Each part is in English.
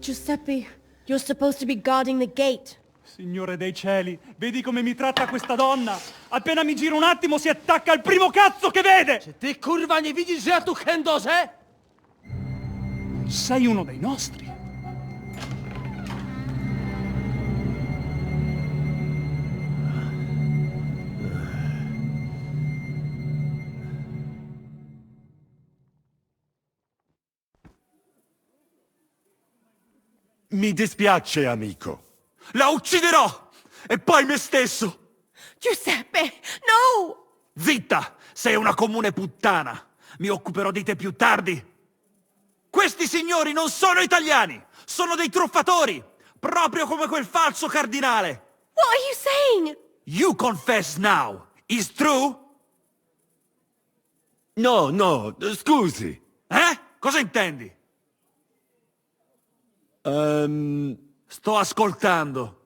Giuseppe, you're supposed to be guarding the gate. Signore dei cieli, vedi come mi tratta questa donna? Appena mi giro un attimo si attacca al primo cazzo che vede! Czy ty, kurwa, nie widzisz, że ja tu chędożę? Sei uno dei nostri. Mi dispiace, amico. La ucciderò! E poi me stesso! Giuseppe, no! Zitta! Sei una comune puttana! Mi occuperò di te più tardi! Questi signori non sono italiani! Sono dei truffatori! Proprio come quel falso cardinale! What are you saying? You confess now! Is true? No, scusi. Cosa intendi? Sto ascoltando.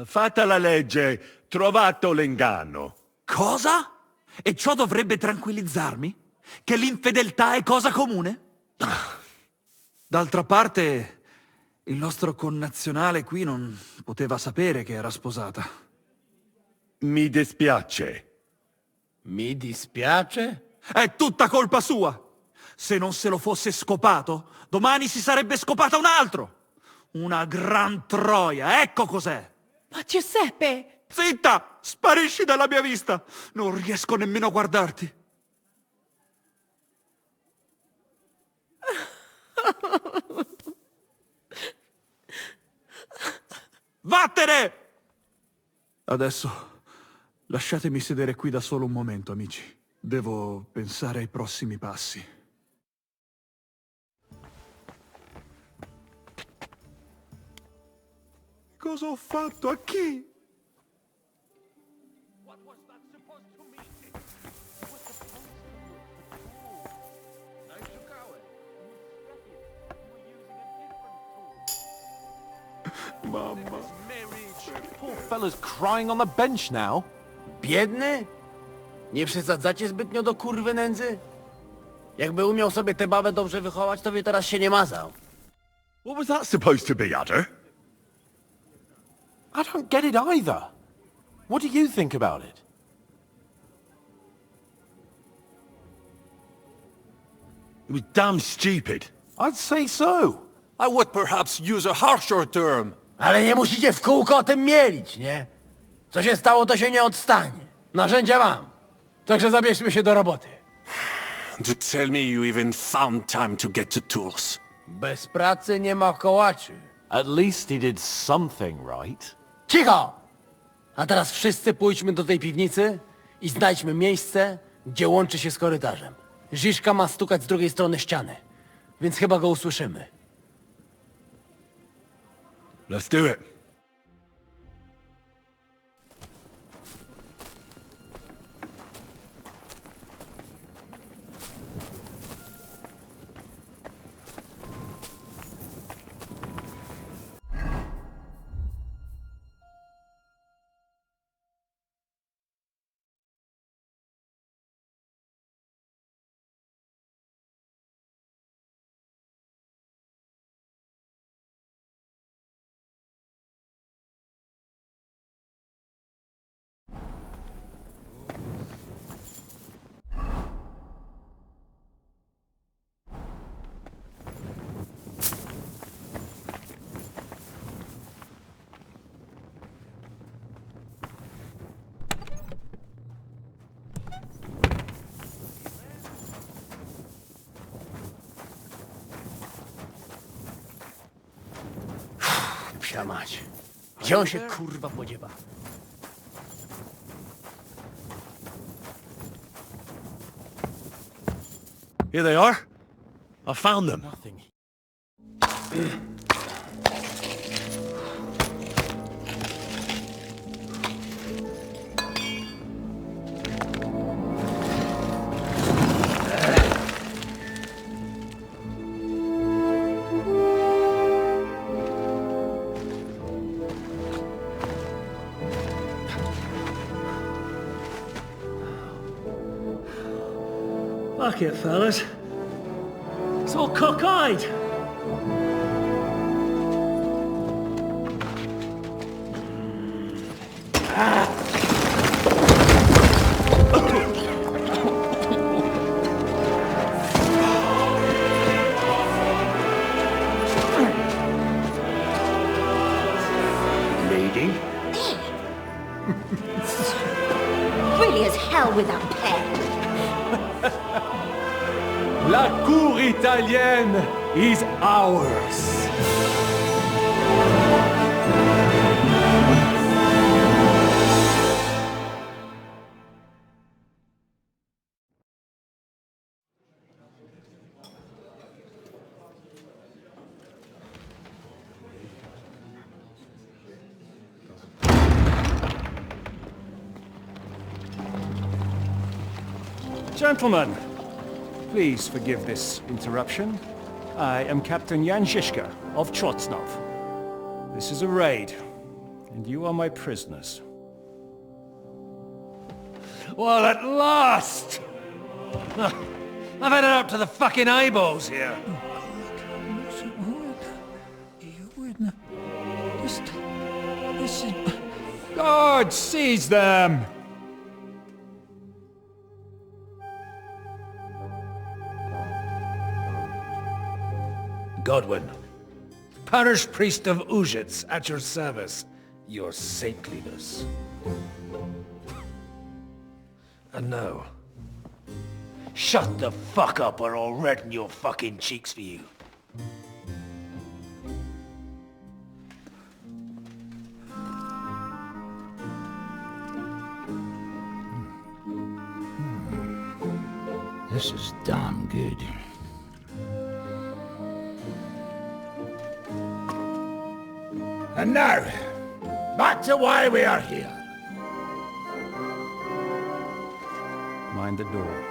Fatta la legge, trovato l'inganno. Cosa? E ciò dovrebbe tranquillizzarmi? Che l'infedeltà è cosa comune? D'altra parte, il nostro connazionale qui non poteva sapere che era sposata. Mi dispiace. Mi dispiace? È tutta colpa sua! Se non se lo fosse scopato, domani si sarebbe scopata un altro! Una gran troia, ecco cos'è! Ma Giuseppe! Zitta! Sparisci dalla mia vista! Non riesco nemmeno a guardarti! Vattene! Adesso lasciatemi sedere qui da solo un momento, amici. Devo pensare ai prossimi passi. Cosa ho fatto? A chi? Mamma. Poor fella's crying on the bench now. Biedny? Nie przesadzacie zbytnio do kurwy nędzy? Jakby umiał sobie tę babę dobrze wychować, to by teraz się nie mazał. What was that supposed to be, Udder? I don't get it either. What do you think about it? It was damn stupid. I'd say so. I would perhaps use a harsher term. Ale nie musicie w kółko o tym mielić, nie? Co się stało, to się nie odstanie. Narzędzia mam. Także zabierzmy się do roboty. To tell me you even found time to get to tools. Bez pracy nie ma kołaczy. At least he did something right. Cicho! A teraz wszyscy pójdźmy do tej piwnicy i znajdźmy miejsce, gdzie łączy się z korytarzem. Ziszka ma stukać z drugiej strony ściany, więc chyba go usłyszymy. Let's do it. Psia mać. Gdzie on się kurwa podziewa? Here they are. I found them. Nothing. Fuck it, fellas. It's all cockeyed. Lady? Really as hell without pay. La cour italienne is ours. Gentlemen, please forgive this interruption. I am Captain Jan Žižka of Trotznov. This is a raid, and you are my prisoners. Well, at last! I've had it up to the fucking eyeballs here. Guard, seize them! Godwin, parish priest of Uzhitz, at your service, your saintliness. And now, shut the fuck up or I'll redden your fucking cheeks for you. This is damn good. And now, back to why we are here. Mind the door.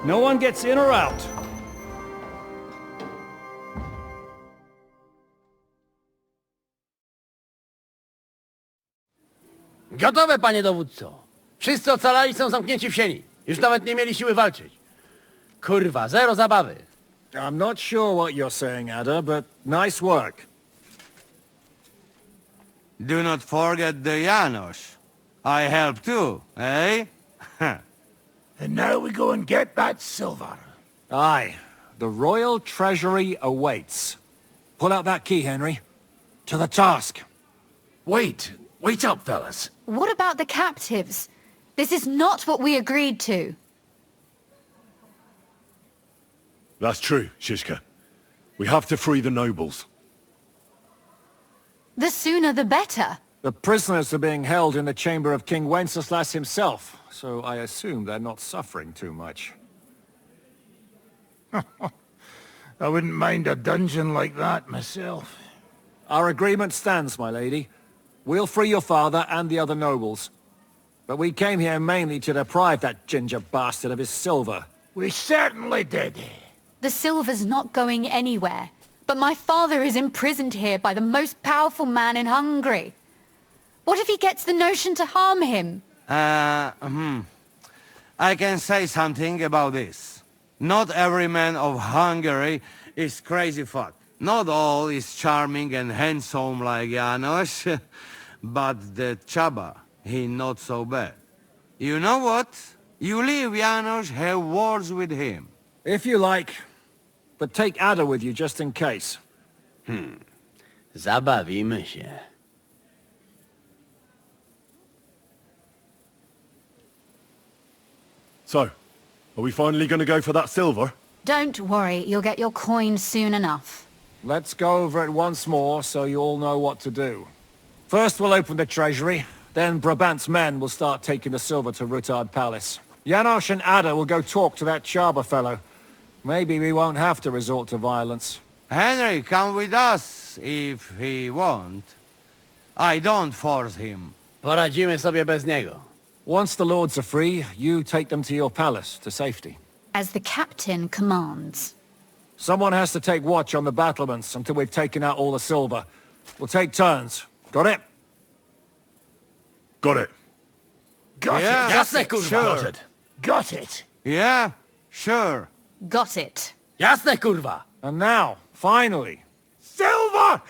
No one gets in or out. Gotowe, panie dowódco. Wszyscy ocalali są zamknięci w sieni. Już nawet nie mieli siły walczyć. Kurwa, zero zabawy. I'm not sure what you're saying, Ada, but nice work. Do not forget the Janos. I help too, eh? And now we go and get that silver. Aye. The royal treasury awaits. Pull out that key, Henry. To the task. Wait up, fellas. What about the captives? This is not what we agreed to. That's true, Shishka. We have to free the nobles. The sooner the better. The prisoners are being held in the chamber of King Wenceslas himself, so I assume they're not suffering too much. I wouldn't mind a dungeon like that myself. Our agreement stands, my lady. We'll free your father and the other nobles. But we came here mainly to deprive that ginger bastard of his silver. We certainly did. The silver's not going anywhere. But my father is imprisoned here by the most powerful man in Hungary. What if he gets the notion to harm him? I can say something about this. Not every man of Hungary is crazy fuck. Not all is charming and handsome like Janos, but the Chaba, he not so bad. You know what? You leave Janos, have words with him. If you like. But take Ada with you just in case. Zabawimy się. So, are we finally going to go for that silver? Don't worry, you'll get your coin soon enough. Let's go over it once more so you all know what to do. First we'll open the treasury, then Brabant's men will start taking the silver to Rutard Palace. Janos and Ada will go talk to that Chaba fellow. Maybe we won't have to resort to violence. Henry, come with us if he won't. I don't force him. Poradzimy sobie bez niego. Once the lords are free, you take them to your palace, to safety. As the captain commands. Someone has to take watch on the battlements until we've taken out all the silver. We'll take turns. Got it? Got it. Got Yeah. it. Jasne, kurwa. Sure. Got it. Yeah, sure. Got it. Jasne, kurwa. And now, finally, Silver!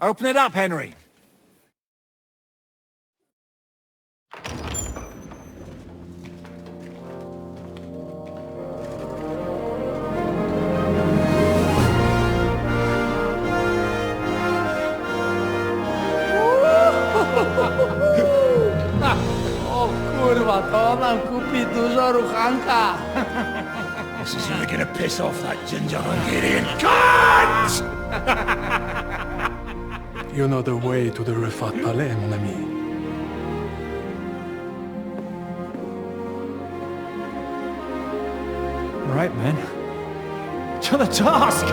open it up, Henry. O kurwa, to nam kupi dużo ruchanka. This is really gonna piss off that ginger Hungarian cunt! You know the way to the Rifat Palais, mon ami. All right, men. To the task!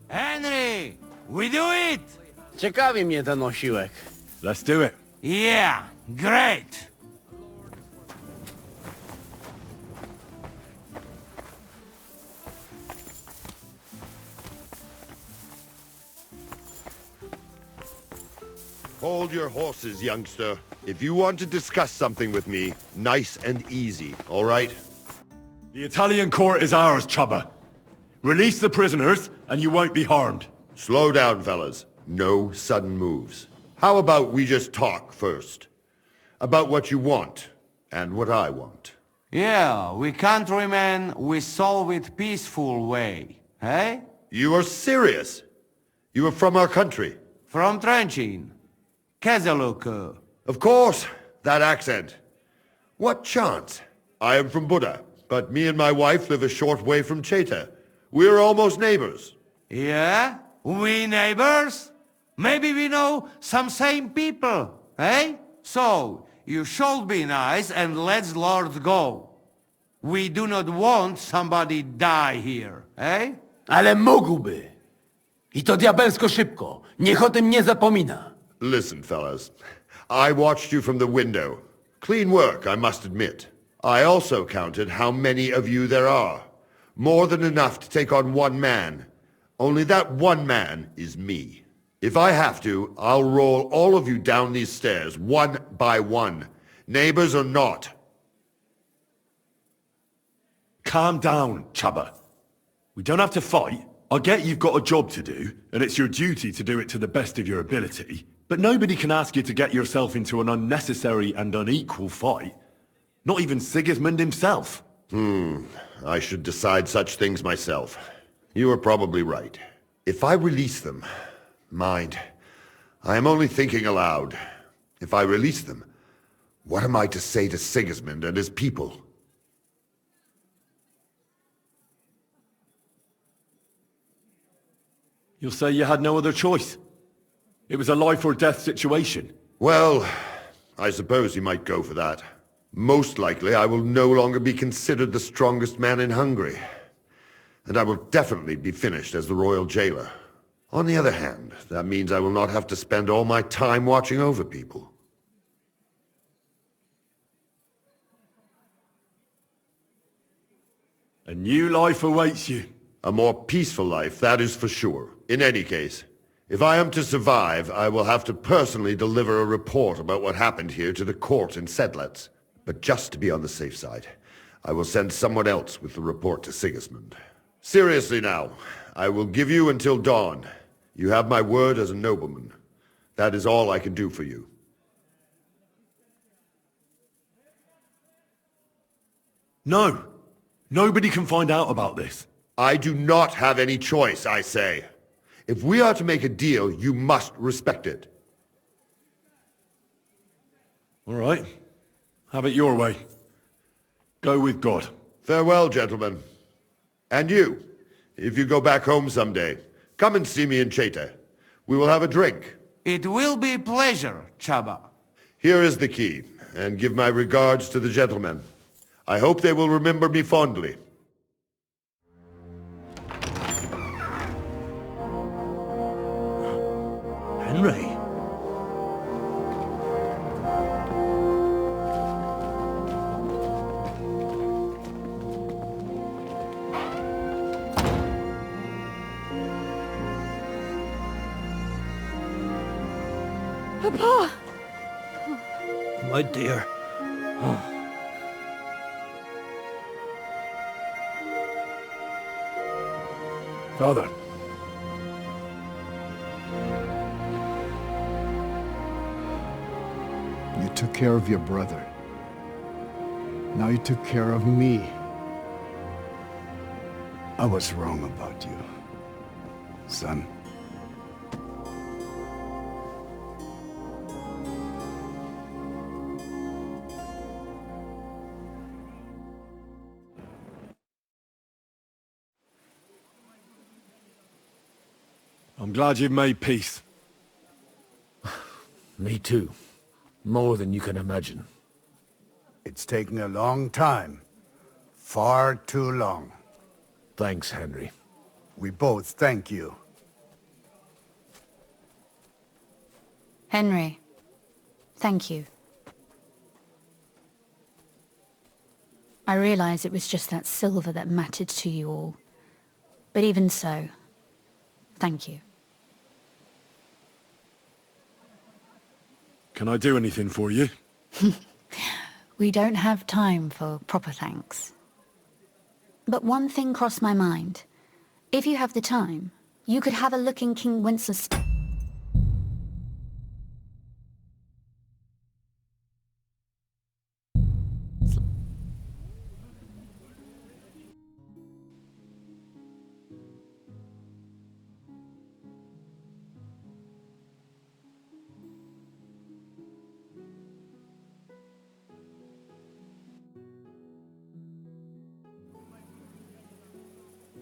Henry, we do it! Ciekawi mnie ten osiłek. Let's do it. Yeah, great! Hold your horses, youngster. If you want to discuss something with me, nice and easy, all right? The Italian court is ours, Chubba. Release the prisoners, and you won't be harmed. Slow down, fellas. No sudden moves. How about we just talk first? About what you want, and what I want. Yeah, we countrymen, we solve it peaceful way, eh? You are serious? You are from our country? From Trenchin. Kezeluk. Of course, that accent. What chance? I am from Buda, but me and my wife live a short way from Cheta. We're almost neighbors. Yeah? We neighbors? Maybe we know some same people, eh? So, you should be nice and let's Lord go. We do not want somebody die here, eh? Ale mógłby. I to diabelsko szybko. Niech o tym nie zapomina. Listen, fellas. I watched you from the window. Clean work, I must admit. I also counted how many of you there are. More than enough to take on one man. Only that one man is me. If I have to, I'll roll all of you down these stairs, one by one. Neighbors or not. Calm down, Chubba. We don't have to fight. I get you've got a job to do, and it's your duty to do it to the best of your ability. But nobody can ask you to get yourself into an unnecessary and unequal fight. Not even Sigismund himself. I should decide such things myself. You are probably right. If I release them... Mind, I am only thinking aloud. If I release them, what am I to say to Sigismund and his people? You'll say you had no other choice. It was a life or death situation. Well, I suppose you might go for that. Most likely I will no longer be considered the strongest man in Hungary. And I will definitely be finished as the royal jailer. On the other hand, that means I will not have to spend all my time watching over people. A new life awaits you. A more peaceful life, that is for sure. In any case, if I am to survive, I will have to personally deliver a report about what happened here to the court in Sedlec. But just to be on the safe side, I will send someone else with the report to Sigismund. Seriously now, I will give you until dawn. You have my word as a nobleman. That is all I can do for you. No. Nobody can find out about this. I do not have any choice, I say. If we are to make a deal, you must respect it. All right. Have it your way. Go with God. Farewell, gentlemen. And you, if you go back home someday, come and see me in Cheta. We will have a drink. It will be a pleasure, Chaba. Here is the key, and give my regards to the gentlemen. I hope they will remember me fondly. Henry? Papa! My dear. Father. You took care of your brother. Now you took care of me. I was wrong about you, son. I'm glad you've made peace. Me too. More than you can imagine. It's taken a long time. Far too long. Thanks, Henry. We both thank you. Henry, thank you. I realize it was just that silver that mattered to you all. But even so, thank you. Can I do anything for you? We don't have time for proper thanks. But one thing crossed my mind. If you have the time, you could have a look in King Wenceslaus.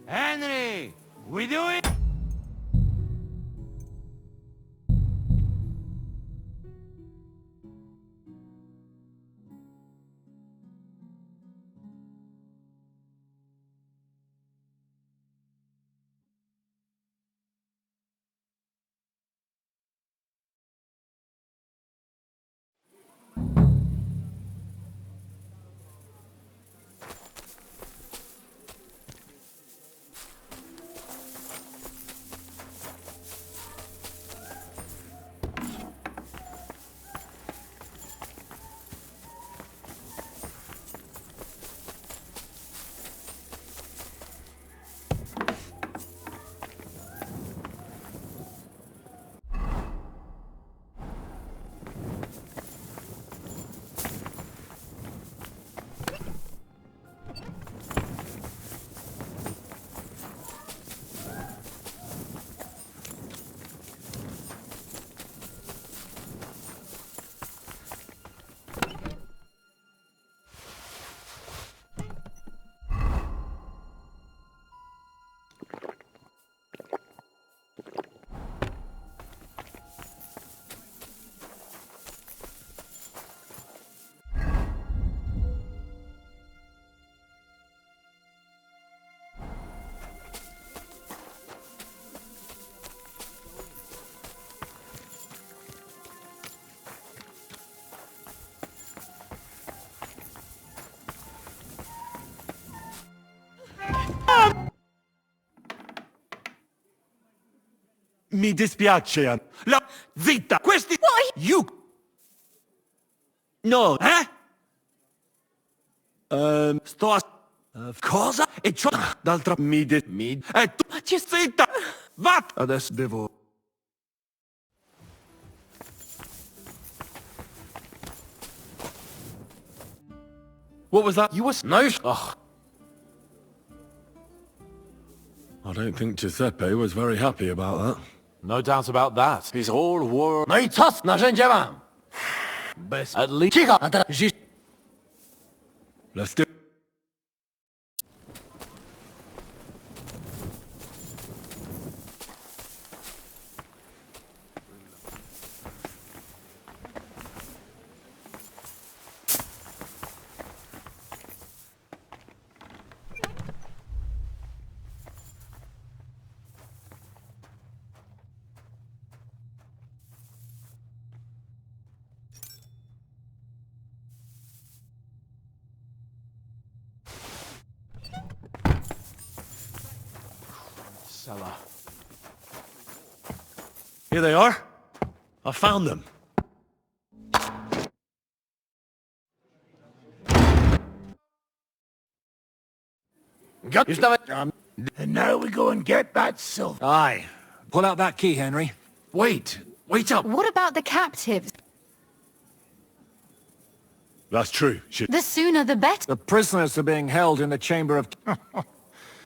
Henry, we do it. Mi dispiace. Zitta! Questi... Why? You... No, eh? Sto a... Cosa? E ciò... D'altra... Mi... E tu... Zitta! Va! Adesso devo... What was that? You were... No. Ugh. I don't think Giuseppe was very happy about that. No doubt about that. His whole world... No i co? Narzędzia mam. Bez... At least... Cicho! A teraz... Zisz... Let's do... Cellar. Here they are. I found them. Już nawet... And now we go and get that silver. Aye. Pull out that key, Henry. Wait up. What about the captives? That's true. The sooner the better. The prisoners are being held in the chamber of...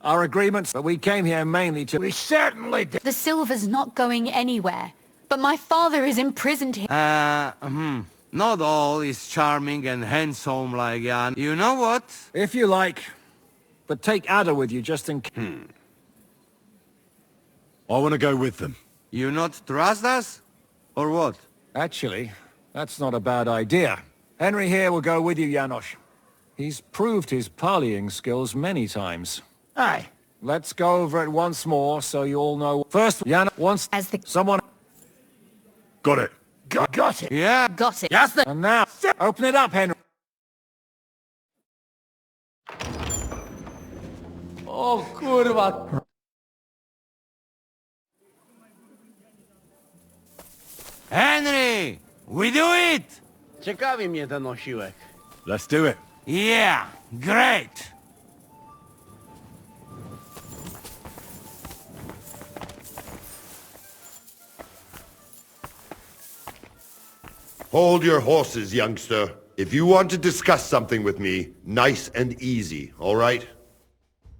Our agreements, but we came here mainly to... We certainly did. The silver's not going anywhere. But my father is imprisoned here. Not all is charming and handsome like Jan. You know what? If you like. But take Ada with you just in case. I want to go with them. You not trust us? Or what? Actually, that's not a bad idea. Henry here will go with you, Janos. He's proved his parleying skills many times. Aye. Let's go over it once more so you all know. First, Janos wants As the... someone... Got it. Got it. Yeah. Got it. Jasne. And now, open it up, Henry. O kurwa. Henry! We do it! Ciekawi mnie ten osiłek. Let's do it. Yeah, great! Hold your horses, youngster. If you want to discuss something with me, nice and easy, all right?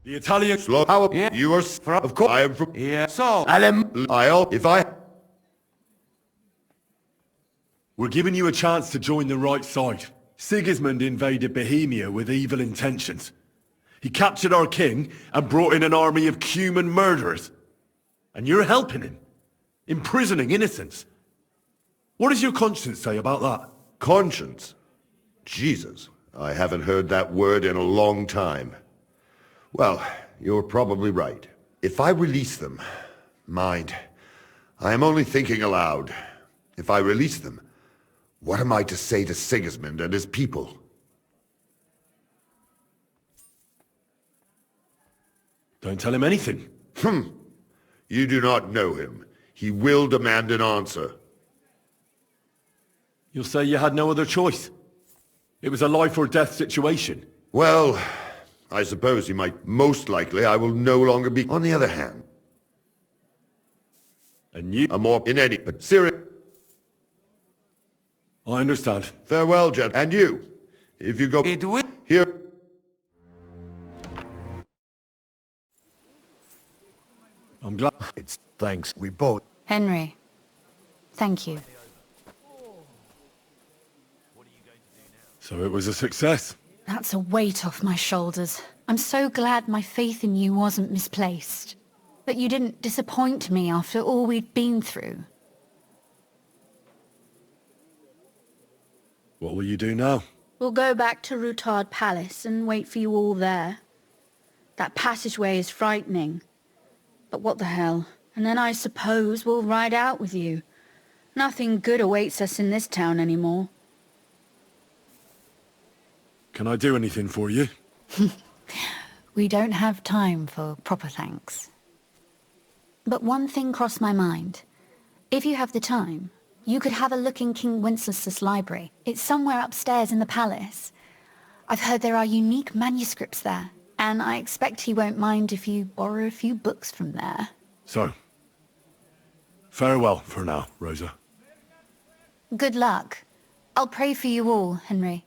The Italian... Slow. How... Yeah. You are... Of course, I am from... Yeah, so... I'll... If I... We're giving you a chance to join the right side. Sigismund invaded Bohemia with evil intentions. He captured our king and brought in an army of human murderers. And you're helping him. Imprisoning innocents. What does your conscience say about that? Conscience? Jesus, I haven't heard that word in a long time. Well, you're probably right. If I release them... Mind, I am only thinking aloud. If I release them, what am I to say to Sigismund and his people? Don't tell him anything. You do not know him. He will demand an answer. You'll say you had no other choice. It was a life or death situation. Well, I suppose he might. Most likely I will no longer be. On the other hand... And you... A more in any... But serious... I understand. Farewell, gent. And you. If you go... It will... Here... I'm glad... It's thanks. We both... Henry, thank you. So it was a success. That's a weight off my shoulders. I'm so glad my faith in you wasn't misplaced. That you didn't disappoint me after all we'd been through. What will you do now? We'll go back to Rutard Palace and wait for you all there. That passageway is frightening. But what the hell? And then I suppose we'll ride out with you. Nothing good awaits us in this town anymore. Can I do anything for you? We don't have time for proper thanks. But one thing crossed my mind. If you have the time, you could have a look in King Wenceslas' library. It's somewhere upstairs in the palace. I've heard there are unique manuscripts there, and I expect he won't mind if you borrow a few books from there. So, farewell for now, Rosa. Good luck. I'll pray for you all, Henry.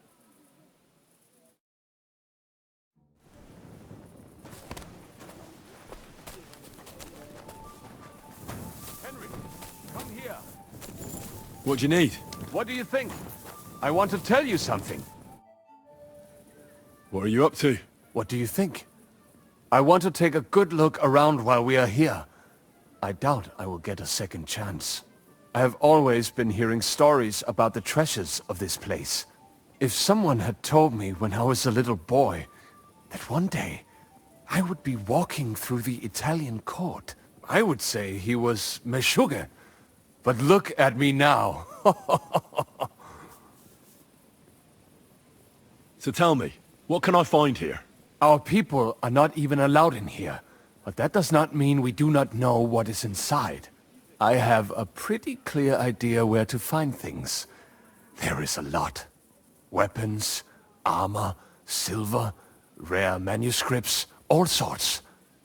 Henry, come here. What do you need? What do you think? I want to tell you something. What are you up to? What do you think? I want to take a good look around while we are here. I doubt I will get a second chance. I have always been hearing stories about the treasures of this place. If someone had told me when I was a little boy that one day I would be walking through the Italian court, I would say he was Meshuggah. But look at me now. So tell me, what can I find here? Our people are not even allowed in here, but that does not mean we do not know what is inside. I have a pretty clear idea where to find things. There is a lot. Weapons, armor, silver, rare manuscripts, all sorts.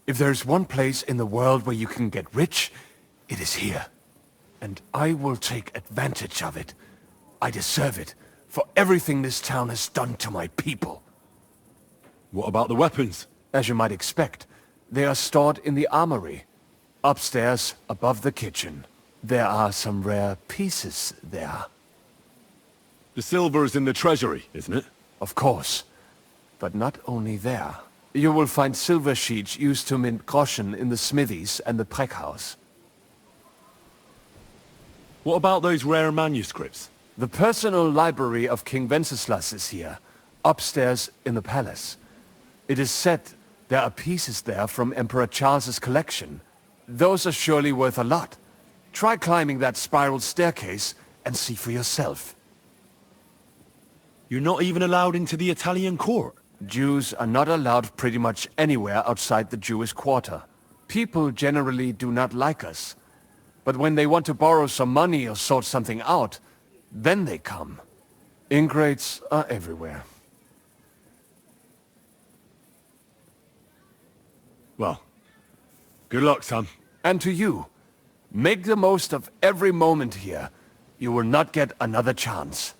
If there's one place in the world where you can get rich, it is here. And I will take advantage of it. I deserve it for everything this town has done to my people. What about the weapons? As you might expect, they are stored in the armory. Upstairs, above the kitchen. There are some rare pieces there. The silver is in the treasury, isn't it? Of course. But not only there. You will find silver sheets used to mint groschen in the smithies and the Preckhouse. What about those rare manuscripts? The personal library of King Wenceslas is here, upstairs in the palace. It is said there are pieces there from Emperor Charles's collection. Those are surely worth a lot. Try climbing that spiral staircase and see for yourself. You're not even allowed into the Italian court? Jews are not allowed pretty much anywhere outside the Jewish quarter. People generally do not like us. But when they want to borrow some money or sort something out, then they come. Ingrates are everywhere. Well, good luck, son. And to you, make the most of every moment here. You will not get another chance.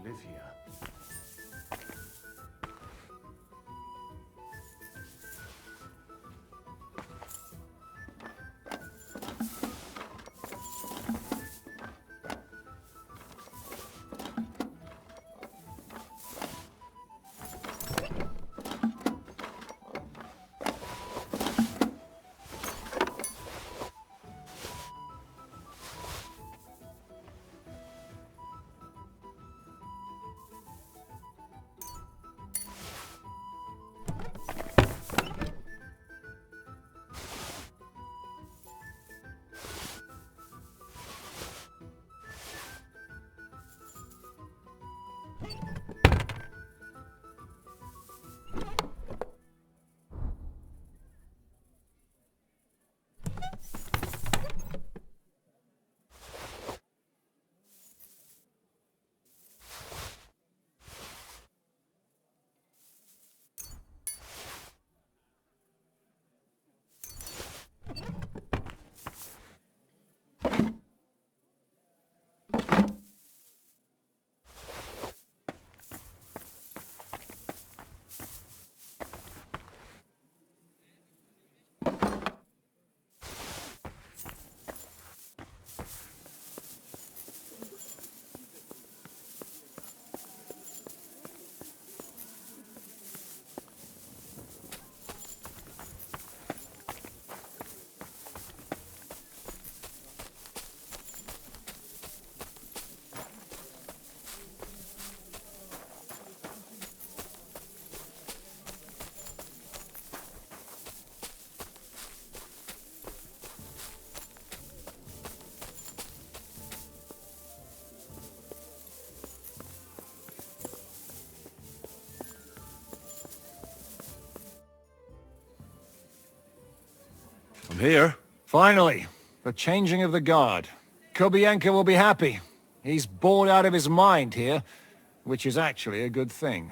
live here. I'm here. Finally, the changing of the guard. Kobienka will be happy. He's bored out of his mind here, which is actually a good thing.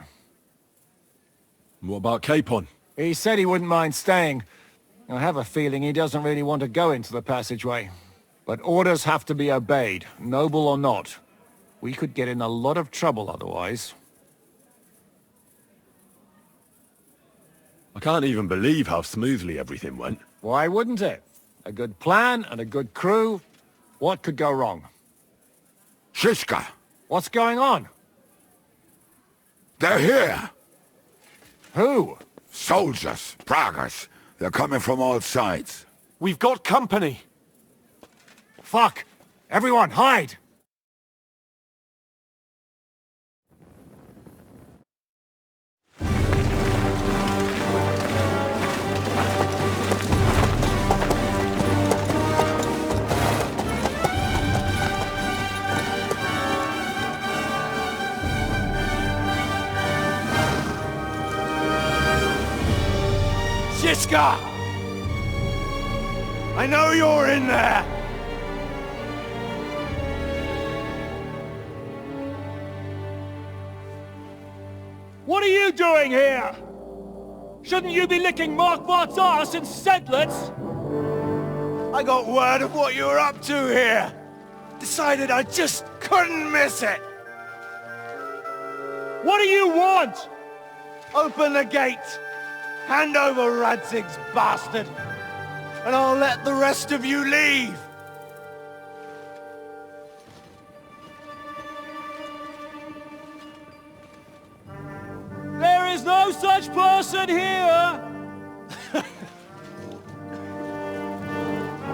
What about Capon? He said he wouldn't mind staying. I have a feeling he doesn't really want to go into the passageway. But orders have to be obeyed, noble or not. We could get in a lot of trouble otherwise. I can't even believe how smoothly everything went. Why wouldn't it? A good plan and a good crew. What could go wrong? Shishka! What's going on? They're here! Who? Soldiers, Pragas. They're coming from all sides. We've got company! Fuck! Everyone, hide! Shishka! I know you're in there! What are you doing here? Shouldn't you be licking Markvart's ass in Sedlitz? I got word of what you were up to here. Decided I just couldn't miss it. What do you want? Open the gate. Hand over Radzig's bastard. And I'll let the rest of you leave. There is no such person here!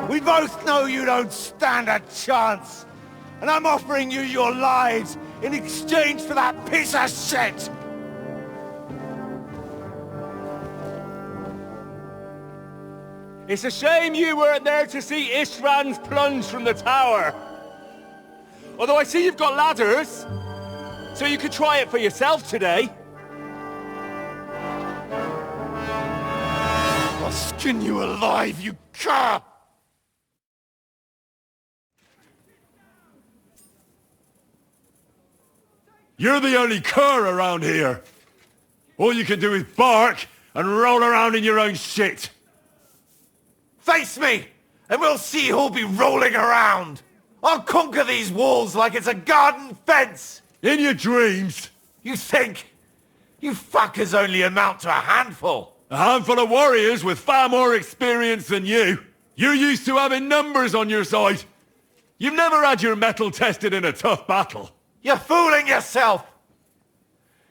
We both know you don't stand a chance. And I'm offering you your lives in exchange for that piece of shit! It's a shame you weren't there to see Ishrand's plunge from the tower. Although I see you've got ladders, so you could try it for yourself today. I'll skin you alive, you cur! You're the only cur around here. All you can do is bark and roll around in your own shit. Face me, and we'll see who'll be rolling around. I'll conquer these walls like it's a garden fence. In your dreams? You think? You fuckers only amount to a handful. A handful of warriors with far more experience than you. You're used to having numbers on your side. You've never had your mettle tested in a tough battle. You're fooling yourself.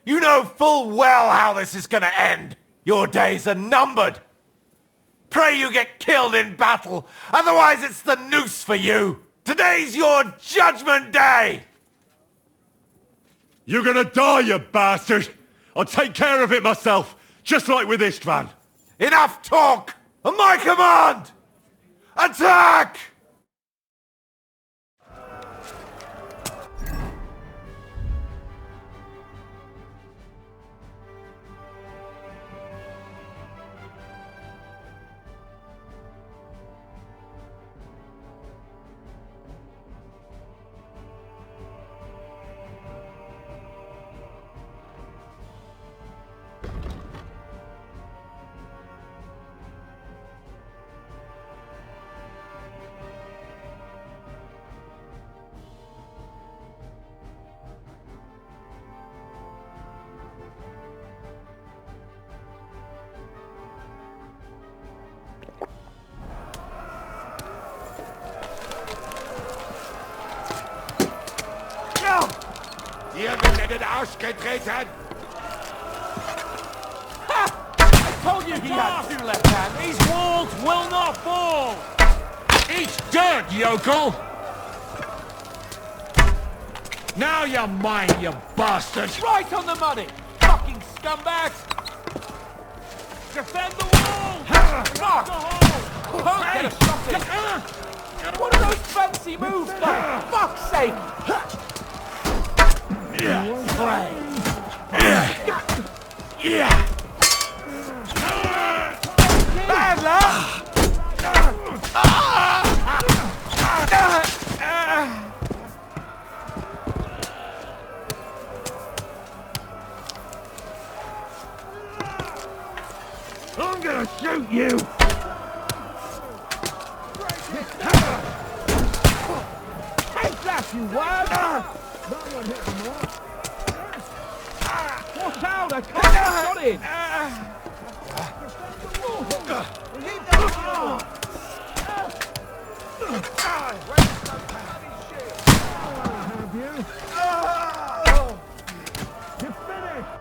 You know full well how this is gonna end. Your days are numbered. Pray you get killed in battle, otherwise it's the noose for you. Today's your judgment day. You're gonna die, you bastard! I'll take care of it myself, just like with Istvan. Enough talk! On my command! Attack! Ihr werdet ausgetreten! I told you he had two left hands. These walls will not fall! Eat dirt, yokel! Now you're mine, you bastards! Right on the money! Fucking scumbags! Defend the wall! Fuck! Can't get a shot in! What are those fancy moves, though? Fuck's sake! Pray! Bad luck! I'm gonna shoot you! Take that, you wag! No one hit the mark. Watch out, I can't get a shot in! You're finished!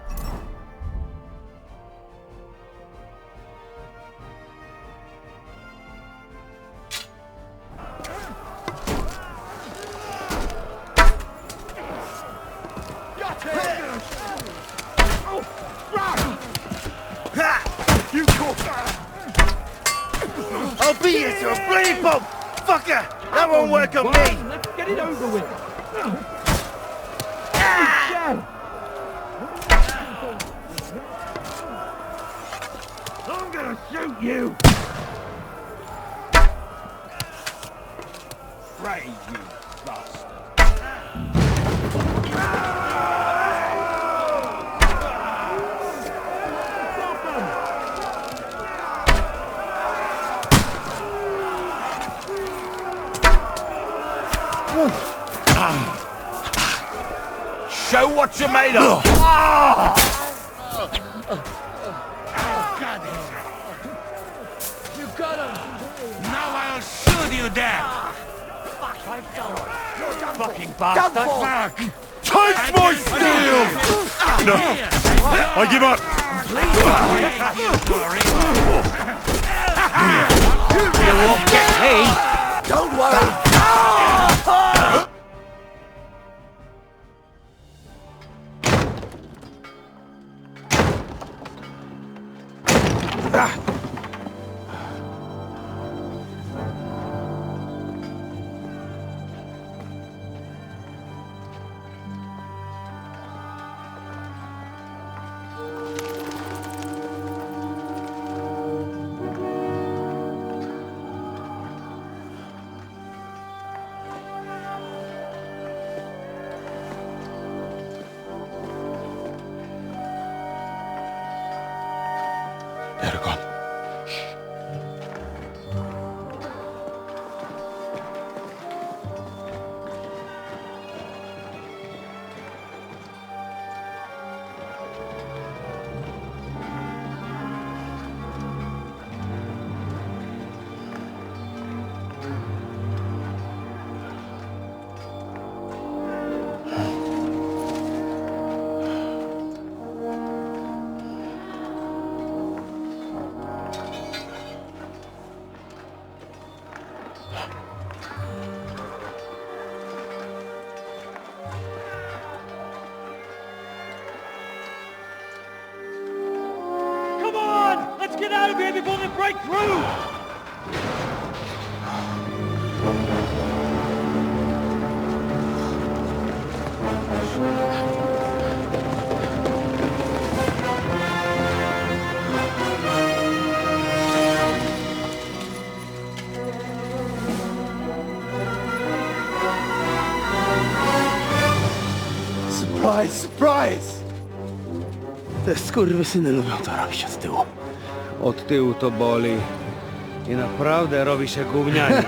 I'll beat you to a bloody pulp! Fucker! That won't work on me! Let's get it over with! I'm gonna shoot you! Pray, you bastard! Show what you're made of! You got him! Now I'll shoot you down! Fucking bastard! Fuck! Take my steel! No, I give up! You won't get me! Don't worry! Let's get out of here before they break through! Surprise, surprise! Te skurwysyny lubią to robić od tyłu. Od tyłu to boli. I naprawdę robi się gównianie.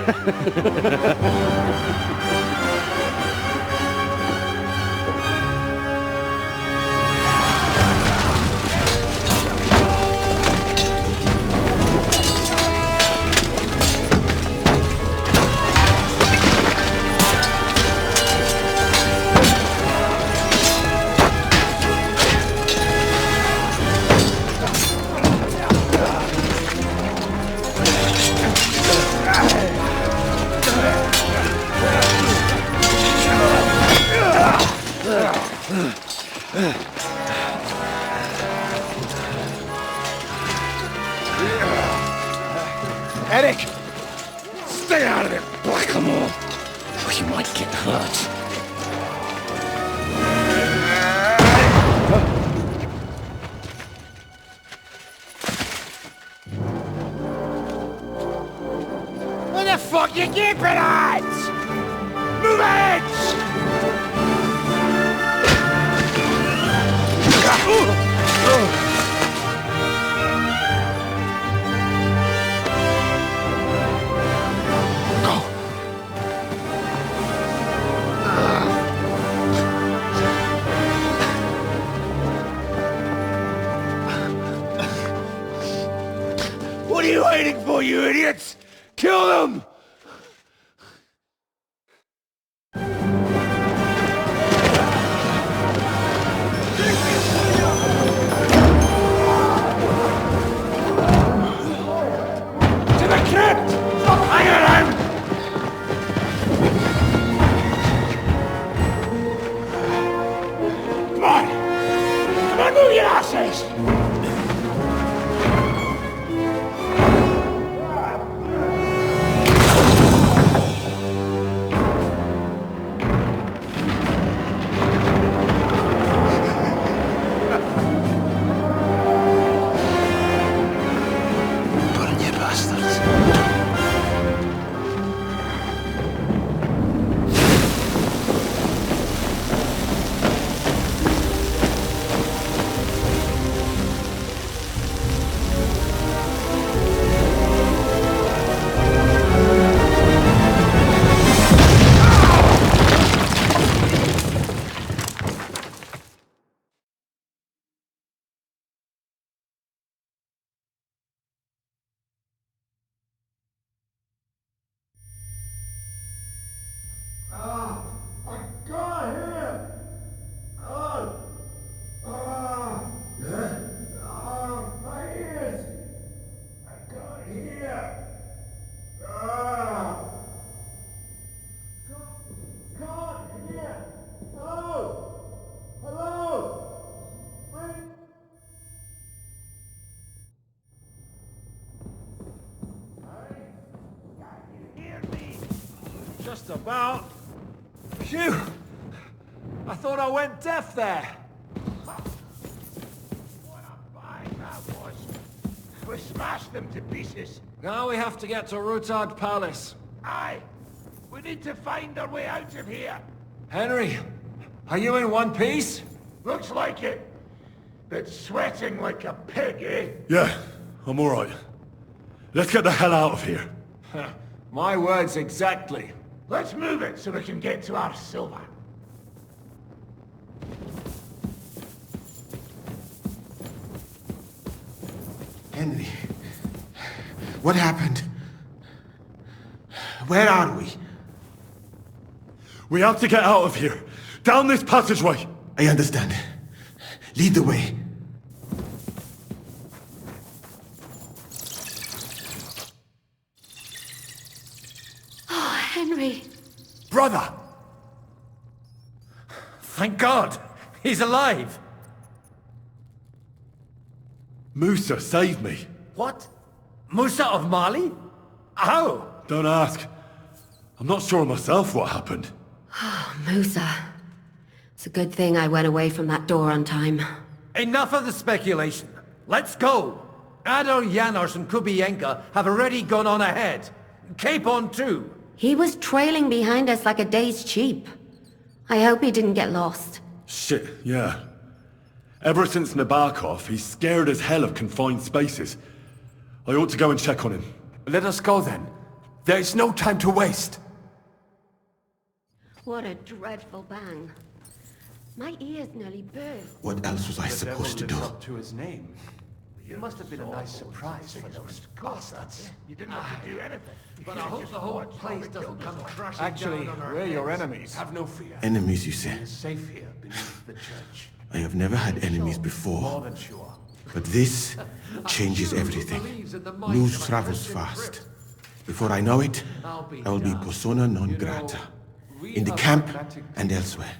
Eric! Stay out of it, Blackamoor! Or you might get hurt. What the fuck you keeping at? Move it! What are you waiting for, you idiots? Kill them! To the crypt! Stop hanging around! Come on! Come on, move your asses! Just about. Phew! I thought I went deaf there. What a fight that was! We smashed them to pieces. Now we have to get to Rutard Palace. Aye! We need to find our way out of here. Henry, are you in one piece? Looks like it. But sweating like a pig, eh? Yeah, I'm alright. Let's get the hell out of here. My words exactly. Let's move it so we can get to our silver. Henry, what happened? Where are we? We have to get out of here. Down this passageway. I understand. Lead the way. Oh, Henry. Brother! Thank God! He's alive! Musa saved me. What? Musa of Mali? How? Don't ask. I'm not sure myself what happened. Musa. It's a good thing I went away from that door on time. Enough of the speculation. Let's go. Adar, Janosch and Kubienka have already gone on ahead. Capon too. He was trailing behind us like a dazed sheep. I hope he didn't get lost. Shit, yeah. Ever since Nabokov, he's scared as hell of confined spaces. I ought to go and check on him. Let us go then. There is no time to waste. What a dreadful bang. My ears nearly burst. What else was I supposed to do? Up to his name. It must have been a nice surprise for those bastards. You didn't have to do anything. But I hope the whole place doesn't come crashing Actually, down on our we're your heads. enemies. Have no fear. Enemies, you say? He is safe here beneath the church. I have never had enemies More before. than sure. But this changes everything. News travels fast. Before I know it, I will be persona non grata. In the camp and elsewhere.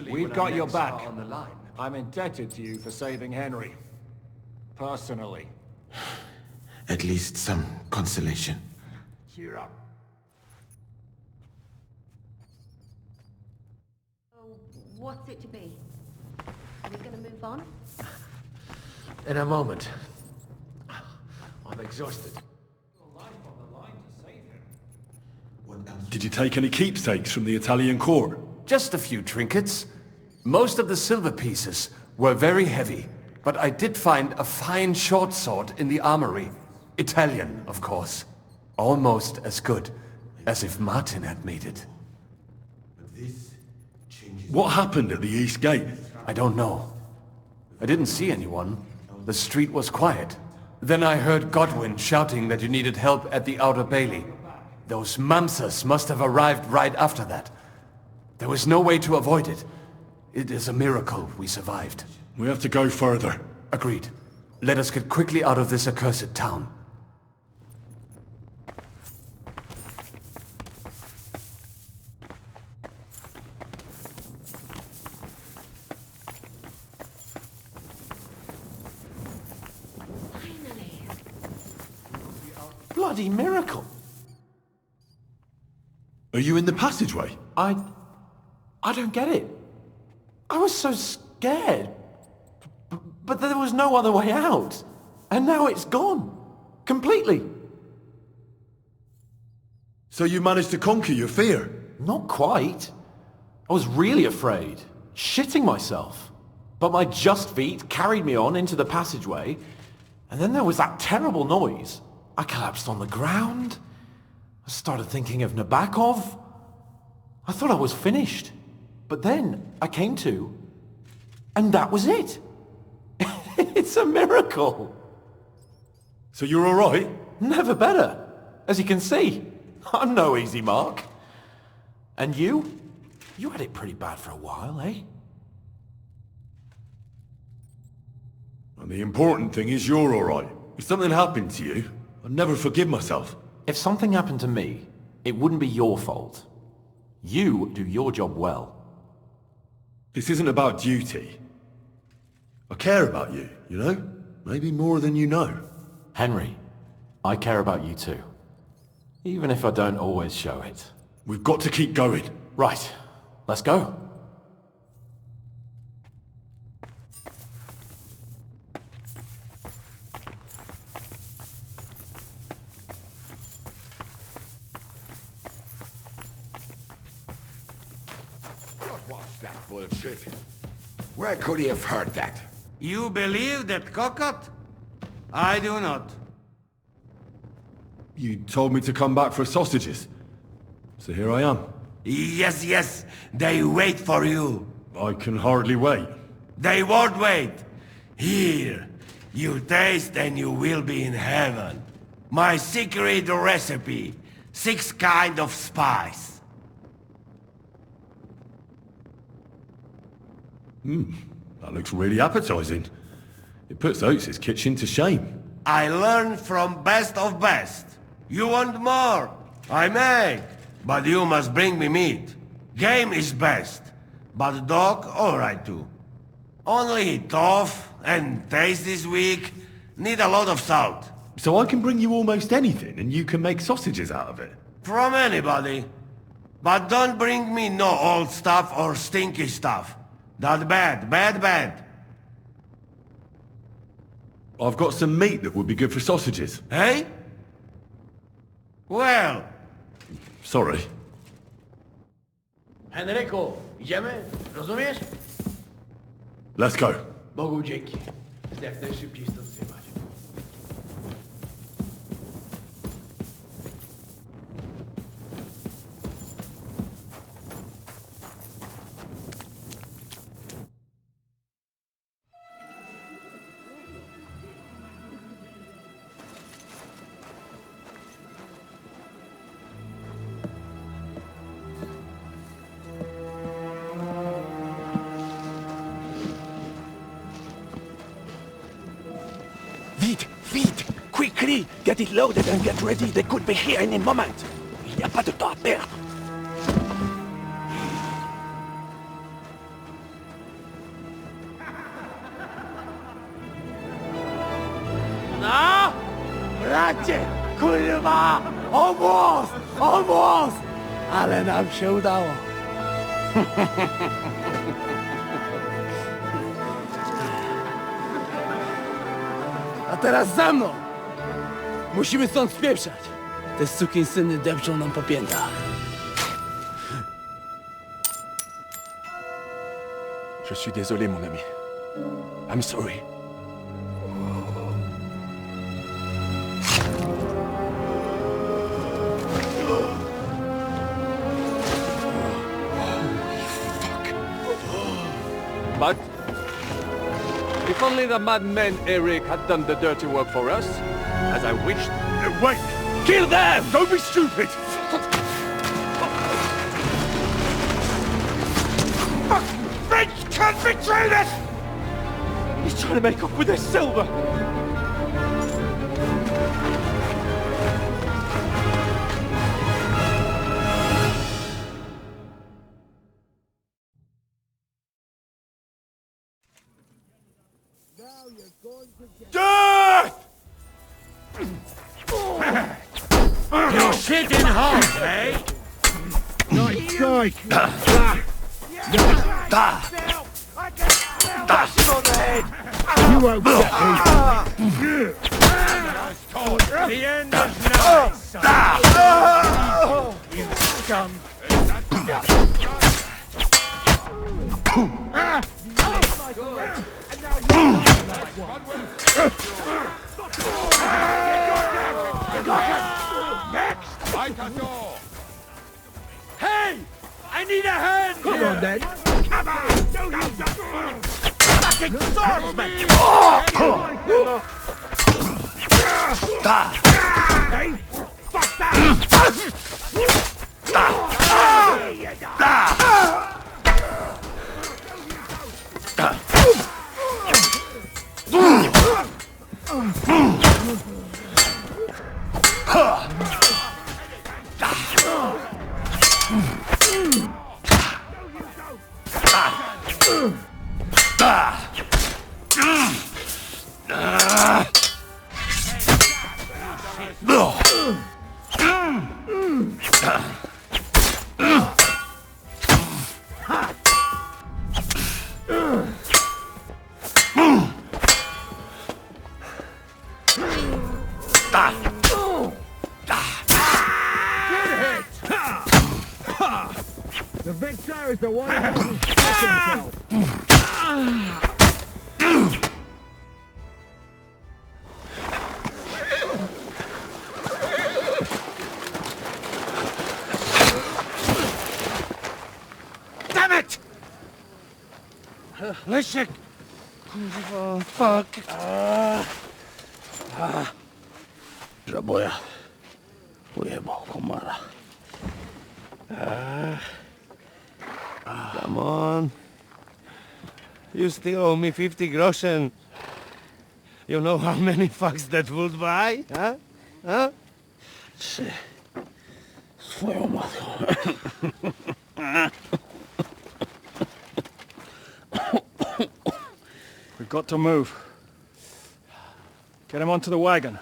We've got your back. I'm indebted to you for saving Henry. Personally. At least some consolation. Cheer up. So, what's it to be? Are we gonna move on? In a moment. I'm exhausted. Did you take any keepsakes from the Italian court? Just a few trinkets. Most of the silver pieces were very heavy, but I did find a fine short sword in the armory. Italian, of course. Almost as good as if Martin had made it. What happened at the East Gate? I don't know. I didn't see anyone. The street was quiet. Then I heard Godwin shouting that you needed help at the Outer Bailey. Those Mamsas must have arrived right after that. There was no way to avoid it. It is a miracle we survived. We have to go further. Agreed. Let us get quickly out of this accursed town. Bloody miracle. Are you in the passageway? I don't get it. I was so scared. But there was no other way out. And now it's gone. Completely. So you managed to conquer your fear? Not quite. I was really afraid. Shitting myself. But my just feet carried me on into the passageway. And then there was that terrible noise. I collapsed on the ground. I started thinking of Nabokov. I thought I was finished. But then I came to, and that was it. It's a miracle. So you're all right? Never better. As you can see, I'm no easy mark. And you? You had it pretty bad for a while, eh? And the important thing is you're all right. If something happened to you, I'd never forgive myself. If something happened to me, it wouldn't be your fault. You do your job well. This isn't about duty. I care about you, you know? Maybe more than you know. Henry, I care about you too. Even if I don't always show it. We've got to keep going. Right, let's go. What was that bullshit? Where could he have heard that? You believe that cockot? I do not. You told me to come back for sausages. So here I am. Yes, yes, they wait for you. I can hardly wait. They won't wait. Here, you taste and you will be in heaven. My secret recipe, 6 kind of spice. That looks really appetizing. It puts Oates' kitchen to shame. I learned from best of best. You want more? I make. But you must bring me meat. Game is best. But dog, alright too. Only tough and taste this weak. Need a lot of salt. So I can bring you almost anything and you can make sausages out of it? From anybody. But don't bring me no old stuff or stinky stuff. That bad, bad, bad. I've got some meat that would be good for sausages. Hey? Well... Sorry. Henryku, idziemy? Rozumiesz? Let's go. Bogu dzięki. Jak najszybciej stąd zjebać. Vite! Quickly! Get it loaded and get ready. They could be here any moment. Il n'y a pas de temps à perdre. No! Bracie! Kurwa! Almost! Almost! Ale nam się udało. A teraz za mną! Musimy stąd spieprzać. Te sukinsyny depczą nam po piętach. Je suis désolé, mon ami. I'm sorry. But if only the madman Eric had done the dirty work for us, as I wished. Wait! Kill them! Don't be stupid! French can't betray us! He's trying to make off with his silver! Death! You're shitting hard, eh? Nice strike! On the head! You won't get me! The end is nigh, son. You scum! Hey! I need a hand! Come on then! Come on! Don't use the fucking swordsman! Hey! Fuck The victor is the one who doesn't himself. Damn it! Leszek! Oh, fuck. Żaboja. Ujebał komara. Come on. You still owe me 50 groschen. You know how many fucks that would buy? Huh? Huh? Swoją matką. We've got to move. Get him onto the wagon.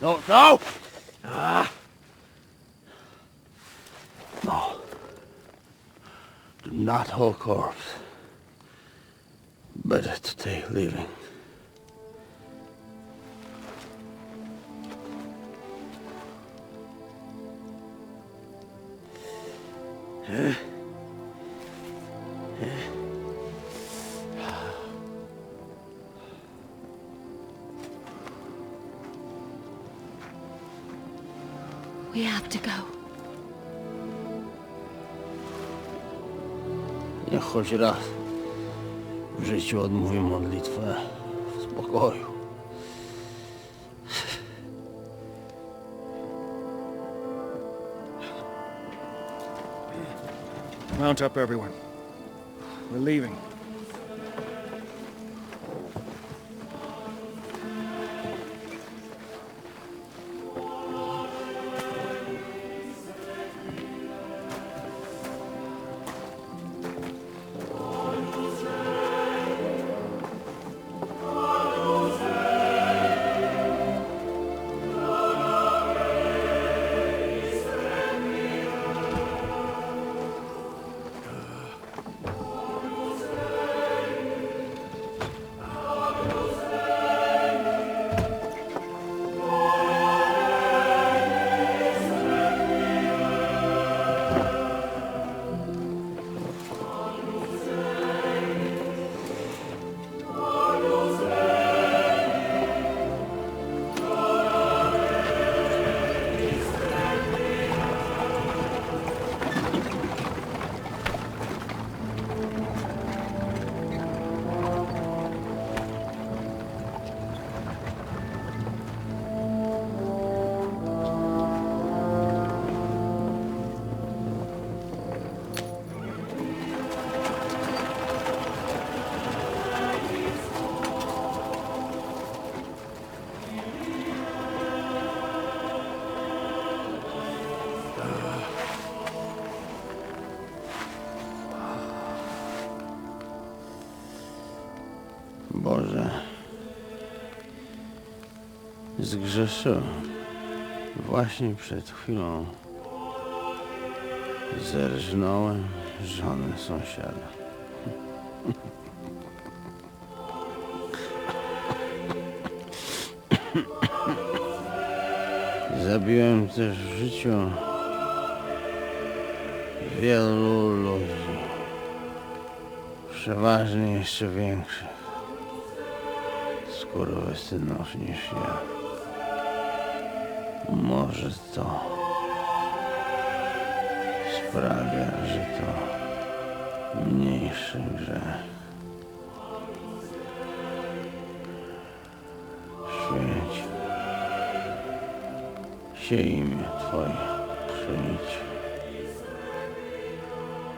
No, no! Ah. No. Do not hold corpse. Better to take living. We have to go. Niech choć raz w życiu odmówię modlitwę w spokoju. Mount up, everyone. We're leaving. Boże, zgrzeszyłem. Właśnie przed chwilą zerżnąłem żonę sąsiada. Zabiłem też w życiu wielu ludzi, przeważnie jeszcze większych skurwysynów niż ja. Może to sprawia, że to mniejszy grzech. Święć się imię Twoje, przyjdź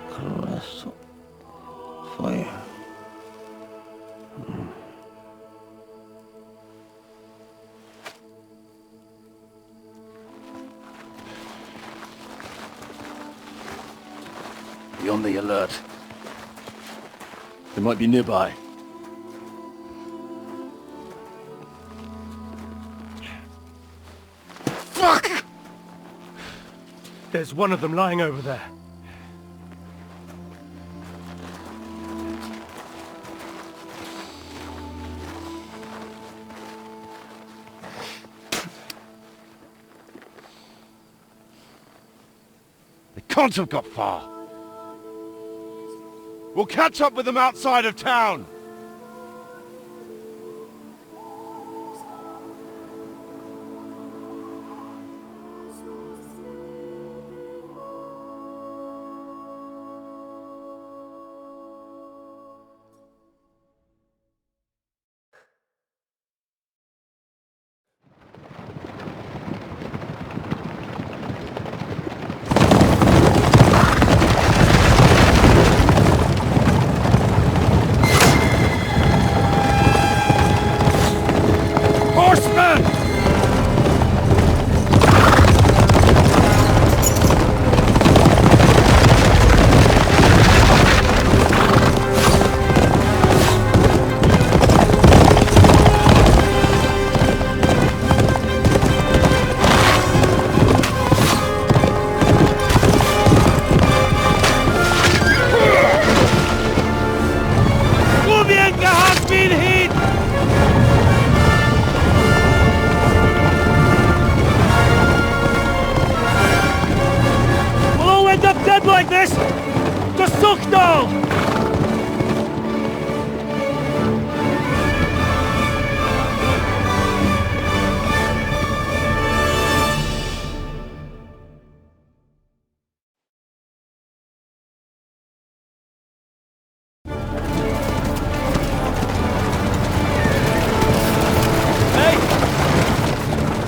królestwo Twoje. Be on the alert. They might be nearby. Fuck! There's one of them lying over there. They can't have got far. We'll catch up with them outside of town. Palis! To Sukdal!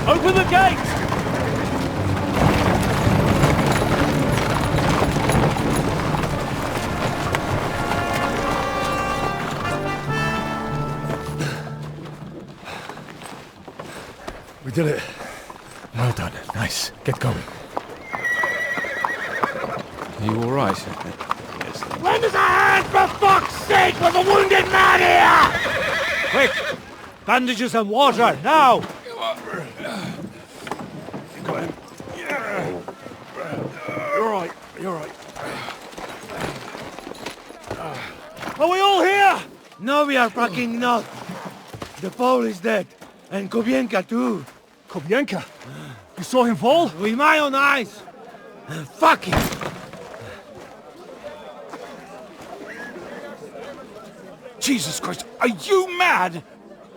Open the gate! We did it. Well done. Nice. Get going. Are you all right? Yes. Lend us a hand, for fuck's sake, with a wounded man here! Quick! Bandages and water, now! You're right, you're right. Are we all here? No, we are fucking not. The Pole is dead. And Kobienka too. Kobienka? You saw him fall? With my own eyes. Fuck him. Jesus Christ, are you mad?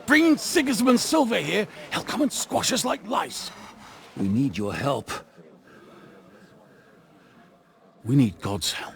Bringing Sigismund Silva here, he'll come and squash us like lice. We need your help. We need God's help.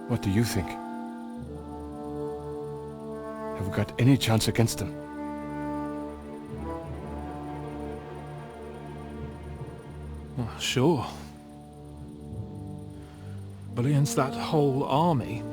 What do you think? Have we got any chance against them? Well, sure. But against that whole army...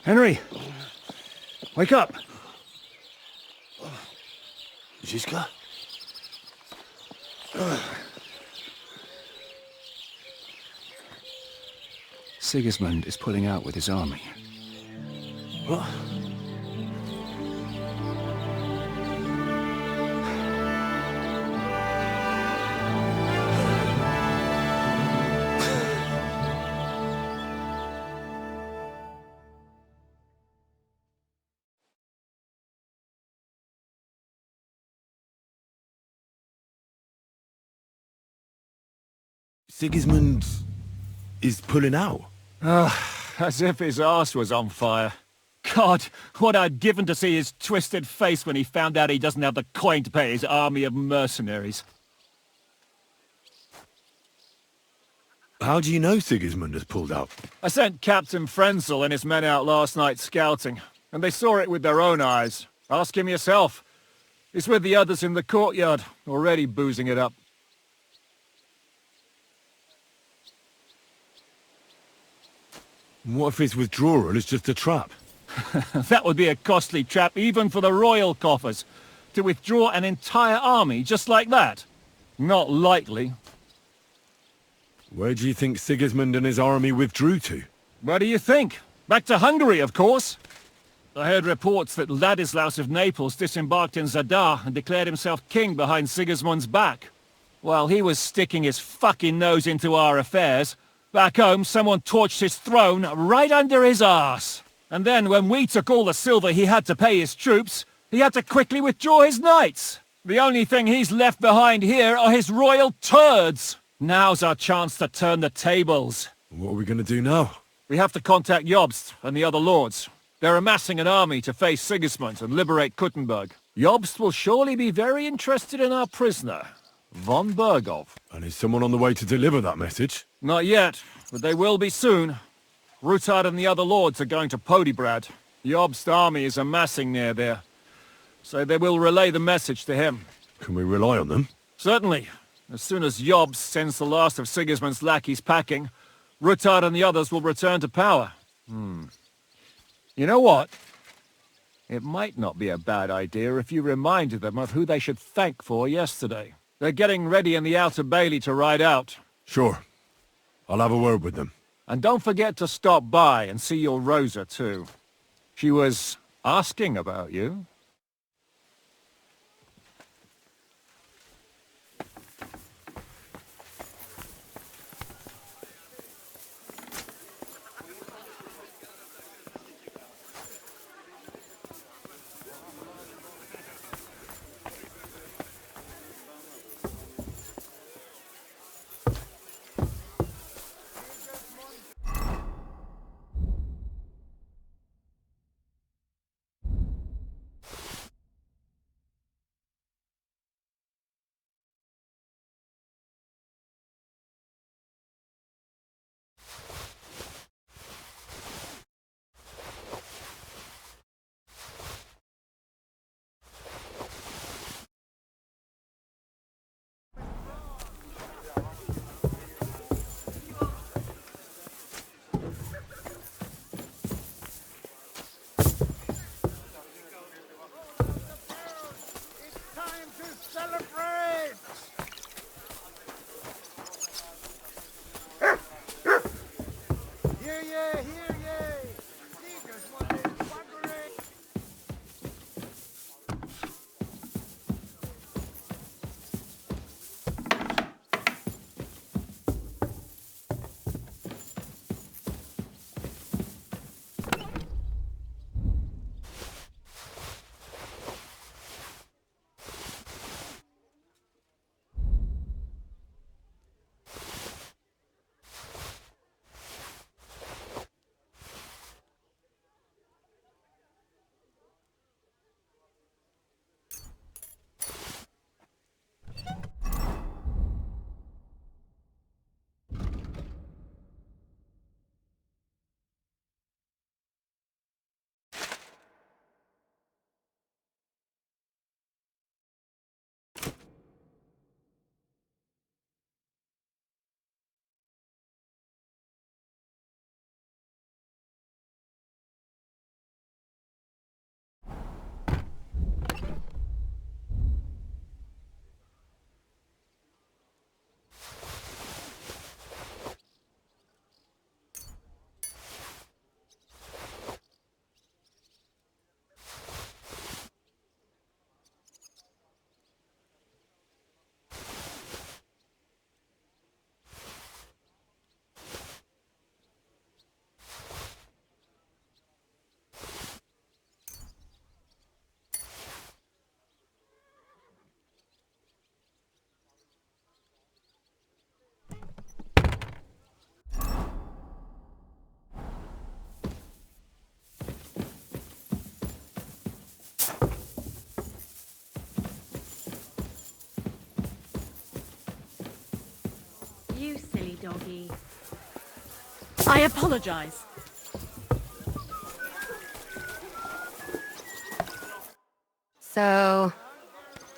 Henry! Wake up! Ziska? Sigismund is pulling out with his army. What? Sigismund is pulling out. As if his arse was on fire. God, what I'd given to see his twisted face when he found out he doesn't have the coin to pay his army of mercenaries. How do you know Sigismund has pulled out? I sent Captain Frenzel and his men out last night scouting, and they saw it with their own eyes. Ask him yourself. He's with the others in the courtyard, already boozing it up. What if his withdrawal is just a trap? That would be a costly trap even for the royal coffers. To withdraw an entire army just like that? Not likely. Where do you think Sigismund and his army withdrew to? Where do you think? Back to Hungary, of course. I heard reports that Ladislaus of Naples disembarked in Zadar and declared himself king behind Sigismund's back. While he was sticking his fucking nose into our affairs, back home someone torched his throne right under his arse. And then when we took all the silver he had to pay his troops, he had to quickly withdraw his knights. The only thing he's left behind here are his royal turds. Now's our chance to turn the tables. What are we going to do now? We have to contact Jobst and the other lords. They're amassing an army to face Sigismund and liberate Kuttenberg. Jobst will surely be very interested in our prisoner, von Bergov. And is someone on the way to deliver that message? Not yet, but they will be soon. Rutard and the other lords are going to Podibrad. Jobst's army is amassing near there, so they will relay the message to him. Can we rely on them? Certainly. As soon as Jobst sends the last of Sigismund's lackeys packing, Rutard and the others will return to power. You know what? It might not be a bad idea if you reminded them of who they should thank for yesterday. They're getting ready in the Outer Bailey to ride out. Sure. I'll have a word with them. And don't forget to stop by and see your Rosa, too. She was asking about you. You silly doggy. I apologize. So,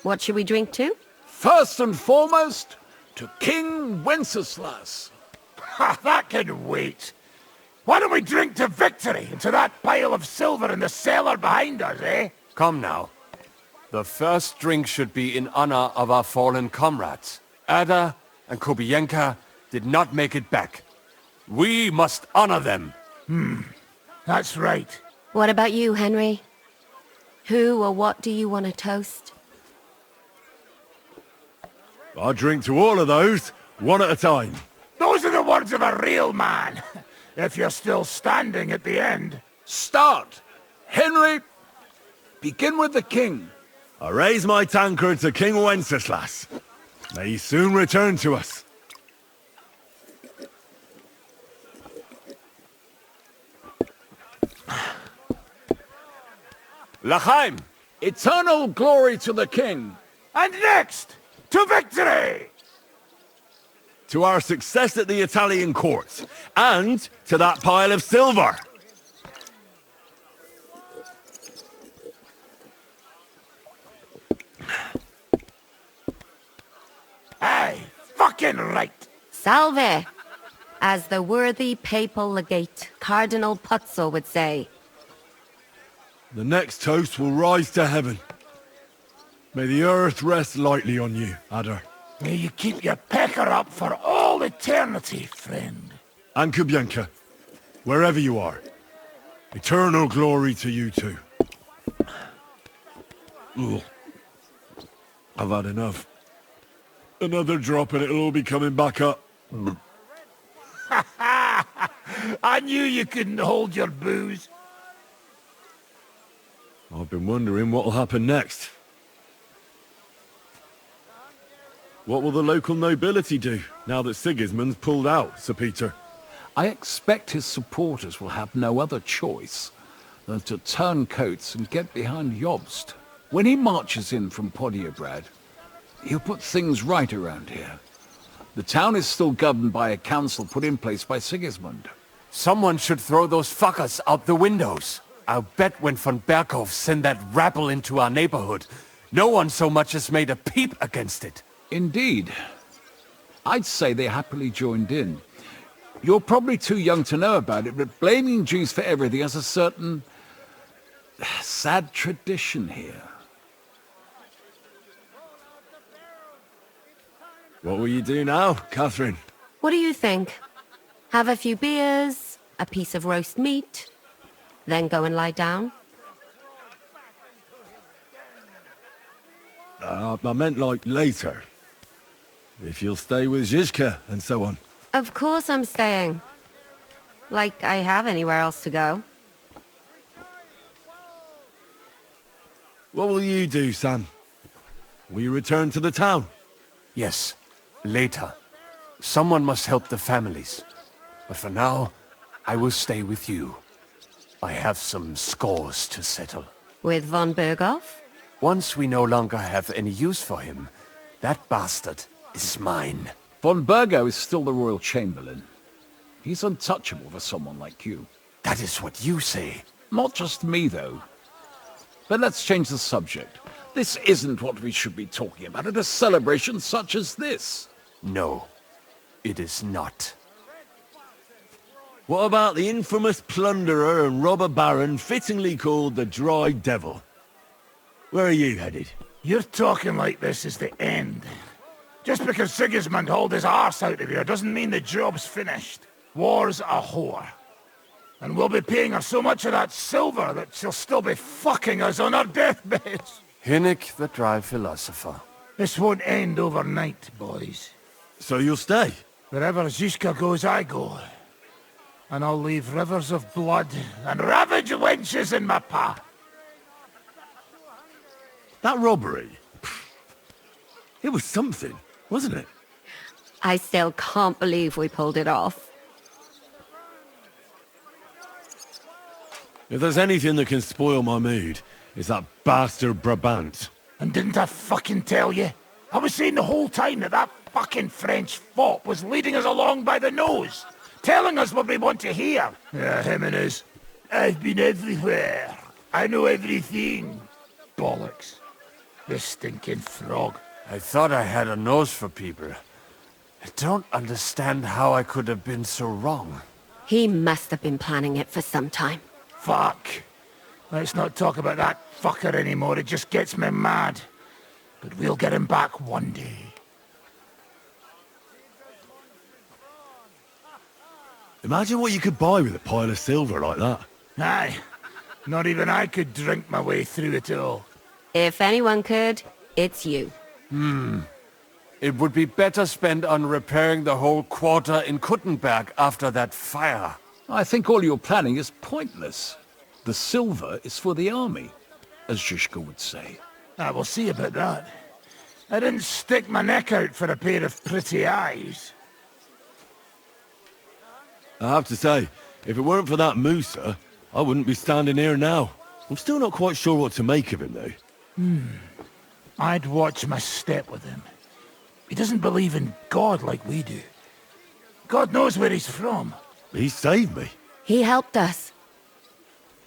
what should we drink to? First and foremost, to King Wenceslas. Ha, that can wait. Why don't we drink to victory and to that pile of silver in the cellar behind us, eh? Come now. The first drink should be in honor of our fallen comrades. Ada and Kobienka did not make it back. We must honor them. That's right. What about you, Henry? Who or what do you want to toast? I'll drink to all of those, one at a time. Those are the words of a real man. If you're still standing at the end. Start. Henry, begin with the king. I raise my tankard to King Wenceslas. May he soon return to us. L'chaim! Eternal glory to the king! And next, to victory! To our success at the Italian courts, and to that pile of silver! Aye, fucking right! Salve! As the worthy papal legate, Cardinal Puzzo would say. The next toast will rise to heaven. May the earth rest lightly on you, Adder. May you keep your pecker up for all eternity, friend. And Kubienka, wherever you are. Eternal glory to you too. Ugh. I've had enough. Another drop and it'll all be coming back up. I knew you couldn't hold your booze. I've been wondering what'll happen next. What will the local nobility do, now that Sigismund's pulled out, Sir Peter? I expect his supporters will have no other choice than to turn coats and get behind Jobst. When he marches in from Podiebrad, he'll put things right around here. The town is still governed by a council put in place by Sigismund. Someone should throw those fuckers out the windows. I'll bet when von Berkhof sent that rabble into our neighborhood, no one so much as made a peep against it. Indeed. I'd say they happily joined in. You're probably too young to know about it, but blaming Jews for everything has a certain sad tradition here. What will you do now, Catherine? What do you think? Have a few beers, a piece of roast meat, then go and lie down? I meant like later. If you'll stay with Zizka and so on. Of course I'm staying. Like I have anywhere else to go. What will you do, Sam? Will you return to the town? Yes, later. Someone must help the families. But for now, I will stay with you. I have some scores to settle. With von Berghoff? Once we no longer have any use for him, that bastard is mine. Von Bergo is still the royal chamberlain. He's untouchable for someone like you. That is what you say. Not just me, though. But let's change the subject. This isn't what we should be talking about at a celebration such as this. No, it is not. What about the infamous plunderer and robber baron fittingly called the Dry Devil? Where are you headed? You're talking like this is the end. Just because Sigismund hauled his arse out of here doesn't mean the job's finished. War's a whore. And we'll be paying her so much of that silver that she'll still be fucking us on our deathbeds. Hinnick, the dry philosopher. This won't end overnight, boys. So you'll stay? Wherever Zizka goes, I go. And I'll leave rivers of blood and ravaged wenches in my path. That robbery? It was something, wasn't it? I still can't believe we pulled it off. If there's anything that can spoil my mood, it's that bastard Brabant. And didn't I fucking tell you? I was saying the whole time that fucking French fop was leading us along by the nose, telling us what we want to hear. Yeah, him and his, I've been everywhere. I know everything. Bollocks. This stinking frog. I thought I had a nose for people. I don't understand how I could have been so wrong. He must have been planning it for some time. Fuck. Let's not talk about that fucker anymore. It just gets me mad. But we'll get him back one day. Imagine what you could buy with a pile of silver like that. Aye. Not even I could drink my way through it all. If anyone could, it's you. It would be better spent on repairing the whole quarter in Kuttenberg after that fire. I think all your planning is pointless. The silver is for the army, as Zizka would say. We'll see about that. I didn't stick my neck out for a pair of pretty eyes. I have to say, if it weren't for that Musa, I wouldn't be standing here now. I'm still not quite sure what to make of him, though. I'd watch my step with him. He doesn't believe in God like we do. God knows where he's from. He saved me. He helped us.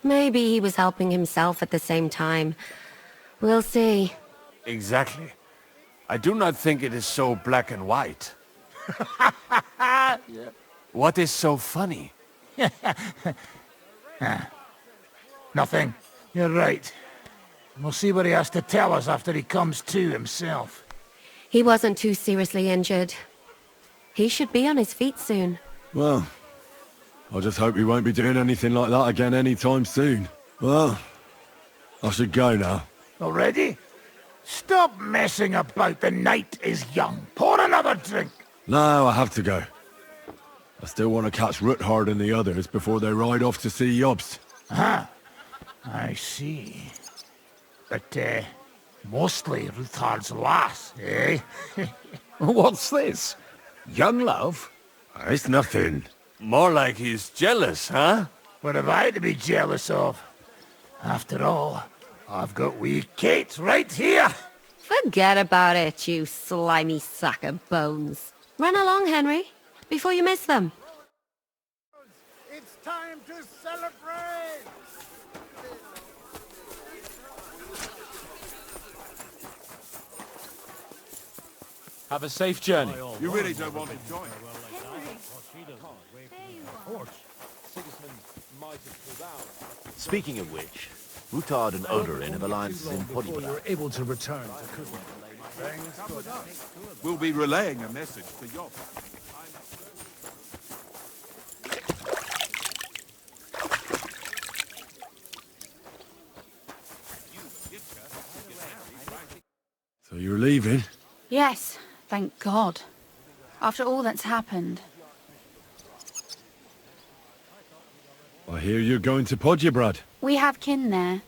Maybe he was helping himself at the same time. We'll see. Exactly. I do not think it is so black and white. What is so funny? Nothing. You're right. We'll see what he has to tell us after he comes to himself. He wasn't too seriously injured. He should be on his feet soon. Well, I just hope he won't be doing anything like that again anytime soon. Well, I should go now. Already? Stop messing about. The night is young. Pour another drink. No, I have to go. I still want to catch Ruthard and the others before they ride off to see Jobst. Ah, I see. But, mostly Ruthard's lass, eh? What's this? Young love? It's nothing. More like he's jealous, huh? What have I to be jealous of? After all, I've got wee Kate right here. Forget about it, you slimy sack of bones. Run along, Henry, before you miss them. It's time to celebrate! Have a safe journey. You really don't want to join? Speaking of which, Ruthard and Odorin have alliances in Podibra. able to return to We'll be relaying a message to Job. So you're leaving? Yes, thank God. After all that's happened. I hear you're going to Podjebrad. We have kin there.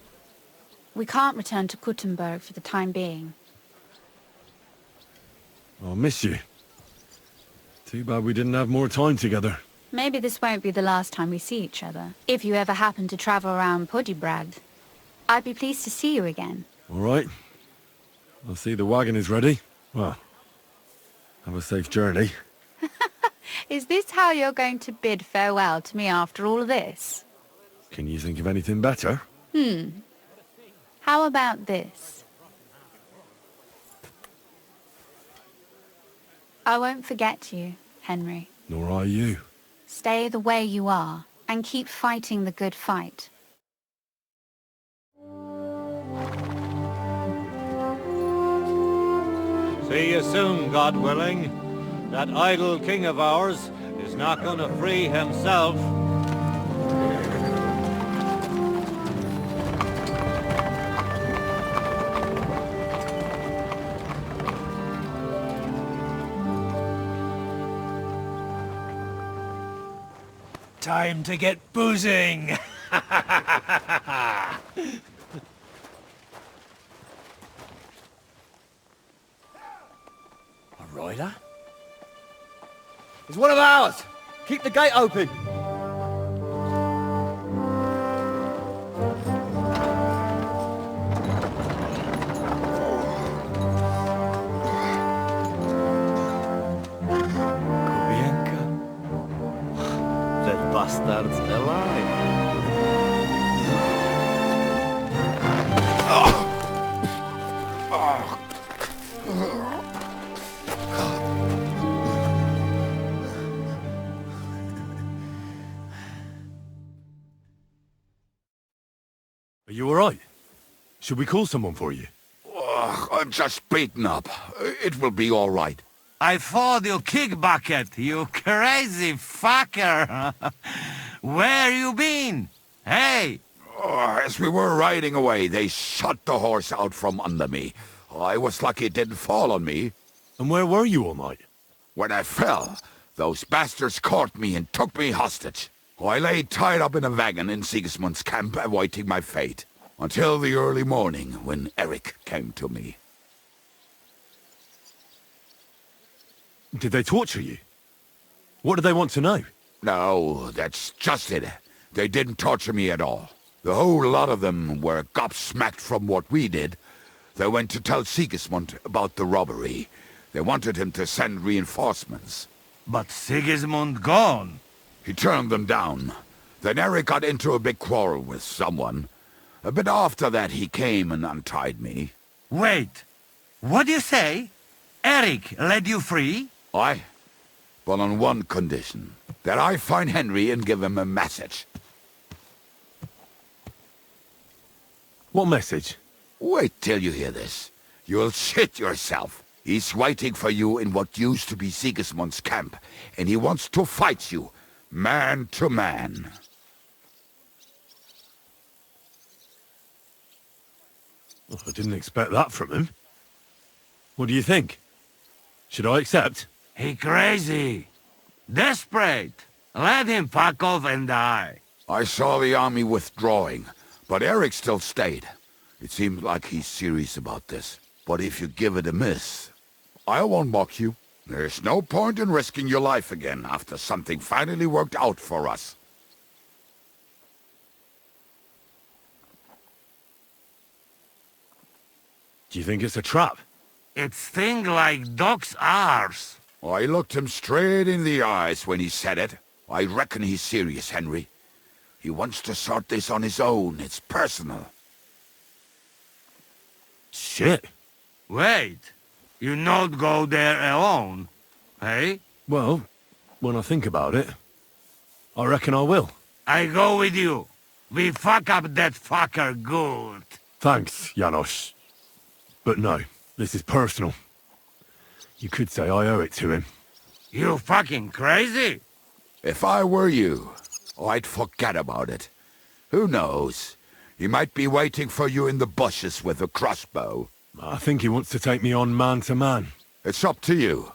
We can't return to Kuttenberg for the time being. I'll miss you. Too bad we didn't have more time together. Maybe this won't be the last time we see each other. If you ever happen to travel around Podjebrad, I'd be pleased to see you again. All right. I see the wagon is ready. Well, have a safe journey. Is this how you're going to bid farewell to me after all this? Can you think of anything better? How about this? I won't forget you, Henry. Nor are you. Stay the way you are, and keep fighting the good fight. See you soon, God willing. That idle king of ours is not going to free himself. Time to get boozing. A rider? It's one of ours! Keep the gate open! Kobienka? That bastard's alive. Are you all right? Should we call someone for you? I'm just beaten up. It will be all right. I thought you kick bucket, you crazy fucker. Where you been? Hey! As we were riding away, they shot the horse out from under me. I was lucky it didn't fall on me. And where were you all night? When I fell, those bastards caught me and took me hostage. I lay tied up in a wagon in Sigismund's camp awaiting my fate. Until the early morning, when Eric came to me. Did they torture you? What do they want to know? No, that's just it. They didn't torture me at all. The whole lot of them were gobsmacked from what we did. They went to tell Sigismund about the robbery. They wanted him to send reinforcements. But Sigismund gone. He turned them down. Then Eric got into a big quarrel with someone. A bit after that, he came and untied me. Wait. What do you say? Eric led you free? Aye. But on one condition. That I find Henry and give him a message. What message? Wait till you hear this. You'll shit yourself. He's waiting for you in what used to be Sigismund's camp, and he wants to fight you, man to man. Well, I didn't expect that from him. What do you think? Should I accept? He crazy. Desperate. Let him fuck off and die. I saw the army withdrawing, but Eric still stayed. It seems like he's serious about this. But if you give it a miss, I won't mock you. There's no point in risking your life again after something finally worked out for us. Do you think it's a trap? It's thing like dog's arse. I looked him straight in the eyes when he said it. I reckon he's serious, Henry. He wants to sort this on his own. It's personal. Shit. Wait. You not go there alone, hey? Well, when I think about it, I reckon I will. I go with you. We fuck up that fucker good. Thanks, Janos. But no, this is personal. You could say I owe it to him. You fucking crazy? If I were you, I'd forget about it. Who knows? He might be waiting for you in the bushes with a crossbow. I think he wants to take me on man to man. It's up to you.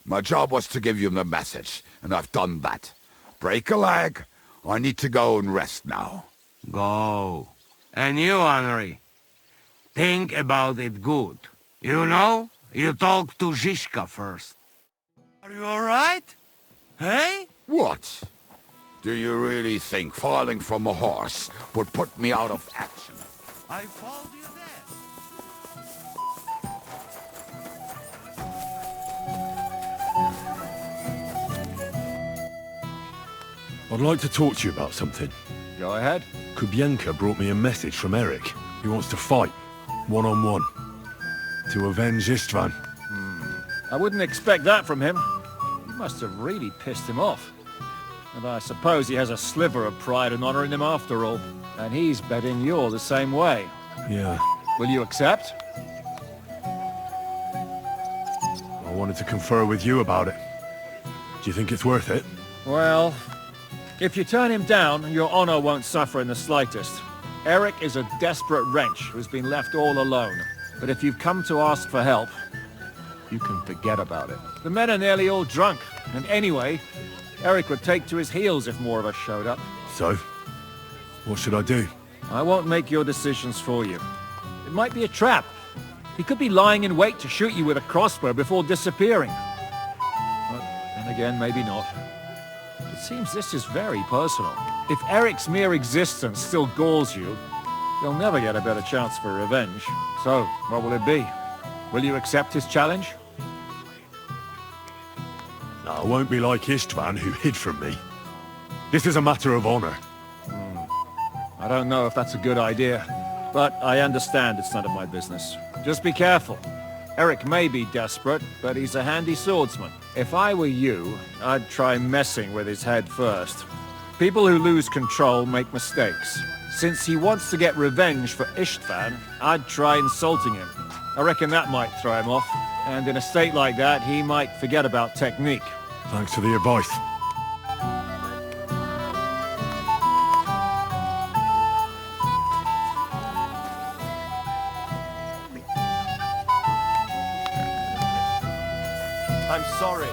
My job was to give you the message, and I've done that. Break a leg. I need to go and rest now. Go. And you, Henry, think about it good. You know, you talk to Zizka first. Are you alright? Hey? What? Do you really think falling from a horse would put me out of action? I followed you there. I'd like to talk to you about something. Go ahead. Kubienka brought me a message from Eric. He wants to fight, one-on-one, to avenge Istvan. I wouldn't expect that from him. You must have really pissed him off. And I suppose he has a sliver of pride and honor in him after all. And he's betting you're the same way. Yeah. Will you accept? I wanted to confer with you about it. Do you think it's worth it? Well, if you turn him down, your honor won't suffer in the slightest. Eric is a desperate wrench who's been left all alone. But if you've come to ask for help, you can forget about it. The men are nearly all drunk. And anyway, Eric would take to his heels if more of us showed up. So, what should I do? I won't make your decisions for you. It might be a trap. He could be lying in wait to shoot you with a crossbow before disappearing. But then again, maybe not. It seems this is very personal. If Eric's mere existence still galls you, you'll never get a better chance for revenge. So, what will it be? Will you accept his challenge? No, I won't be like Istvan, who hid from me. This is a matter of honor. I don't know if that's a good idea, but I understand it's none of my business. Just be careful. Eric may be desperate, but he's a handy swordsman. If I were you, I'd try messing with his head first. People who lose control make mistakes. Since he wants to get revenge for Istvan, I'd try insulting him. I reckon that might throw him off. And in a state like that, he might forget about technique. Thanks for the advice. I'm sorry.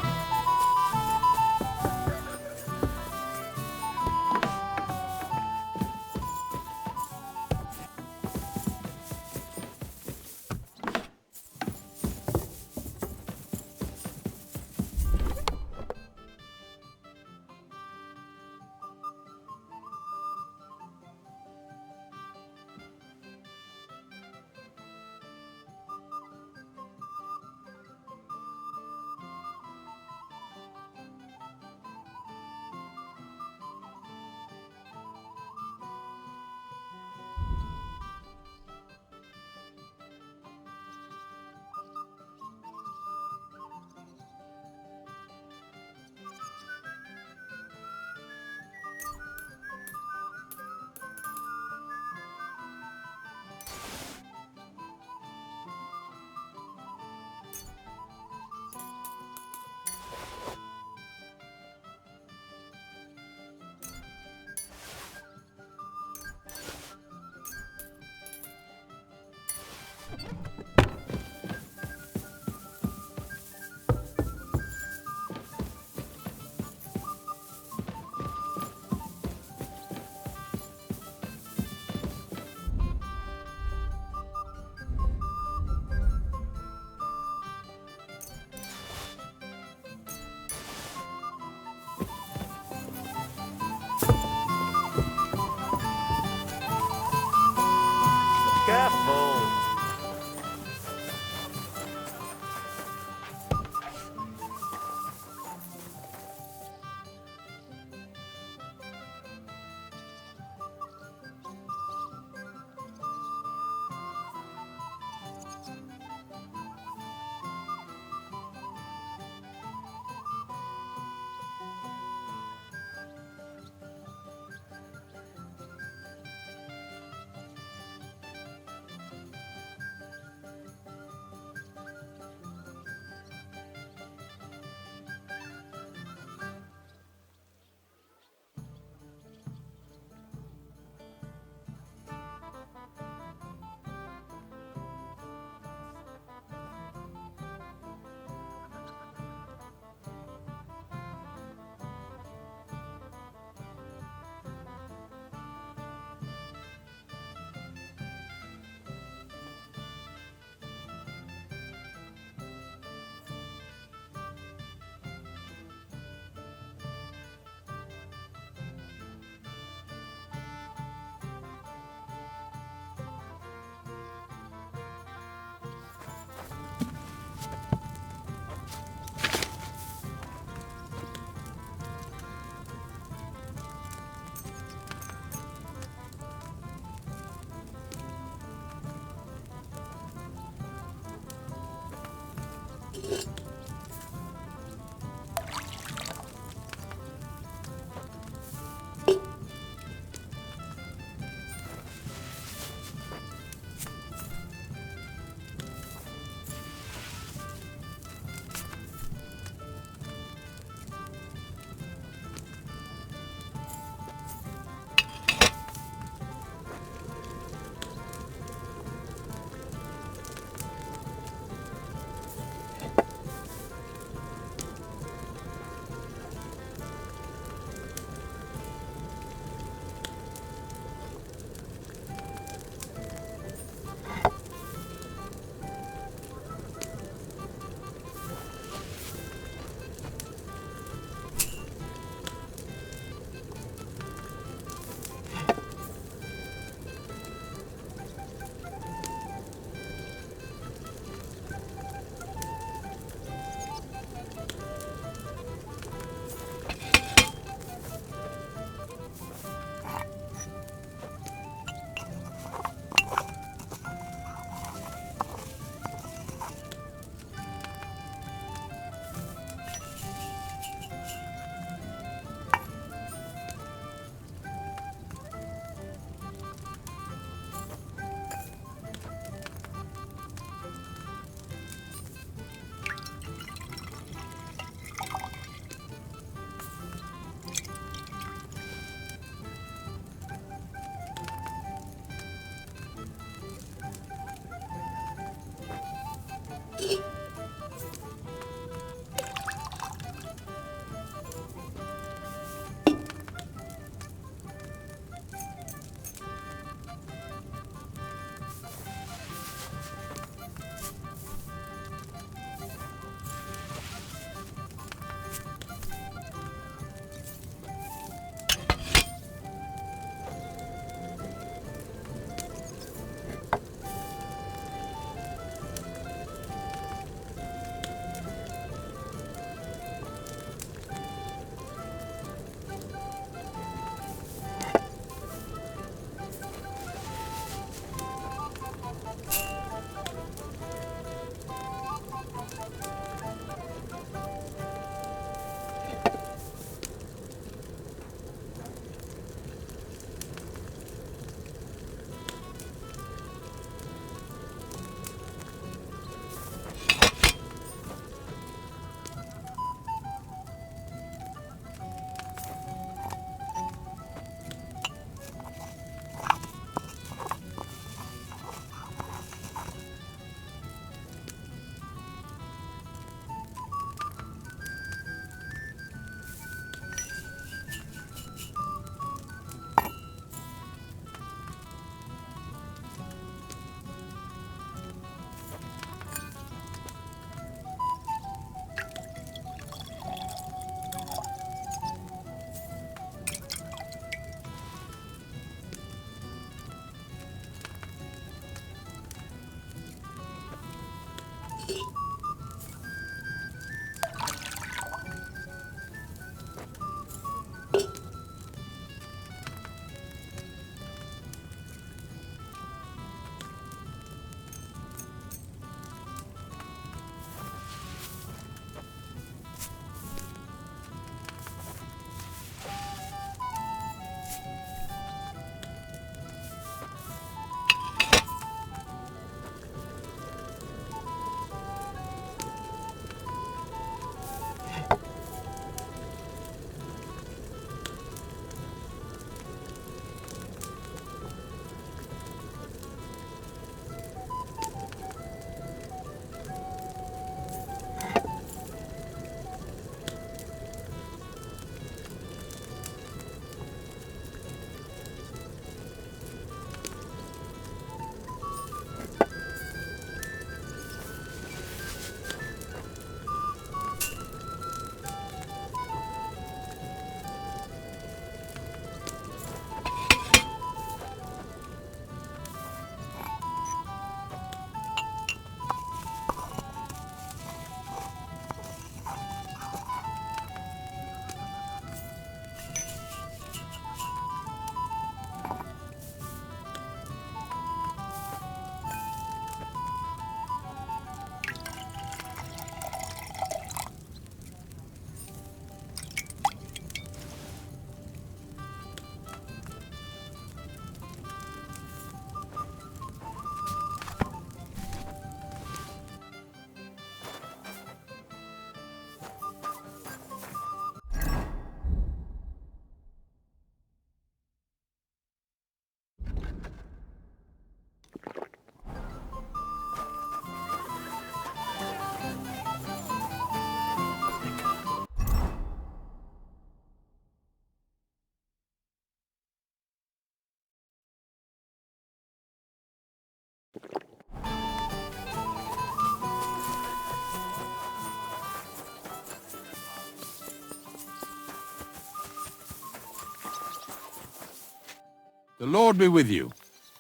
The Lord be with you.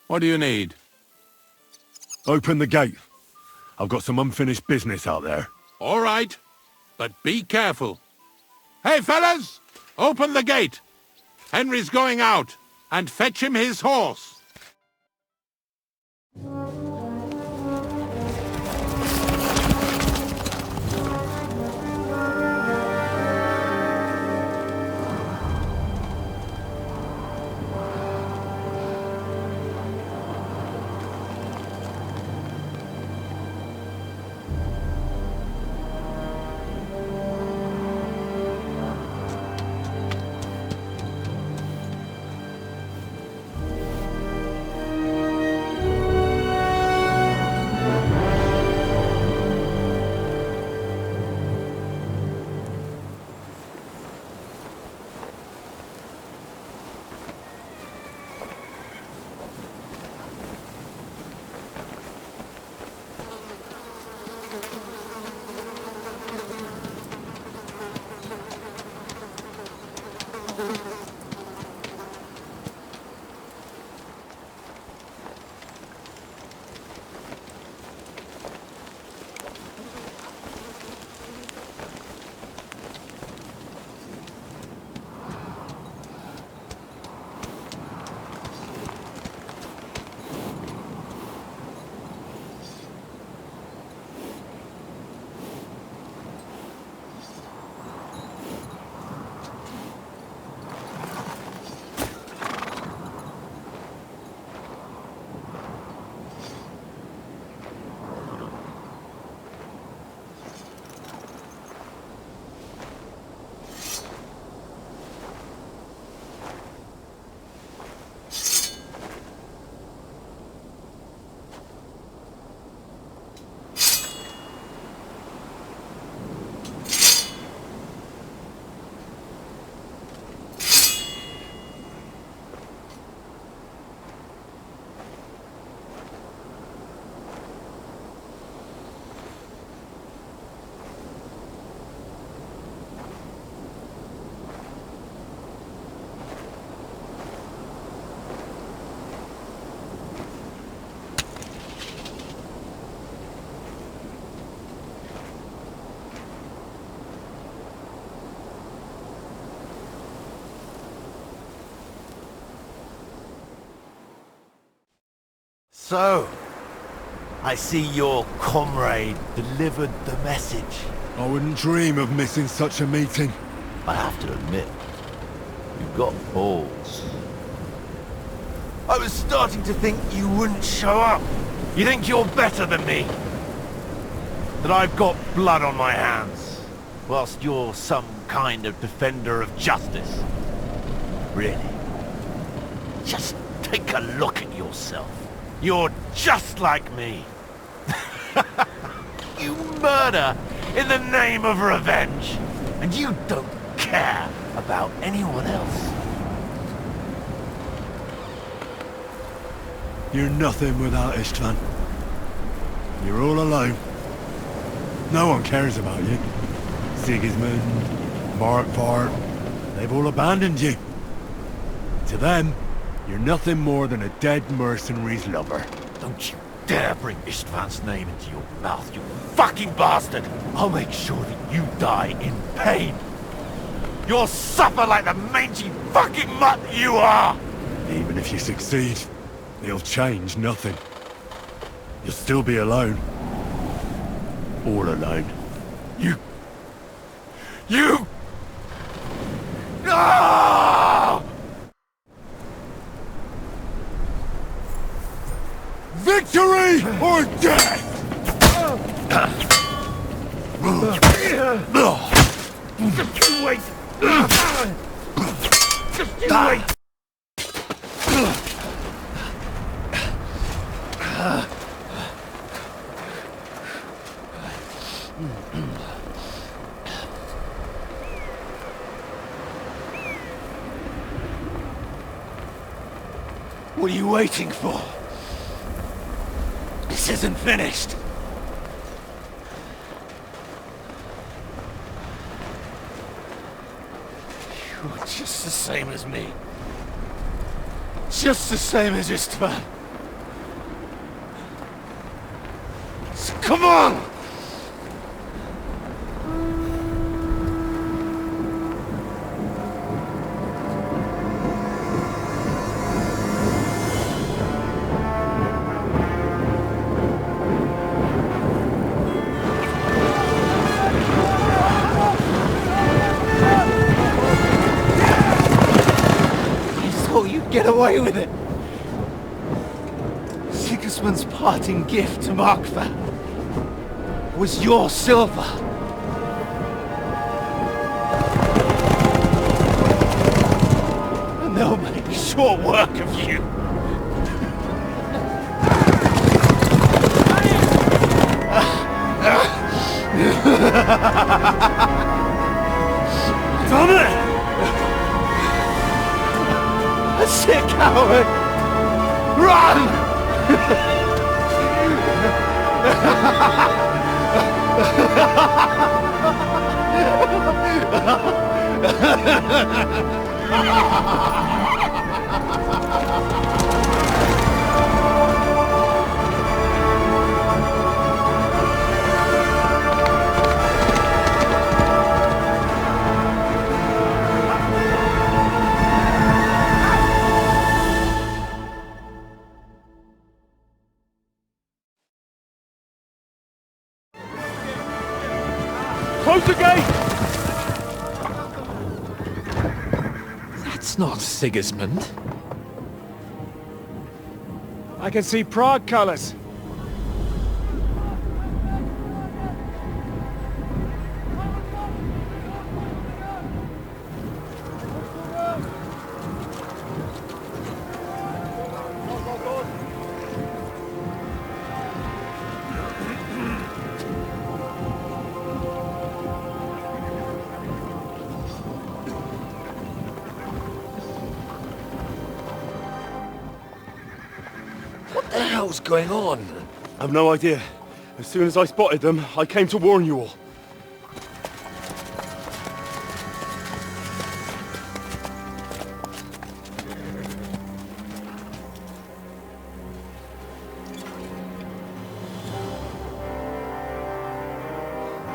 What do you need? Open the gate. I've got some unfinished business out there. All right, but be careful. Hey, fellas! Open the gate! Henry's going out, and fetch him his horse. So, I see your comrade delivered the message. I wouldn't dream of missing such a meeting. I have to admit, you've got balls. I was starting to think you wouldn't show up. You think you're better than me? That I've got blood on my hands, whilst you're some kind of defender of justice. Really? Just take a look at yourself. You're just like me. You murder in the name of revenge, and you don't care about anyone else. You're nothing without Istvan. You're all alone. No one cares about you. Sigismund, Markvart, they've all abandoned you. To them, you're nothing more than a dead mercenary's lover. Don't you dare bring Istvan's name into your mouth, you fucking bastard! I'll make sure that you die in pain. You'll suffer like the mangy fucking mutt you are! Even if you succeed, it'll change nothing. You'll still be alone. All alone. You... No! Victory or death! Just you wait! Just you wait! What are you waiting for? This isn't finished. You're just the same as me. Just the same as Istvan. So come on! Get away with it! Sigismund's parting gift to Markvar was your silver. And they'll make short work of you. Damn it! That's it, coward! Run! Close the gate! That's not Sigismund. I can see Prague colors. What the hell's going on? I've no idea. As soon as I spotted them, I came to warn you all.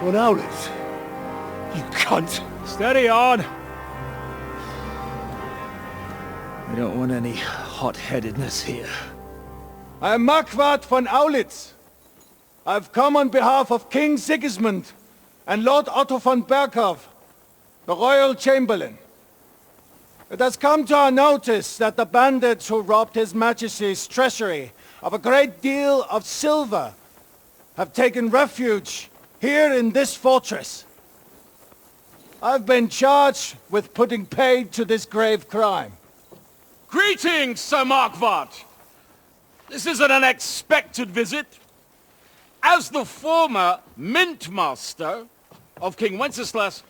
What out it? You cunt! Steady on! We don't want any hot-headedness here. I am Markvart von Aulitz. I've come on behalf of King Sigismund and Lord Otto von Berghoff, the Royal Chamberlain. It has come to our notice that the bandits who robbed His Majesty's treasury of a great deal of silver have taken refuge here in this fortress. I've been charged with putting paid to this grave crime. Greetings, Sir Markvart! This is an unexpected visit. As the former Mint Master of King Wenceslas,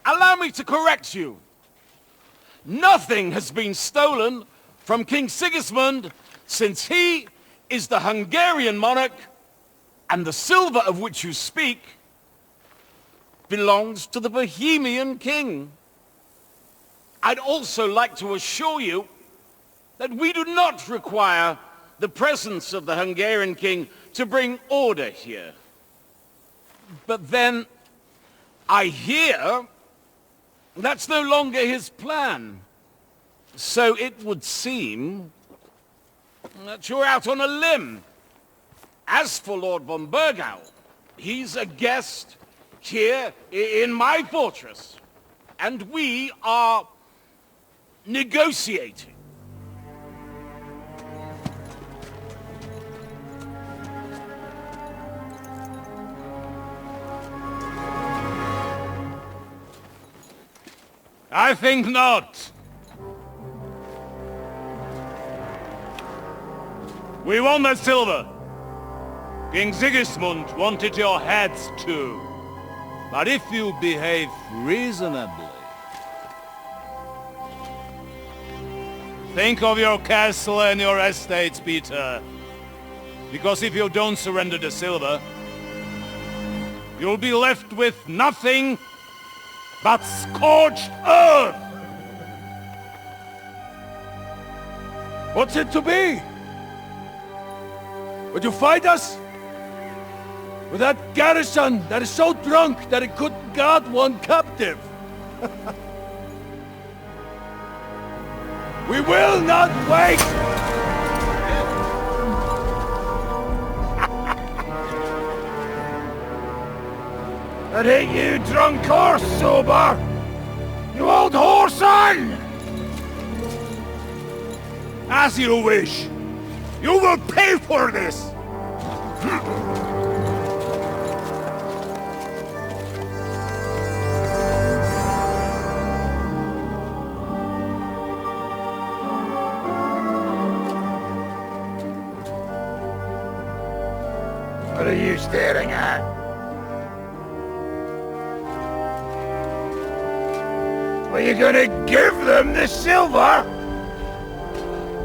allow me to correct you. Nothing has been stolen from King Sigismund since he is the Hungarian monarch, and the silver of which you speak belongs to the Bohemian king. I'd also like to assure you that we do not require the presence of the Hungarian king to bring order here. But then, I hear that's no longer his plan. So it would seem that you're out on a limb. As for Lord von Bergau, he's a guest here in my fortress, and we are negotiating. I think not. We want the silver. King Sigismund wanted your heads too. But if you behave reasonably, Think of your castle and your estates, Peter. Because if you don't surrender the silver, you'll be left with nothing but scorched earth! What's it to be? Would you fight us? With that garrison that is so drunk that it couldn't guard one captive? We will not wait! That ain't you, drunk or sober! You old whoreson! As you wish. You will pay for this! What are you staring at? Are you gonna give them the silver?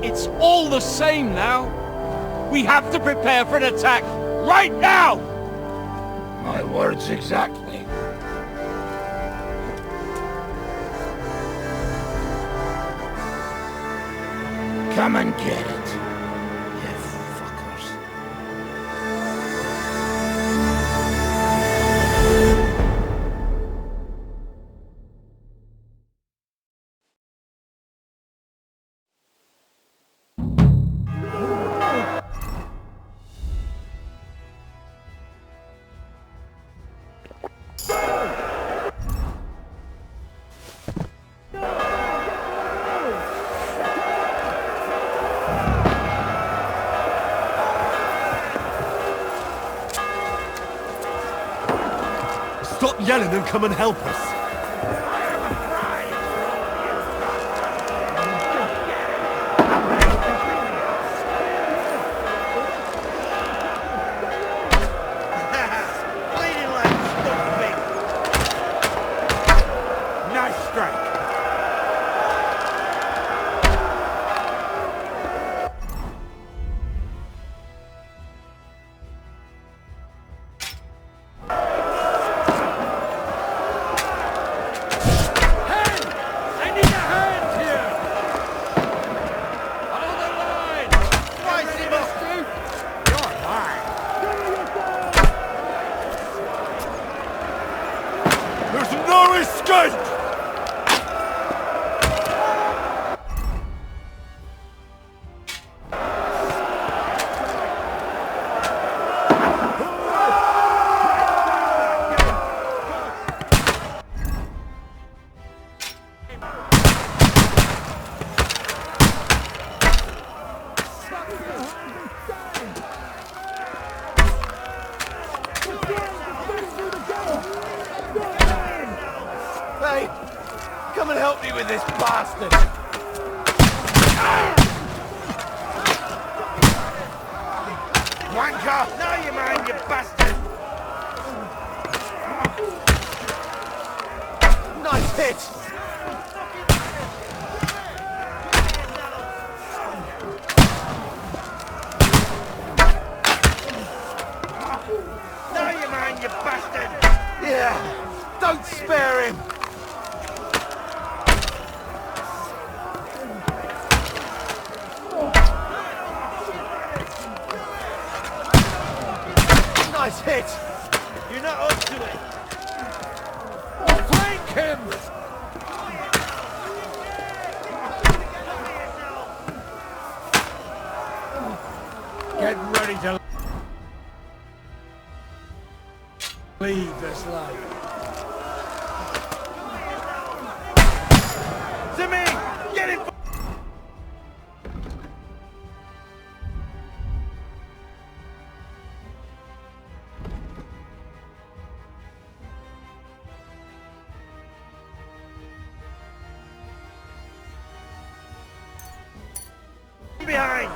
It's all the same now. We have to prepare for an attack right now! My words exactly. Come and get it, you fuckers. Stop yelling and come and help us. Nice strike. There's no escape! Hey, come and help me with this bastard. Wanker! Now you mind, you bastard! Nice hit! Now you mind, you bastard! Yeah, don't spare him! Nice hit! You're not up to it! Flank him! Get ready to leave this life. Zimmy! Get him! Behind!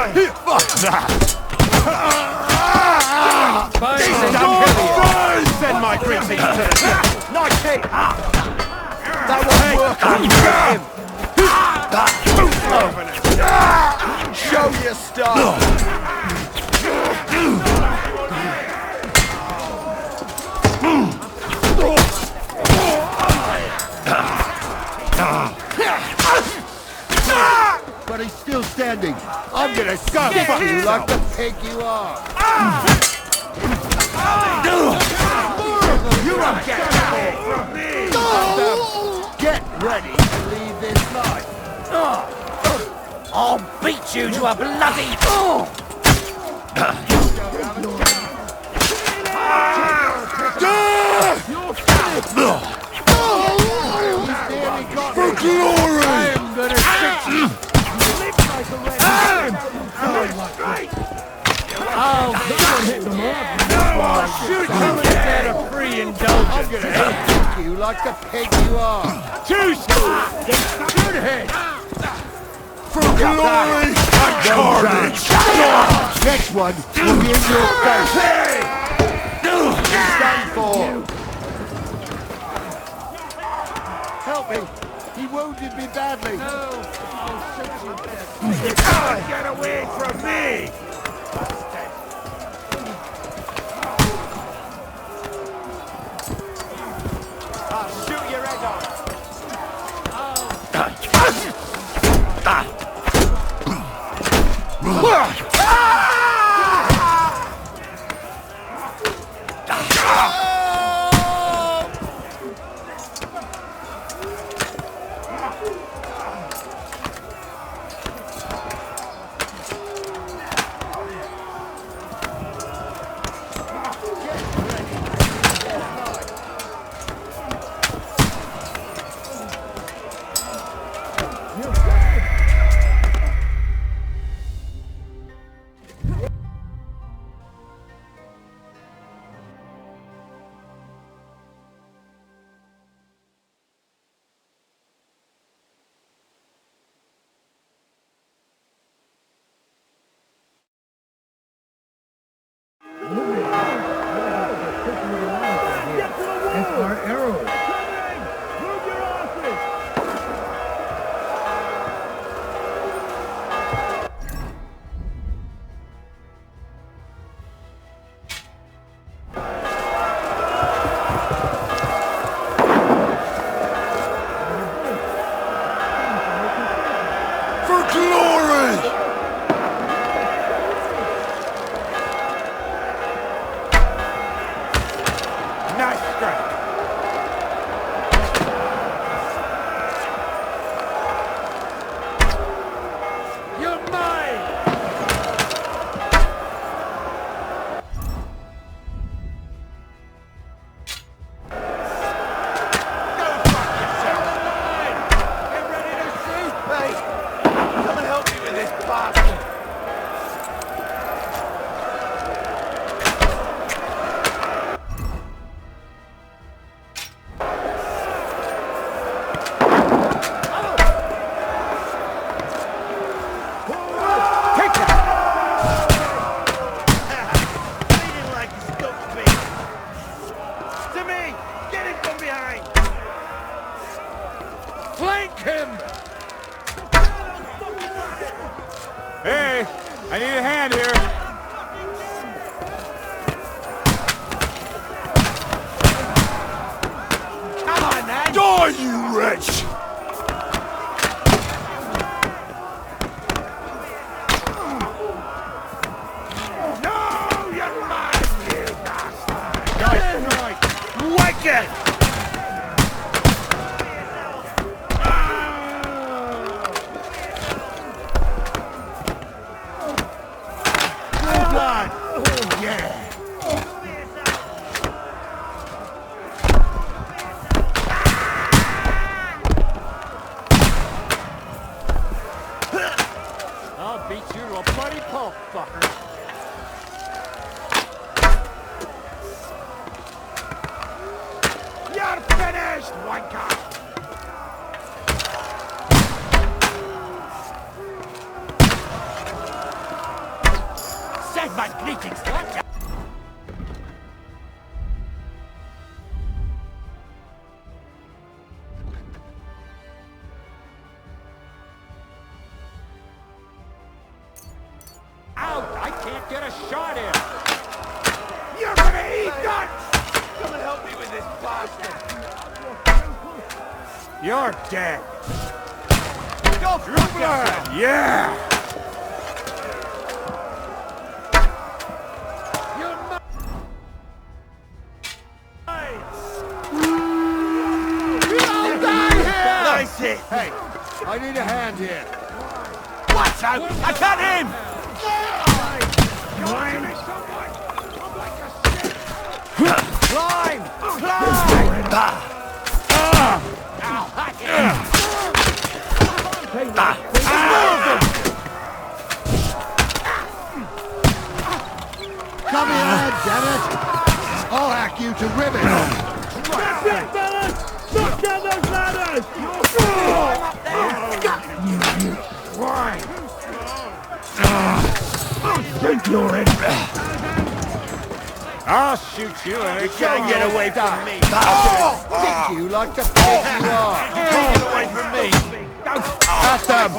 Fuck that! Send my greetings to the temple. Nice hit! That won't work on him! Show your stuff! But he's still standing. I'm gonna fuck you like the pig you are. You won't get away from me! Get ready to leave this life. I'll beat you to a bloody... For glory! I am gonna fix you! Oh, someone hit them up. Shoot him instead of free indulgence! I'm gonna fuck you like the pig you are. Too slow! Good hit! For glory and carnage! Next one will be in your face. He's done for. Help me! He wounded me badly. No. Get away from me! I'll shoot your head off! Hey, I need a hand here. Come on, man! Die, you wretch! No, you're mine, you bastard! Right! Wake it! Blood! Oh, yeah! I'll beat you to a bloody pulp, fucker. You're finished, wanker! Provide my greetings to the... Out! I can't get a shot in! You're gonna eat that! Come and help me with this bastard! You're dead. Go for it! Yeah! Nice hit! Hey, I need a hand here. Watch out! I got him! Climb! Come here, damn it! I'll hack you to ribbons! That's it, fellas! Knock down those ladders! Why? I'll shoot your head! I'll shoot you and you can't get away from me! I'll stick you like the pig you are! Get away from me! At them!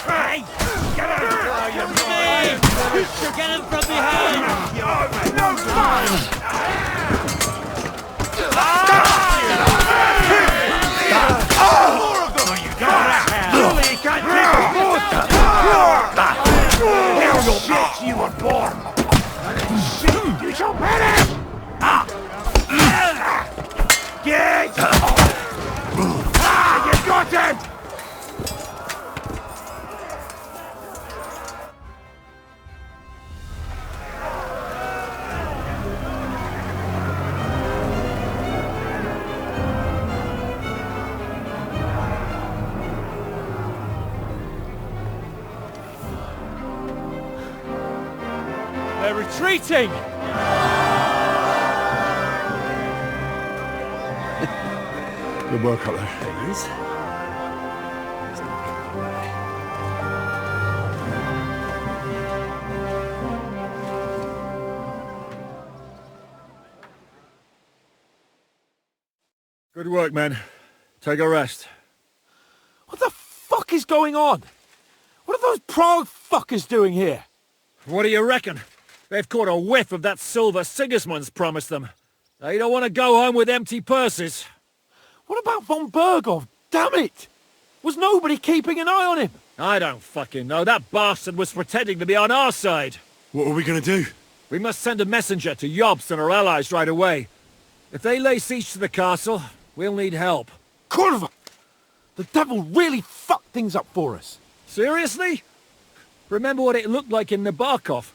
Hey! Get out of here! Get him from behind! No fun! More of them! You got it! Surely you can't take the shit you were born! You shall perish! Get! You got him! They're retreating! Good work up there. There he is. Good work, men. Take a rest. What the fuck is going on? What are those Prague fuckers doing here? What do you reckon? They've caught a whiff of that silver Sigismund's promised them. They don't want to go home with empty purses. What about von Bergov? Damn it! Was nobody keeping an eye on him? I don't fucking know. That bastard was pretending to be on our side. What are we gonna do? We must send a messenger to Jobst and our allies right away. If they lay siege to the castle, we'll need help. Kurva! The devil really fucked things up for us. Seriously? Remember what it looked like in Nabokov.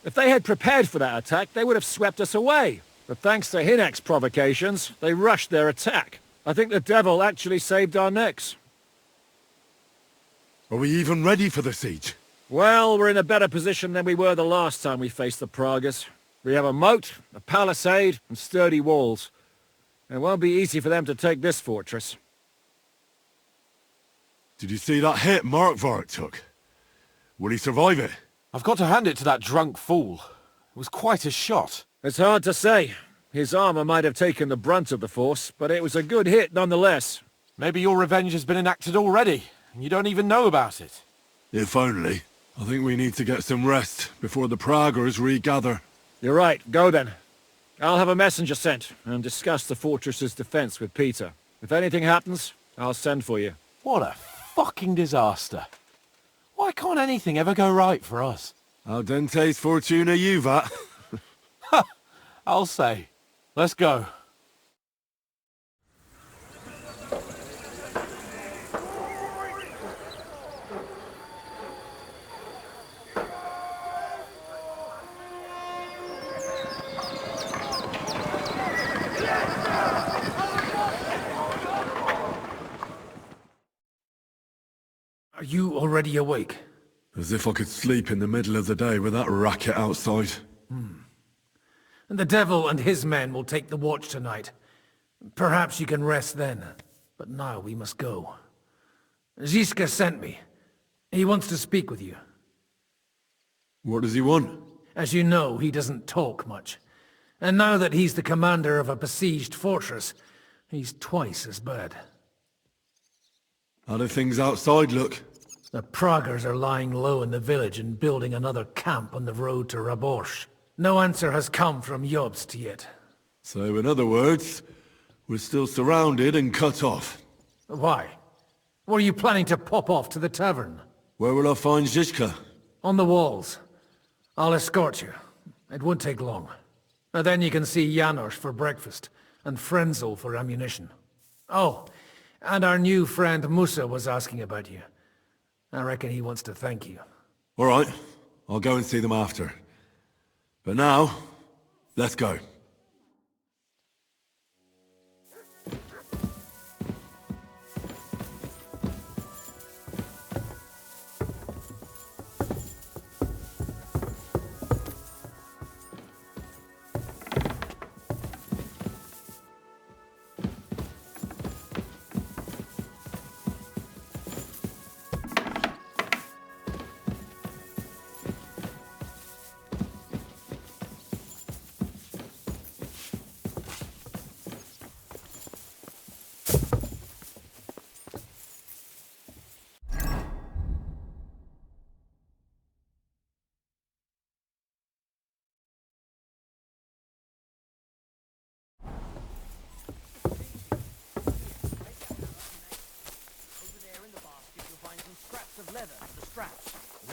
If they had prepared for that attack, they would have swept us away. But thanks to Hinek's provocations, they rushed their attack. I think the devil actually saved our necks. Are we even ready for the siege? Well, we're in a better position than we were the last time we faced the Praguers. We have a moat, a palisade, and sturdy walls. It won't be easy for them to take this fortress. Did you see that hit Markvark took? Will he survive it? I've got to hand it to that drunk fool. It was quite a shot. It's hard to say. His armor might have taken the brunt of the force, but it was a good hit nonetheless. Maybe your revenge has been enacted already, and you don't even know about it. If only. I think we need to get some rest before the Praguers regather. You're right. Go then. I'll have a messenger sent and discuss the fortress's defense with Peter. If anything happens, I'll send for you. What a fucking disaster. Why can't anything ever go right for us? Al dente's fortuna juvat. I'll say. Let's go. Are you already awake? As if I could sleep in the middle of the day with that racket outside. And the devil and his men will take the watch tonight. Perhaps you can rest then. But now we must go. Ziska sent me. He wants to speak with you. What does he want? As you know, he doesn't talk much. And now that he's the commander of a besieged fortress, he's twice as bad. How do things outside look? The Praguers are lying low in the village and building another camp on the road to Raborsh. No answer has come from Jobst yet. So in other words, we're still surrounded and cut off. Why? Were you planning to pop off to the tavern? Where will I find Zizka? On the walls. I'll escort you. It won't take long. And then you can see Janos for breakfast, and Frenzel for ammunition. Oh, and our new friend Musa was asking about you. I reckon he wants to thank you. All right, I'll go and see them after. But now, let's go.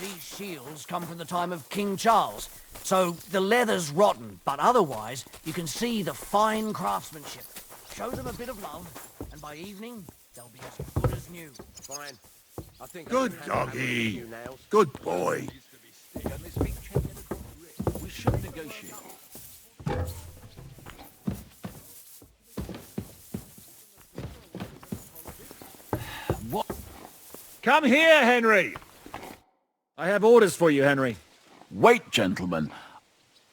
These shields come from the time of King Charles, so the leather's rotten, but otherwise you can see the fine craftsmanship. Show them a bit of love, and by evening they'll be as good as new. Fine. I think Good doggy. Good boy. We should negotiate. What? Come here, Henry! I have orders for you, Henry. Wait, gentlemen.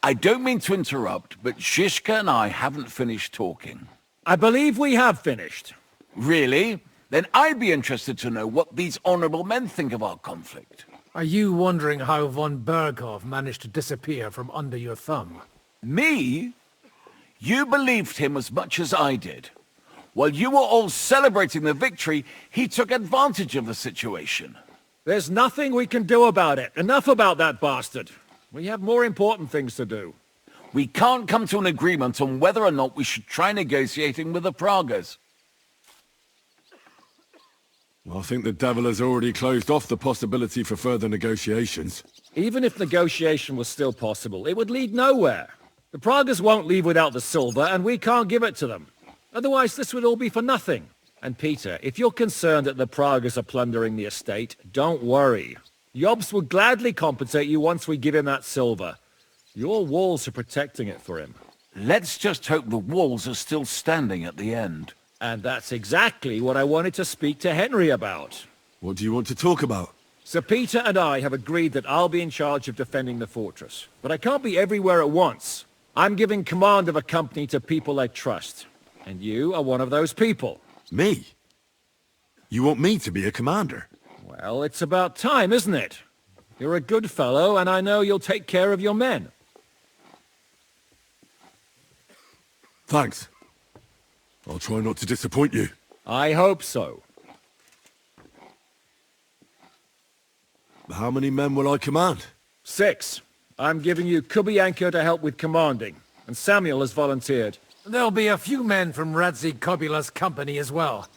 I don't mean to interrupt, but Zizka and I haven't finished talking. I believe we have finished. Really? Then I'd be interested to know what these honorable men think of our conflict. Are you wondering how von Berghoff managed to disappear from under your thumb? Me? You believed him as much as I did. While you were all celebrating the victory, he took advantage of the situation. There's nothing we can do about it. Enough about that bastard. We have more important things to do. We can't come to an agreement on whether or not we should try negotiating with the Pragas. I think the devil has already closed off the possibility for further negotiations. Even if negotiation was still possible, it would lead nowhere. The Pragas won't leave without the silver, and we can't give it to them. Otherwise, this would all be for nothing. And Peter, if you're concerned that the Pragas are plundering the estate, don't worry. Jobst will gladly compensate you once we give him that silver. Your walls are protecting it for him. Let's just hope the walls are still standing at the end. And that's exactly what I wanted to speak to Henry about. What do you want to talk about? Sir Peter and I have agreed that I'll be in charge of defending the fortress. But I can't be everywhere at once. I'm giving command of a company to people I trust. And you are one of those people. Me? You want me to be a commander? Well, it's about time, isn't it? You're a good fellow, and I know you'll take care of your men. Thanks. I'll try not to disappoint you. I hope so. How many men will I command? 6. I'm giving you Kubianka to help with commanding, and Samuel has volunteered. There'll be a few men from Radzik Kobula's company as well.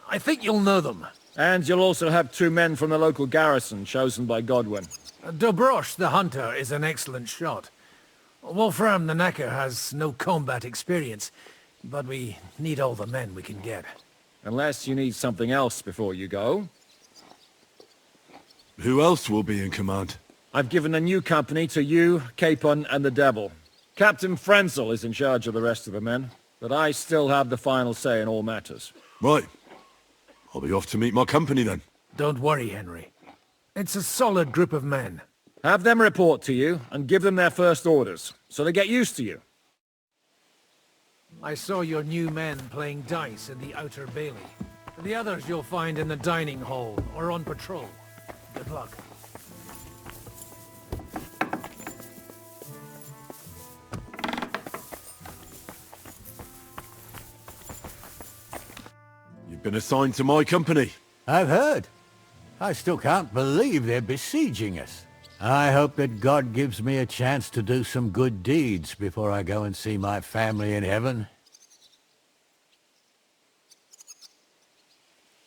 I think you'll know them. And you'll also have 2 men from the local garrison, chosen by Godwin. Dobrosh, the hunter, is an excellent shot. Wolfram the Knacker has no combat experience, but we need all the men we can get. Unless you need something else before you go. Who else will be in command? I've given a new company to you, Capon, and the Devil. Captain Frenzel is in charge of the rest of the men, but I still have the final say in all matters. Right. I'll be off to meet my company then. Don't worry, Henry. It's a solid group of men. Have them report to you, and give them their first orders, so they get used to you. I saw your new men playing dice in the outer bailey. The others you'll find in the dining hall, or on patrol. Good luck. been assigned to my company. I've heard. I still can't believe they're besieging us. I hope that God gives me a chance to do some good deeds before I go and see my family in heaven.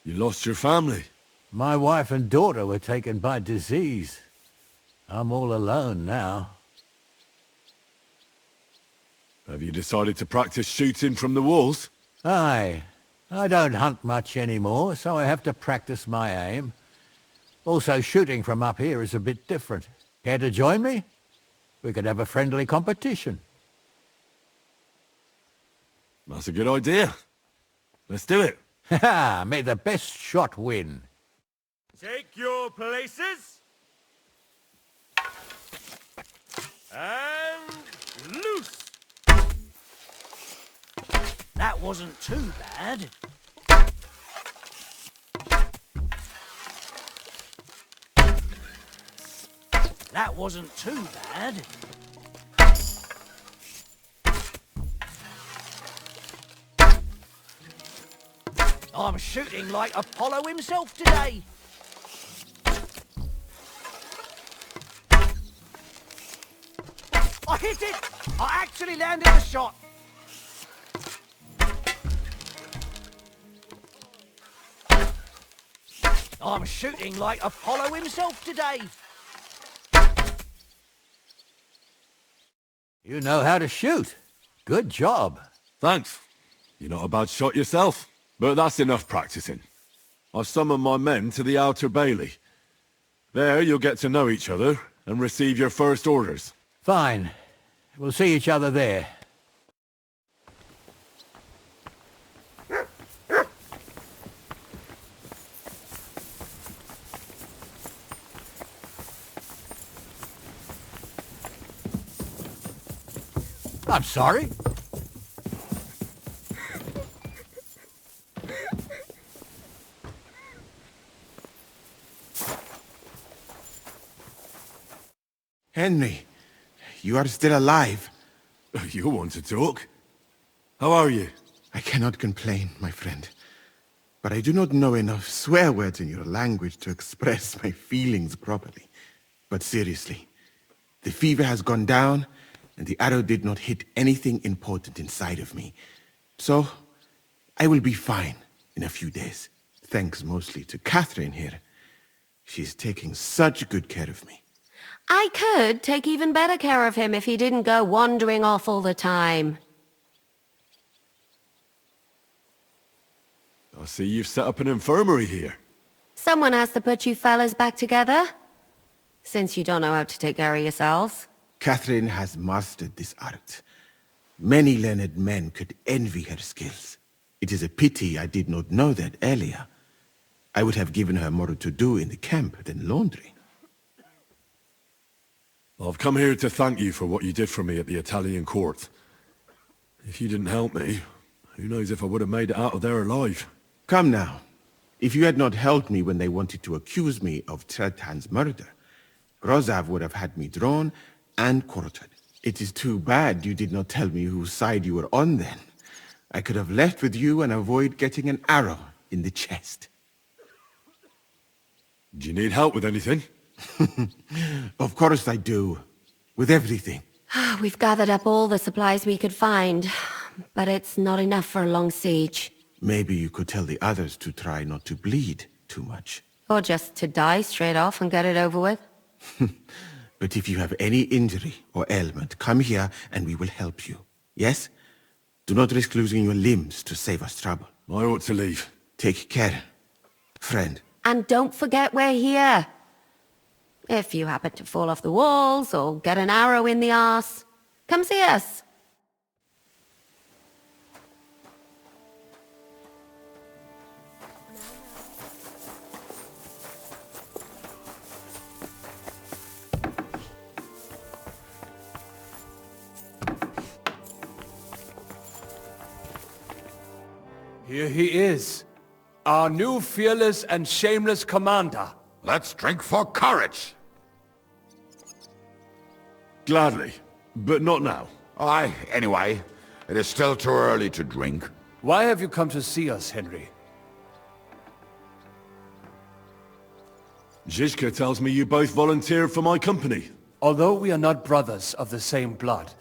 You lost your family? My wife and daughter were taken by disease. I'm all alone now. Have you decided to practice shooting from the walls? Aye. I don't hunt much anymore, so I have to practice my aim. Also, shooting from up here is a bit different. Care to join me? We could have a friendly competition. That's a good idea. Let's do it. Ha! May the best shot win. Take your places. And loose. That wasn't too bad. That wasn't too bad. I'm shooting like Apollo himself today. I hit it! I actually landed the shot. I'm shooting like Apollo himself today. You know how to shoot. Good job. Thanks. You're not a bad shot yourself. But that's enough practicing. I've summoned my men to the Outer Bailey. There you'll get to know each other and receive your first orders. Fine. We'll see each other there. I'm sorry. Henry, you are still alive. You want to talk? How are you? I cannot complain, my friend. But I do not know enough swear words in your language to express my feelings properly. But seriously, the fever has gone down, and the arrow did not hit anything important inside of me. So, I will be fine in a few days. Thanks mostly to Catherine here. She's taking such good care of me. I could take even better care of him if he didn't go wandering off all the time. I see you've set up an infirmary here. Someone has to put you fellas back together, since you don't know how to take care of yourselves. Catherine has mastered this art. Many learned men could envy her skills. It is a pity I did not know that earlier. I would have given her more to do in the camp than laundry. I've come here to thank you for what you did for me at the Italian court. If you didn't help me, who knows if I would have made it out of there alive. Come now. If you had not helped me when they wanted to accuse me of Tretan's murder, Grozav would have had me drawn and quartered. It is too bad you did not tell me whose side you were on then. I could have left with you and avoid getting an arrow in the chest. Do you need help with anything? Of course I do. With everything. We've gathered up all the supplies we could find, but it's not enough for a long siege. Maybe you could tell the others to try not to bleed too much. Or just to die straight off and get it over with. But if you have any injury or ailment, come here and we will help you. Yes? Do not risk losing your limbs to save us trouble. I ought to leave. Take care, friend. And don't forget we're here. If you happen to fall off the walls or get an arrow in the arse, come see us. Here he is, our new fearless and shameless commander. Let's drink for courage. Gladly, but not now. Anyway, it is still too early to drink. Why have you come to see us, Henry? Zizka tells me you both volunteered for my company. Although we are not brothers of the same blood,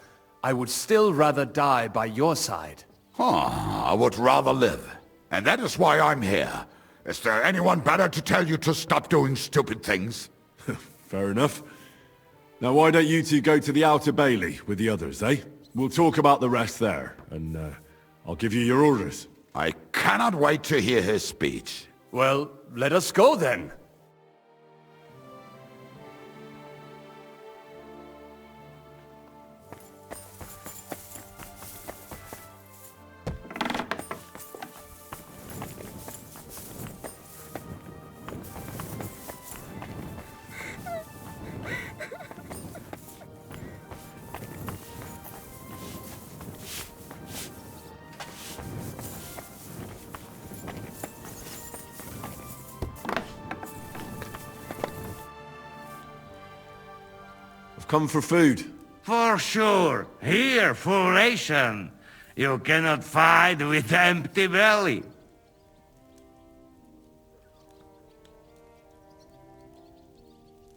I would still rather die by your side. I would rather live. And that is why I'm here. Is there anyone better to tell you to stop doing stupid things? Fair enough. Now why don't you two go to the Outer Bailey with the others, eh? We'll talk about the rest there, and I'll give you your orders. I cannot wait to hear his speech. Well, let us go then. Come for food. For sure. Here, full ration. You cannot fight with empty belly.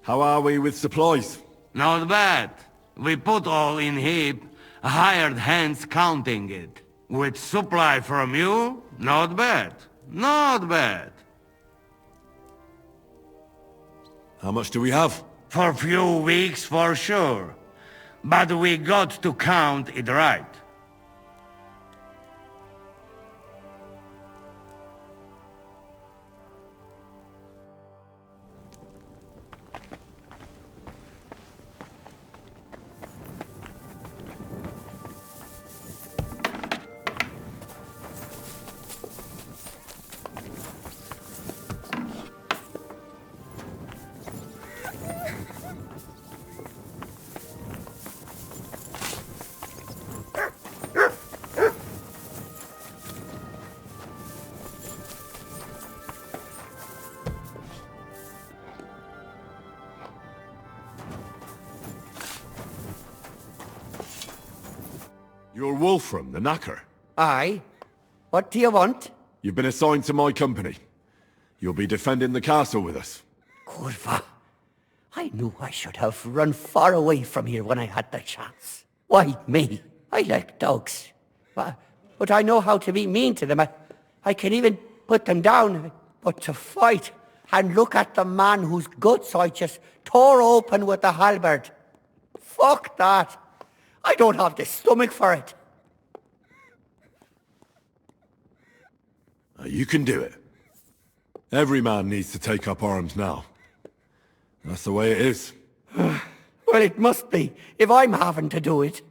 How are we with supplies? Not bad. We put all in heap, hired hands counting it. With supply from you, not bad. Not bad. How much do we have? For few weeks, for sure. But we got to count it right. You're Wolfram, the Knacker. Aye. What do you want? You've been assigned to my company. You'll be defending the castle with us. Kurva. I knew I should have run far away from here when I had the chance. Why me? I like dogs. But I know how to be mean to them. I can even put them down. But to fight and look at the man whose guts I just tore open with the halberd. Fuck that. I don't have the stomach for it. You can do it. Every man needs to take up arms now. That's the way it is. Well, it must be, if I'm having to do it.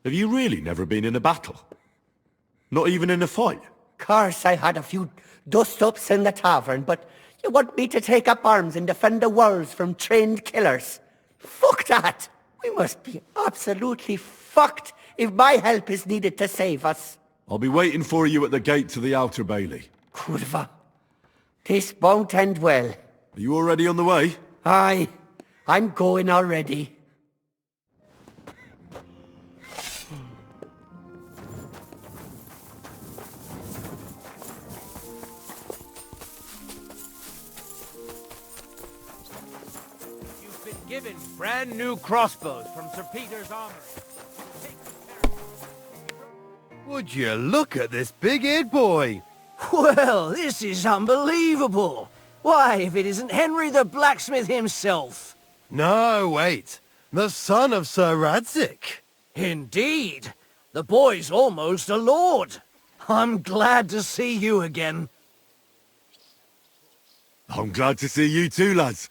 Have you really never been in a battle? Not even in a fight? Course, I had a few dust-ups in the tavern, but you want me to take up arms and defend the walls from trained killers? Fuck that! We must be absolutely fucked if my help is needed to save us. I'll be waiting for you at the gate to the Outer Bailey. Kurva. This won't end well. Are you already on the way? Aye. I'm going already. Given brand new crossbows from Sir Peter's armory. Would you look at this big-eared boy? Well, this is unbelievable. Why, if it isn't Henry the blacksmith himself. No, wait. The son of Sir Radzik. Indeed. The boy's almost a lord. I'm glad to see you again. I'm glad to see you too, lads.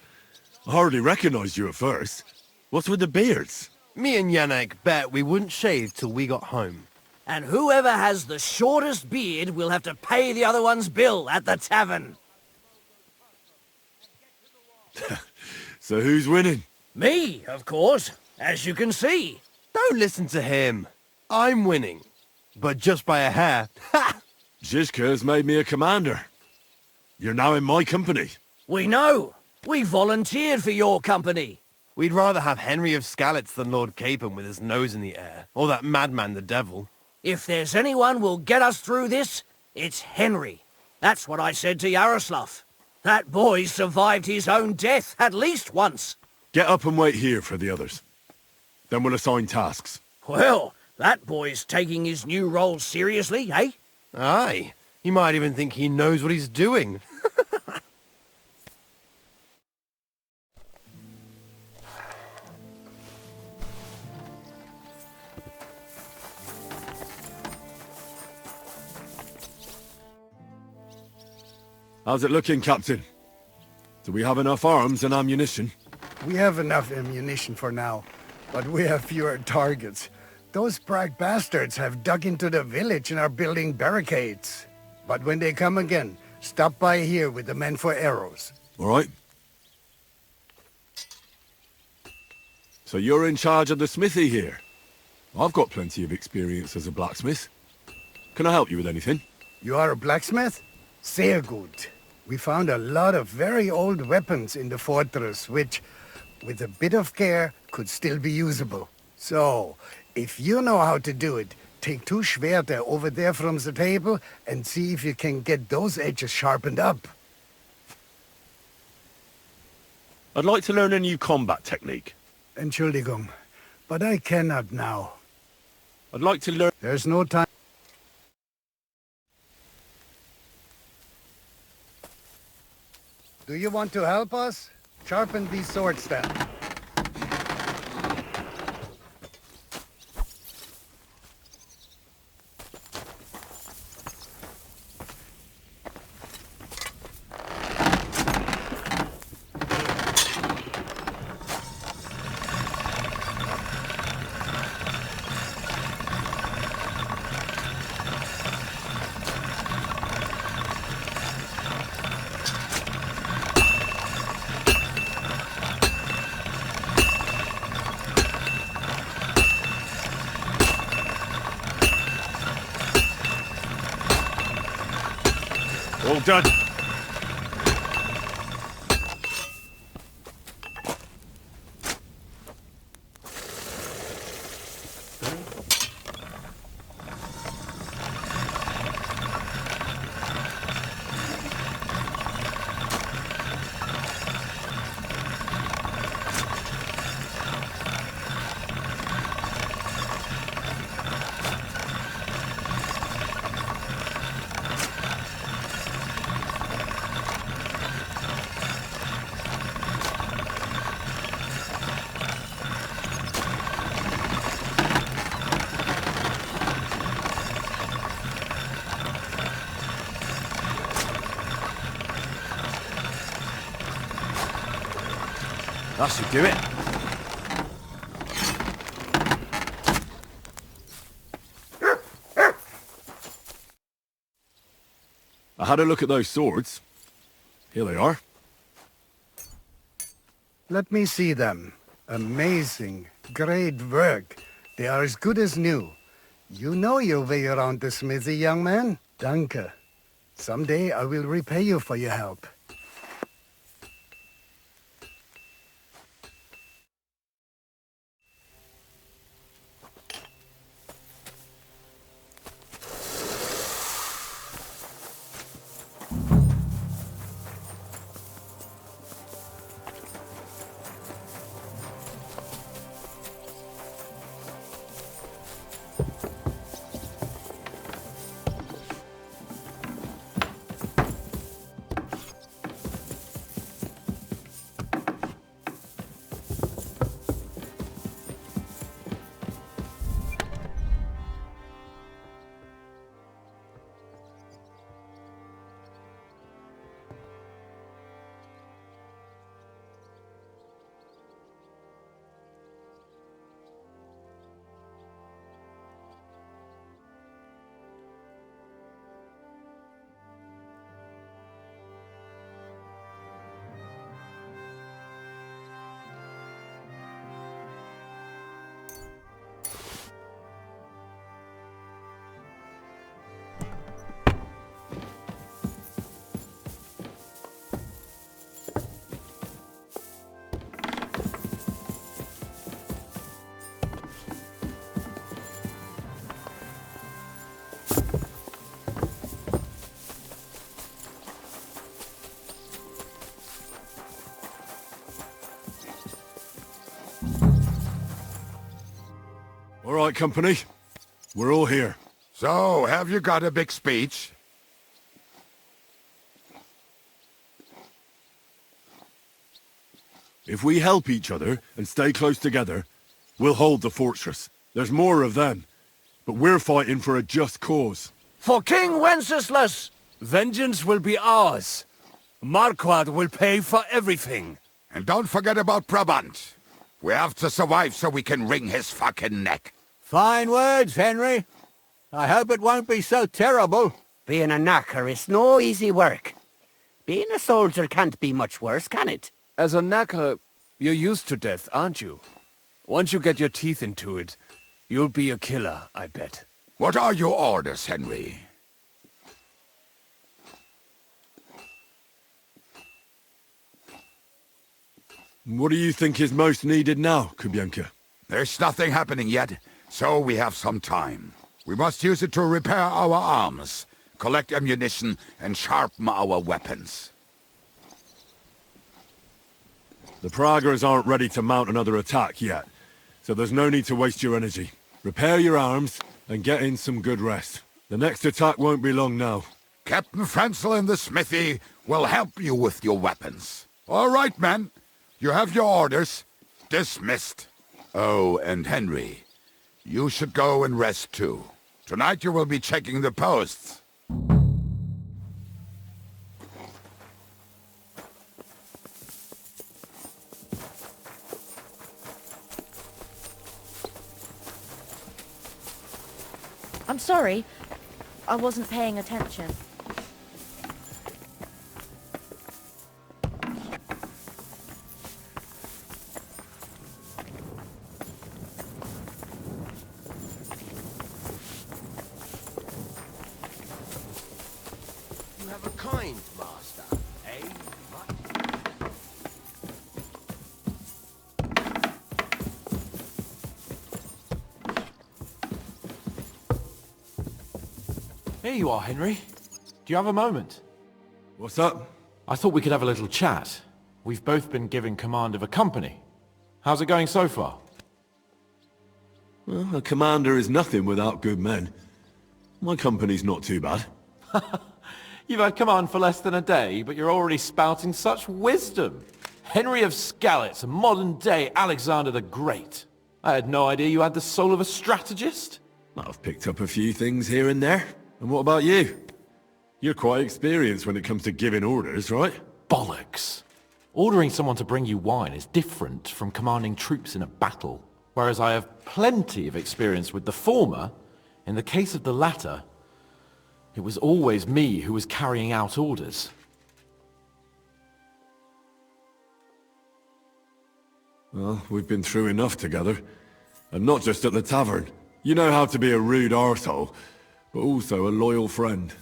I hardly recognized you at first. What's with the beards? Me and Yannick bet we wouldn't shave till we got home. And whoever has the shortest beard will have to pay the other one's bill at the tavern. So who's winning? Me, of course, as you can see. Don't listen to him. I'm winning. But just by a hair. Ha! Zizka's made me a commander. You're now in my company. We know. We volunteered for your company. We'd rather have Henry of Skalitz than Lord Capon with his nose in the air. Or that madman the devil. If there's anyone who'll get us through this, it's Henry. That's what I said to Yaroslav. That boy survived his own death at least once. Get up and wait here for the others. Then we'll assign tasks. Well, that boy's taking his new role seriously, eh? Aye. You might even think he knows what he's doing. How's it looking, Captain? Do we have enough arms and ammunition? We have enough ammunition for now, but we have fewer targets. Those Prague bastards have dug into the village and are building barricades. But when they come again, stop by here with the men for arrows. All right. So you're in charge of the smithy here? I've got plenty of experience as a blacksmith. Can I help you with anything? You are a blacksmith? Sehr gut. We found a lot of very old weapons in the fortress, which, with a bit of care, could still be usable. So, if you know how to do it, take 2 Schwerter over there from the table and see if you can get those edges sharpened up. I'd like to learn a new combat technique. Entschuldigung, but I cannot now. I'd like to learn... There's no time. Do you want to help us? Sharpen these swords then. All done. That should do it. I had a look at those swords. Here they are. Let me see them. Amazing. Great work. They are as good as new. You know your way around the smithy, young man. Danke. Someday I will repay you for your help. All right, company. We're all here. So, have you got a big speech? If we help each other and stay close together, we'll hold the fortress. There's more of them, but we're fighting for a just cause. For King Wenceslas! Vengeance will be ours. Marquardt will pay for everything. And don't forget about Brabant. We have to survive so we can wring his fucking neck. Fine words, Henry. I hope it won't be so terrible. Being a knacker is no easy work. Being a soldier can't be much worse, can it? As a knacker, you're used to death, aren't you? Once you get your teeth into it, you'll be a killer, I bet. What are your orders, Henry? What do you think is most needed now, Kubienka? There's nothing happening yet, so we have some time. We must use it to repair our arms, collect ammunition, and sharpen our weapons. The Praguers aren't ready to mount another attack yet, so there's no need to waste your energy. Repair your arms and get in some good rest. The next attack won't be long now. Captain Frenzel in the smithy will help you with your weapons. All right, men. You have your orders. Dismissed. Oh, and Henry, you should go and rest too. Tonight you will be checking the posts. I'm sorry. I wasn't paying attention. You have a kind master, eh? Here you are, Henry. Do you have a moment? What's up? I thought we could have a little chat. We've both been given command of a company. How's it going so far? Well, a commander is nothing without good men. My company's not too bad. You've had command for less than a day, but you're already spouting such wisdom. Henry of Skalitz, a modern-day Alexander the Great. I had no idea you had the soul of a strategist. I've picked up a few things here and there. And what about you? You're quite experienced when it comes to giving orders, right? Bollocks. Ordering someone to bring you wine is different from commanding troops in a battle. Whereas I have plenty of experience with the former, in the case of the latter, it was always me who was carrying out orders. Well, we've been through enough together. And not just at the tavern. You know how to be a rude arsehole, but also a loyal friend,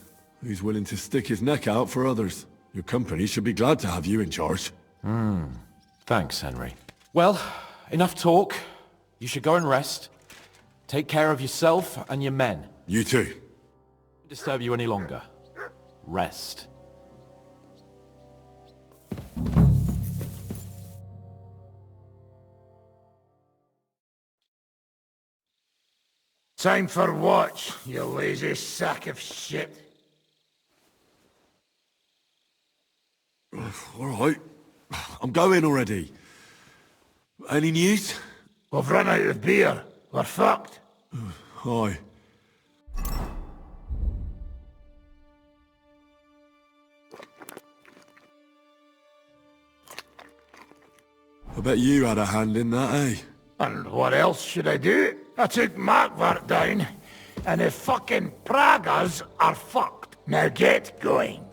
who's willing to stick his neck out for others. Your company should be glad to have you in charge. Thanks, Henry. Well, enough talk. You should go and rest. Take care of yourself and your men. You too. Don't disturb you any longer. Rest. Time for watch, you lazy sack of shit. All right. I'm going already. Any news? We've run out of beer. We're fucked. Hi. I bet you had a hand in that, eh? And what else should I do? I took Marquardt down, and the fucking Pragas are fucked. Now get going.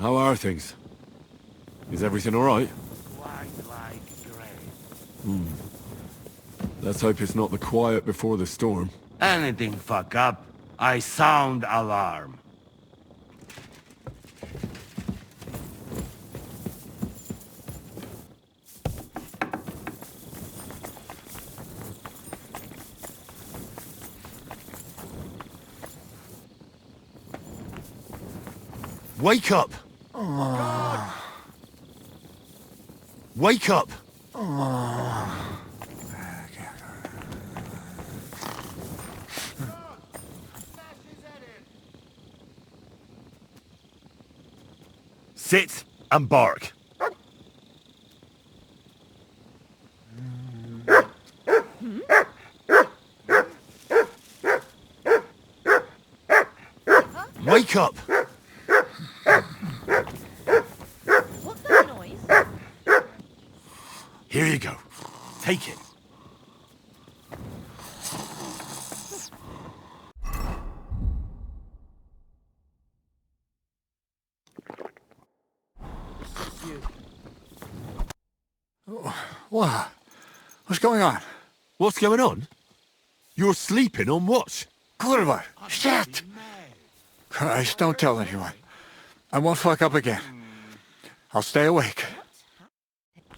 How are things? Is everything alright? Let's hope it's not the quiet before the storm. Anything fuck up, I sound alarm. Wake up! Wake up! Sit and bark. Wake up! What's that noise? Here you go. Take it. What? What's going on? What's going on? You're sleeping on watch. Kurva! Shit! Christ, don't tell anyone. I won't fuck up again. I'll stay awake.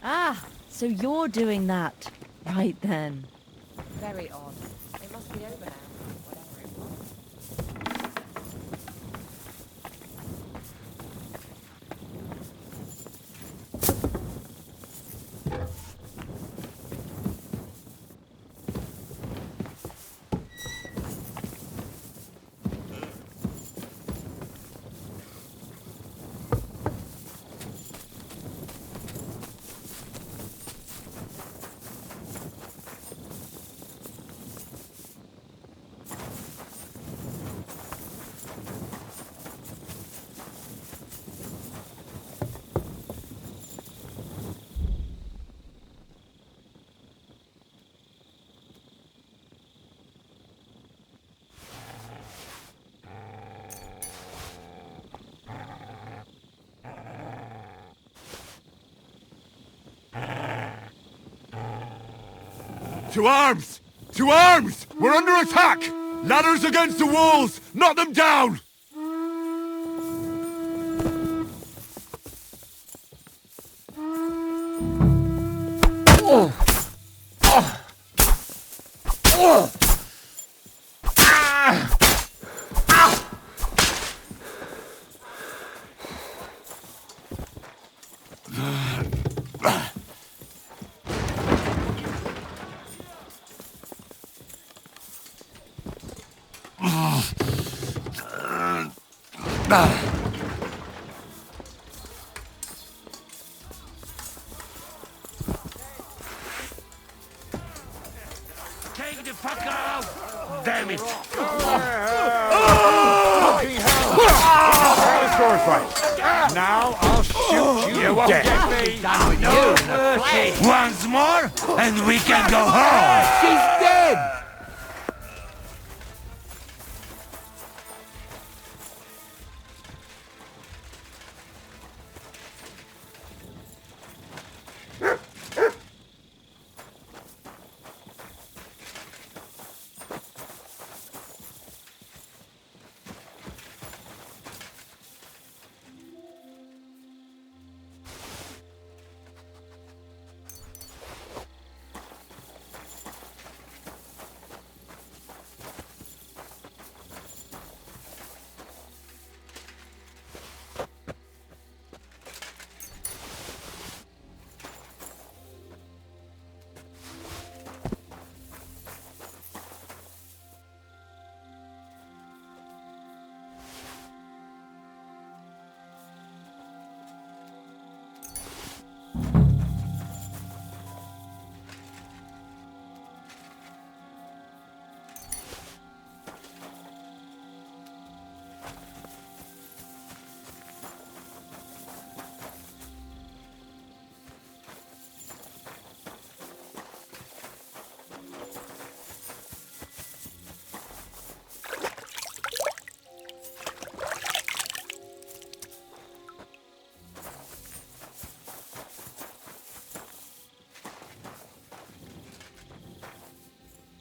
Ah, so you're doing that. Right then. Very odd. It must be over now. Whatever it was. To arms! To arms! We're under attack! Ladders against the walls! Knock them down! Take the fuck out! Damn it! Now I'll shoot you dead. Once more, and we can go home! She's dead!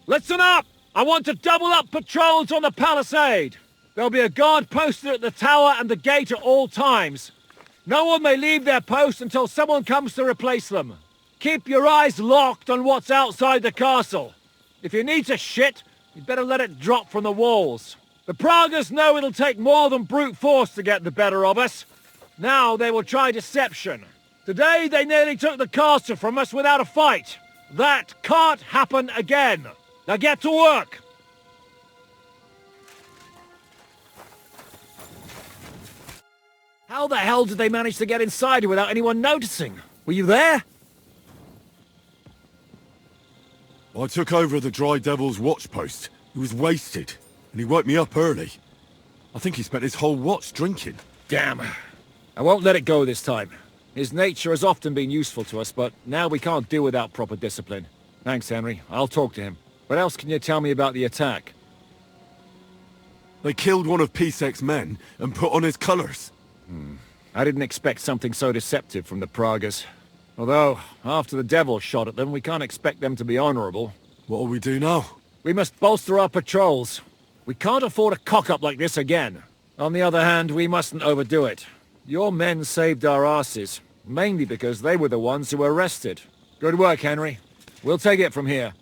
Listen up! I want to double up patrols on the palisade. There'll be a guard posted at the tower and the gate at all times. No one may leave their post until someone comes to replace them. Keep your eyes locked on what's outside the castle. If you need to shit, you'd better let it drop from the walls. The Pragas know it'll take more than brute force to get the better of us. Now they will try deception. Today they nearly took the castle from us without a fight. That can't happen again. Now get to work. How the hell did they manage to get inside here without anyone noticing? Were you there? I took over the Dry Devil's watch post. He was wasted, and he woke me up early. I think he spent his whole watch drinking. Damn. I won't let it go this time. His nature has often been useful to us, but now we can't do without proper discipline. Thanks, Henry. I'll talk to him. What else can you tell me about the attack? They killed one of Pisek's men and put on his colours. I didn't expect something so deceptive from the Pragas. Although, after the devil shot at them, we can't expect them to be honourable. What'll we do now? We must bolster our patrols. We can't afford a cock-up like this again. On the other hand, we mustn't overdo it. Your men saved our asses, mainly because they were the ones who were arrested. Good work, Henry. We'll take it from here.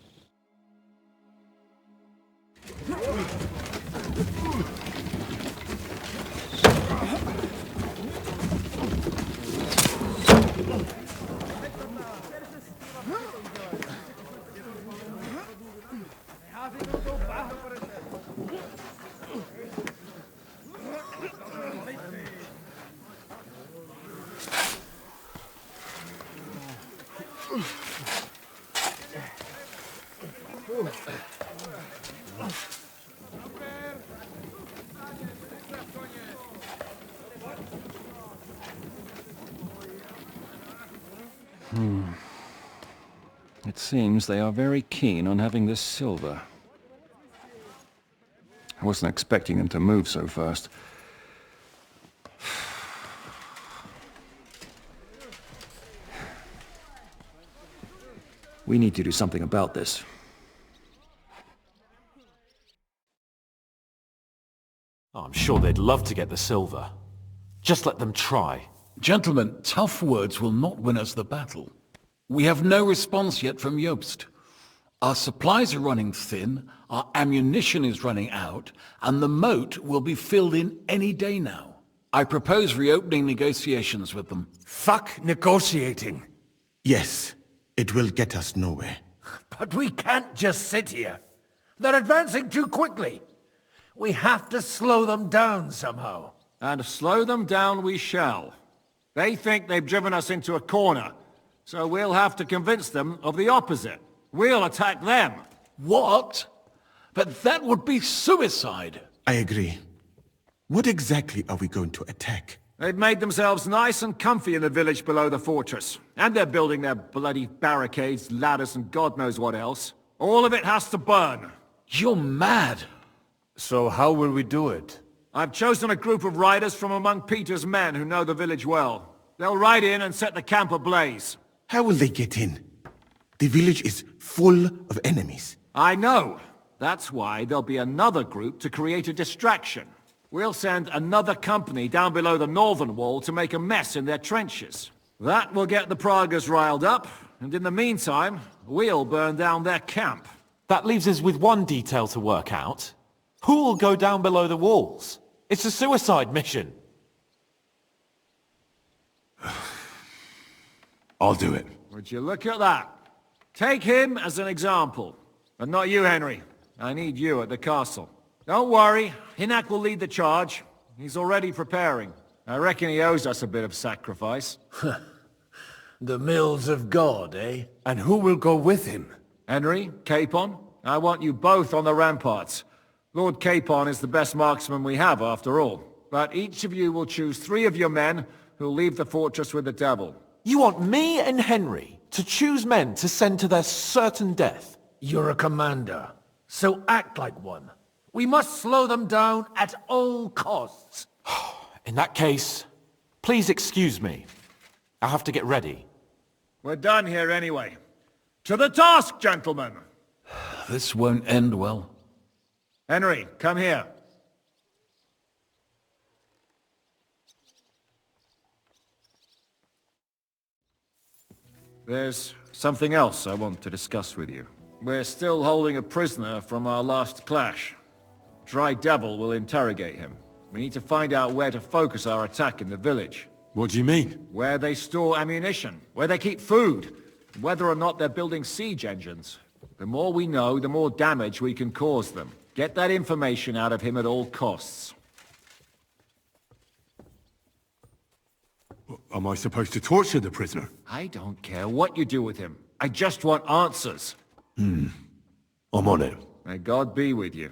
It seems they are very keen on having this silver. I wasn't expecting them to move so fast. We need to do something about this. Oh, I'm sure they'd love to get the silver. Just let them try. Gentlemen, tough words will not win us the battle. We have no response yet from Jobst. Our supplies are running thin, our ammunition is running out, and the moat will be filled in any day now. I propose reopening negotiations with them. Fuck negotiating. Yes, it will get us nowhere. But we can't just sit here. They're advancing too quickly. We have to slow them down somehow. And slow them down we shall. They think they've driven us into a corner, so we'll have to convince them of the opposite. We'll attack them. What? But that would be suicide. I agree. What exactly are we going to attack? They've made themselves nice and comfy in the village below the fortress. And they're building their bloody barricades, ladders, and God knows what else. All of it has to burn. You're mad. So how will we do it? I've chosen a group of riders from among Peter's men who know the village well. They'll ride in and set the camp ablaze. How will they get in? The village is full of enemies. I know. That's why there'll be another group to create a distraction. We'll send another company down below the northern wall to make a mess in their trenches. That will get the Pragas riled up, and in the meantime, we'll burn down their camp. That leaves us with one detail to work out. Who will go down below the walls? It's a suicide mission. I'll do it. Would you look at that? Take him as an example. But not you, Henry. I need you at the castle. Don't worry, Hinak will lead the charge. He's already preparing. I reckon he owes us a bit of sacrifice. The mills of God, eh? And who will go with him? Henry, Capon, I want you both on the ramparts. Lord Capon is the best marksman we have, after all. But each of you will choose 3 of your men who'll leave the fortress with the devil. You want me and Henry to choose men to send to their certain death? You're a commander, so act like one. We must slow them down at all costs. In that case, please excuse me. I'll have to get ready. We're done here anyway. To the task, gentlemen! This won't end well. Henry, come here. There's something else I want to discuss with you. We're still holding a prisoner from our last clash. Dry Devil will interrogate him. We need to find out where to focus our attack in the village. What do you mean? Where they store ammunition, where they keep food, whether or not they're building siege engines. The more we know, the more damage we can cause them. Get that information out of him at all costs. Am I supposed to torture the prisoner? I don't care what you do with him. I just want answers. I'm on it. May God be with you.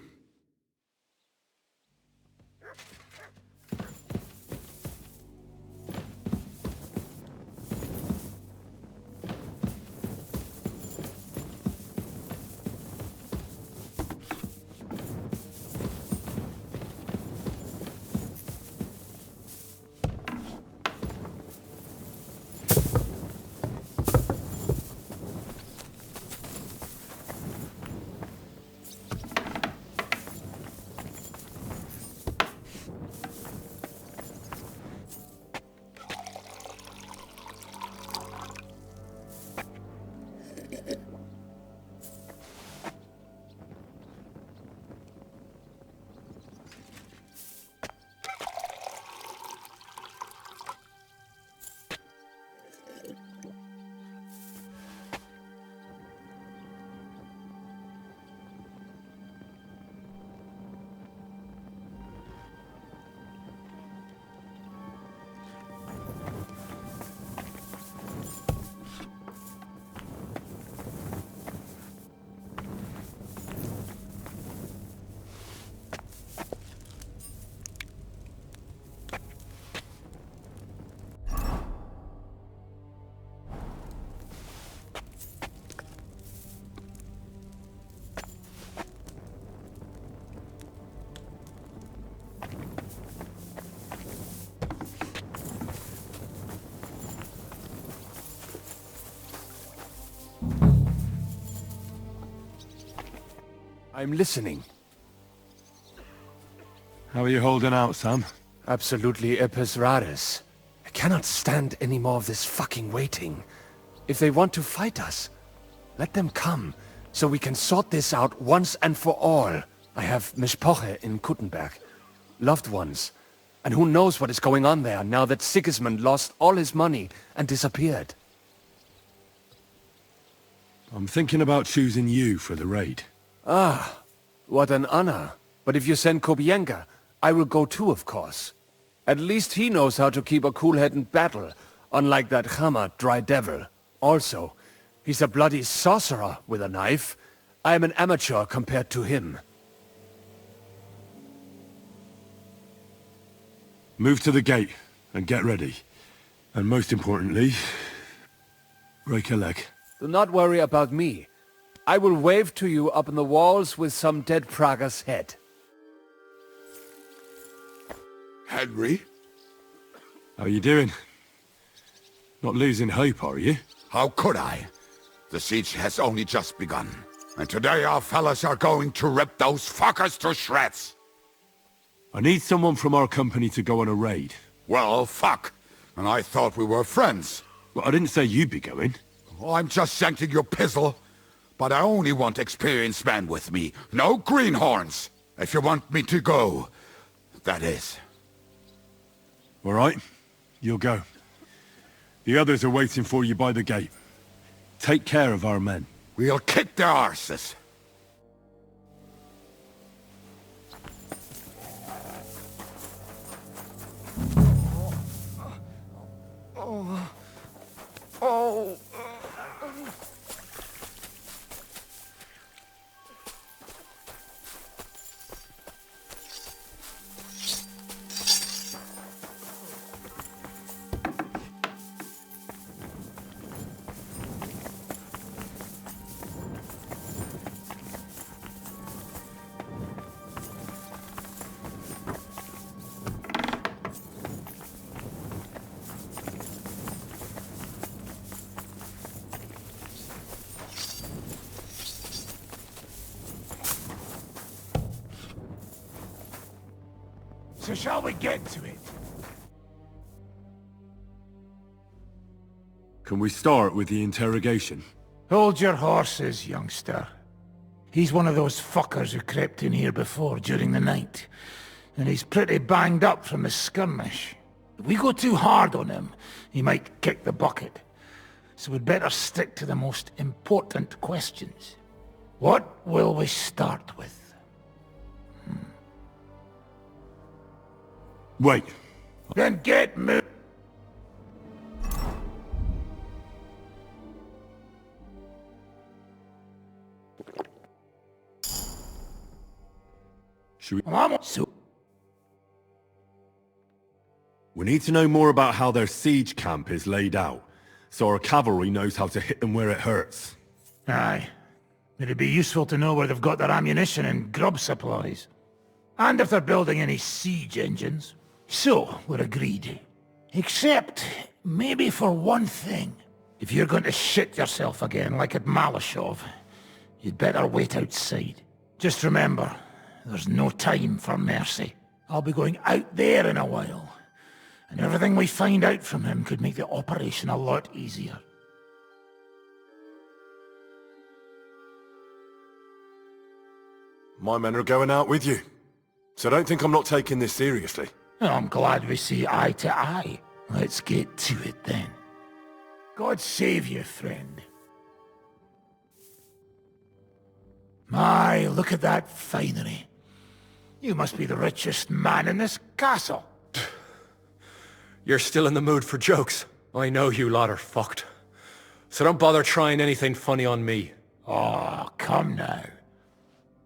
I'm listening. How are you holding out, Sam? Absolutely epis raris. I cannot stand any more of this fucking waiting. If they want to fight us, let them come, so we can sort this out once and for all. I have Mishpoche in Kuttenberg, loved ones, and who knows what is going on there now that Sigismund lost all his money and disappeared. I'm thinking about choosing you for the raid. Ah, what an honor. But if you send Kobienka, I will go too, of course. At least he knows how to keep a cool head in battle, unlike that Hammer Dry Devil. Also, he's a bloody sorcerer with a knife. I am an amateur compared to him. Move to the gate and get ready. And most importantly, break a leg. Do not worry about me. I will wave to you up in the walls with some dead Praga's head. Henry? How you doing? Not losing hope, are you? How could I? The siege has only just begun. And today our fellas are going to rip those fuckers to shreds. I need someone from our company to go on a raid. Well, fuck. And I thought we were friends. Well, I didn't say you'd be going. Oh, I'm just shanking your pizzle. But I only want experienced men with me. No greenhorns. If you want me to go, that is. All right, you'll go. The others are waiting for you by the gate. Take care of our men. We'll kick their arses. Oh. So shall we get to it? Can we start with the interrogation? Hold your horses, youngster. He's one of those fuckers who crept in here before during the night. And he's pretty banged up from the skirmish. If we go too hard on him, he might kick the bucket. So we'd better stick to the most important questions. What will we start with? Wait. Then get moving. Should we... So We need to know more about how their siege camp is laid out, so our cavalry knows how to hit them where it hurts. Aye. It'd be useful to know where they've got their ammunition and grub supplies. And if they're building any siege engines. So, we're agreed. Except, maybe for one thing. If you're going to shit yourself again, like at Malashov, you'd better wait outside. Just remember, there's no time for mercy. I'll be going out there in a while. And everything we find out from him could make the operation a lot easier. My men are going out with you, so don't think I'm not taking this seriously. I'm glad we see eye to eye. Let's get to it then. God save you, friend. My, look at that finery. You must be the richest man in this castle. You're still in the mood for jokes. I know you lot are fucked. So don't bother trying anything funny on me. Oh, come now.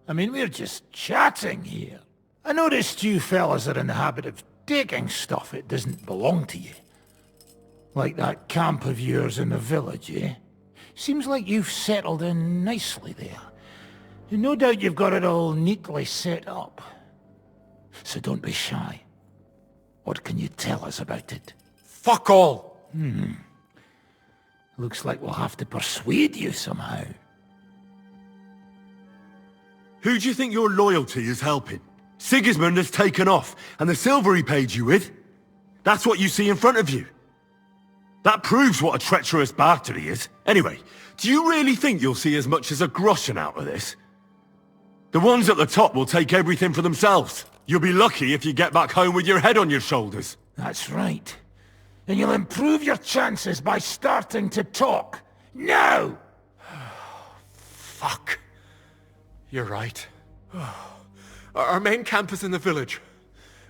I mean, we're just chatting here. I noticed you fellas are in the habit of taking stuff that doesn't belong to you. Like that camp of yours in the village, eh? Seems like you've settled in nicely there. And no doubt you've got it all neatly set up. So don't be shy. What can you tell us about it? Fuck all! Looks like we'll have to persuade you somehow. Who do you think your loyalty is helping? Sigismund has taken off, and the silver he paid you with? That's what you see in front of you. That proves what a treacherous bastard he is. Anyway, do you really think you'll see as much as a groschen out of this? The ones at the top will take everything for themselves. You'll be lucky if you get back home with your head on your shoulders. That's right. And you'll improve your chances by starting to talk. Now! Fuck. You're right. Our main camp is in the village.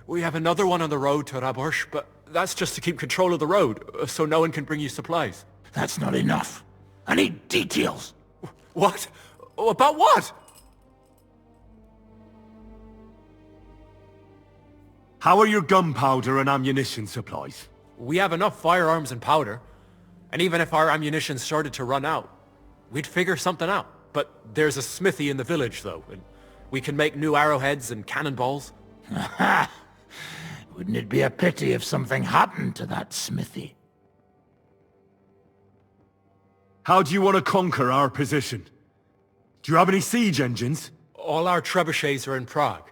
We have another one on the road to Raborsh, but that's just to keep control of the road, so no one can bring you supplies. That's not enough. I need details. What? About what? How are your gunpowder and ammunition supplies? We have enough firearms and powder. And even if our ammunition started to run out, we'd figure something out. But there's a smithy in the village, though, and we can make new arrowheads and cannonballs. Aha! Wouldn't it be a pity if something happened to that smithy? How do you want to conquer our position? Do you have any siege engines? All our trebuchets are in Prague.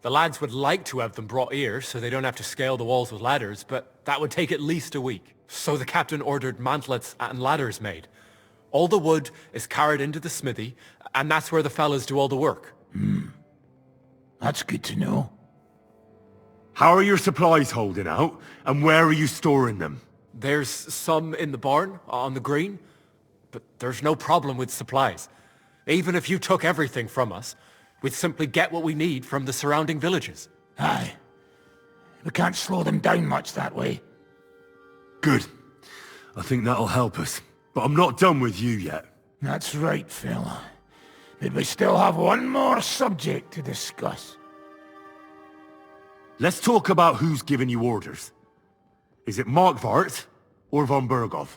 The lads would like to have them brought here, so they don't have to scale the walls with ladders, but that would take at least a week. So the captain ordered mantlets and ladders made. All the wood is carried into the smithy, and that's where the fellas do all the work. That's good to know. How are your supplies holding out, and where are you storing them? There's some in the barn, on the green, but there's no problem with supplies. Even if you took everything from us, we'd simply get what we need from the surrounding villages. Aye. We can't slow them down much that way. Good. I think that'll help us. But I'm not done with you yet. That's right, fella. But we still have one more subject to discuss. Let's talk about who's giving you orders. Is it Markvart or von Burgov?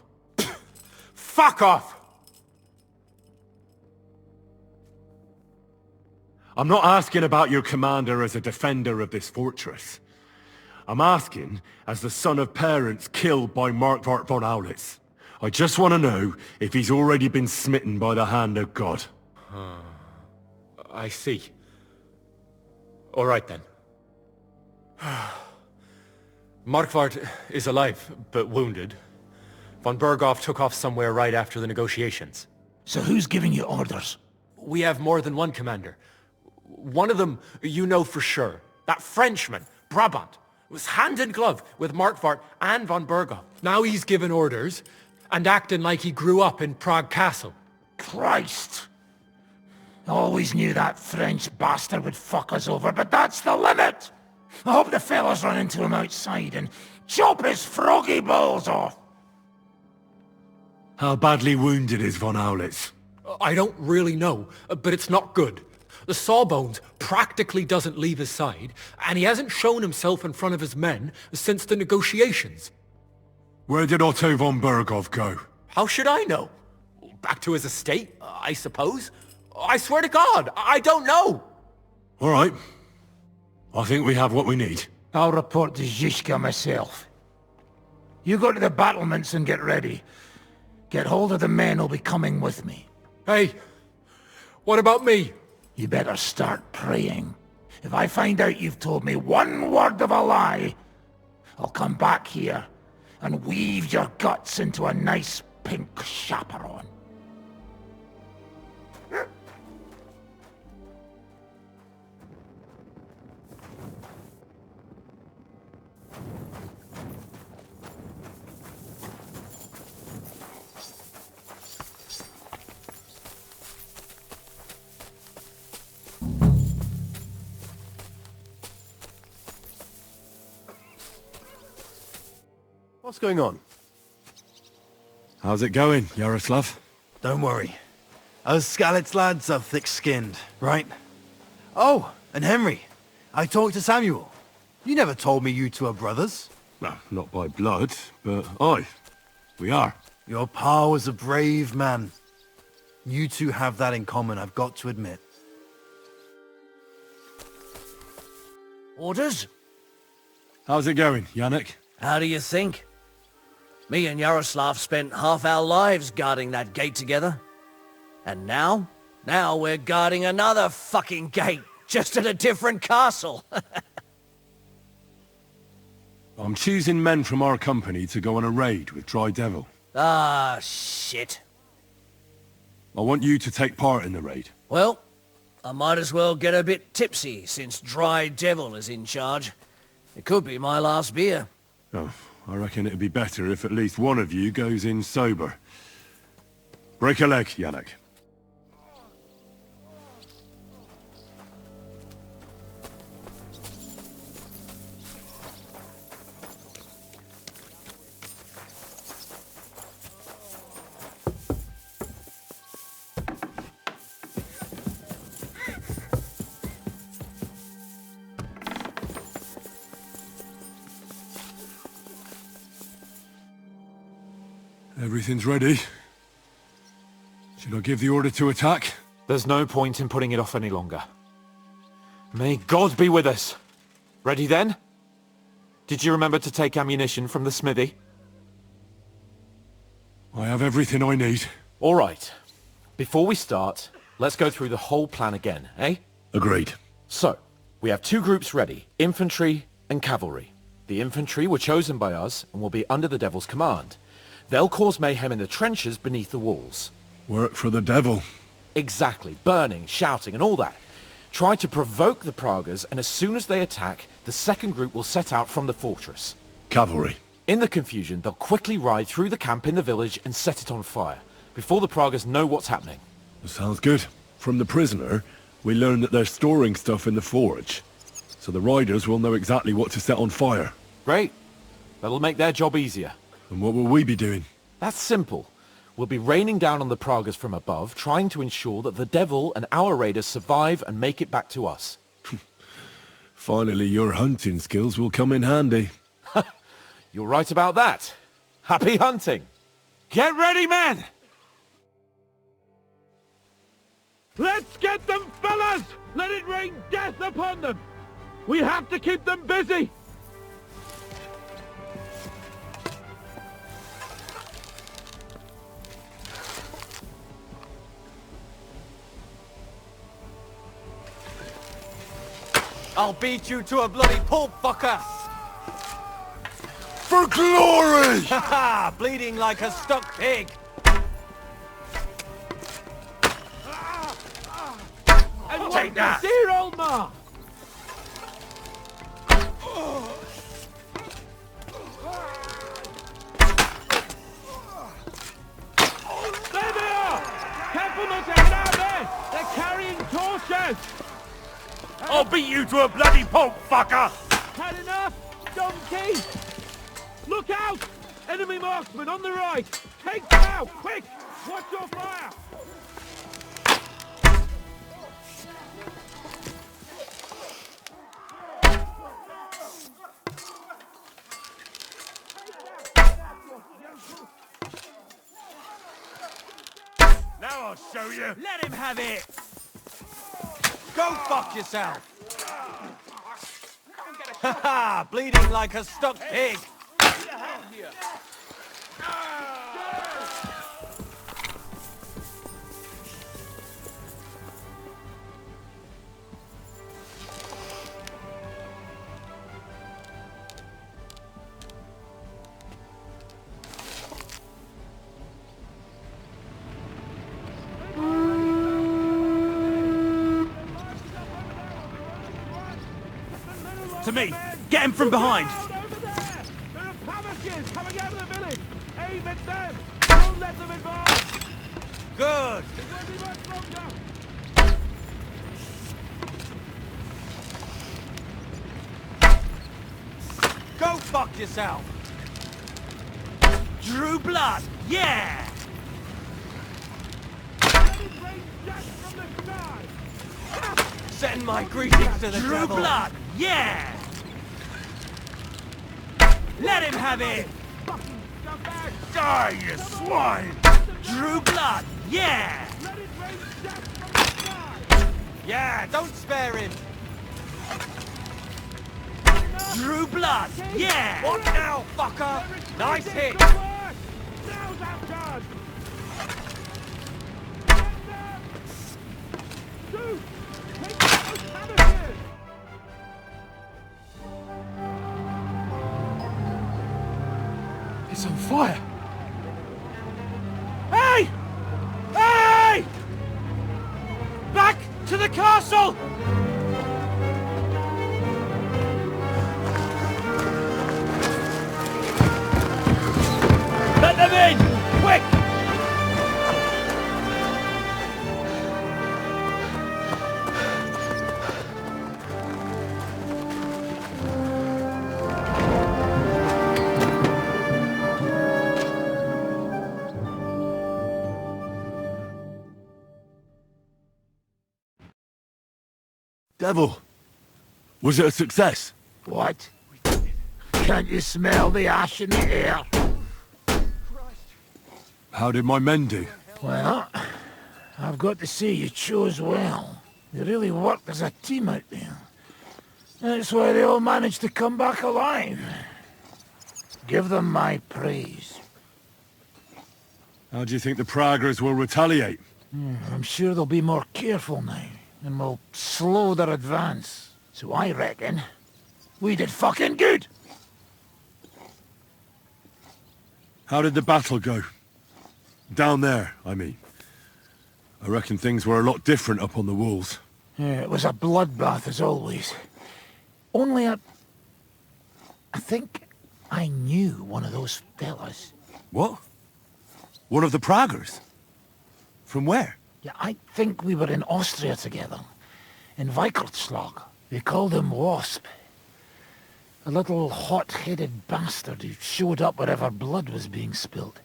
Fuck off! I'm not asking about your commander as a defender of this fortress. I'm asking as the son of parents killed by Markvart von Aulitz. I just want to know if he's already been smitten by the hand of God. I see. All right then. Markvart is alive, but wounded. Von Berghoff took off somewhere right after the negotiations. So who's giving you orders? We have more than one commander. One of them you know for sure. That Frenchman, Brabant, was hand in glove with Markvart and von Berghoff. Now he's giving orders and acting like he grew up in Prague Castle. Christ! I always knew that French bastard would fuck us over, but that's the limit! I hope the fellas run into him outside and chop his froggy balls off! How badly wounded is von Aulitz? I don't really know, but it's not good. The sawbones practically doesn't leave his side, and he hasn't shown himself in front of his men since the negotiations. Where did Otto von Berghoff go? How should I know? Back to his estate, I suppose? I swear to God, I don't know! All right. I think we have what we need. I'll report to Zhishka myself. You go to the battlements and get ready. Get hold of the men who'll be coming with me. Hey, what about me? You better start praying. If I find out you've told me one word of a lie, I'll come back here and weave your guts into a nice pink chaperon. What's going on? How's it going, Yaroslav? Don't worry. Us Skalitz lads are thick-skinned, right? Oh, and Henry. I talked to Samuel. You never told me you two are brothers. No, not by blood, but aye, we are. Your pa was a brave man. You two have that in common, I've got to admit. Orders? How's it going, Yannick? How do you think? Me and Yaroslav spent half our lives guarding that gate together. And now? Now we're guarding another fucking gate, just at a different castle. I'm choosing men from our company to go on a raid with Dry Devil. Ah, shit. I want you to take part in the raid. Well, I might as well get a bit tipsy, since Dry Devil is in charge. It could be my last beer. Oh, I reckon it'd be better if at least one of you goes in sober. Break a leg, Yannick. Everything's ready. Should I give the order to attack? There's no point in putting it off any longer. May God be with us. Ready then? Did you remember to take ammunition from the smithy? I have everything I need. All right. Before we start, let's go through the whole plan again, eh? Agreed. So, we have two groups ready, infantry and cavalry. The infantry were chosen by us and will be under the Devil's command. They'll cause mayhem in the trenches beneath the walls. Work for the devil. Exactly. Burning, shouting, and all that. Try to provoke the Pragas, and as soon as they attack, the second group will set out from the fortress. Cavalry. In the confusion, they'll quickly ride through the camp in the village and set it on fire, before the Pragas know what's happening. Sounds good. From the prisoner, we learned that they're storing stuff in the forge. So the riders will know exactly what to set on fire. Great. That'll make their job easier. And what will we be doing? That's simple. We'll be raining down on the Pragas from above, trying to ensure that the Devil and our raiders survive and make it back to us. Finally, your hunting skills will come in handy. You're right about that. Happy hunting! Get ready, men! Let's get them, fellas! Let it rain death upon them! We have to keep them busy! I'll beat you to a bloody pulp, fucker! For glory! Ha! Bleeding like a stuck pig! And Take that! Dear old ma! There they are! Careful not to head out there! They're carrying torches! I'll beat you to a bloody pulp, fucker! Had enough? Donkey! Look out! Enemy marksman on the right! Take them out! Quick! Watch your fire! Now I'll show you! Let him have it! Go fuck yourself! Ha ha! Bleeding like a stuck pig! To me! Get him from behind! Over there! There are Pavakins coming out of the village! Aim at them! Don't let them advance! Good! It won't be much longer! Go fuck yourself! Drew blood! Yeah! Let it rain death from the sky! Send my greetings to the Drew devil! blood! Yeah! Let him have it! Fucking scumbag! Die, you swine! Drew blood! Yeah! Let it rain death from the sky! Yeah, don't spare him! Drew blood! Yeah! What now, fucker? Nice hit! Good work! Now's our turn! Get them! Shoot! Take those Pavakins! It's on fire! Hey! Hey! Back to the castle! Let them in! Quick! Devil, was it a success? What? Can't you smell the ash in the air? How did my men do? Well, I've got to say you chose well. You really worked as a team out there. That's why they all managed to come back alive. Give them my praise. How do you think the Praggers will retaliate? I'm sure they'll be more careful now, and will slow their advance. So I reckon we did fucking good. How did the battle go? Down there, I mean. I reckon things were a lot different up on the walls. Yeah, it was a bloodbath as always. Only I think I knew one of those fellas. What? One of the Praggers? From where? Yeah, I think we were in Austria together. In Weikertslag. They called him Wasp. A little hot-headed bastard who showed up wherever blood was being spilled.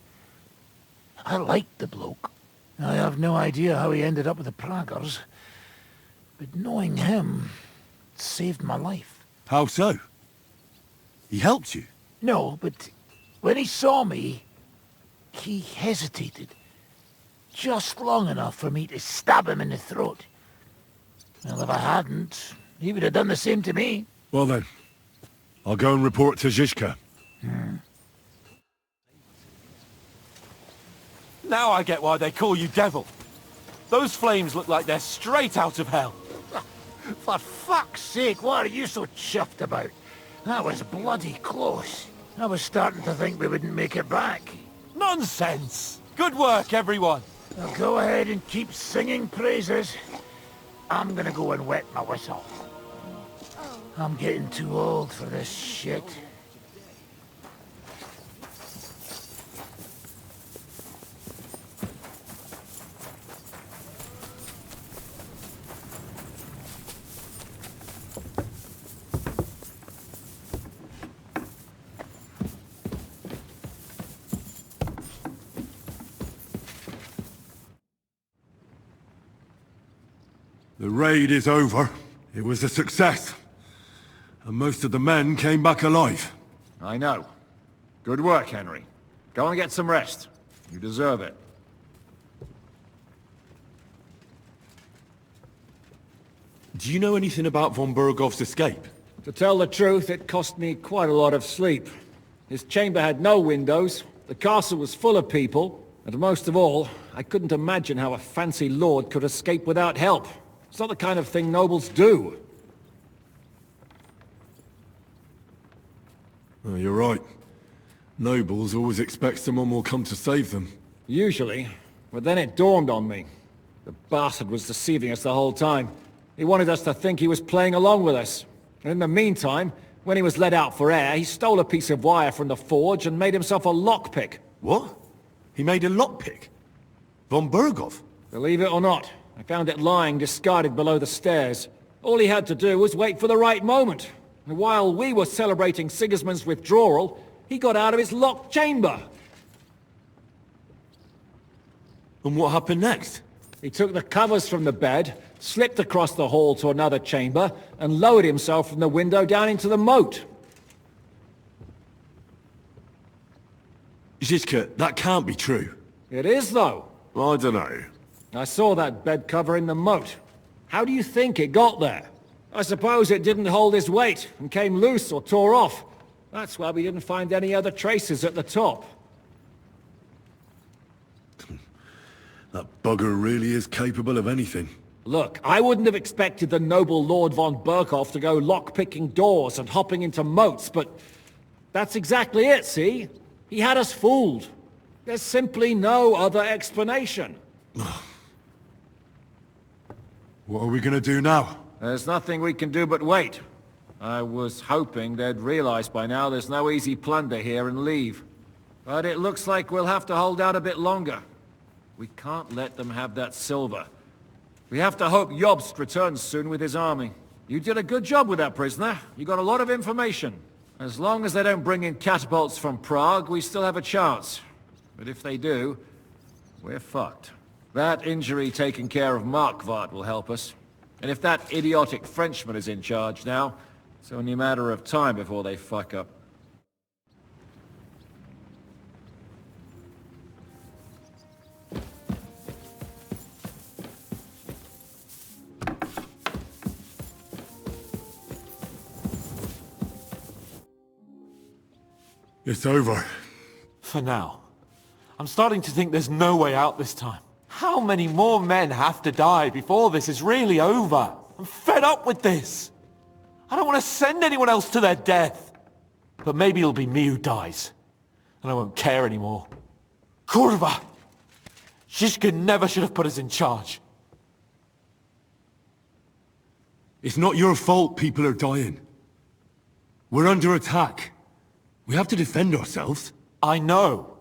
I liked the bloke. I have no idea how he ended up with the Praggers. But knowing him saved my life. How so? He helped you? No, but when he saw me, he hesitated. Just long enough for me to stab him in the throat. Well, if I hadn't, he would have done the same to me. Well then, I'll go and report to Zizka. Now I get why they call you Devil. Those flames look like they're straight out of hell. For fuck's sake, what are you so chuffed about? That was bloody close. I was starting to think we wouldn't make it back. Nonsense! Good work, everyone! Now go ahead and keep singing praises. I'm gonna go and wet my whistle. I'm getting too old for this shit. The raid is over. It was a success. And most of the men came back alive. I know. Good work, Henry. Go and get some rest. You deserve it. Do you know anything about von Bergov's escape? To tell the truth, it cost me quite a lot of sleep. His chamber had no windows, the castle was full of people, and most of all, I couldn't imagine how a fancy lord could escape without help. It's not the kind of thing nobles do. Oh, you're right. Nobles always expect someone will come to save them. Usually, but then it dawned on me. The bastard was deceiving us the whole time. He wanted us to think he was playing along with us. And in the meantime, when he was let out for air, he stole a piece of wire from the forge and made himself a lockpick. What? He made a lockpick? Von Bergov? Believe it or not, I found it lying discarded below the stairs. All he had to do was wait for the right moment. And while we were celebrating Sigismund's withdrawal, he got out of his locked chamber. And what happened next? He took the covers from the bed, slipped across the hall to another chamber, and lowered himself from the window down into the moat. Zizka, that can't be true. It is, though. I don't know. I saw that bed cover in the moat. How do you think it got there? I suppose it didn't hold his weight and came loose or tore off. That's why we didn't find any other traces at the top. That bugger really is capable of anything. Look, I wouldn't have expected the noble Lord von Berkhoff to go lock-picking doors and hopping into moats, but that's exactly it, see? He had us fooled. There's simply no other explanation. What are we gonna do now? There's nothing we can do but wait. I was hoping they'd realize by now there's no easy plunder here and leave. But it looks like we'll have to hold out a bit longer. We can't let them have that silver. We have to hope Jobst returns soon with his army. You did a good job with that prisoner. You got a lot of information. As long as they don't bring in catapults from Prague, we still have a chance. But if they do, we're fucked. That injury taken care of Markvart will help us. And if that idiotic Frenchman is in charge now, it's only a matter of time before they fuck up. It's over. For now. I'm starting to think there's no way out this time. How many more men have to die before this is really over? I'm fed up with this. I don't want to send anyone else to their death. But maybe it'll be me who dies. And I won't care anymore. Kurva! Zizka never should have put us in charge. It's not your fault people are dying. We're under attack. We have to defend ourselves. I know.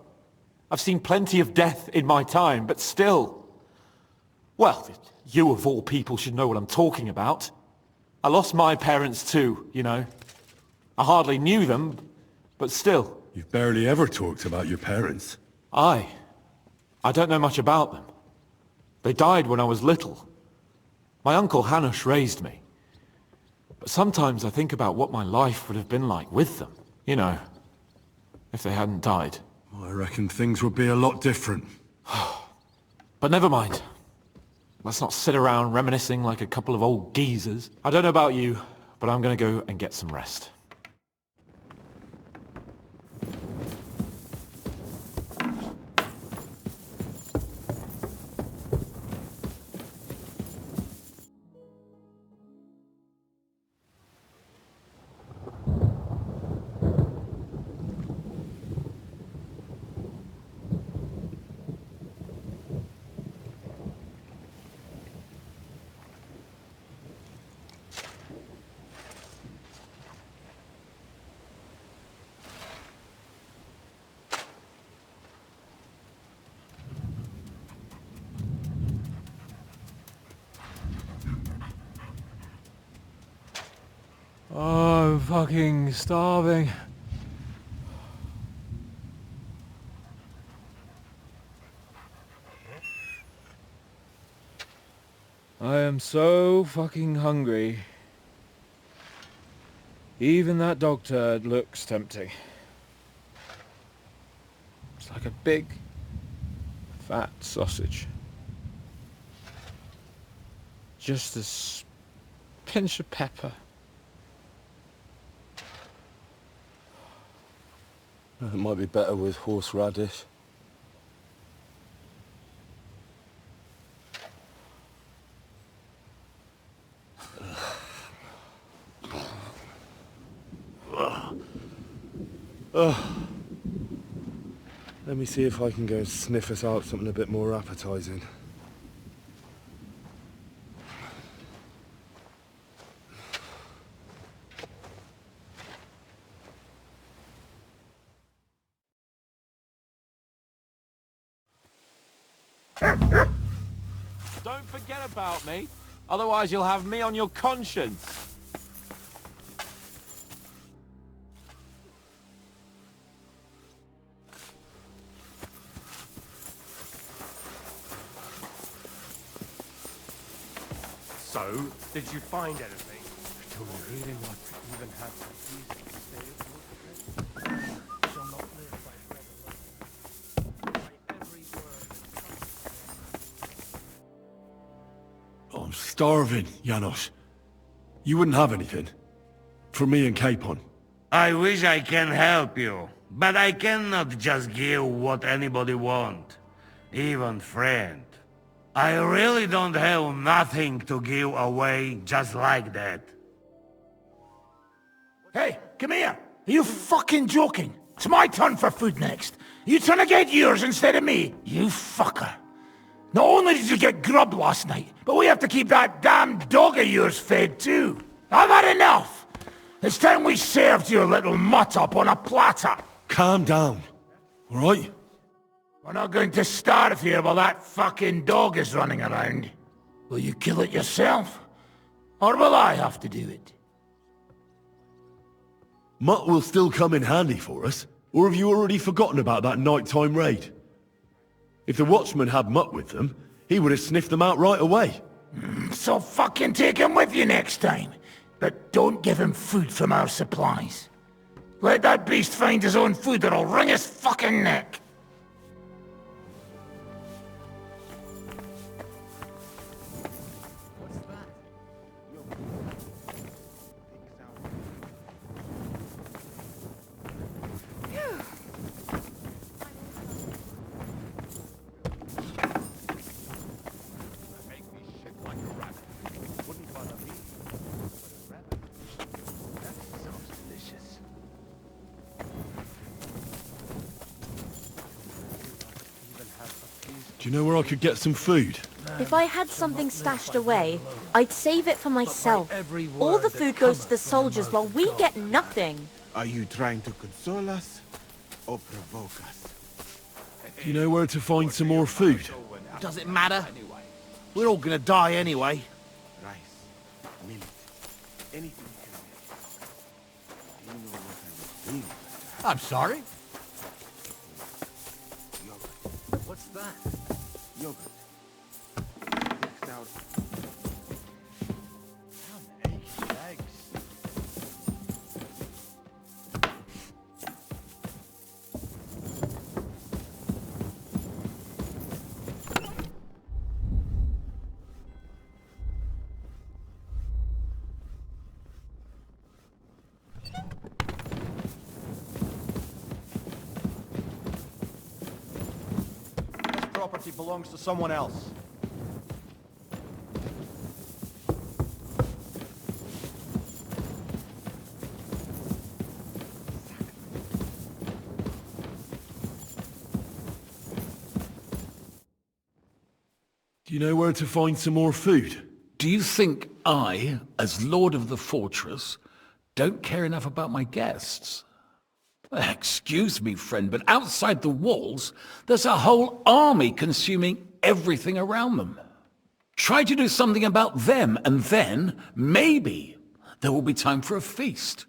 I've seen plenty of death in my time, but still. Well, you of all people should know what I'm talking about. I lost my parents too, you know. I hardly knew them, but still. You've barely ever talked about your parents. I don't know much about them. They died when I was little. My uncle Hanush raised me. But sometimes I think about what my life would have been like with them. You know, if they hadn't died. I reckon things would be a lot different. But never mind. Let's not sit around reminiscing like a couple of old geezers. I don't know about you, but I'm gonna go and get some rest. I'm fucking starving. I am so fucking hungry. Even that dog turd looks tempting. It's like a big, fat sausage. Just a pinch of pepper. It might be better with horseradish. Let me see if I can go sniff us out something a bit more appetizing. Don't forget about me, otherwise you'll have me on your conscience. So, did you find anything? Do we really want to even have to stay? Shall not live by every word. I'm starving, Janos. You wouldn't have anything? For me and Capon. I wish I can help you, but I cannot just give what anybody want, even friend. I really don't have nothing to give away just like that. Hey, come here. Are you fucking joking? It's my turn for food next. You trying to get yours instead of me? You fucker. Not only did you get grub last night, but we have to keep that damn dog of yours fed too. I've had enough. It's time we served your little mutt up on a platter. Calm down, all right? We're not going to starve here while that fucking dog is running around. Will you kill it yourself? Or will I have to do it? Mutt will still come in handy for us. Or have you already forgotten about that nighttime raid? If the watchman had Mutt with them, he would have sniffed them out right away. So fucking take him with you next time. But don't give him food from our supplies. Let that beast find his own food or I'll wring his fucking neck. Do you know where I could get some food? If I had something stashed away, I'd save it for myself. All the food goes to the soldiers while we get nothing. Are you trying to console us or provoke us? Do you know where to find some more food? Does it matter? We're all gonna die anyway. Rice, millet, anything you can make. Do you know what I would do? I'm sorry? What's that? Yogurt. Mixed out. Property belongs to someone else. Do you know where to find some more food? Do you think I, as Lord of the Fortress, don't care enough about my guests? Excuse me, friend, but outside the walls, there's a whole army consuming everything around them. Try to do something about them, and then, maybe, there will be time for a feast.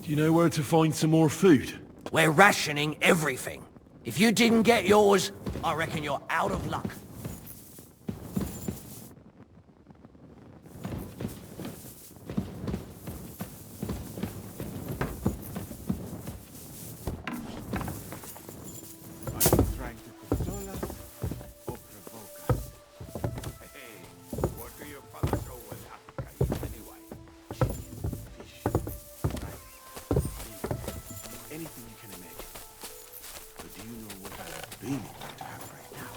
Do you know where to find some more food? We're rationing everything. If you didn't get yours, I reckon you're out of luck. Anything you can imagine. But do you know what I really want to have right now?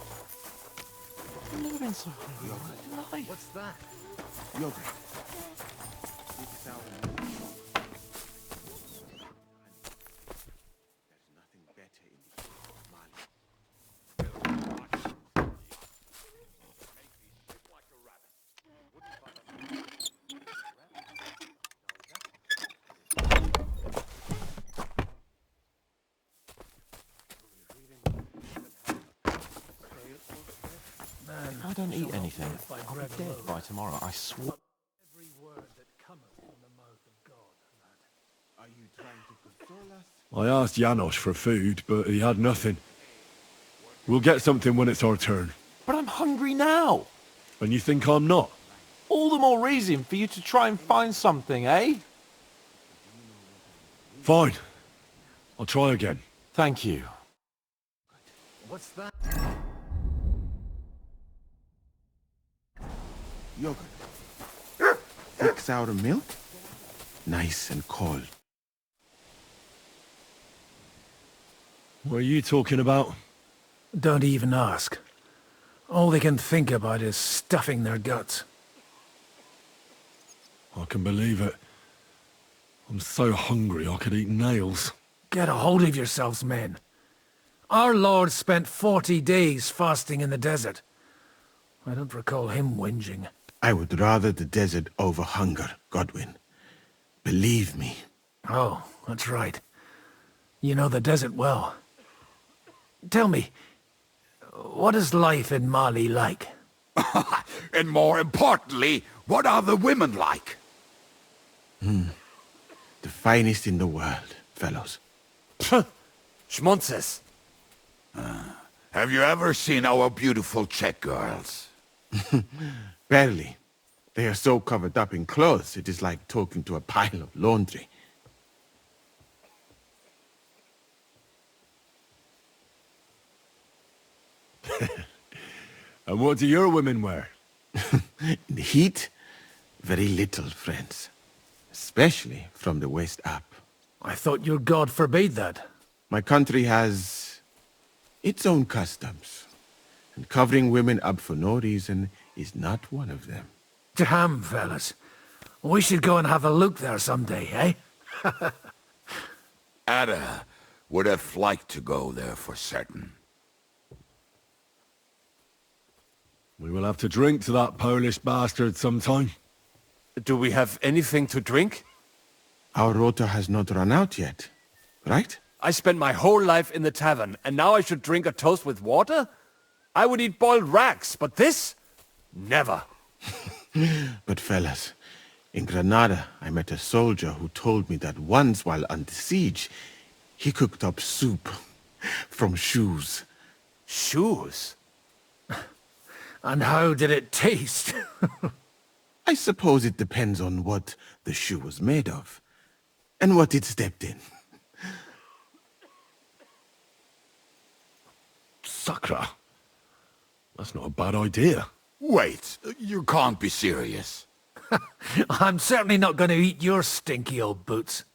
I've never been so hungry in my life. What's that? Yogurt. There's nothing better in the heat of Mali. If I don't eat anything, I'll be dead by tomorrow, I swear. Are you trying to console us? I asked Janos for food, but he had nothing. We'll get something when it's our turn. But I'm hungry now. And you think I'm not? All the more reason for you to try and find something, eh? Fine. I'll try again. Thank you. What's that? Yogurt. Thick sour milk? Nice and cold. What are you talking about? Don't even ask. All they can think about is stuffing their guts. I can believe it. I'm so hungry I could eat nails. Get a hold of yourselves, men. Our Lord spent 40 days fasting in the desert. I don't recall him whinging. I would rather the desert over hunger, Godwin. Believe me. Oh, that's right. You know the desert well. Tell me, what is life in Mali like? And more importantly, what are the women like? The finest in the world, fellows. Schmunzes. Have you ever seen our beautiful Czech girls? Barely. They are so covered up in clothes, it is like talking to a pile of laundry. And what do your women wear? In the heat, very little, friends. Especially from the waist up. I thought your god forbade that. My country has its own customs. And covering women up for no reason is not one of them. Damn, fellas. We should go and have a look there someday, eh? Ada would have liked to go there for certain. We will have to drink to that Polish bastard sometime. Do we have anything to drink? Our rota has not run out yet, right? I spent my whole life in the tavern, and now I should drink a toast with water? I would eat boiled rats, but this? Never. But fellas, in Granada I met a soldier who told me that once while under siege, he cooked up soup from shoes. Shoes? And how did it taste? I suppose it depends on what the shoe was made of, and what it stepped in. Sakra. That's not a bad idea. Wait, you can't be serious. I'm certainly not going to eat your stinky old boots.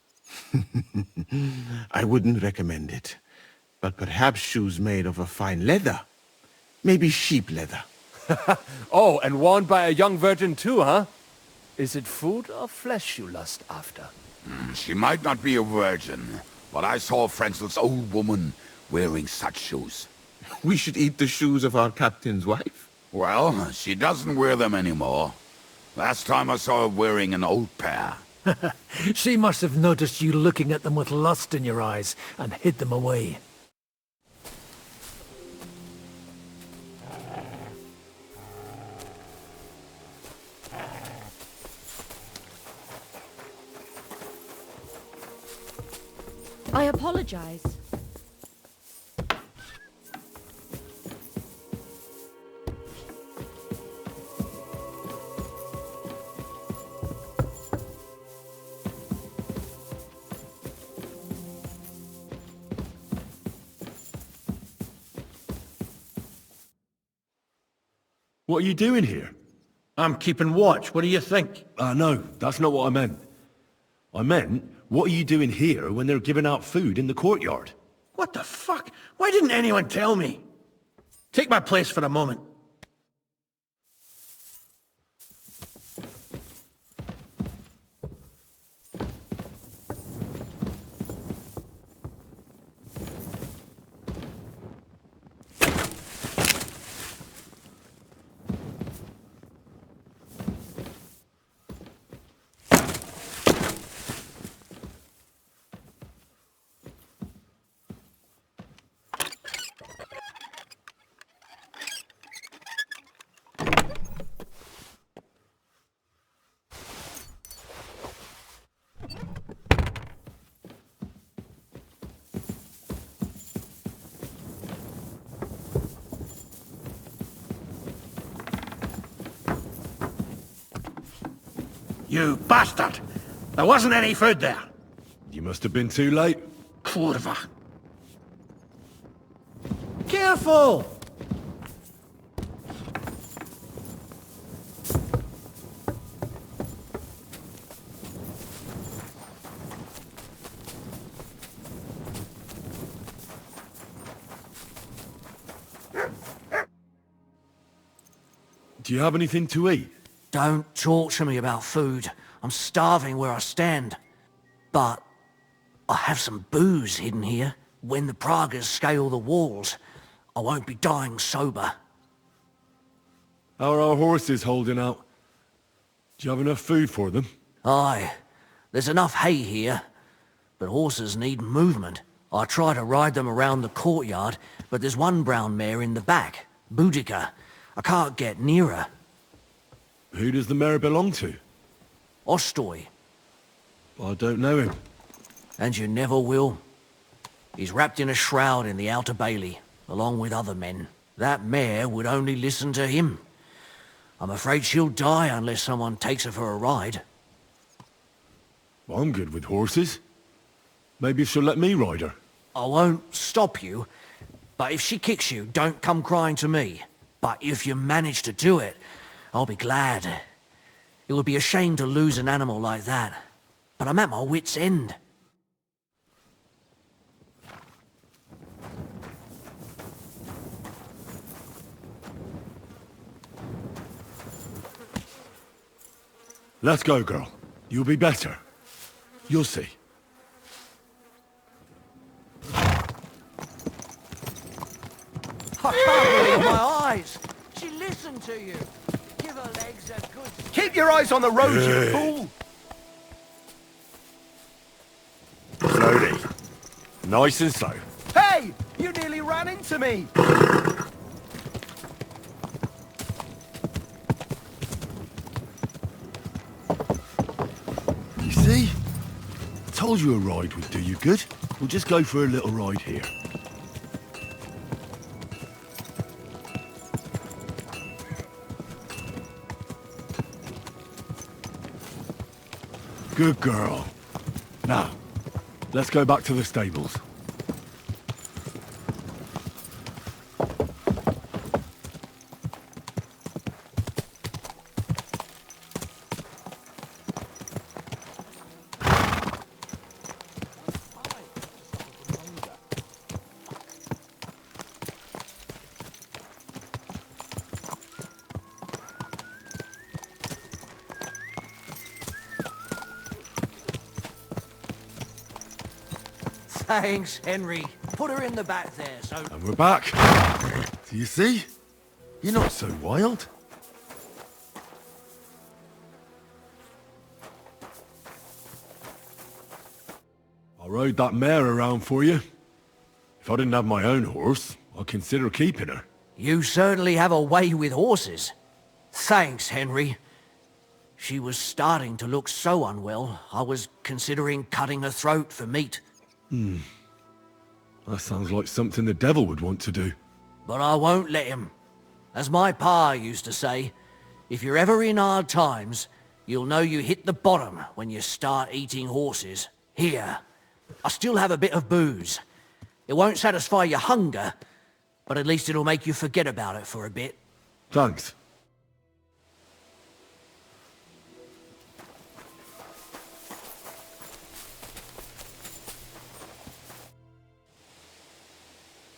I wouldn't recommend it, but perhaps shoes made of a fine leather. Maybe sheep leather. Oh, and worn by a young virgin too, huh? Is it food or flesh you lust after? She might not be a virgin, but I saw Frenzel's old woman wearing such shoes. We should eat the shoes of our captain's wife. Well, she doesn't wear them anymore. Last time I saw her wearing an old pair. She must have noticed you looking at them with lust in your eyes and hid them away. apologize. What are you doing here? I'm keeping watch. What do you think? No, that's not what I meant. I meant, what are you doing here when they're giving out food in the courtyard? What the fuck? Why didn't anyone tell me? Take my place for a moment. You bastard! There wasn't any food there. You must have been too late. Kurva. Careful! Do you have anything to eat? Don't talk to me about food. I'm starving where I stand. But I have some booze hidden here. When the Pragas scale the walls, I won't be dying sober. How are our horses holding out? Do you have enough food for them? Aye. There's enough hay here, but horses need movement. I try to ride them around the courtyard, but there's one brown mare in the back, Boudica. I can't get near her. Who does the mare belong to? Ostoy. I don't know him. And you never will. He's wrapped in a shroud in the Outer Bailey, along with other men. That mare would only listen to him. I'm afraid she'll die unless someone takes her for a ride. I'm good with horses. Maybe she'll let me ride her. I won't stop you, but if she kicks you, don't come crying to me. But if you manage to do it, I'll be glad. It would be a shame to lose an animal like that. But I'm at my wit's end. Let's go, girl. You'll be better. You'll see. I can't believe my eyes. She listened to you. Give her legs a good... Keep your eyes on the road, you Hey. fool! Slowly. Nice and slow. Hey! You nearly ran into me! You see? Told you a ride would do you good. We'll just go for a little ride here. Good girl. Now, let's go back to the stables. Thanks, Henry. Put her in the back there, so... And we're back. Do you see? You're not so wild. I rode that mare around for you. If I didn't have my own horse, I'd consider keeping her. You certainly have a way with horses. Thanks, Henry. She was starting to look so unwell, I was considering cutting her throat for meat. That sounds like something the devil would want to do. But I won't let him. As my pa used to say, if you're ever in hard times, you'll know you hit the bottom when you start eating horses. Here, I still have a bit of booze. It won't satisfy your hunger, but at least it'll make you forget about it for a bit. Thanks.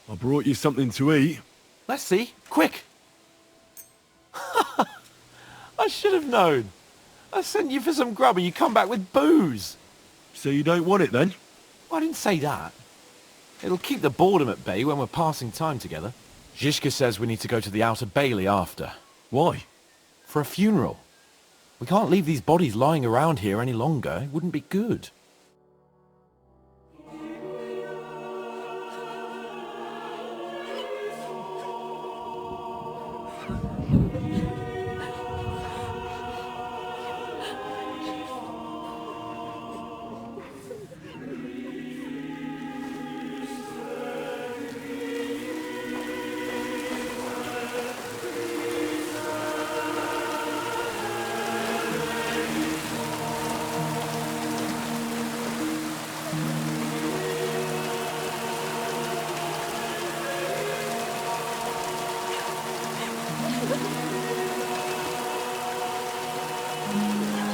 I brought you something to eat. Let's see. Quick! I should have known. I sent you for some grub and you come back with booze. So you don't want it then? I didn't say that. It'll keep the boredom at bay when we're passing time together. Zizka says we need to go to the Outer Bailey after. Why? For a funeral. We can't leave these bodies lying around here any longer. It wouldn't be good.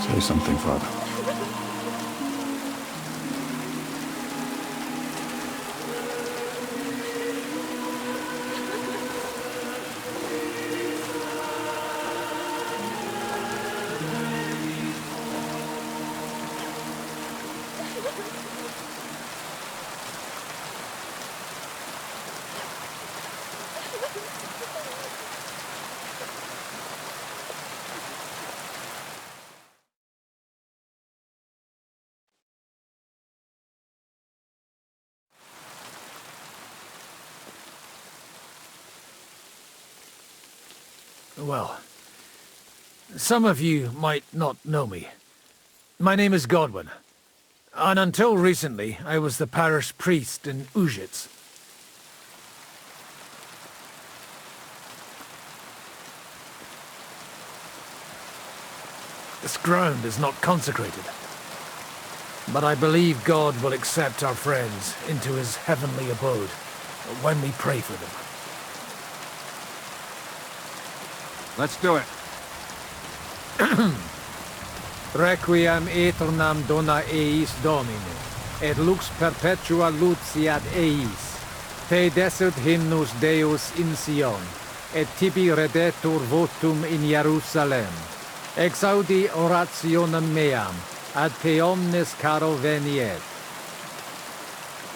Say something, Father. Well, some of you might not know me. My name is Godwin, and until recently I was the parish priest in Ujits. This ground is not consecrated, but I believe God will accept our friends into his heavenly abode when we pray for them. Let's do it. Requiem aeternam dona eis Domine, et lux perpetua luciat eis. Te desert hymnus Deus in Sion, et tibi redetur votum in Jerusalem. Exaudi orationem meam, ad te omnes caro veniet.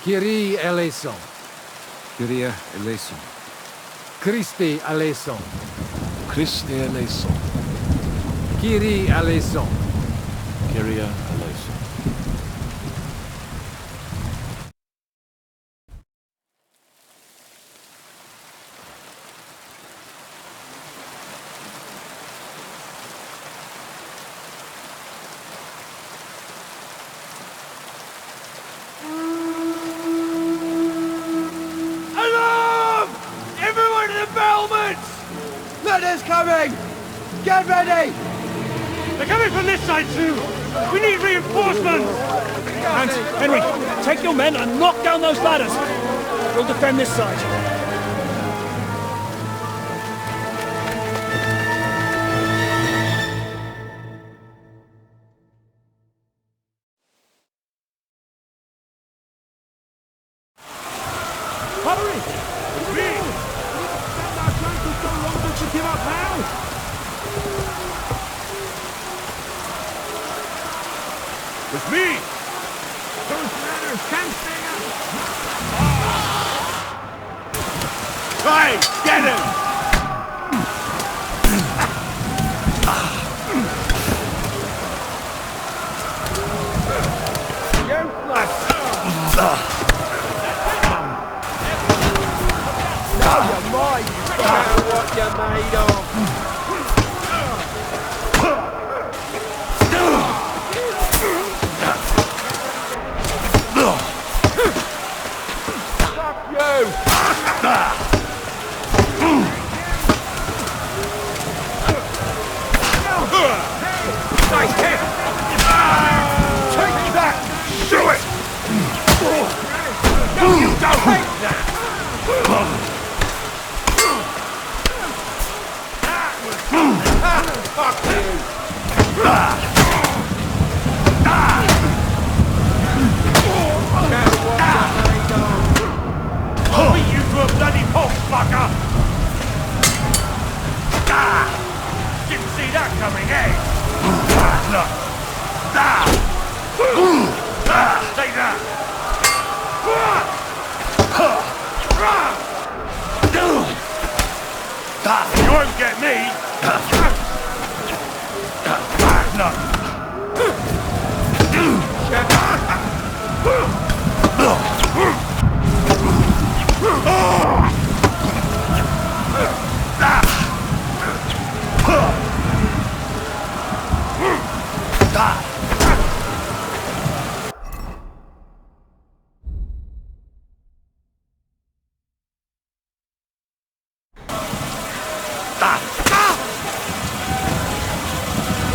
Kyrie eleison. Kyrie eleison. Christe eleison. Christe eleison. Kyrie eleison. Kyrie eleison. Alarm! Everyone to the battlements! Letters coming! Get ready! They're coming from this side too! We need reinforcements! And, Henry, take your men and knock down those ladders! We'll defend this side. Hurry! It's me! Defend our flank so long that you give up now! With me! Those ladders can't stay up! Try! Get him! Now you're mine! You know what you're made of! You won't get me!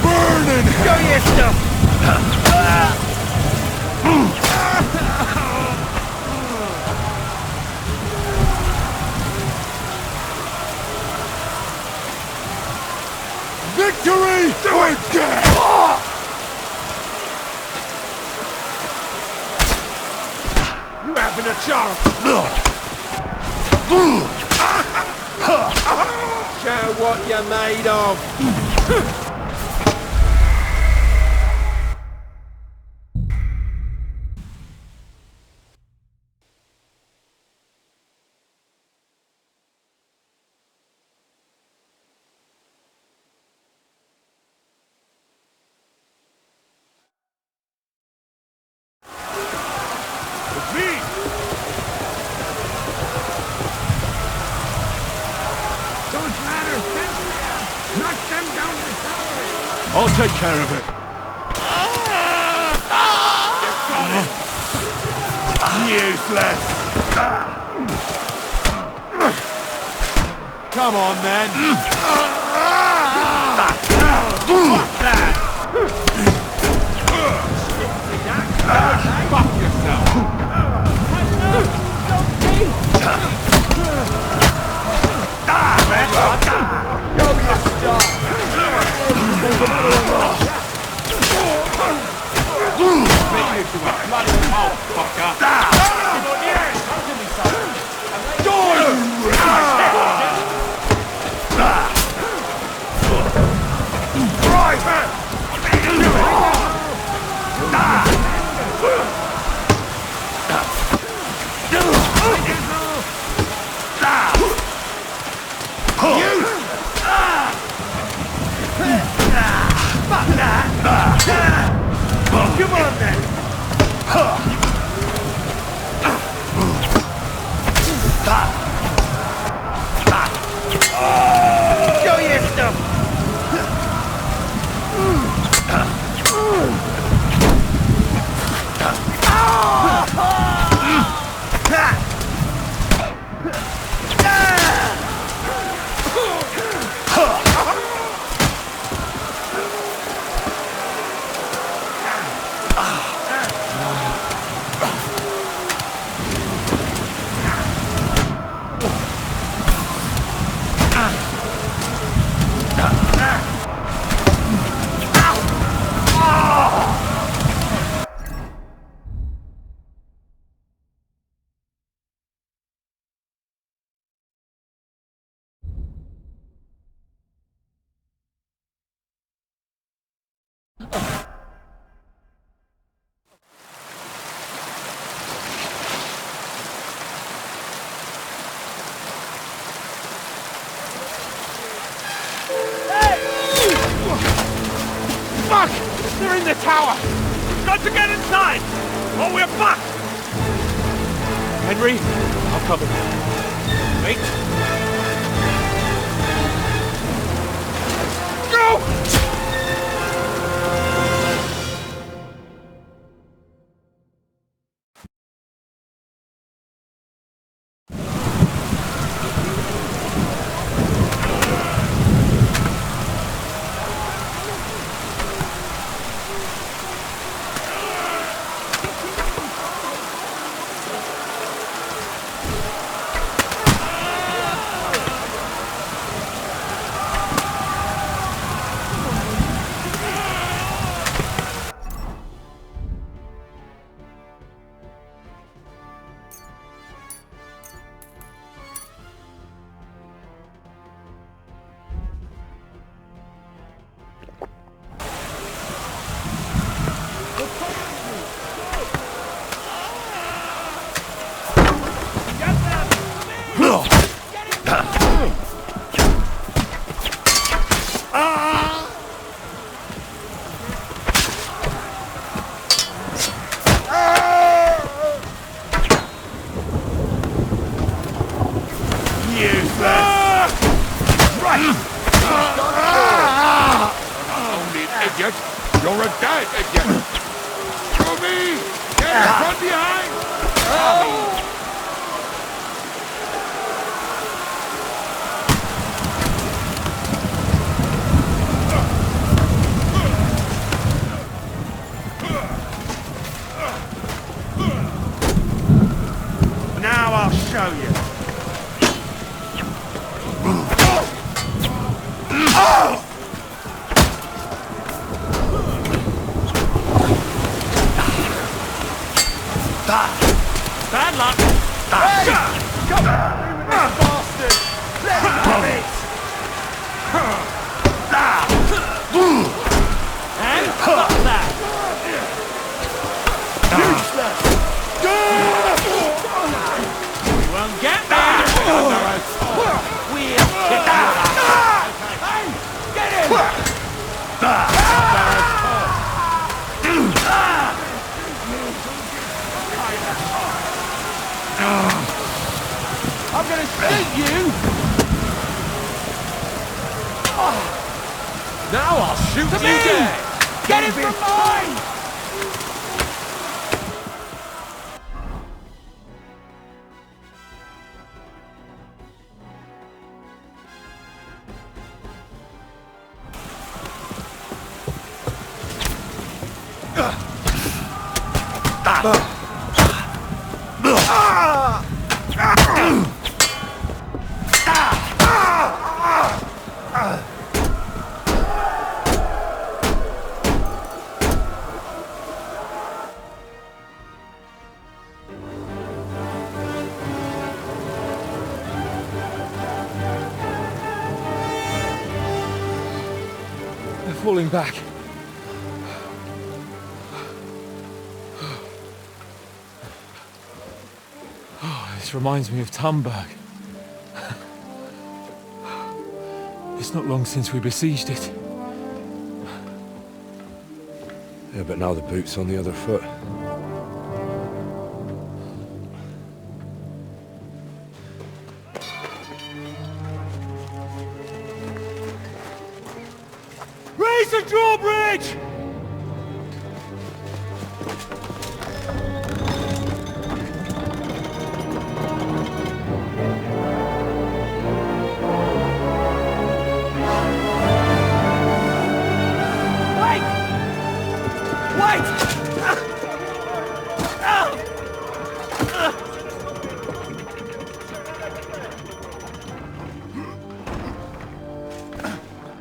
Burning! Show your stuff! Victory! We're dead! You having a chance? Show what you're made of! I'll take care of it. Useless! Come on, then. Fuck yourself. Come on, then. Show your stuff. Fuck! They're in the tower! Got to get inside! Or we're fucked! Henry, I'll cover you. Wait. Go! Right! Only an idiot, you're a dead idiot! Show me! Get from behind! Now I'll show you. Bad luck. Hey! Come on, bastard! Let him have it! And fuck that! Useless! You won't get me! We'll kick you out! Hey! Get him! I'm gonna shoot you! Now I'll shoot you dead! Get him from mine! They're falling back. Oh, this reminds me of Tamberg. It's not long since we besieged it. Yeah, but now the boot's on the other foot. Raise the drawbridge!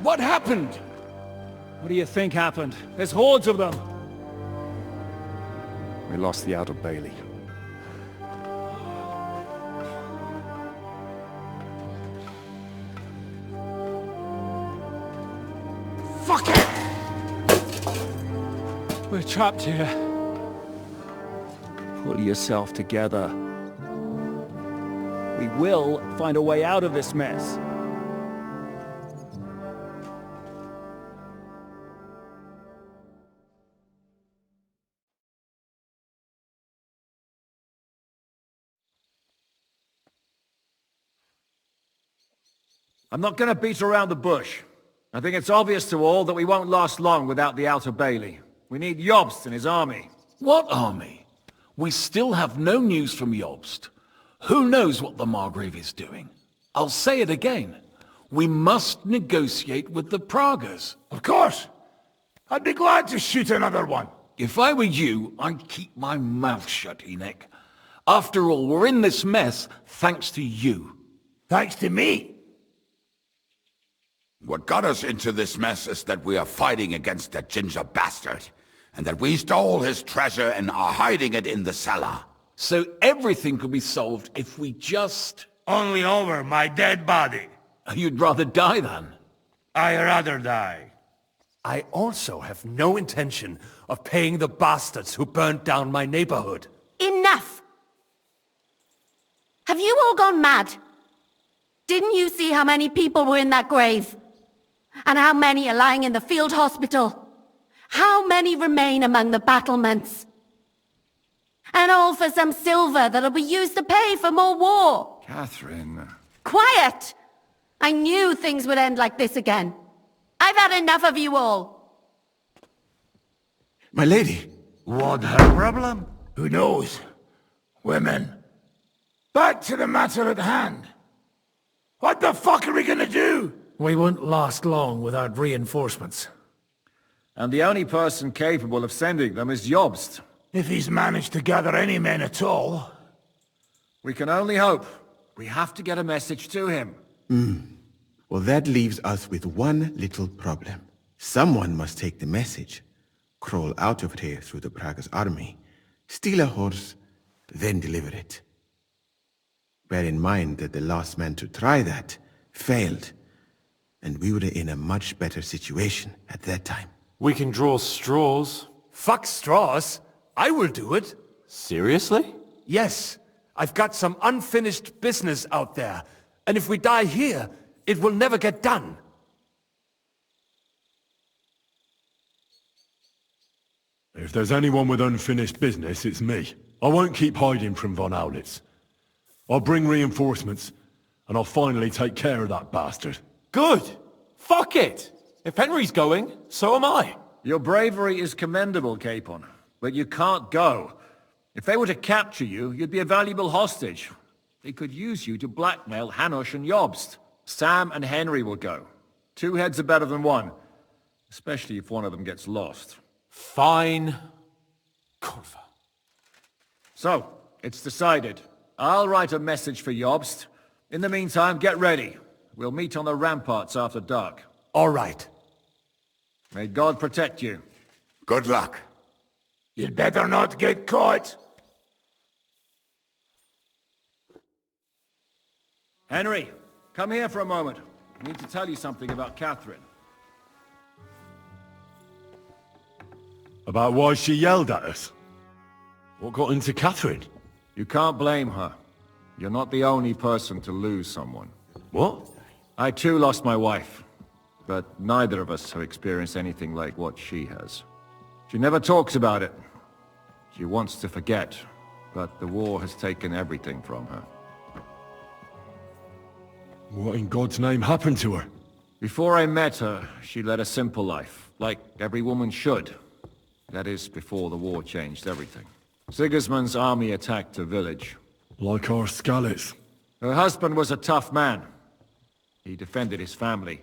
What happened? What do you think happened? There's hordes of them. We lost the Outer Bailey. Fuck it! We're trapped here. Pull yourself together. We will find a way out of this mess. I'm not going to beat around the bush. I think it's obvious to all that we won't last long without the Outer Bailey. We need Jobst and his army. What army? We still have no news from Jobst. Who knows what the Margrave is doing? I'll say it again. We must negotiate with the Pragas. Of course. I'd be glad to shoot another one. If I were you, I'd keep my mouth shut, Enoch. After all, we're in this mess thanks to you. Thanks to me? What got us into this mess is that we are fighting against that ginger bastard, and that we stole his treasure and are hiding it in the cellar. So everything could be solved if we just... Only over my dead body. You'd rather die then? I'd rather die. I also have no intention of paying the bastards who burnt down my neighborhood. Enough! Have you all gone mad? Didn't you see how many people were in that grave? And how many are lying in the field hospital? How many remain among the battlements? And all for some silver that'll be used to pay for more war. Catherine, Quiet! I knew things would end like this again. I've had enough of you all. My lady. What her problem? Who knows? Women. Back to the matter at hand. What the fuck are we gonna do? We won't last long without reinforcements. And the only person capable of sending them is Jobst. If he's managed to gather any men at all. We can only hope. We have to get a message to him. Well, that leaves us with one little problem. Someone must take the message, crawl out of here through the Braga's army, steal a horse, then deliver it. Bear in mind that the last man to try that failed, and we were in a much better situation at that time. We can draw straws. Fuck straws. I will do it. Seriously? Yes. I've got some unfinished business out there. And if we die here, it will never get done. If there's anyone with unfinished business, it's me. I won't keep hiding from von Aulitz. I'll bring reinforcements, and I'll finally take care of that bastard. Good. Fuck it. If Henry's going, so am I. Your bravery is commendable, Capon, but you can't go. If they were to capture you, you'd be a valuable hostage. They could use you to blackmail Hanush and Jobst. Sam and Henry will go. 2 heads are better than 1, especially if one of them gets lost. Fine. Kurva. So, it's decided. I'll write a message for Jobst. In the meantime, get ready. We'll meet on the ramparts after dark. All right. May God protect you. Good luck. You'd better not get caught. Henry, come here for a moment. I need to tell you something about Catherine. About why she yelled at us? What got into Catherine? You can't blame her. You're not the only person to lose someone. What? I too lost my wife, but neither of us have experienced anything like what she has. She never talks about it. She wants to forget, but the war has taken everything from her. What in God's name happened to her? Before I met her, she led a simple life, like every woman should. That is, before the war changed everything. Sigismund's army attacked her village. Like our Skalitz. Her husband was a tough man. He defended his family.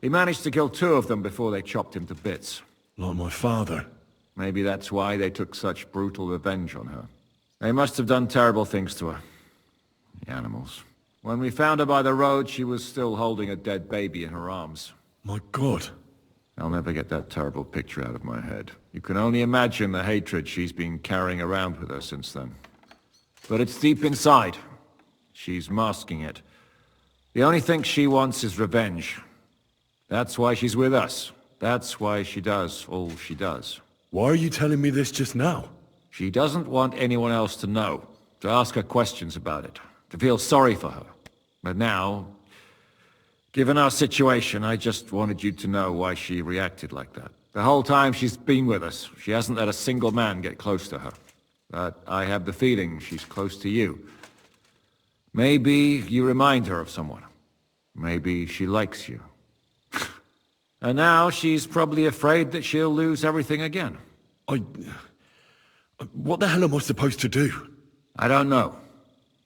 He managed to kill 2 of them before they chopped him to bits. Like my father. Maybe that's why they took such brutal revenge on her. They must have done terrible things to her. The animals. When we found her by the road, she was still holding a dead baby in her arms. My God. I'll never get that terrible picture out of my head. You can only imagine the hatred she's been carrying around with her since then. But it's deep inside. She's masking it. The only thing she wants is revenge. That's why she's with us. That's why she does all she does. Why are you telling me this just now? She doesn't want anyone else to know, to ask her questions about it, to feel sorry for her. But now, given our situation, I just wanted you to know why she reacted like that. The whole time she's been with us, she hasn't let a single man get close to her. But I have the feeling she's close to you. Maybe you remind her of someone. Maybe she likes you. And now she's probably afraid that she'll lose everything again. What the hell am I supposed to do? I don't know.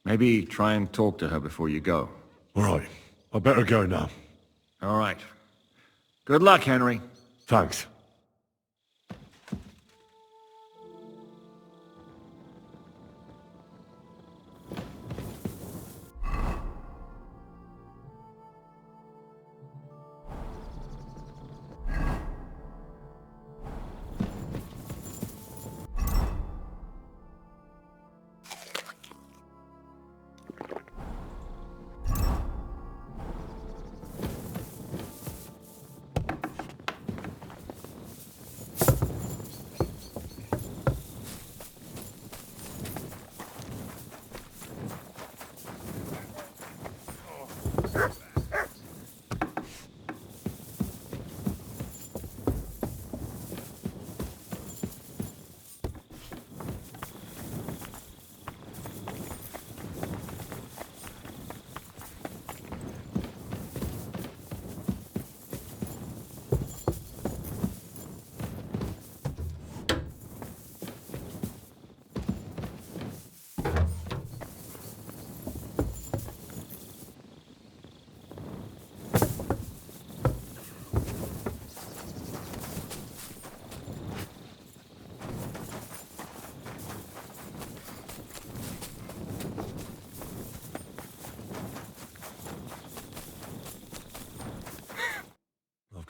Maybe try and talk to her before you go. All right. I better go now. All right. Good luck, Henry. Thanks.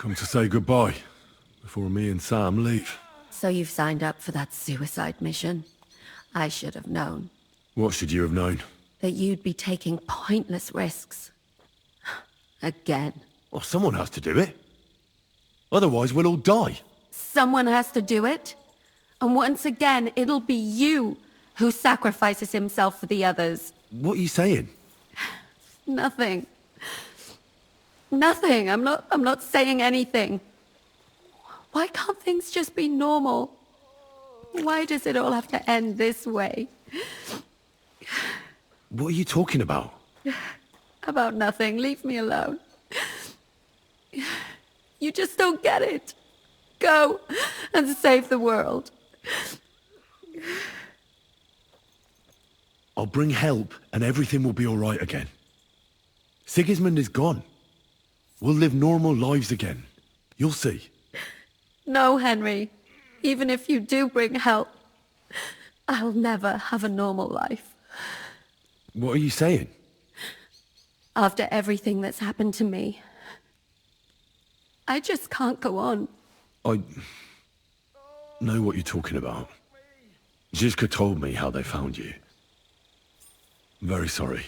come to say goodbye before me and Sam leave. So you've signed up for that suicide mission? I should have known. What should you have known? That you'd be taking pointless risks. Again. Well, someone has to do it. Otherwise, we'll all die. Someone has to do it. And once again, it'll be you who sacrifices himself for the others. What are you saying? Nothing. Nothing. I'm not saying anything. Why can't things just be normal? Why does it all have to end this way? What are you talking about? About nothing. Leave me alone. You just don't get it. Go and save the world. I'll bring help and everything will be all right again. Sigismund is gone. We'll live normal lives again. You'll see. No, Henry. Even if you do bring help, I'll never have a normal life. What are you saying? After everything that's happened to me, I just can't go on. I know what you're talking about. Zizka told me how they found you. I'm very sorry.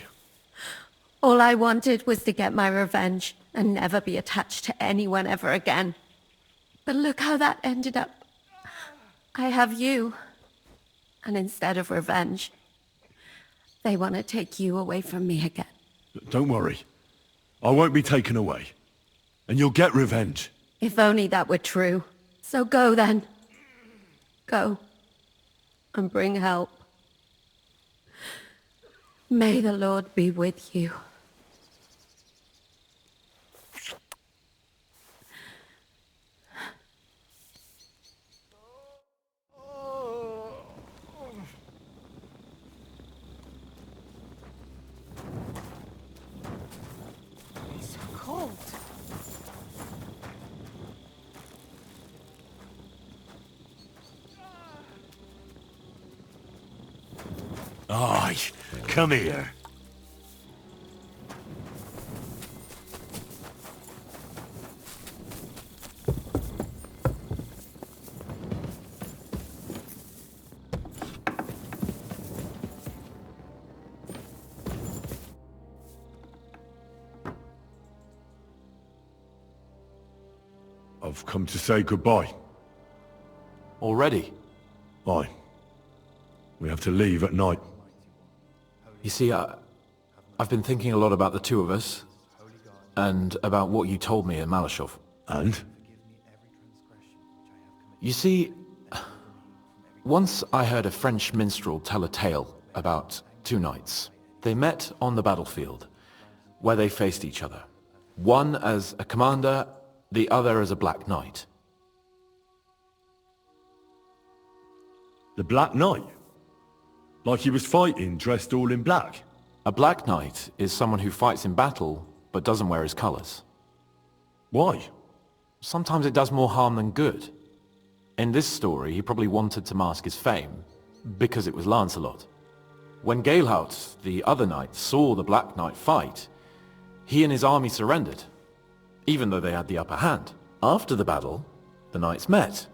All I wanted was to get my revenge and never be attached to anyone ever again. But look how that ended up. I have you. And instead of revenge, they want to take you away from me again. Don't worry. I won't be taken away. And you'll get revenge. If only that were true. So go then. Go. And bring help. May the Lord be with you. It's so cold. Aye, come here. I've come to say goodbye. Already? Aye. We have to leave at night. You see, I've been thinking a lot about the two of us, and about what you told me in Malashov. And? You see, once I heard a French minstrel tell a tale about two knights. They met on the battlefield, where they faced each other. One as a commander, the other as a Black Knight. The Black Knight? Like he was fighting, dressed all in black? A Black Knight is someone who fights in battle, but doesn't wear his colors. Why? Sometimes it does more harm than good. In this story, he probably wanted to mask his fame, because it was Lancelot. When Galehout, the other knight, saw the Black Knight fight, he and his army surrendered, even though they had the upper hand. After the battle, the knights met.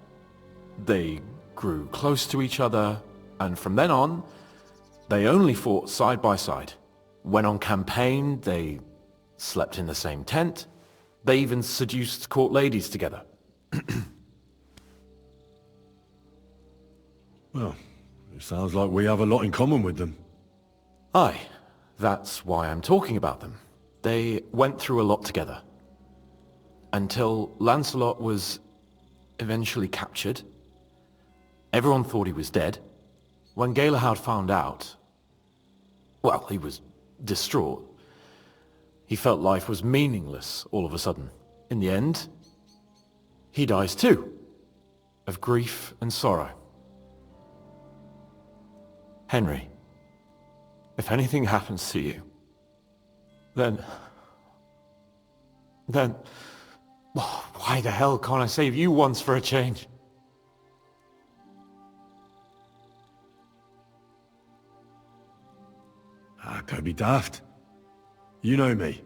They grew close to each other, and from then on, they only fought side by side. When on campaign, they slept in the same tent. They even seduced court ladies together. Well, it sounds like we have a lot in common with them. Aye, that's why I'm talking about them. They went through a lot together. Until Lancelot was eventually captured. Everyone thought he was dead. When Galehout found out, well, he was distraught. He felt life was meaningless all of a sudden. In the end, he dies too, of grief and sorrow. Henry, if anything happens to you, then why the hell can't I save you once for a change? Don't be daft. You know me.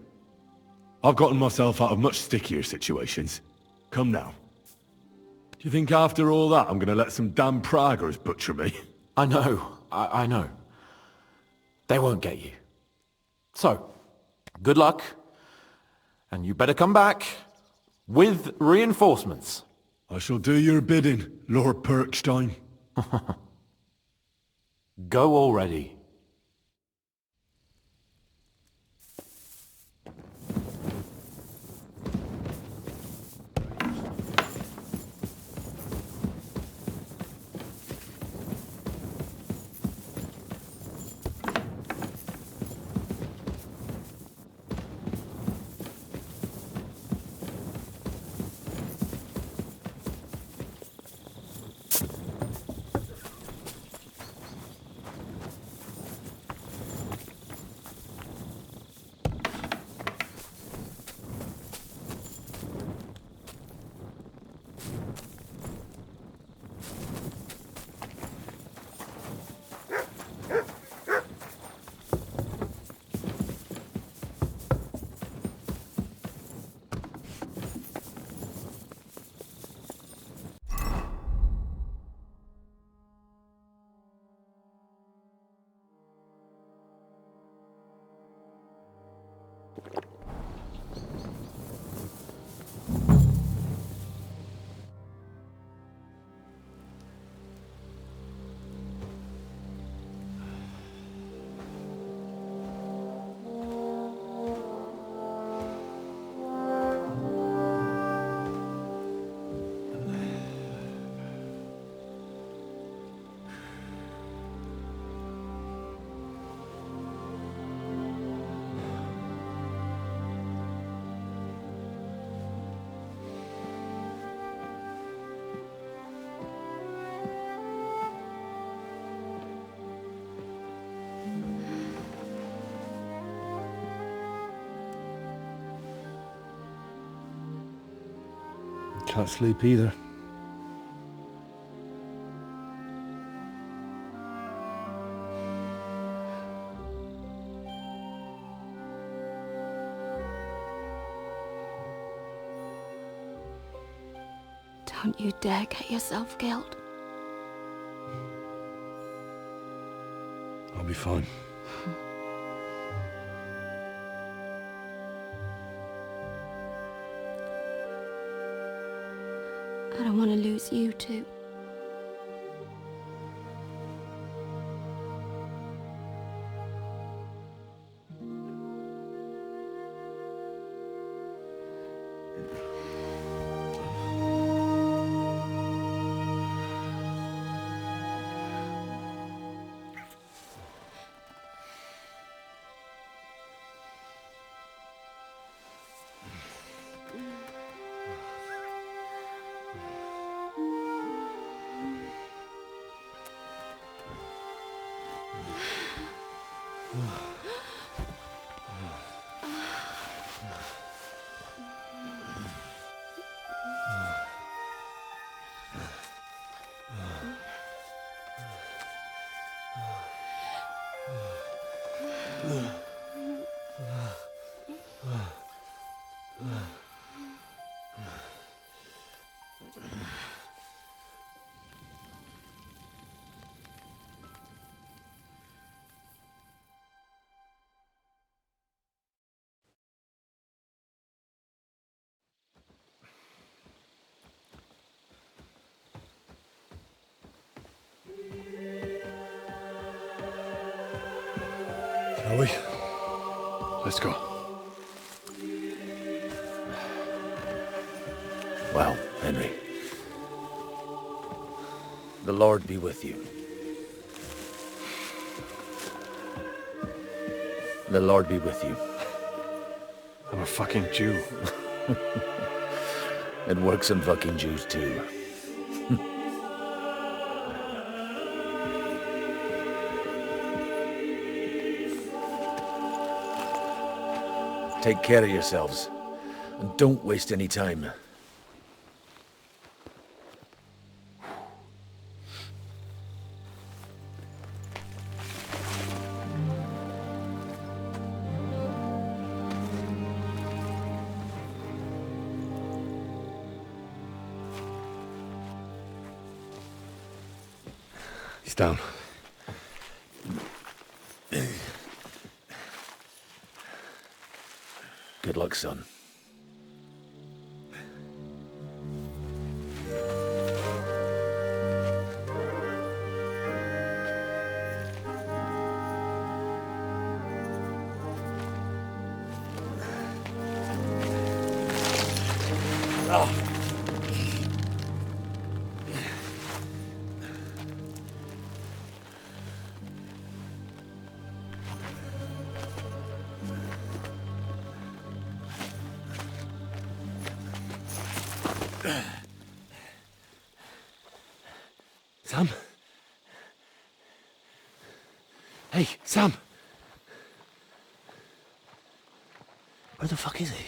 I've gotten myself out of much stickier situations. Come now. Do you think after all that I'm gonna let some damn Praggers butcher me? I know. I know. They won't get you. So, good luck. And you better come back with reinforcements. I shall do your bidding, Lord Perkstein. Go already. Can't sleep either. Don't you dare get yourself killed. I'll be fine. I don't want to lose you too. Shall we? Let's go. Well, Henry, the Lord be with you. The Lord be with you. I'm a fucking Jew. It works on fucking Jews too. Take care of yourselves, and don't waste any time. down. Good luck, son. Sam? Hey, Sam! Where the fuck is he?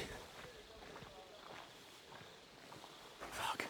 Fuck.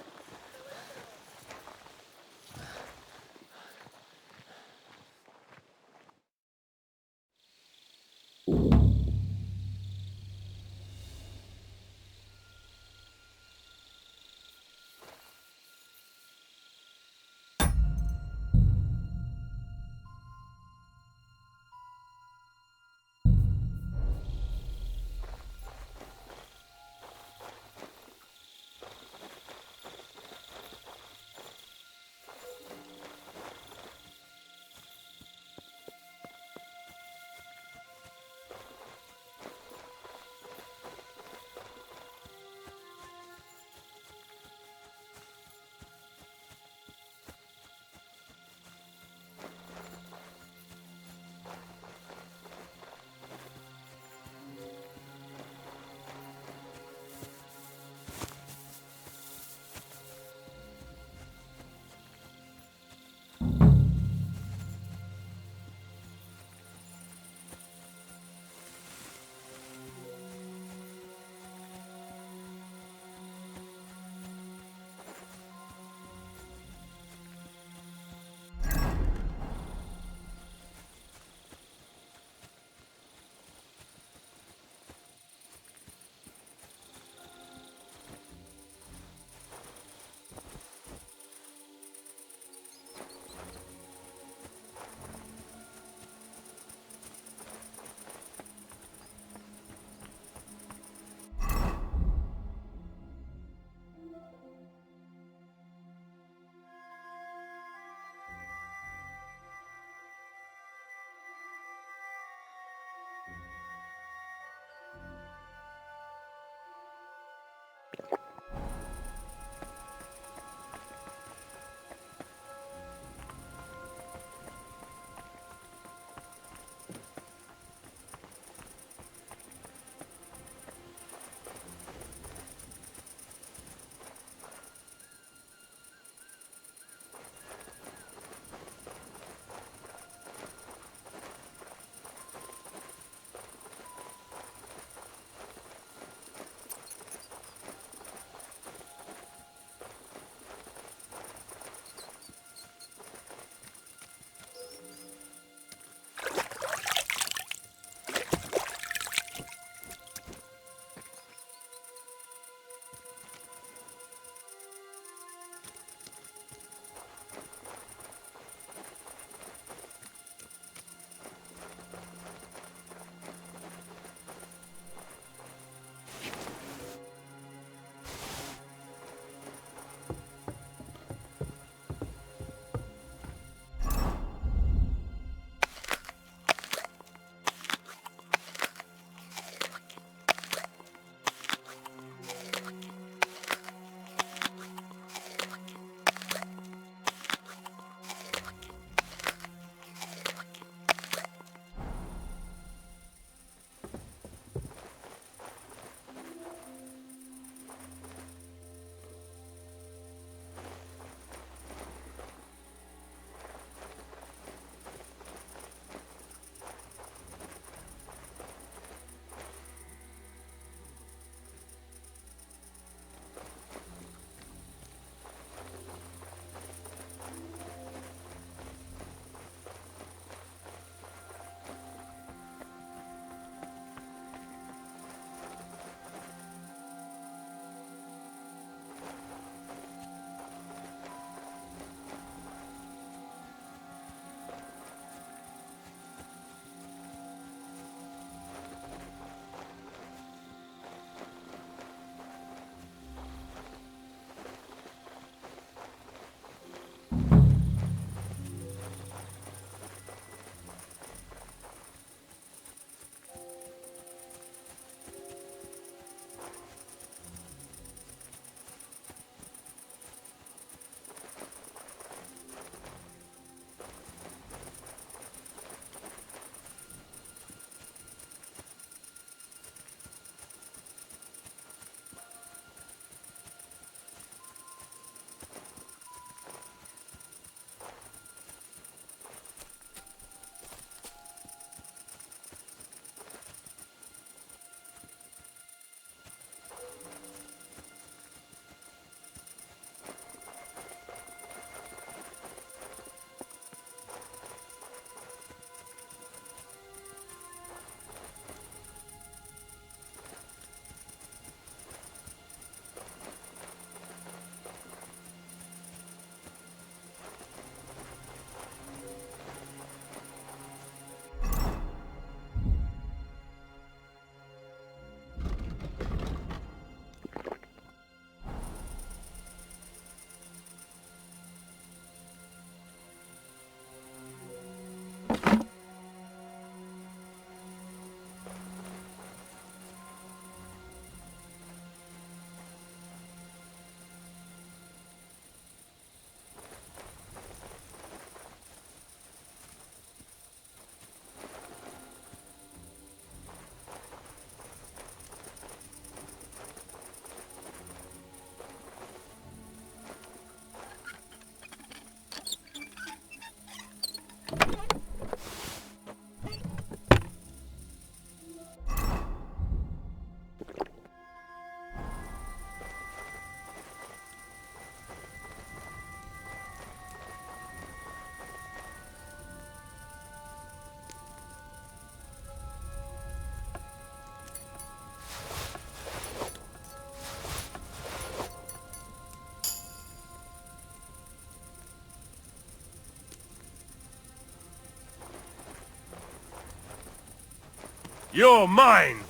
You're mine!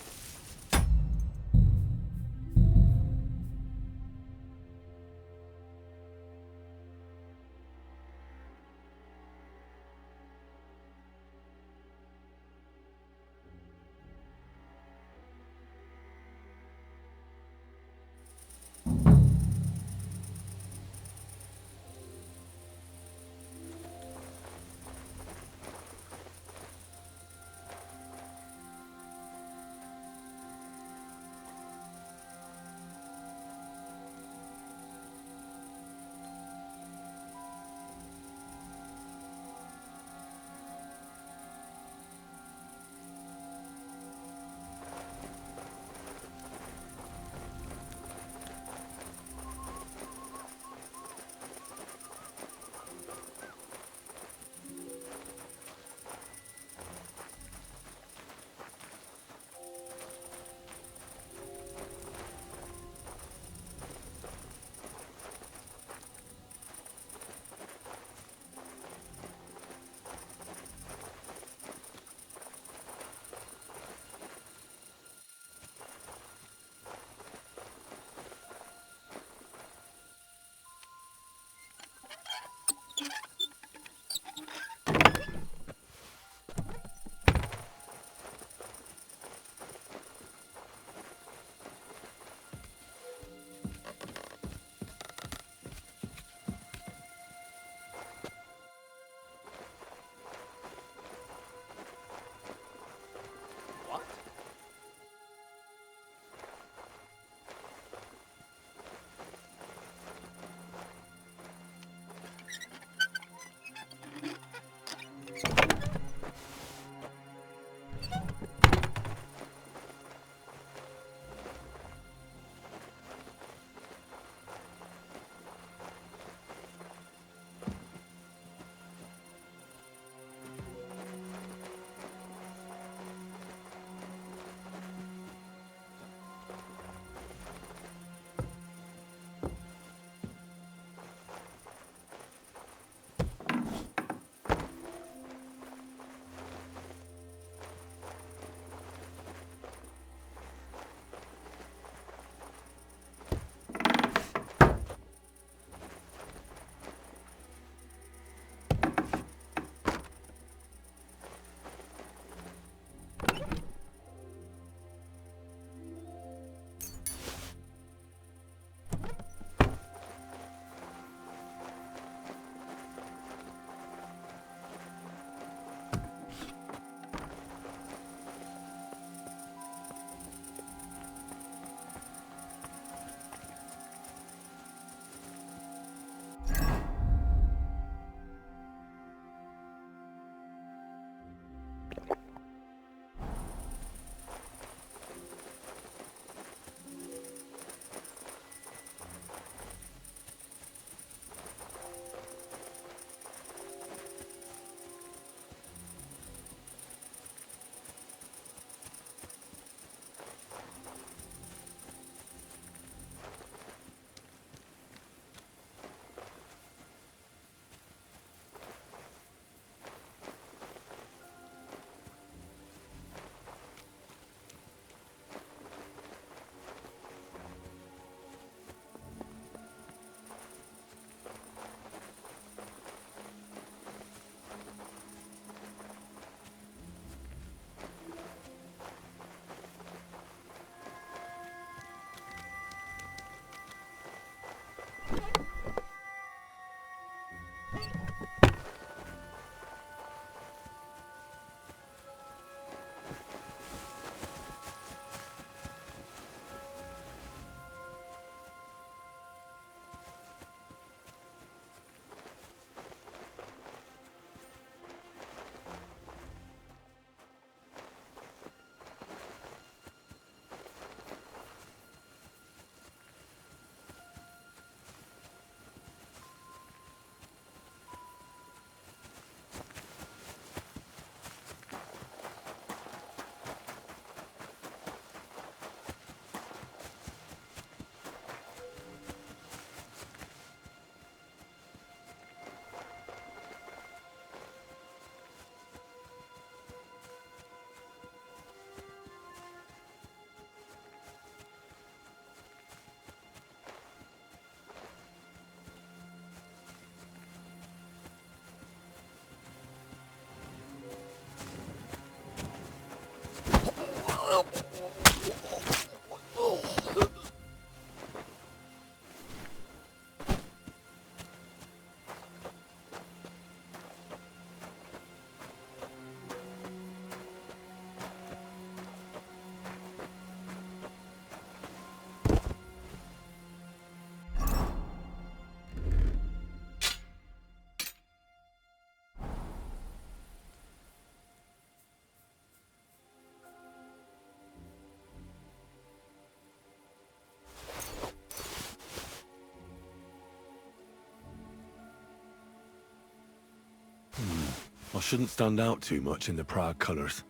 I shouldn't stand out too much in the Prague colours.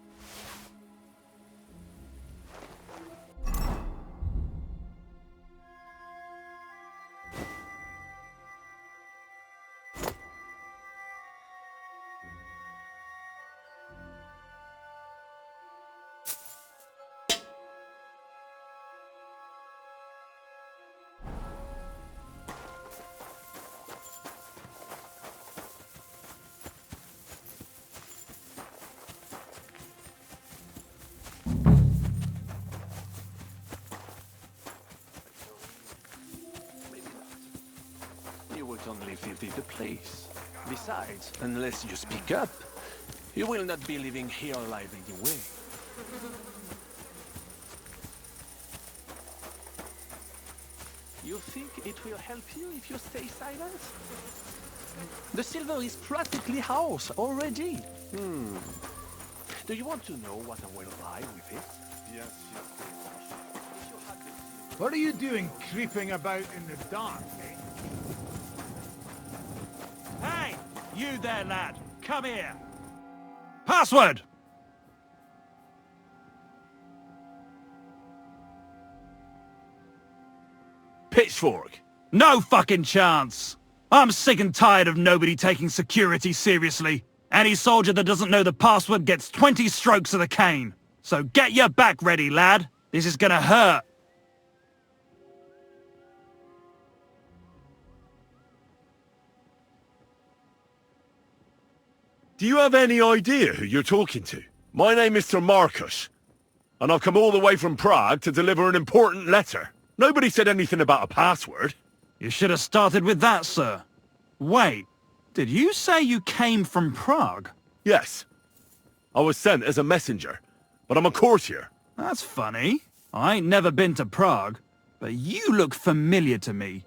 You would only filthy the place. Besides, unless you speak up, you will not be living here alive anyway. You think it will help you if you stay silent? The silver is practically ours already. Do you want to know what I will buy with it? Yes, yes. What are you doing creeping about in the dark, eh? Hey! You there, lad! Come here! Password! Pitchfork. No fucking chance. I'm sick and tired of nobody taking security seriously. Any soldier that doesn't know the password gets 20 strokes of the cane. So get your back ready, lad. This is gonna hurt. Do you have any idea who you're talking to? My name is Sir Marcus, and I've come all the way from Prague to deliver an important letter. Nobody said anything about a password. You should have started with that, sir. Wait, did you say you came from Prague? Yes. I was sent as a messenger, but I'm a courtier. That's funny. I ain't never been to Prague, but you look familiar to me.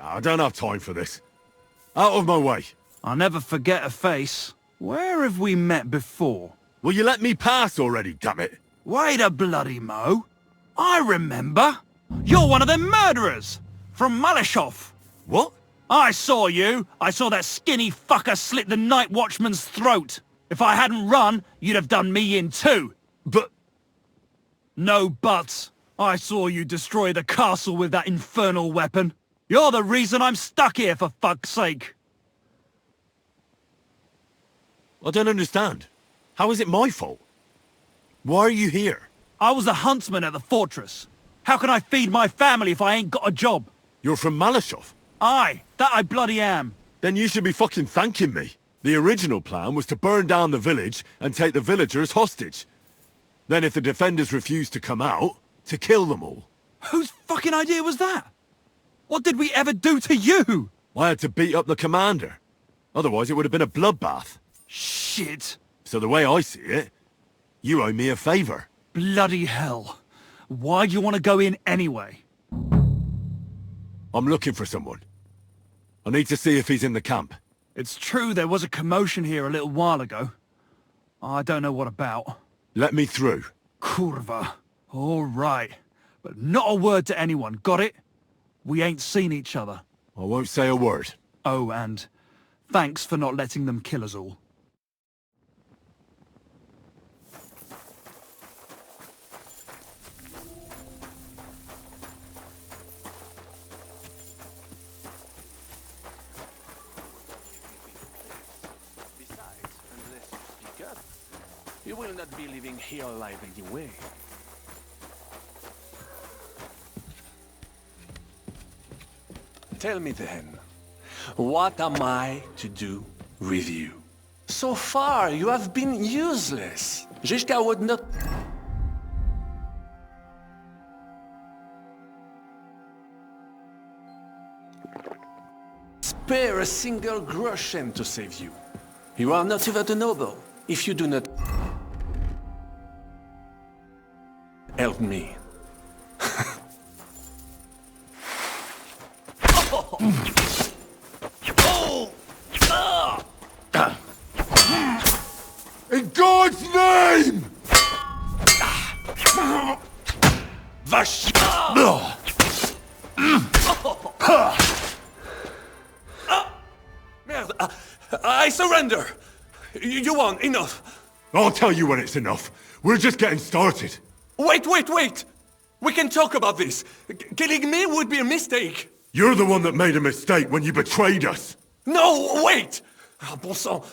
I don't have time for this. Out of my way. I'll never forget a face. Where have we met before? Will you let me pass already, damn it? Wait a bloody mo. I remember. You're one of them murderers. From Malashov. What? I saw you. I saw that skinny fucker slit the night watchman's throat. If I hadn't run, you'd have done me in too. But... No buts. I saw you destroy the castle with that infernal weapon. You're the reason I'm stuck here, for fuck's sake. I don't understand. How is it my fault? Why are you here? I was a huntsman at the fortress. How can I feed my family if I ain't got a job? You're from Malashov? Aye, that I bloody am. Then you should be fucking thanking me. The original plan was to burn down the village and take the villagers hostage. Then if the defenders refused to come out, to kill them all. Whose fucking idea was that? What did we ever do to you? I had to beat up the commander. Otherwise it would have been a bloodbath. Shit. So the way I see it, you owe me a favour. Bloody hell. Why do you want to go in anyway? I'm looking for someone. I need to see if he's in the camp. It's true there was a commotion here a little while ago. I don't know what about. Let me through. Kurva. All right. But not a word to anyone, got it? We ain't seen each other. I won't say a word. Oh, and thanks for not letting them kill us all. Besides, unless you speak up, you will not be living here alive anyway. Tell me then, what am I to do with you. So far, you have been useless. Zizka would not... spare a single groschen to save you. You are not even a noble if you do not... help me. In God's name! Vache! Merde! I surrender! You won, enough! I'll tell you when it's enough. We're just getting started. Wait! We can talk about this. Killing me would be a mistake. You're the one that made a mistake when you betrayed us. No, wait! Bon sang,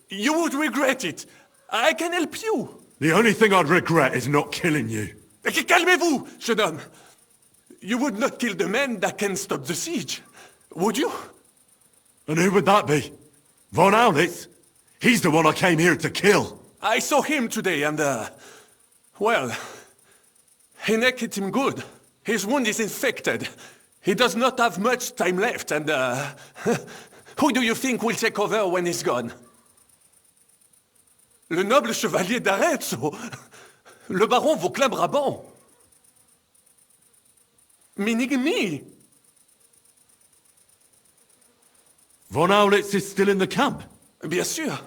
you would regret it. I can help you. The only thing I'd regret is not killing you. Calmez-vous, jeune homme. You would not kill the man that can stop the siege, would you? And who would that be? Von Aulitz? He's the one I came here to kill. I saw him today and, well, Hinek hit him good. His wound is infected. He does not have much time left and, who do you think will take over when he's gone? Le noble chevalier d'Arezzo. Le baron Vauclin-Brabant. Meaning me. Von Aulitz is still in the camp? Bien sûr.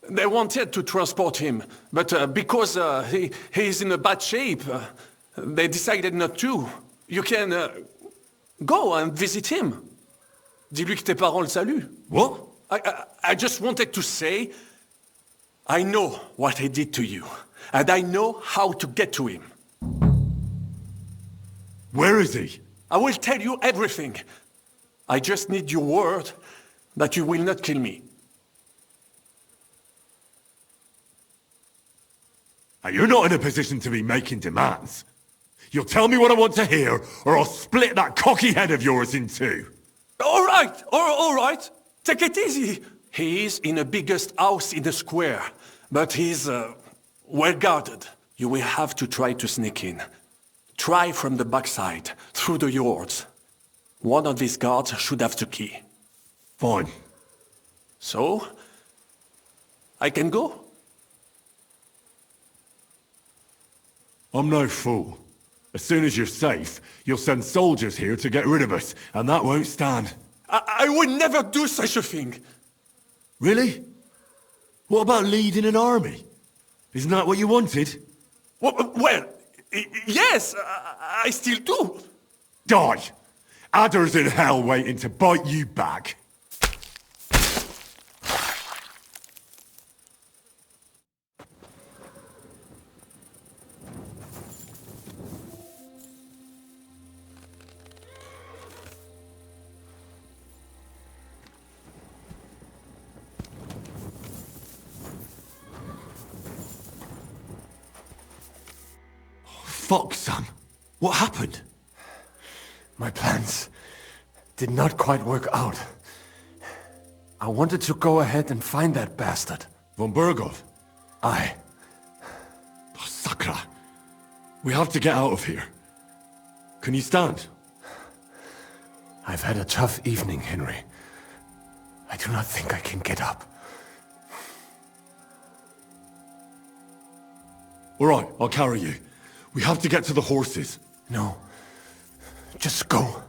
They wanted to transport him, but because he's in a bad shape, they decided not to. You can go and visit him. Dis-lui que tes parents le saluent. What? I just wanted to say, I know what he did to you, and I know how to get to him. Where is he? I will tell you everything. I just need your word that you will not kill me. You're not in a position to be making demands. You'll tell me what I want to hear, or I'll split that cocky head of yours in two. All right. Take it easy. He's in the biggest house in the square, but he's well guarded. You will have to try to sneak in. Try from the backside, through the yards. One of these guards should have the key. Fine. So, I can go? I'm no fool. As soon as you're safe, you'll send soldiers here to get rid of us, and that won't stand. I would never do such a thing. Really? What about leading an army? Isn't that what you wanted? Well, yes, I still do. Die! Adders in hell waiting to bite you back. Fuck, son. What happened? My plans did not quite work out. I wanted to go ahead and find that bastard. Von Burgov? Aye. Oh, Sakra. We have to get out of here. Can you stand? I've had a tough evening, Henry. I do not think I can get up. All right, I'll carry you. We have to get to the horses. No. Just go.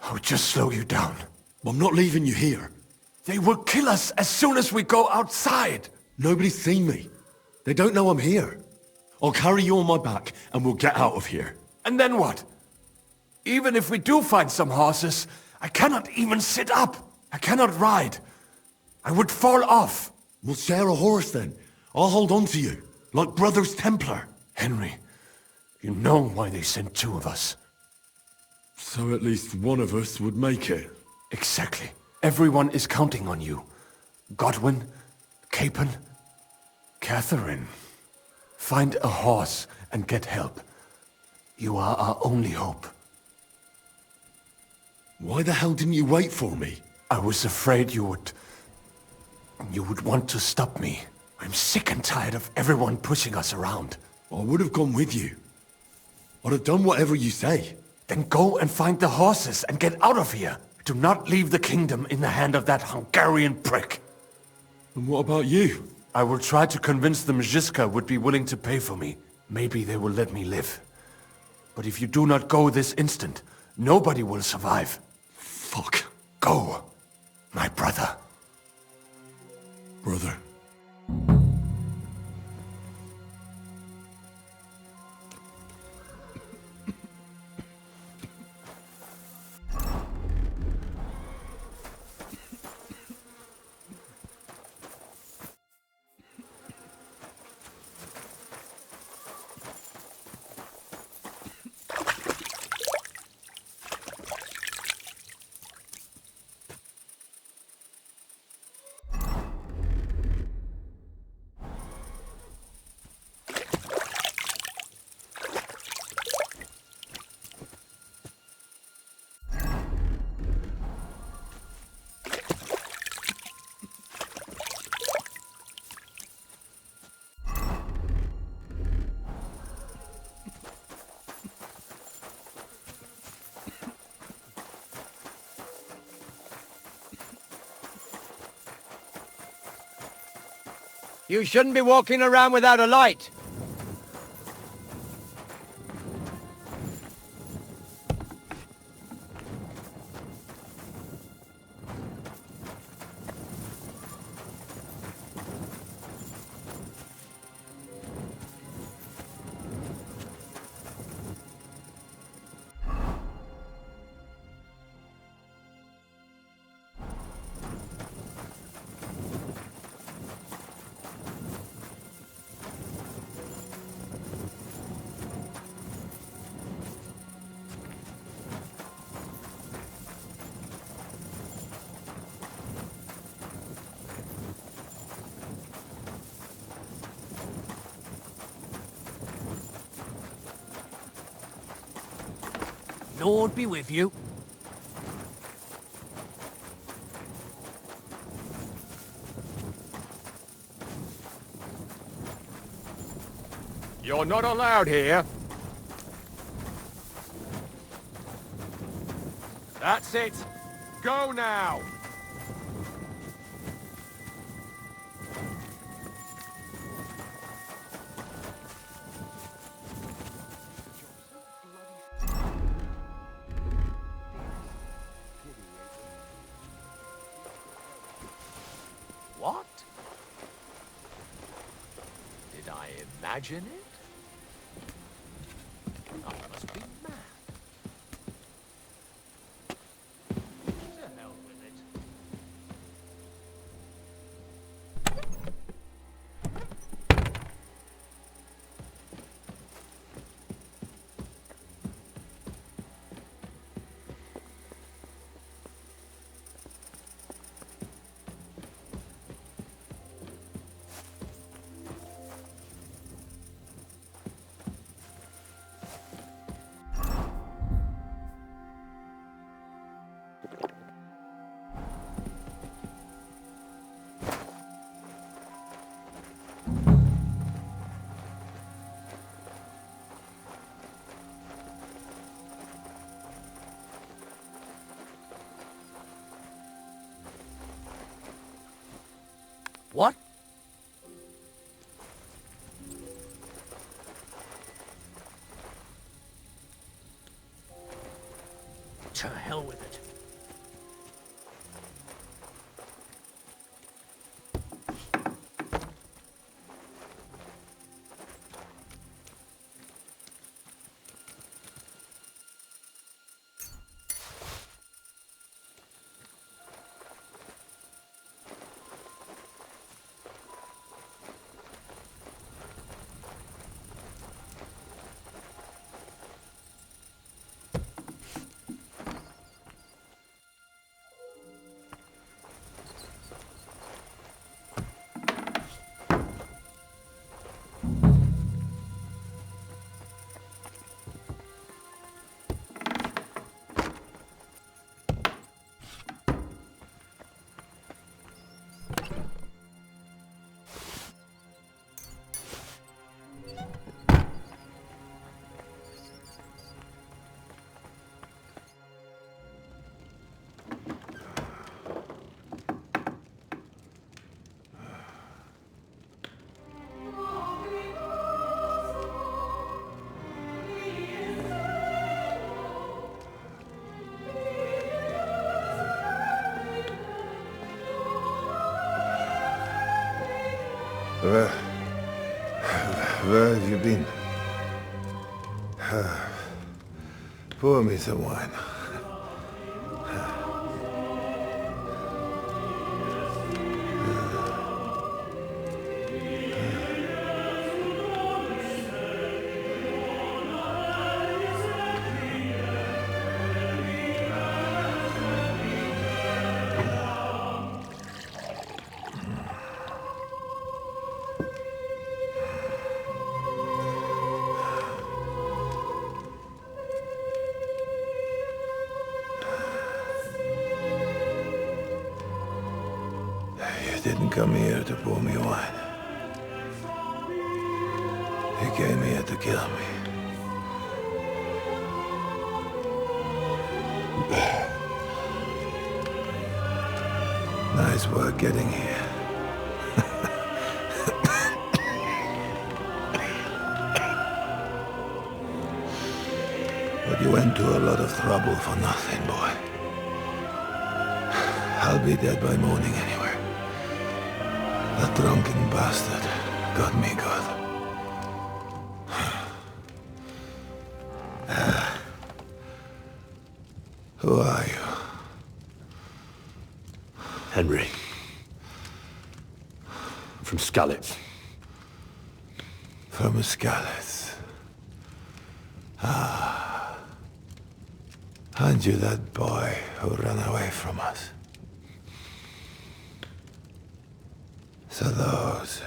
I'll just slow you down. I'm not leaving you here. They will kill us as soon as we go outside. Nobody's seen me. They don't know I'm here. I'll carry you on my back and we'll get out of here. And then what? Even if we do find some horses, I cannot even sit up. I cannot ride. I would fall off. We'll share a horse then. I'll hold on to you, like Brothers Templar. Henry, you know why they sent two of us. So at least one of us would make it. Exactly. Everyone is counting on you. Godwin, Capon, Catherine. Find a horse and get help. You are our only hope. Why the hell didn't you wait for me? I was afraid you would You would want to stop me. I'm sick and tired of everyone pushing us around. I would have gone with you. I'd have done whatever you say. Then go and find the horses and get out of here. Do not leave the kingdom in the hand of that Hungarian prick. And what about you? I will try to convince the Mjiska would be willing to pay for me. Maybe they will let me live. But if you do not go this instant, nobody will survive. Fuck. Go, my brother. Brother. You shouldn't be walking around without a light. Lord be with you. You're not allowed here. That's it. Go now. What? Did I imagine it? I must be mad. To hell with it. Where have you been? Pour me some wine. You didn't come here to pour me wine. You came here to kill me. Nice work getting here. But you went to a lot of trouble for nothing, boy. I'll be dead by morning anyway. That drunken bastard got me good. Who are you? Henry. From Skalitz. From Skalitz. Ah. Aren't you that boy who ran away from us? So those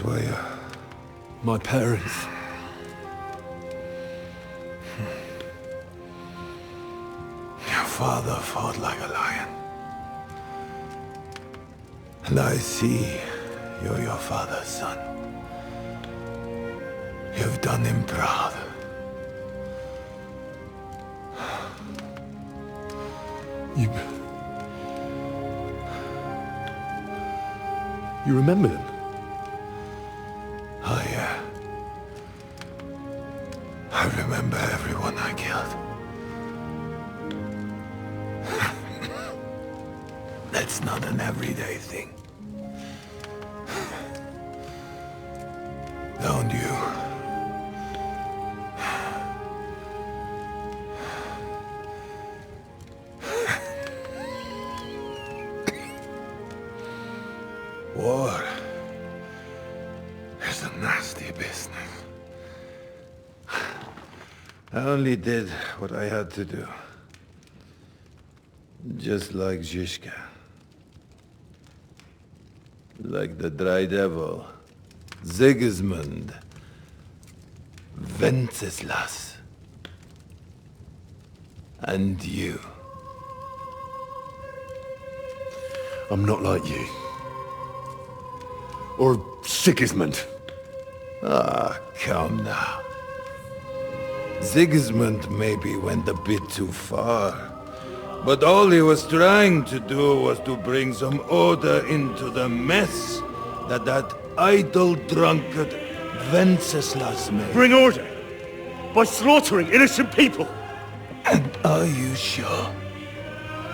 were your... My parents. Your father fought like a lion. And I see you're your father's son. You've done him proud. You remember them? Oh, yeah. I remember everyone I killed. That's not an everyday thing. Don't you? War is a nasty business. I only did what I had to do. Just like Zizka. Like the Dry Devil. Sigismund. Wenceslas. And you. I'm not like you. Or Sigismund. Ah, come now. Sigismund maybe went a bit too far. But all he was trying to do was to bring some order into the mess that idle drunkard Wenceslas made. Bring order? By slaughtering innocent people? And are you sure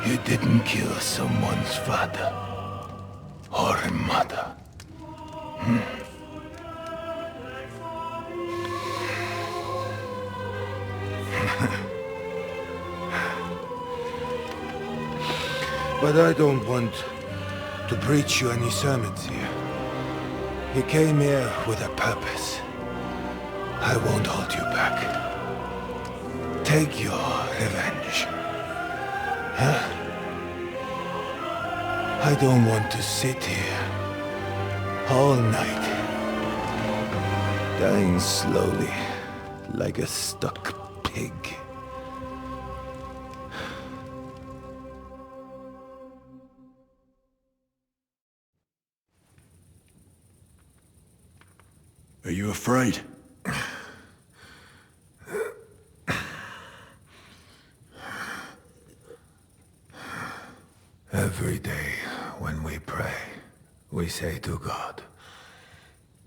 you didn't kill someone's father? Or mother? But I don't want to preach you any sermons here. You came here with a purpose. I won't hold you back. Take your revenge. Huh? I don't want to sit here all night, dying slowly like a stuck pig. Are you afraid? Every day when we pray, we say to God,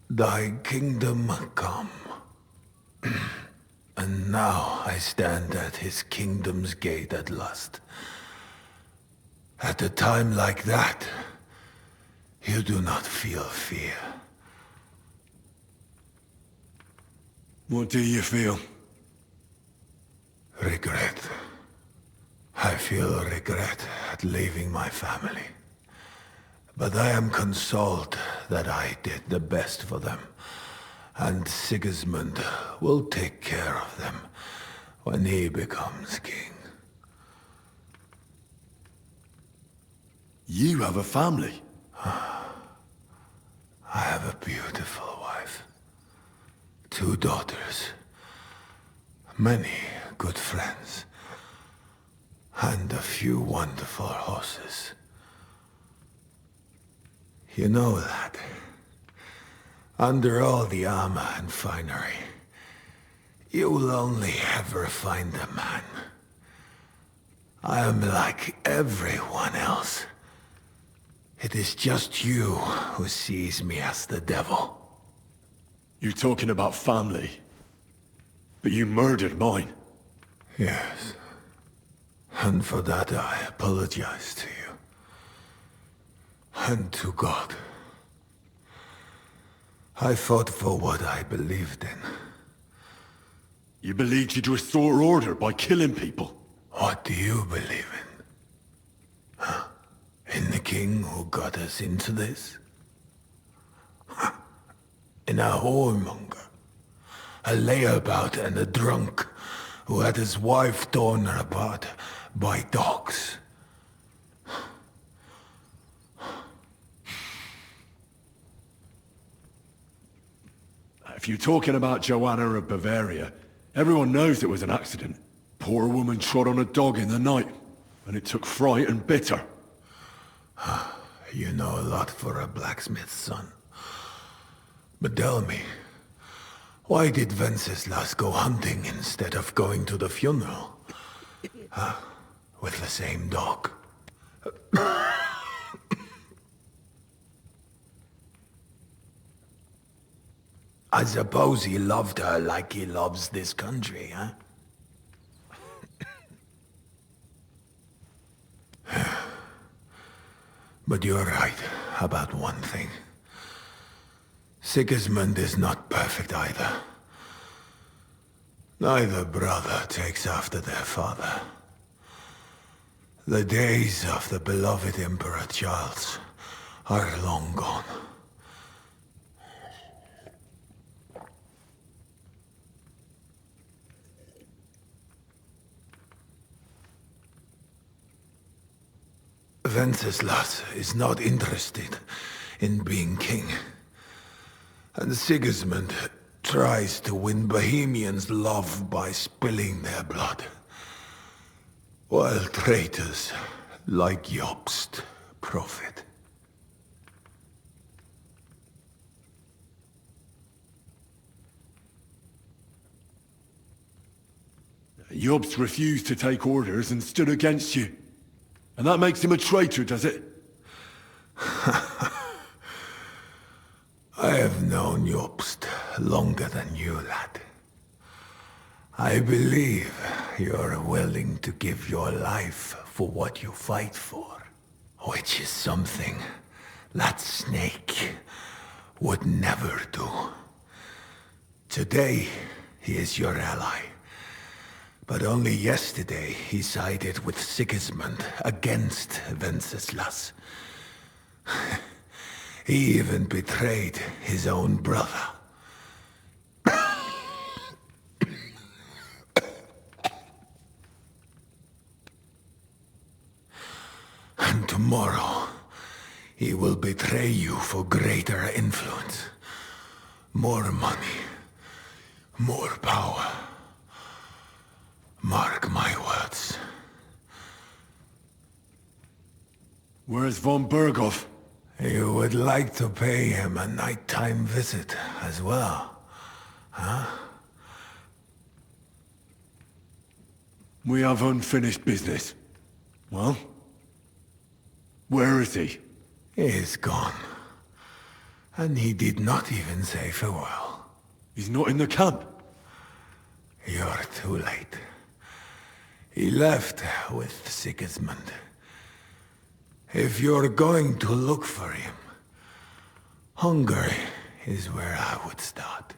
"Thy kingdom come." And now I stand at his kingdom's gate at last. At a time like that, You do not feel fear. What do you feel? Regret. I feel regret at leaving my family. But I am consoled that I did the best for them. And Sigismund will take care of them when he becomes king. You have a family? I have a beautiful wife. 2 daughters. Many good friends. And a few wonderful horses. You know that. Under all the armor and finery, you will only ever find a man. I am like everyone else. It is just you who sees me as the devil. You're talking about family. But you murdered mine. Yes. And for that I apologize to you. And to God. I fought for what I believed in. You believed you'd restore order by killing people? What do you believe in? Huh? In the king who got us into this? Huh? In a whoremonger? A layabout and a drunk who had his wife torn apart by dogs? If you're talking about Joanna of Bavaria, everyone knows it was an accident. Poor woman trod on a dog in the night, and it took fright and bitter. You know a lot for a blacksmith's son. But tell me, why did Wenceslas go hunting instead of going to the funeral? With the same dog. I suppose he loved her like he loves this country, huh? But you're right about one thing. Sigismund is not perfect either. Neither brother takes after their father. The days of the beloved Emperor Charles are long gone. Wenceslas is not interested in being king. And Sigismund tries to win Bohemians' love by spilling their blood. While traitors like Jobst profit. Jobst refused to take orders and stood against you. And that makes him a traitor, does it? I have known Jobst longer than you, lad. I believe you're willing to give your life for what you fight for. Which is something that Snake would never do. Today, he is your ally. But only yesterday he sided with Sigismund against Wenceslas. He even betrayed his own brother. And tomorrow, he will betray you for greater influence. More money. More power. Mark my words. Where's von Berghoff? You would like to pay him a nighttime visit as well, huh? We have unfinished business. Well? Where is he? He is gone. And he did not even say farewell. He's not in the camp? You're too late. He left with Sigismund. If you're going to look for him, Hungary is where I would start.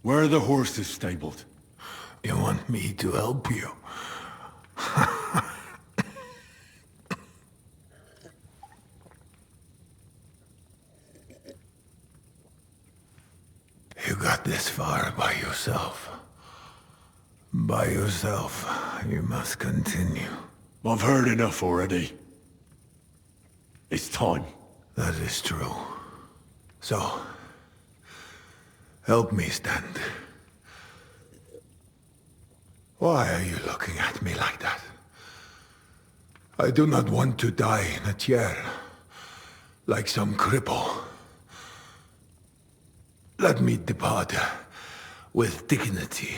Where are the horses stabled? You want me to help you? You got this far by yourself. By yourself, you must continue. I've heard enough already. It's time. That is true. So, help me stand. Why are you looking at me like that? I do not want to die in a chair, like some cripple. Let me depart with dignity.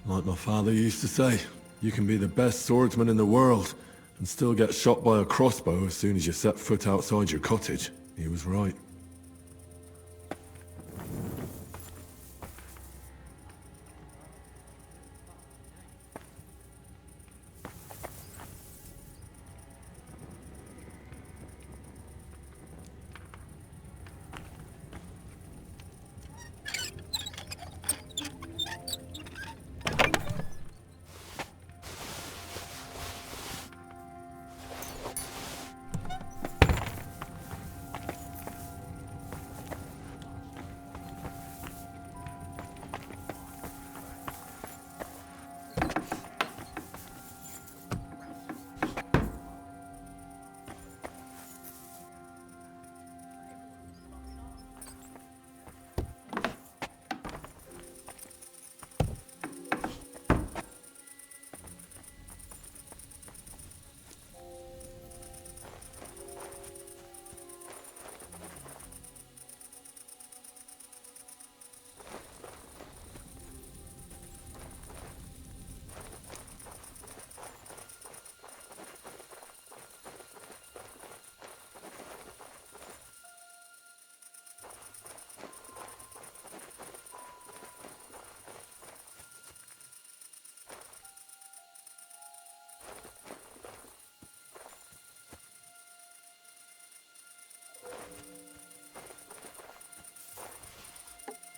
Like my father used to say, you can be the best swordsman in the world and still get shot by a crossbow as soon as you set foot outside your cottage. He was right.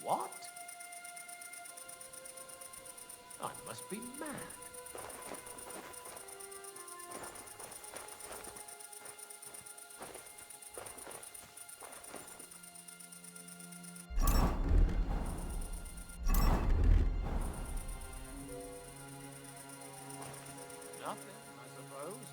What? I must be mad. Nothing, I suppose.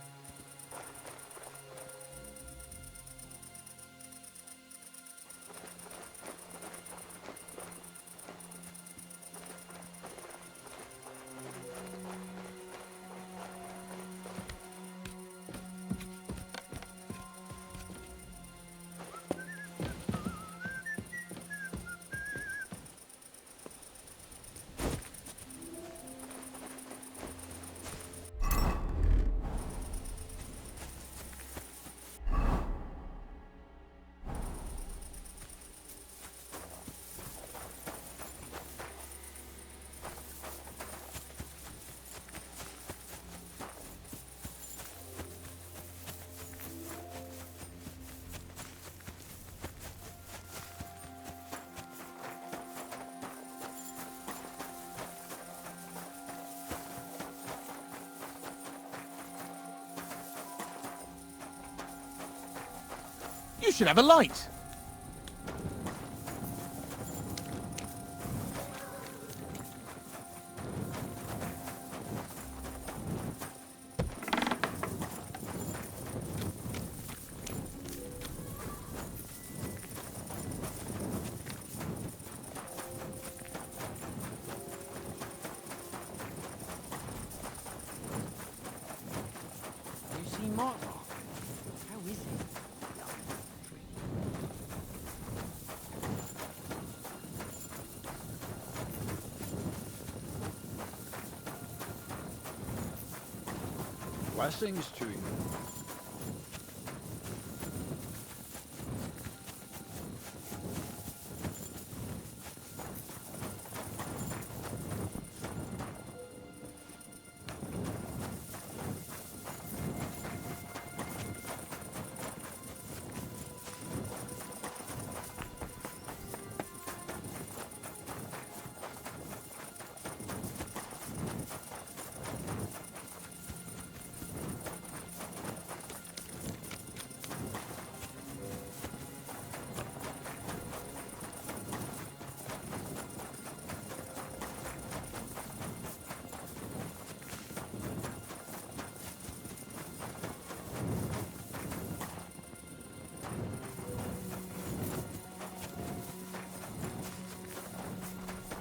You should have a light. Have you seen Mark? How is he? Blessings to you.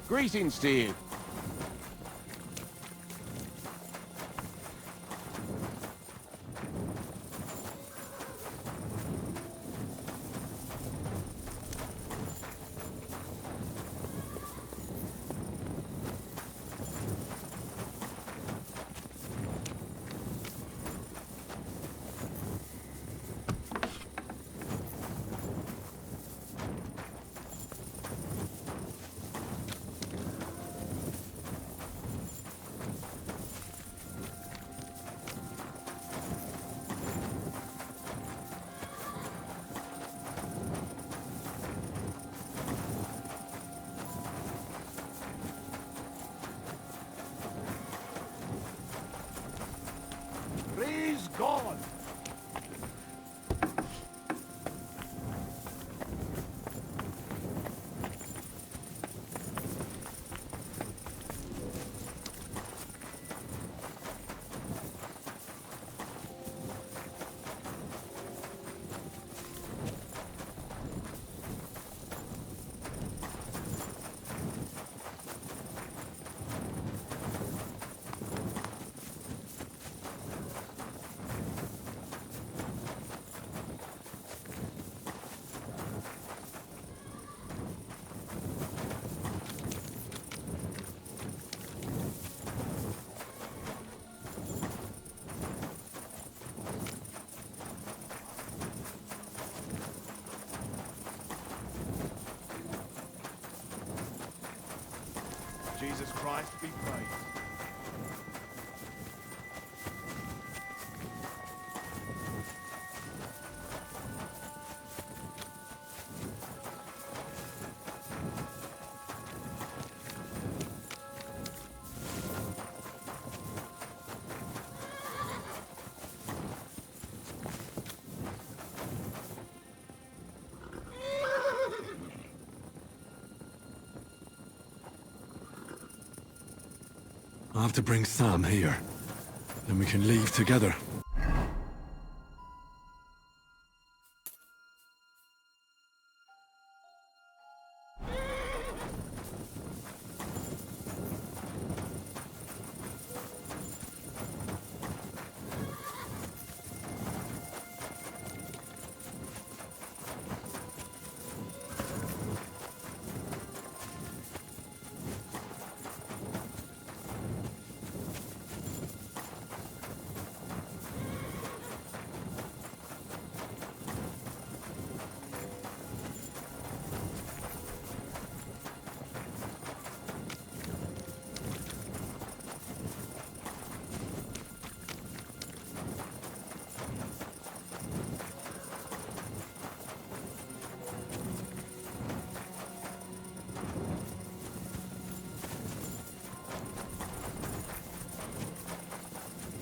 Greetings to you. Praise God! Jesus Christ be praised. I'll have to bring Sam here. Then we can leave together.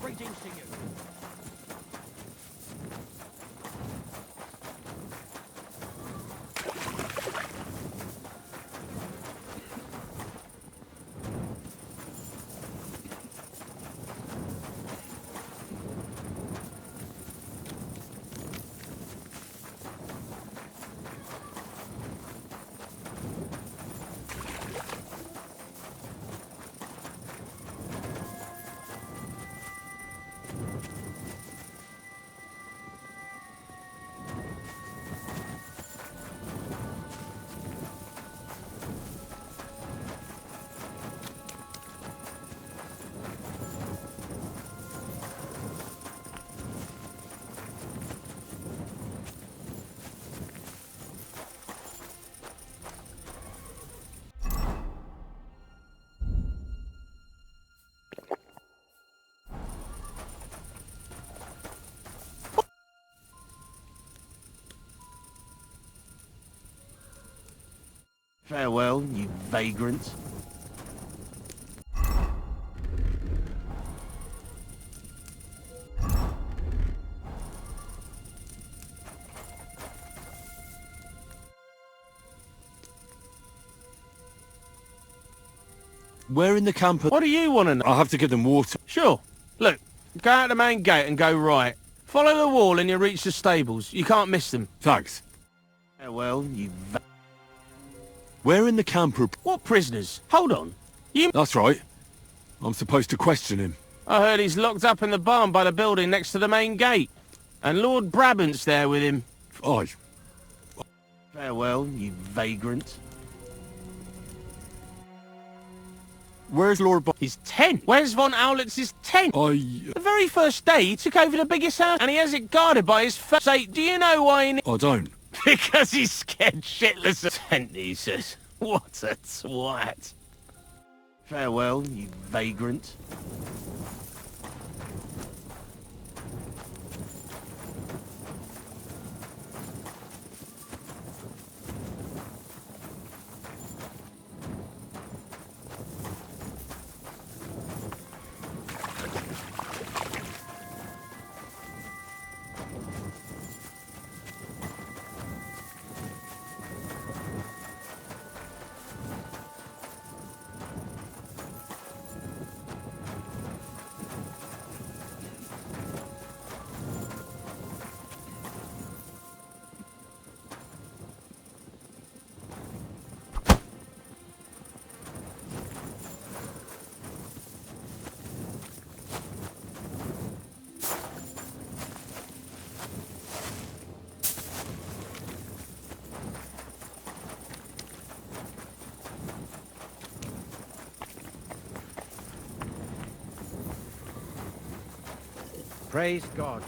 Greetings to you. Farewell, you vagrants. We're in the camp. What do you want to know? I'll have to give them water. Sure. Look, go out the main gate and go right. Follow the wall and you reach the stables. You can't miss them. Thanks. Farewell, you We're in the camper. What prisoners? Hold on. That's right. I'm supposed to question him. I heard he's locked up in the barn by the building next to the main gate. And Lord Brabant's there with him. Aye. Farewell, you vagrant. Where's Lord His tent? Where's Von Owlitz's tent? The very first day he took over the biggest house and he has it guarded by his Say, do you know why he... I don't. Because he's scared shitless of tent, he says. What a twat. Farewell, you vagrant. Praise God.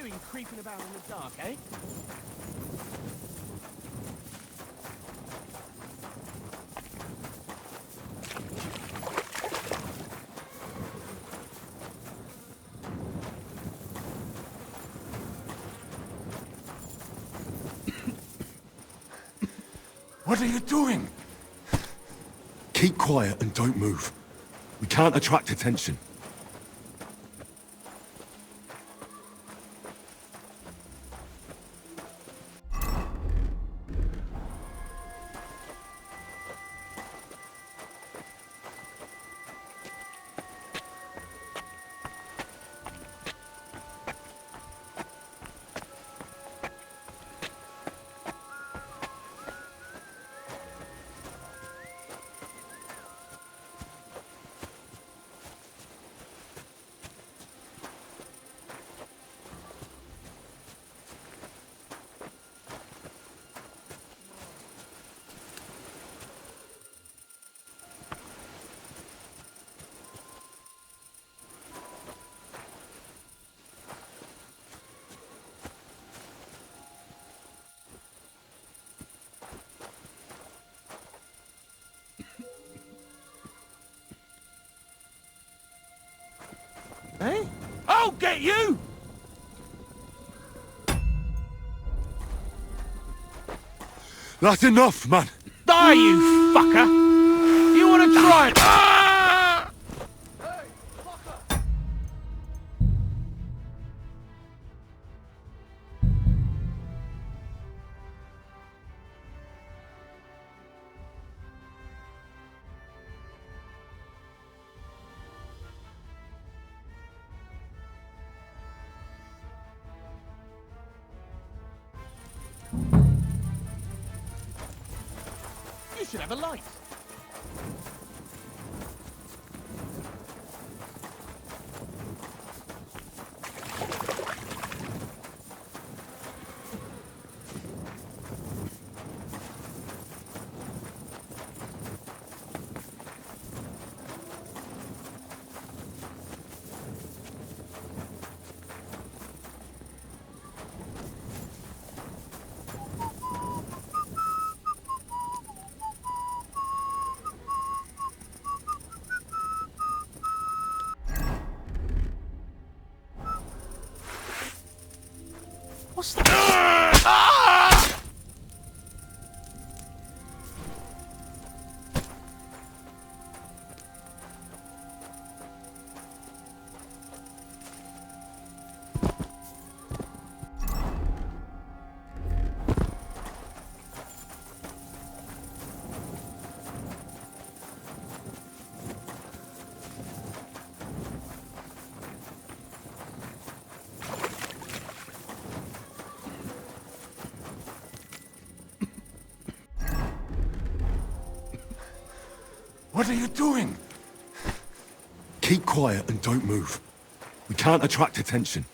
doing creeping about in the dark, eh? What are you doing? Keep quiet and don't move. We can't attract attention. Eh? I'll get you! That's enough, man! Die, you fucker! You wanna try it? You should have a light. What's that? What are you doing? Keep quiet and don't move. We can't attract attention.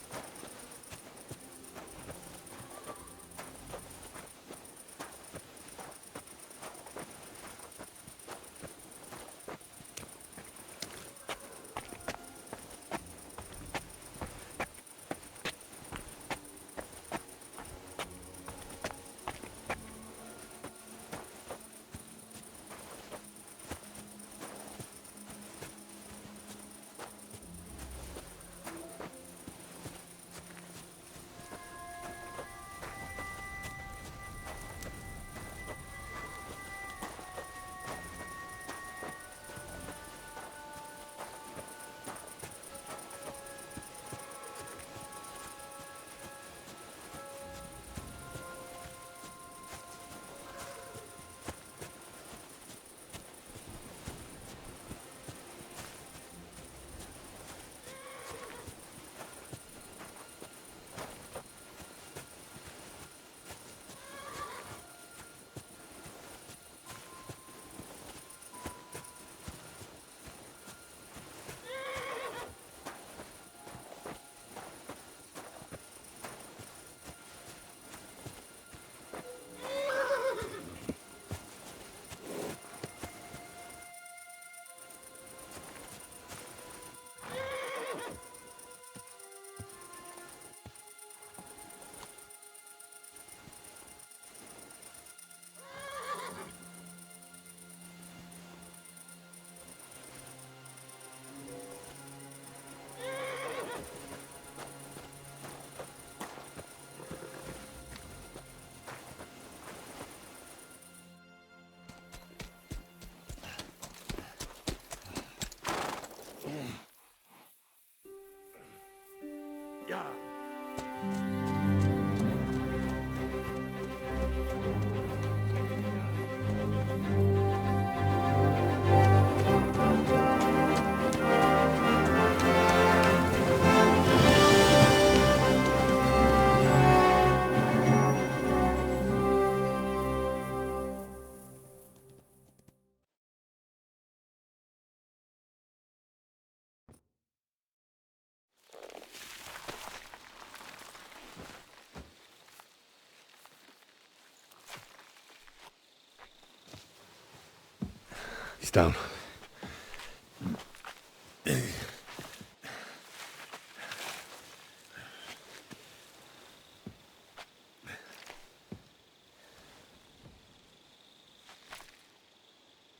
He's down.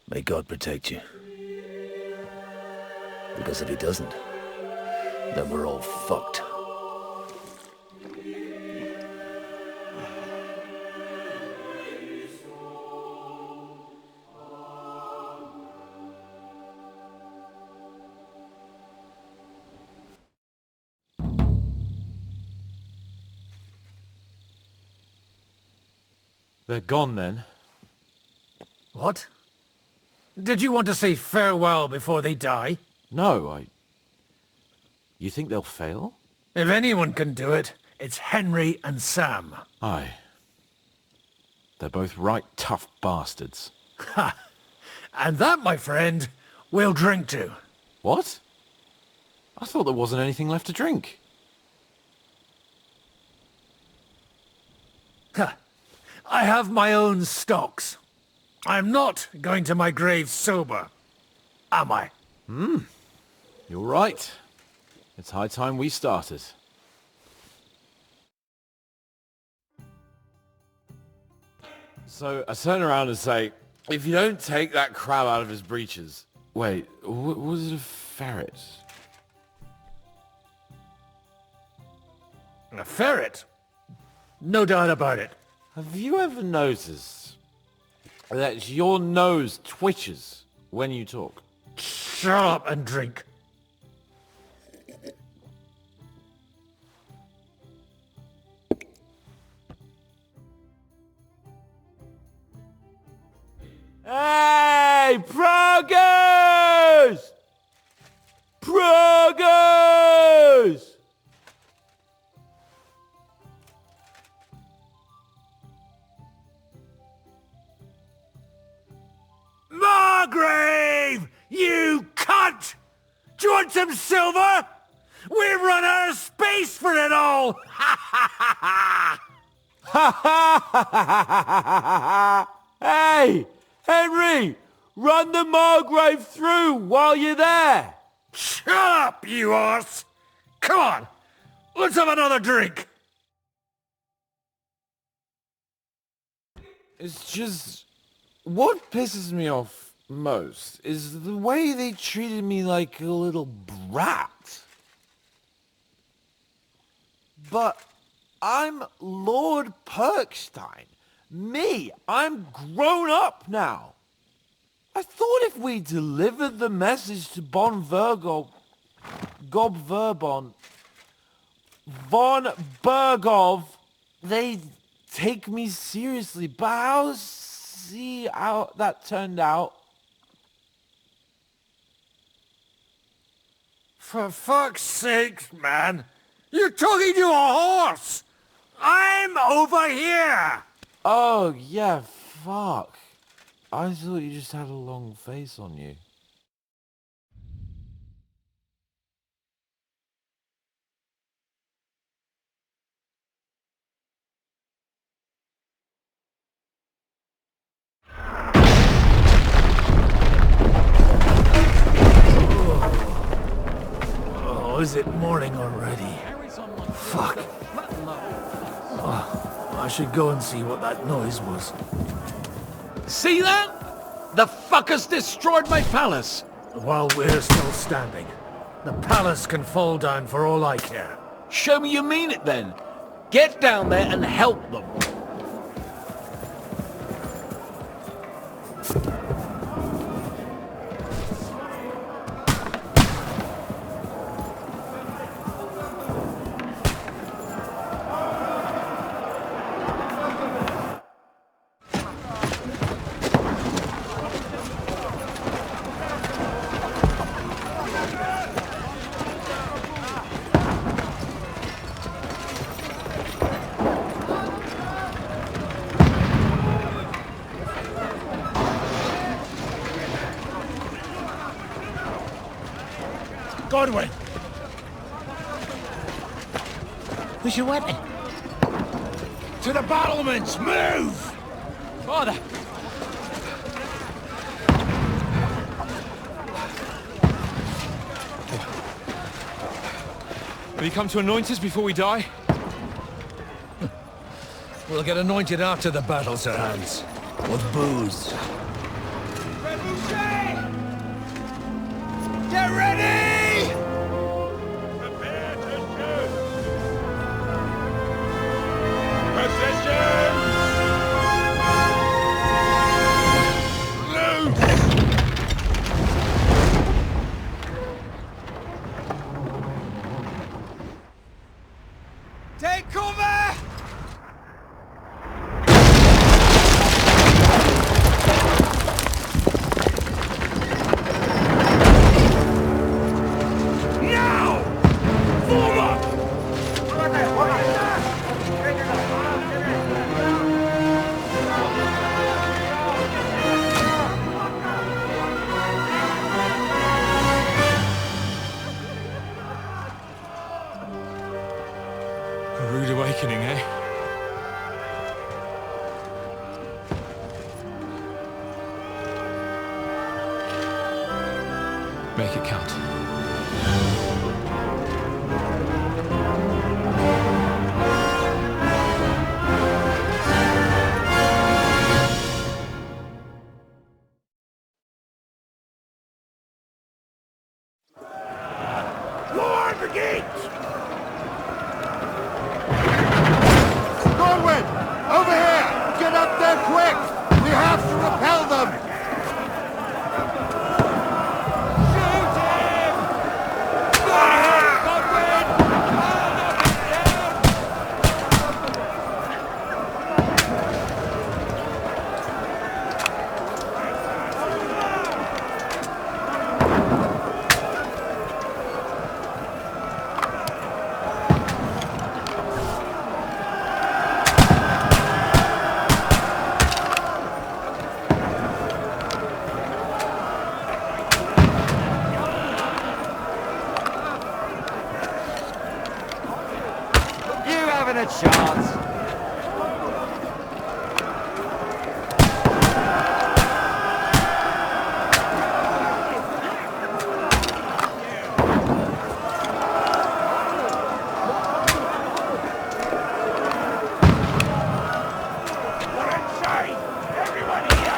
May God protect you. Because if he doesn't, then we're all fucked. They're gone then? What? Did you want to say farewell before they die? No, You think they'll fail? If anyone can do it, it's Henry and Sam. Aye. They're both right tough bastards. Ha! And that, my friend, we'll drink to. What? I thought there wasn't anything left to drink. Ha! I have my own stocks. I'm not going to my grave sober, am I? You're right. It's high time we started. So I turn around and say, if you don't take that crab out of his breeches... Wait, was it a ferret? A ferret? No doubt about it. Have you ever noticed that your nose twitches when you talk? Shut up and drink. Hey, progress! Progress! Margrave! You cunt! Do you want some silver? We've run out of space for it all! Ha ha ha ha! Hey! Henry! Run the Margrave through while you're there! Shut up, you arse! Come on! Let's have another drink! It's just... What pisses me off most is the way they treated me like a little brat. But I'm Lord Perkstein. Me, I'm grown up now. I thought if we delivered the message to Von Bergov, they'd take me seriously. But I'll see how that turned out. For fuck's sake, man! You're talking to a horse! I'm over here! Oh, yeah, fuck. I thought you just had a long face on you. Oh, is it morning already? Fuck. Oh, I should go and see what that noise was. See that? The fuckers destroyed my palace. While we're still standing, the palace can fall down for all I care. Show me you mean it then. Get down there and help them. Godwin! Where's your weapon? To the battlements! Move! Father! Have you come to anoint us before we die? We'll get anointed after the battle, Sir Hans. With booze. Get ready! Prepare to shoot! Position! Loose! Take cover! Now! Form up! A rude awakening, eh? Make it count. Lord Brigade! Godwin! Over here! Get up there quick! We have to repel them! You haven't a chance.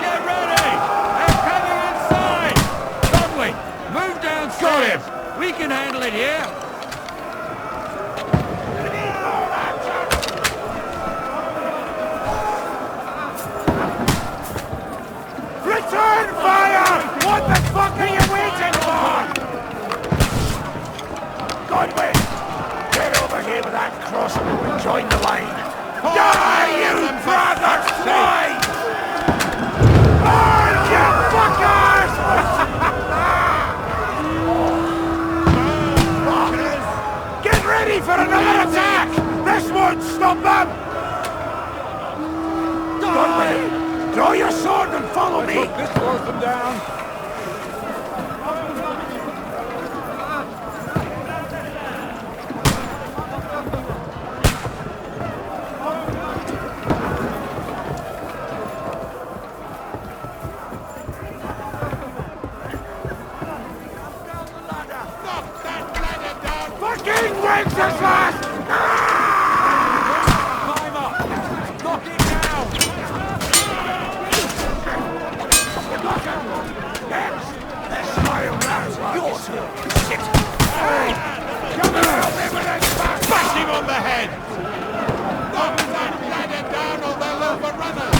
Get ready! They're coming inside! Godwin, move downstairs! We can handle it here! Return fire! What the fuck are you waiting for? Godwin! Get over here with that crossbow and join the line. Die, you brother swine! On, you fuckers! Get ready for another attack! This won't stop them! Godwin! Draw your sword and follow me! This slows them down. Fucking Wenceslas! Climb up! Knock it down! This smile rounds yours! Shit! Hey! Come here! Bash him on the head! Knock that ladder down or they'll overrun us!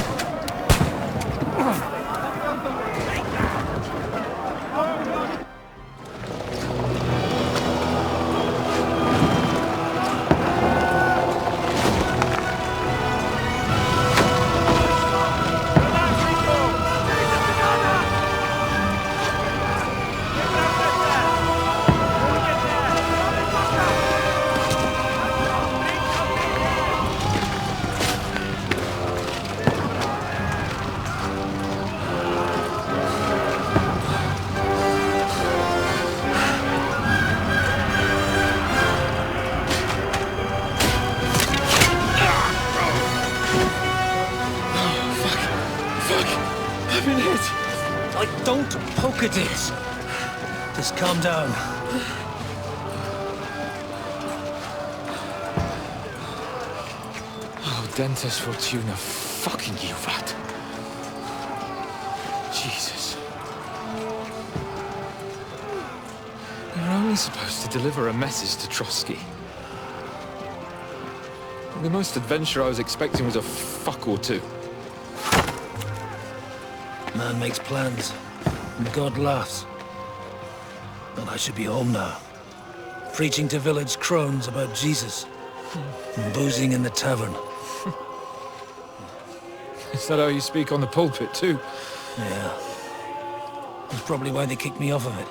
Don't poke at it. Just calm down. Oh, Dentes Fortuna, fucking you, Vat. Jesus. You're only supposed to deliver a message to Trotsky. The most adventure I was expecting was a fuck or two. Man makes plans, and God laughs. But I should be home now. Preaching to village crones about Jesus. And boozing in the tavern. Is that how you speak on the pulpit, too? Yeah. That's probably why they kicked me off of it.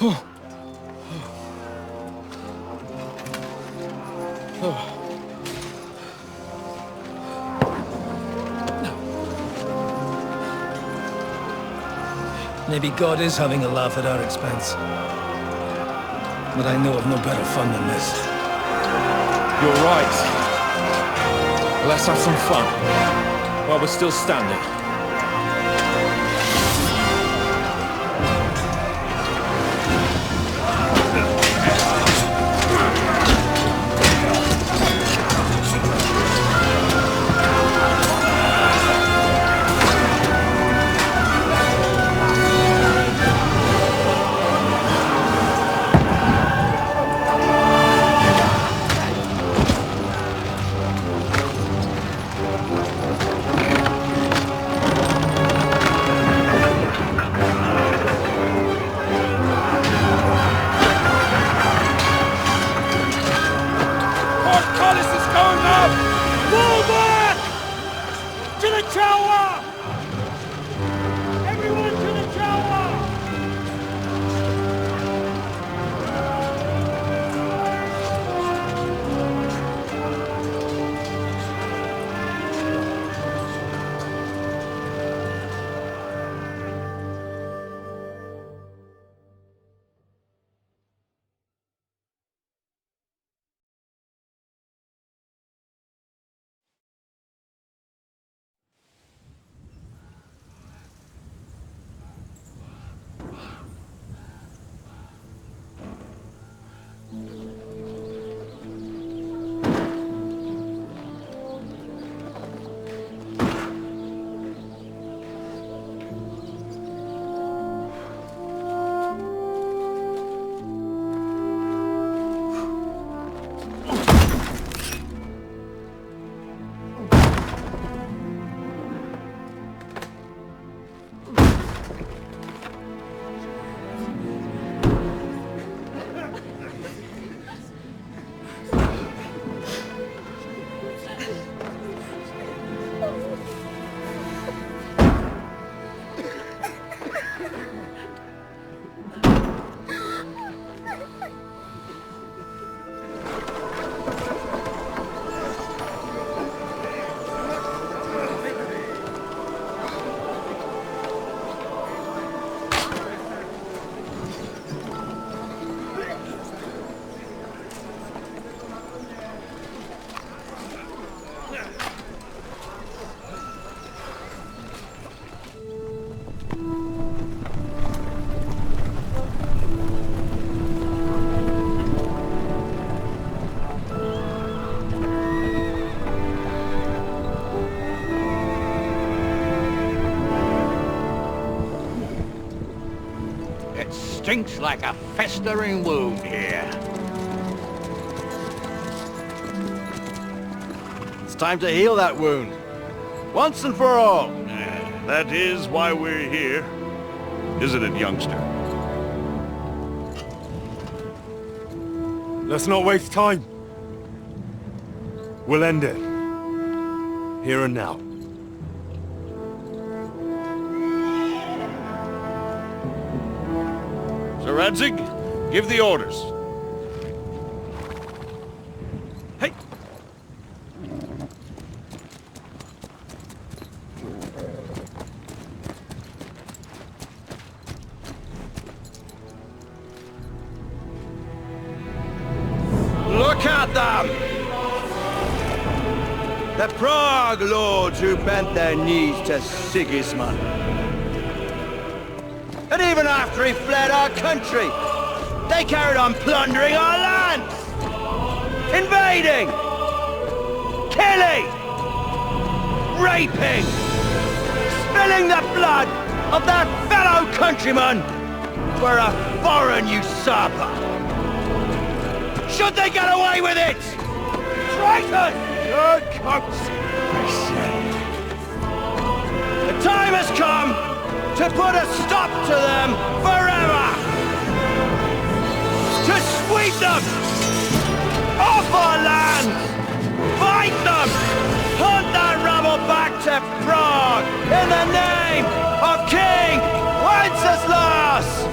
Oh. Oh. Maybe God is having a laugh at our expense. But I know of no better fun than this. You're right. Let's have some fun while we're still standing. Stinks like a festering wound here. It's time to heal that wound. Once and for all. That is why we're here. Isn't it, youngster? Let's not waste time. We'll end it. Here and now. Sir Radzig, give the orders. Hey! Look at them! The Prague lords who bent their knees to Sigismund. And even after he fled our country, they carried on plundering our lands! Invading! Killing! Raping! Spilling the blood of their fellow countrymen for a foreign usurper! Should they get away with it? Traitor! Good consideration. The time has come to put a stop to them forever! To sweep them off our land! Fight them! Hunt that rabble back to Prague in the name of King Wenceslas!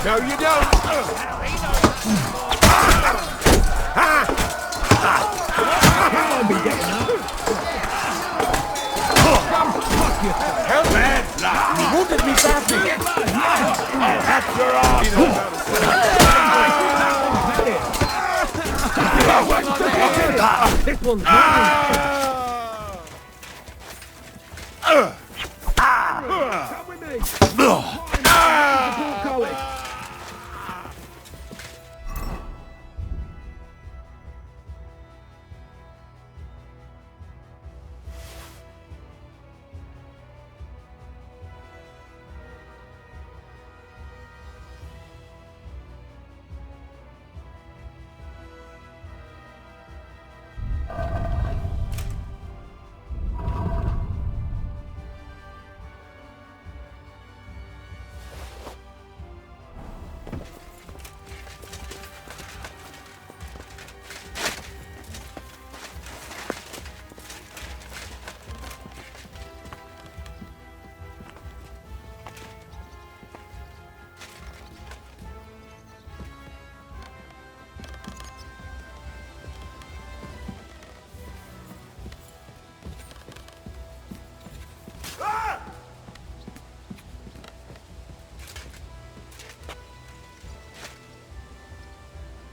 No, you don't. Help me! You wounded me badly. I'll have your arm. This one's mine. Come with me. College.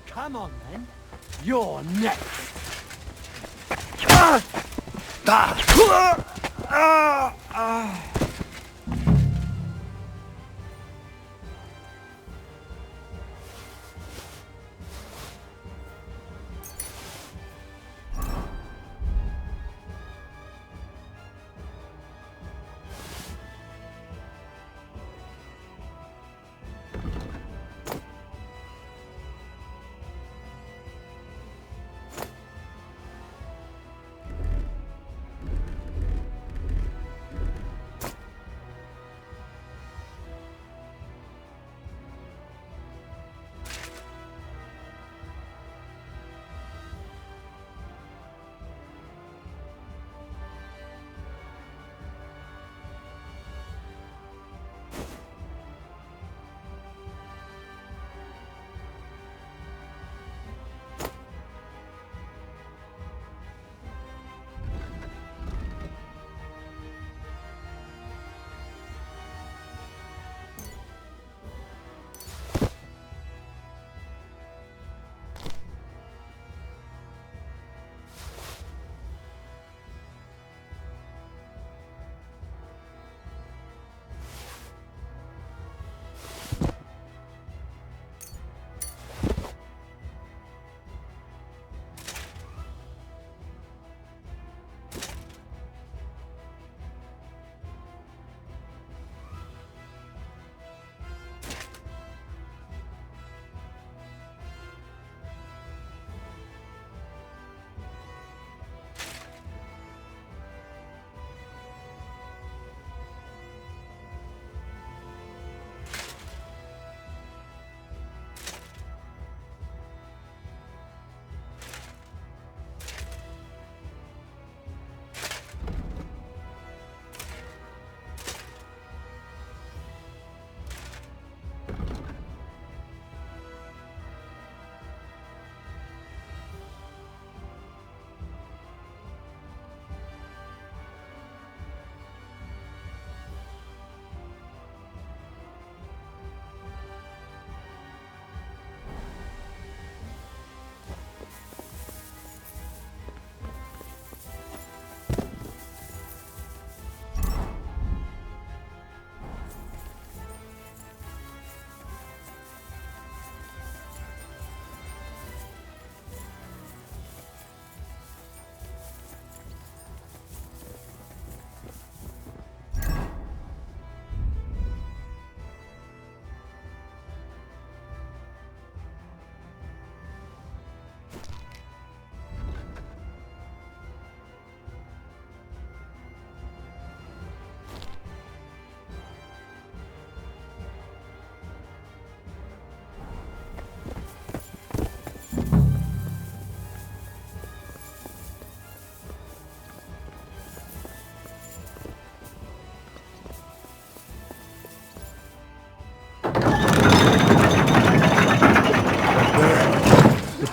Come on, then. You're next.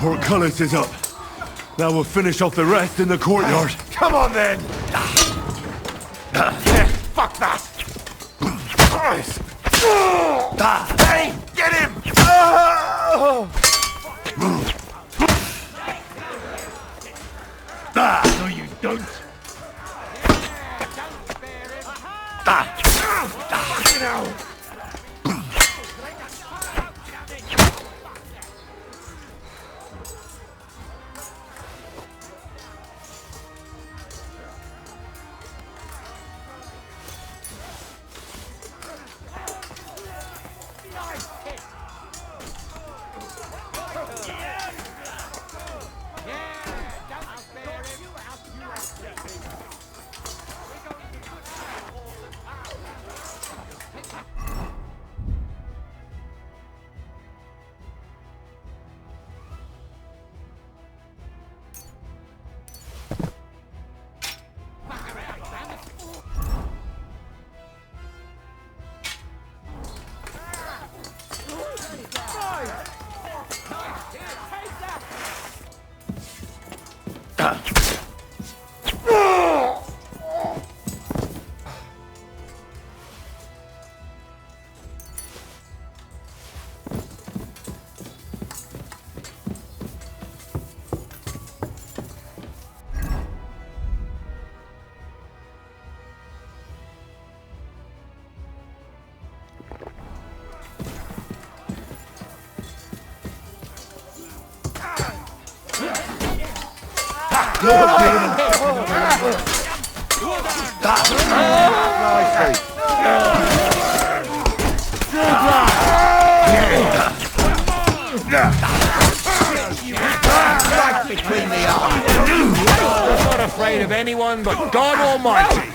portcullis is up. Now we'll finish off the rest in the courtyard. Come on then! Fuck that! Hey, get him! No, you don't. Between the eyes. I'm not afraid of anyone but God Almighty.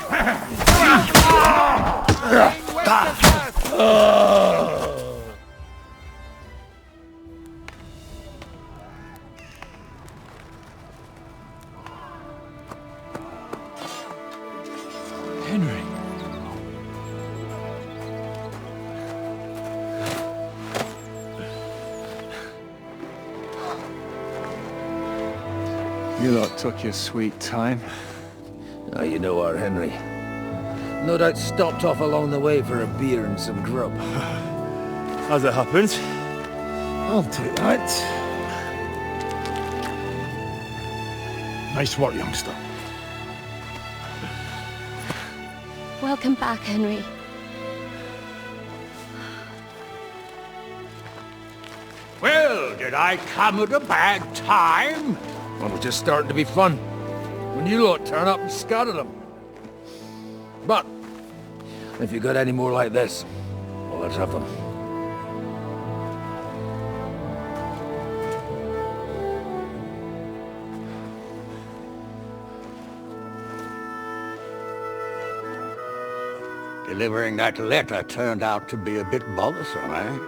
Henry. You lot took your sweet time. Now you know our Henry. No doubt stopped off along the way for a beer and some grub. As it happens. I'll do that. Nice work, youngster. Welcome back, Henry. Well, did I come at a bad time? Well, it was just starting to be fun. When you lot turn up and scatter them. But, if you got any more like this, well, let's have them. Delivering that letter turned out to be a bit bothersome, eh?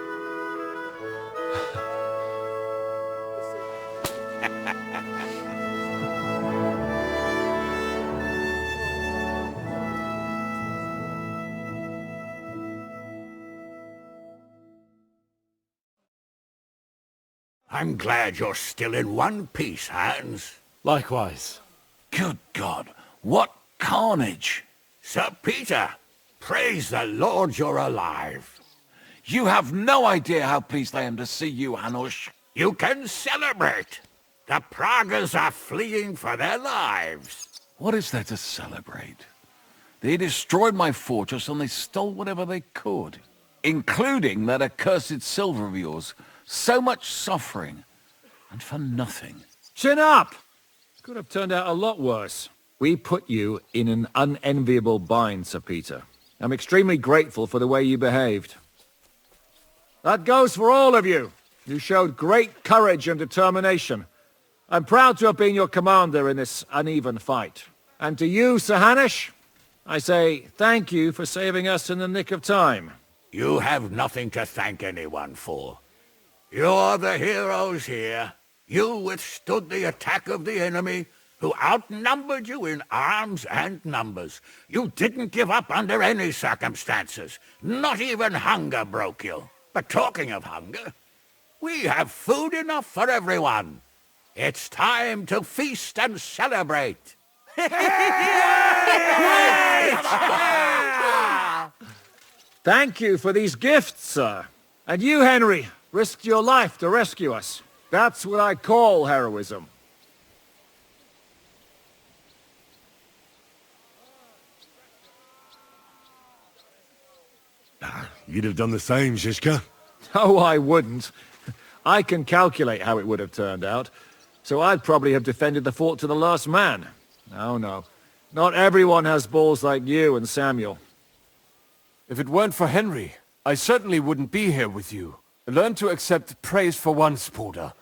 I'm glad you're still in one piece, Hans. Likewise. Good God, what carnage! Sir Peter, praise the Lord you're alive. You have no idea how pleased I am to see you, Hanush. You can celebrate. The Pragas are fleeing for their lives. What is there to celebrate? They destroyed my fortress and they stole whatever they could, including that accursed silver of yours. So much suffering, and for nothing. Chin up! Could have turned out a lot worse. We put you in an unenviable bind, Sir Peter. I'm extremely grateful for the way you behaved. That goes for all of you. You showed great courage and determination. I'm proud to have been your commander in this uneven fight. And to you, Sir Hanush, I say thank you for saving us in the nick of time. You have nothing to thank anyone for. You're the heroes here. You withstood the attack of the enemy, who outnumbered you in arms and numbers. You didn't give up under any circumstances. Not even hunger broke you. But talking of hunger, we have food enough for everyone. It's time to feast and celebrate. Thank you for these gifts, sir. And you, Henry, risked your life to rescue us. That's what I call heroism. You'd have done the same, Zizka. Oh, I wouldn't. I can calculate how it would have turned out. So I'd probably have defended the fort to the last man. Oh, no. Not everyone has balls like you and Samuel. If it weren't for Henry, I certainly wouldn't be here with you. Learn to accept praise for once, Porter.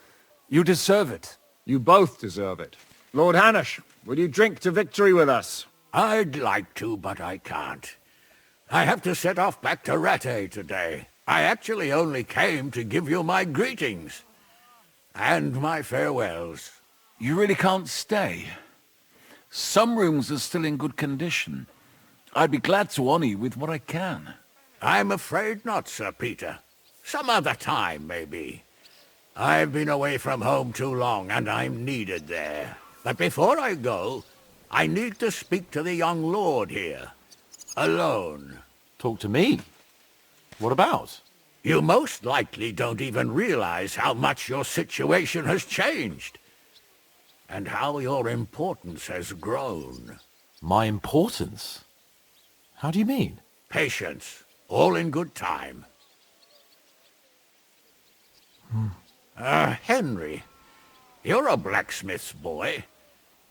You deserve it. You both deserve it. Lord Hanush, will you drink to victory with us? I'd like to, but I can't. I have to set off back to Rattay today. I actually only came to give you my greetings. And my farewells. You really can't stay? Some rooms are still in good condition. I'd be glad to honor you with what I can. I'm afraid not, Sir Peter. Some other time, maybe. I've been away from home too long, and I'm needed there. But before I go, I need to speak to the young lord here. Alone. Talk to me? What about? You most likely don't even realize how much your situation has changed. And how your importance has grown. My importance? How do you mean? Patience. All in good time. Henry, you're a blacksmith's boy.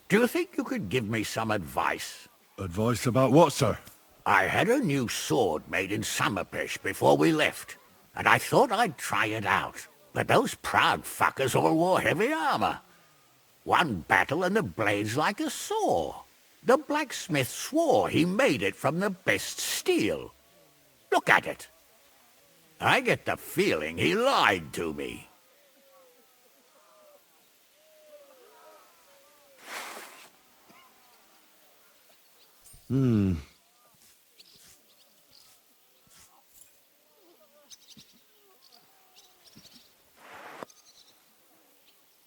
Do you think you could give me some advice? Advice about what, sir? I had a new sword made in Summerpish before we left, and I thought I'd try it out. But those proud fuckers all wore heavy armor. One battle and the blade's like a saw. The blacksmith swore he made it from the best steel. Look at it. I get the feeling he lied to me.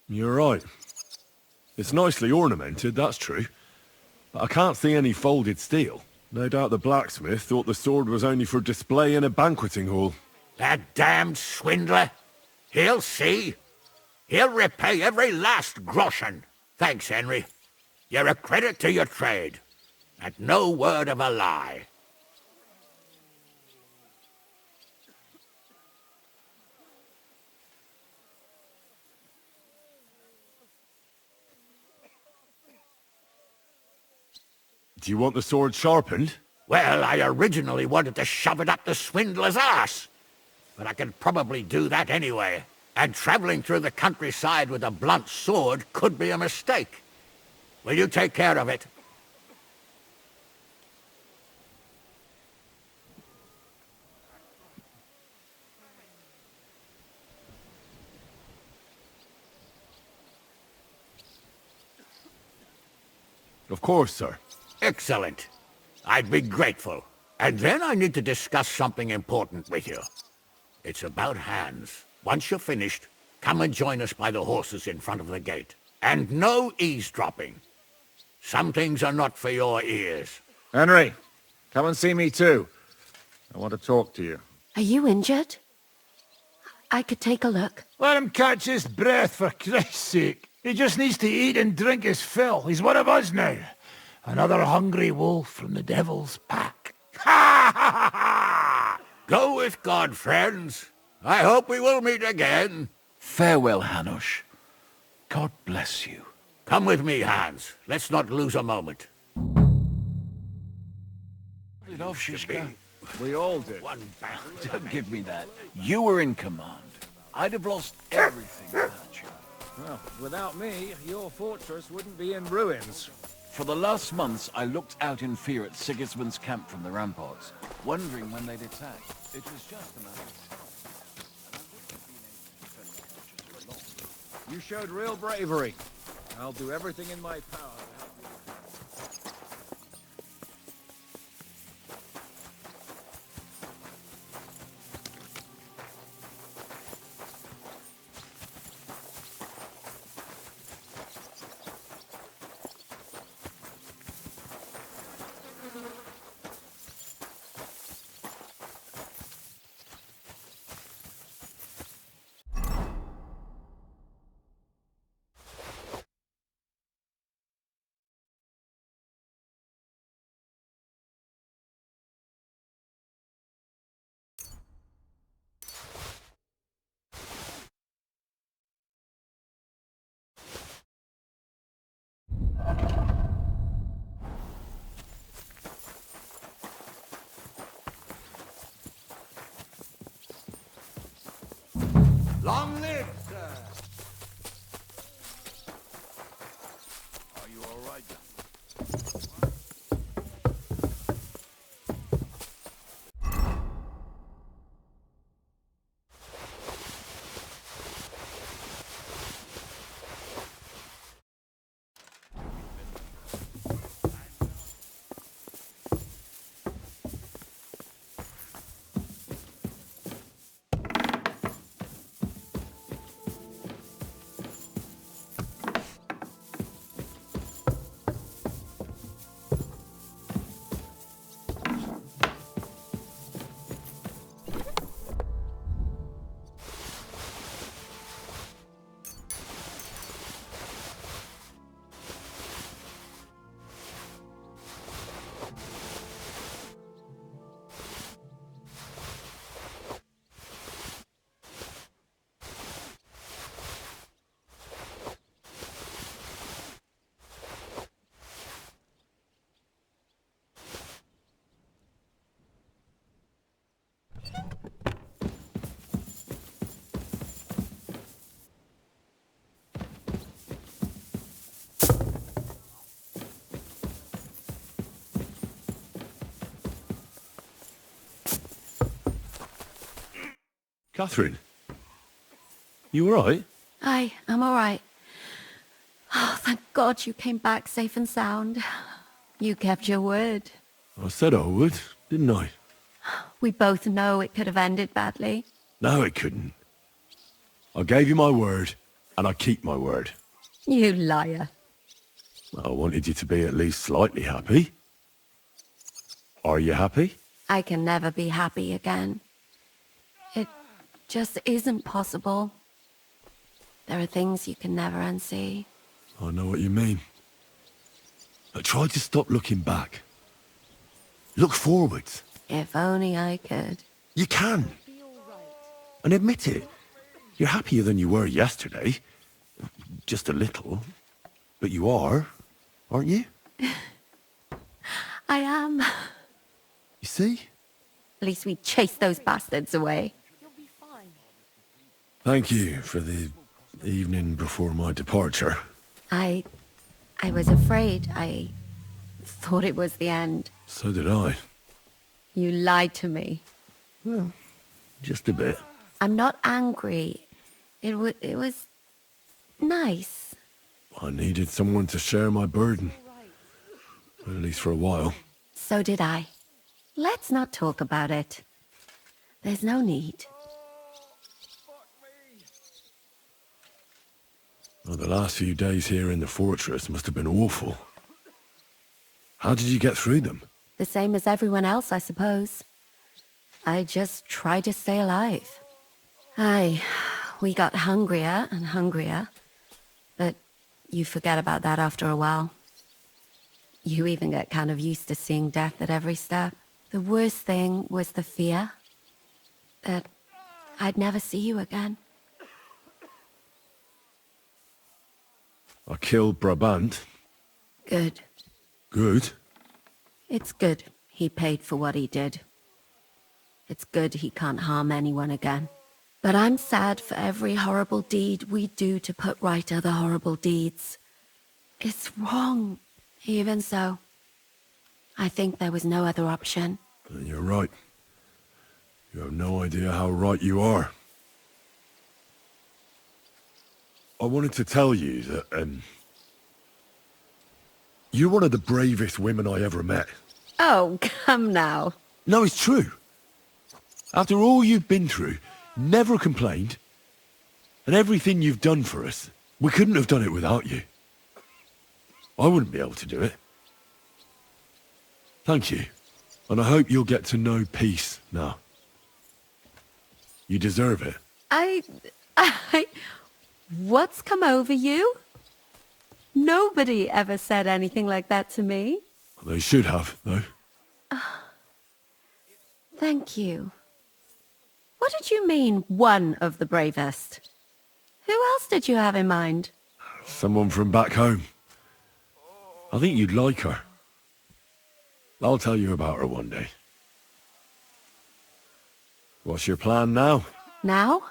You're right. It's nicely ornamented, that's true. But I can't see any folded steel. No doubt the blacksmith thought the sword was only for display in a banqueting hall. That damned swindler. He'll see. He'll repay every last groschen. Thanks, Henry. You're a credit to your trade. And no word of a lie. Do you want the sword sharpened? Well, I originally wanted to shove it up the swindler's ass. But I could probably do that anyway. And traveling through the countryside with a blunt sword could be a mistake. Will you take care of it? Of course, sir. Excellent. I'd be grateful. And then I need to discuss something important with you. It's about Hans. Once you're finished, come and join us by the horses in front of the gate. And no eavesdropping. Some things are not for your ears. Henry, come and see me too. I want to talk to you. Are you injured? I could take a look. Let him catch his breath, for Christ's sake. He just needs to eat and drink his fill. He's one of us now. Another hungry wolf from the devil's pack. Ha ha ha ha! Go with God, friends. I hope we will meet again. Farewell, Hanush. God bless you. Come with me, Hans. Let's not lose a moment. It off, Shishka. We all did. One battle. Don't give me that. You were in command. I'd have lost everything without you. Well, without me, your fortress wouldn't be in ruins. For the last months, I looked out in fear at Sigismund's camp from the ramparts, wondering when they'd attack. It was just a matter of... You showed real bravery. I'll do everything in my power to help you. Long live, sir. Are you all right? Catherine, you all right? I'm all right. Oh, thank God you came back safe and sound. You kept your word. I said I would, didn't I? We both know it could have ended badly. No, it couldn't. I gave you my word, and I keep my word. You liar. I wanted you to be at least slightly happy. Are you happy? I can never be happy again. It just isn't possible. There are things you can never unsee. I know what you mean. But try to stop looking back. Look forwards. If only I could. You can. And admit it. You're happier than you were yesterday. Just a little. But you are, aren't you? I am. You see? At least we chased those bastards away. Thank you for the evening before my departure. I was afraid. I thought it was the end. So did I. You lied to me. Well, just a bit. I'm not angry. It was nice. I needed someone to share my burden. At least for a while. So did I. Let's not talk about it. There's no need. Well, the last few days here in the fortress must have been awful. How did you get through them? The same as everyone else, I suppose. I just tried to stay alive. We got hungrier and hungrier. But you forget about that after a while. You even get kind of used to seeing death at every step. The worst thing was the fear that I'd never see you again. I killed Brabant. Good. Good? It's good he paid for what he did. It's good he can't harm anyone again. But I'm sad for every horrible deed we do to put right other horrible deeds. It's wrong. Even so, I think there was no other option. You're right. You have no idea how right you are. I wanted to tell you that, you're one of the bravest women I ever met. Oh, come now. No, it's true. After all you've been through, never complained, and everything you've done for us, we couldn't have done it without you. I wouldn't be able to do it. Thank you, and I hope you'll get to know peace now. You deserve it. What's come over you? Nobody ever said anything like that to me. They should have, though. Thank you. What did you mean, one of the bravest? Who else did you have in mind? Someone from back home. I think you'd like her. I'll tell you about her one day. What's your plan now? Now?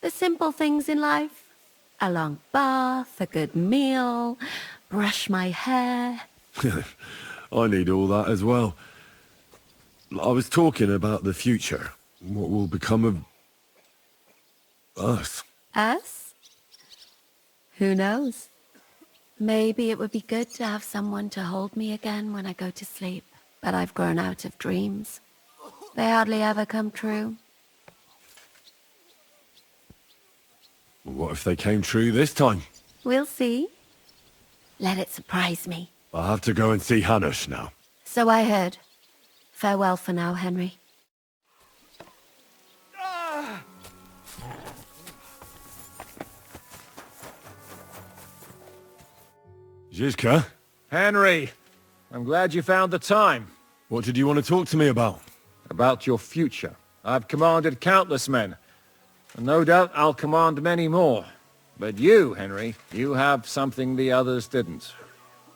The simple things in life. A long bath, a good meal, brush my hair. I need all that as well. I was talking about the future. What will become of us? Us? Who knows? Maybe it would be good to have someone to hold me again when I go to sleep. But I've grown out of dreams. They hardly ever come true. What if they came true this time? We'll see. Let it surprise me. I'll have to go and see Hanush now. So I heard. Farewell for now, Henry. Zizka? Henry, I'm glad you found the time. What did you want to talk to me about? About your future. I've commanded countless men, and no doubt I'll command many more. But you, Henry, you have something the others didn't.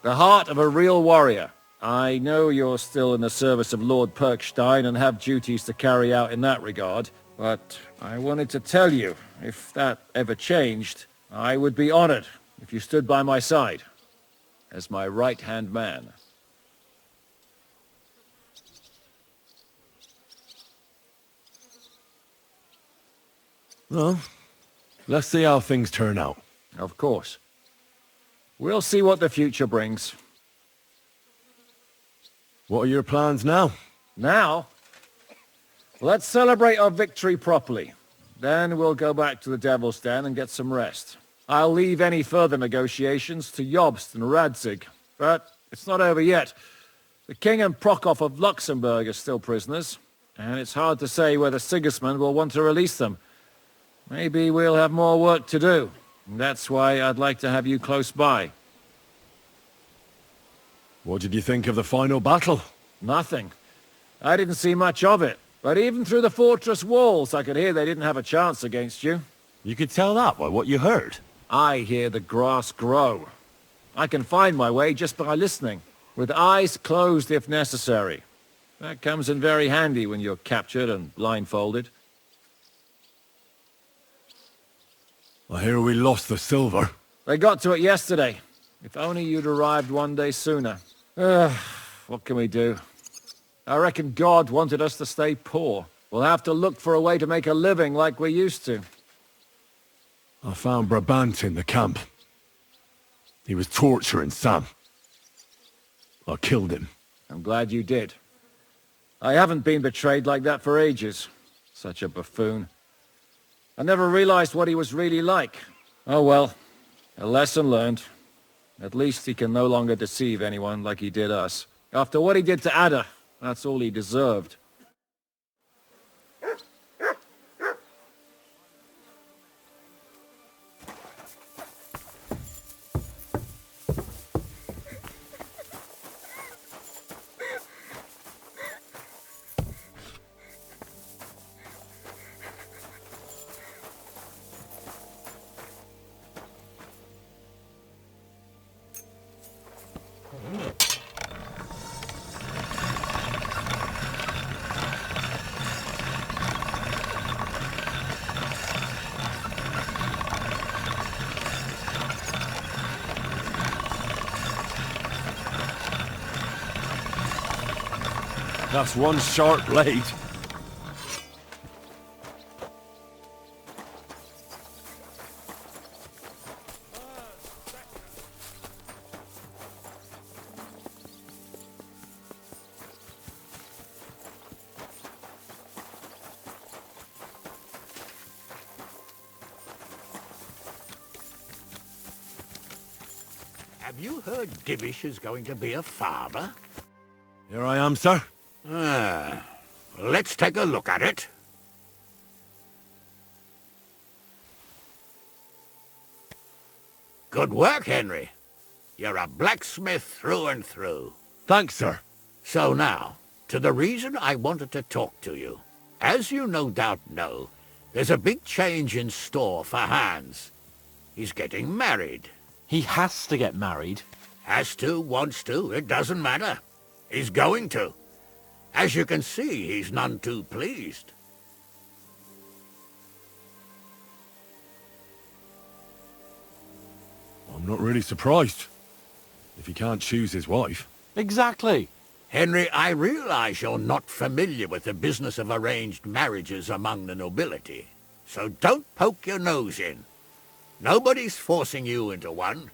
The heart of a real warrior. I know you're still in the service of Lord Perkstein and have duties to carry out in that regard, but I wanted to tell you, if that ever changed, I would be honored if you stood by my side as my right-hand man. Well, let's see how things turn out. Of course. We'll see what the future brings. What are your plans now? Now? Let's celebrate our victory properly. Then we'll go back to the Devil's Den and get some rest. I'll leave any further negotiations to Jobst and Radzig. But it's not over yet. The King and Prokop of Luxembourg are still prisoners, and it's hard to say whether Sigismund will want to release them. Maybe we'll have more work to do. And that's why I'd like to have you close by. What did you think of the final battle? Nothing. I didn't see much of it. But even through the fortress walls, I could hear they didn't have a chance against you. You could tell that by what you heard. I hear the grass grow. I can find my way just by listening, with eyes closed if necessary. That comes in very handy when you're captured and blindfolded. I hear we lost the silver. They got to it yesterday. If only you'd arrived one day sooner. What can we do? I reckon God wanted us to stay poor. We'll have to look for a way to make a living like we used to. I found Brabant in the camp. He was torturing Sam. I killed him. I'm glad you did. I haven't been betrayed like that for ages. Such a buffoon. I never realized what he was really like. Oh well, a lesson learned. At least he can no longer deceive anyone like he did us. After what he did to Ada, that's all he deserved. That's one sharp blade. Have you heard Divish is going to be a farmer? Here I am, sir. Let's take a look at it. Good work, Henry. You're a blacksmith through and through. Thanks, sir. So now, to the reason I wanted to talk to you. As you no doubt know, there's a big change in store for Hans. He's getting married. He has to get married. Has to, wants to, it doesn't matter. He's going to. As you can see, he's none too pleased. not really surprised. If he can't choose his wife. Exactly. Henry, I realize you're not familiar with the business of arranged marriages among the nobility, so don't poke your nose in. Nobody's forcing you into one.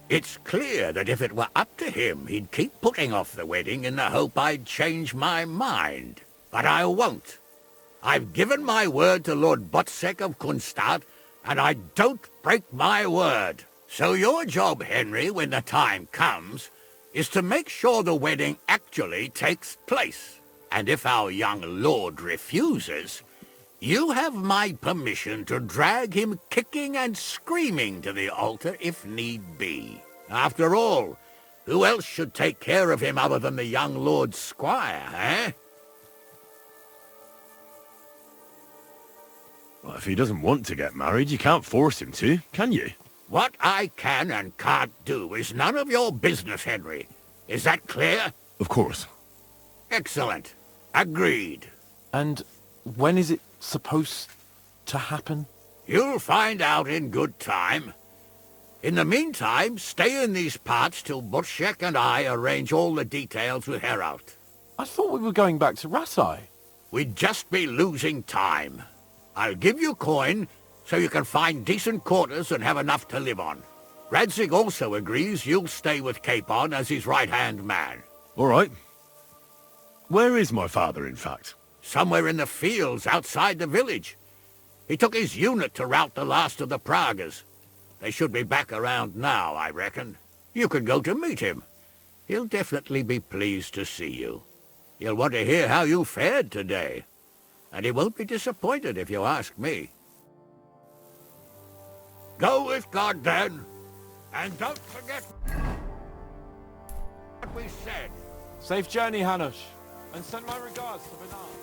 It's clear that if it were up to him, he'd keep putting off the wedding in the hope I'd change my mind. But I won't. I've given my word to Lord Botsek of Kunstad, and I don't break my word. So your job, Henry, when the time comes, is to make sure the wedding actually takes place. And if our young lord refuses, you have my permission to drag him kicking and screaming to the altar if need be. After all, who else should take care of him other than the young lord's squire, eh? Well, if he doesn't want to get married, you can't force him to, can you? What I can and can't do is none of your business, Henry. Is that clear? Of course. Excellent. Agreed. And when is it supposed to happen? You'll find out in good time. In the meantime, stay in these parts till Butchek and I arrange all the details with Herald. I thought we were going back to Rasai. We'd just be losing time. I'll give you coin so you can find decent quarters and have enough to live on. Radzig also agrees you'll stay with Capon as his right-hand man. All right. Where is my father, in fact? Somewhere in the fields outside the village. He took his unit to rout the last of the Pragas. They should be back around now, I reckon. You can go to meet him. He'll definitely be pleased to see you. He'll want to hear how you fared today. And he won't be disappointed if you ask me. Go with God, then. And don't forget what we said. Safe journey, Hanush. And send my regards to Bernard.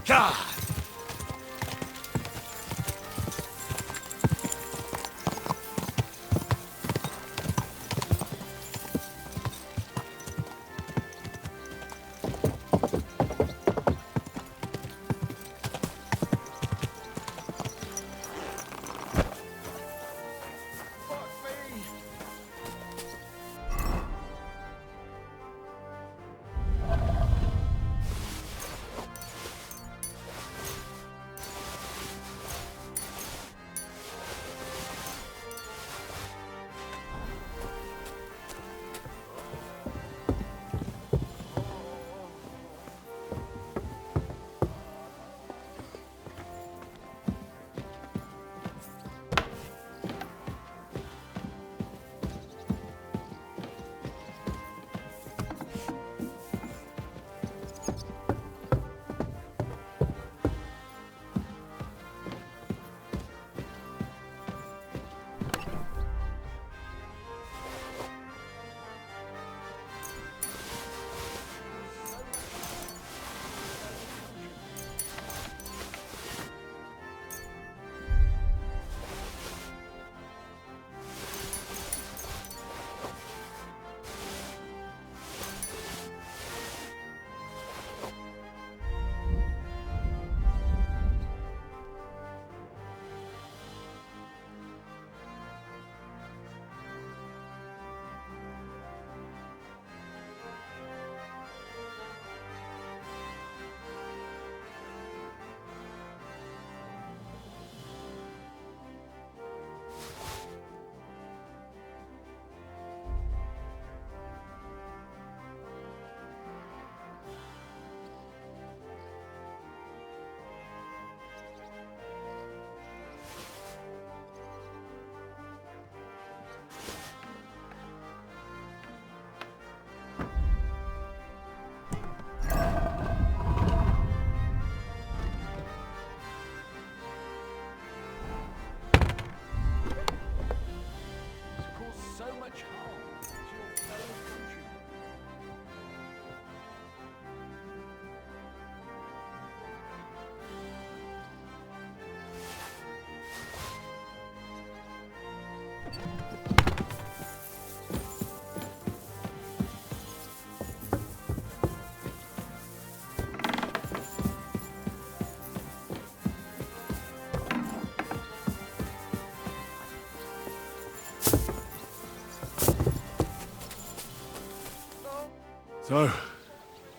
God! So,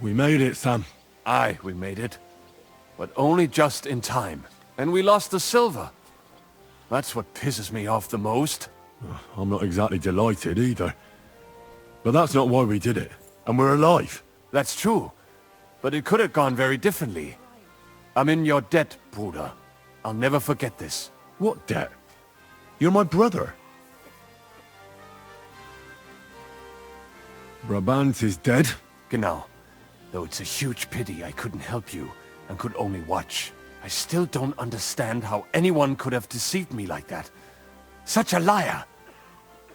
we made it, Sam. Aye, we made it. But only just in time. And we lost the silver. That's what pisses me off the most. I'm not exactly delighted either. But that's not why we did it. And we're alive. That's true. But it could have gone very differently. I'm in your debt, Bruder. I'll never forget this. What debt? You're my brother. Brabant is dead? Genau. Though it's a huge pity I couldn't help you and could only watch. I still don't understand how anyone could have deceived me like that. Such a liar!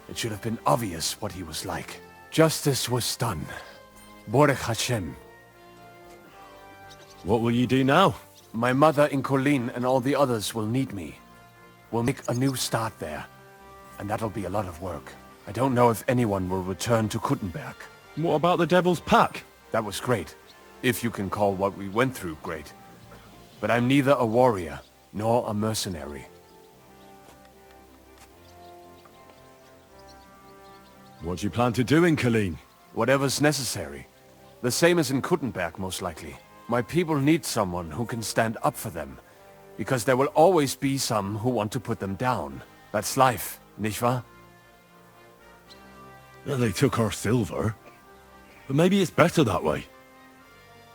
It should have been obvious what he was like. Justice was done. Baruch Hashem. What will you do now? My mother in Colleen and all the others will need me. We'll make a new start there. And that'll be a lot of work. I don't know if anyone will return to Kuttenberg. What about the Devil's Pack? That was great. If you can call what we went through great. But I'm neither a warrior, nor a mercenary. What do you plan to do in Colleen? Whatever's necessary. The same as in Kuttenberg, most likely. My people need someone who can stand up for them. Because there will always be some who want to put them down. That's life, nicht wahr? Well, they took our silver. But maybe it's better that way.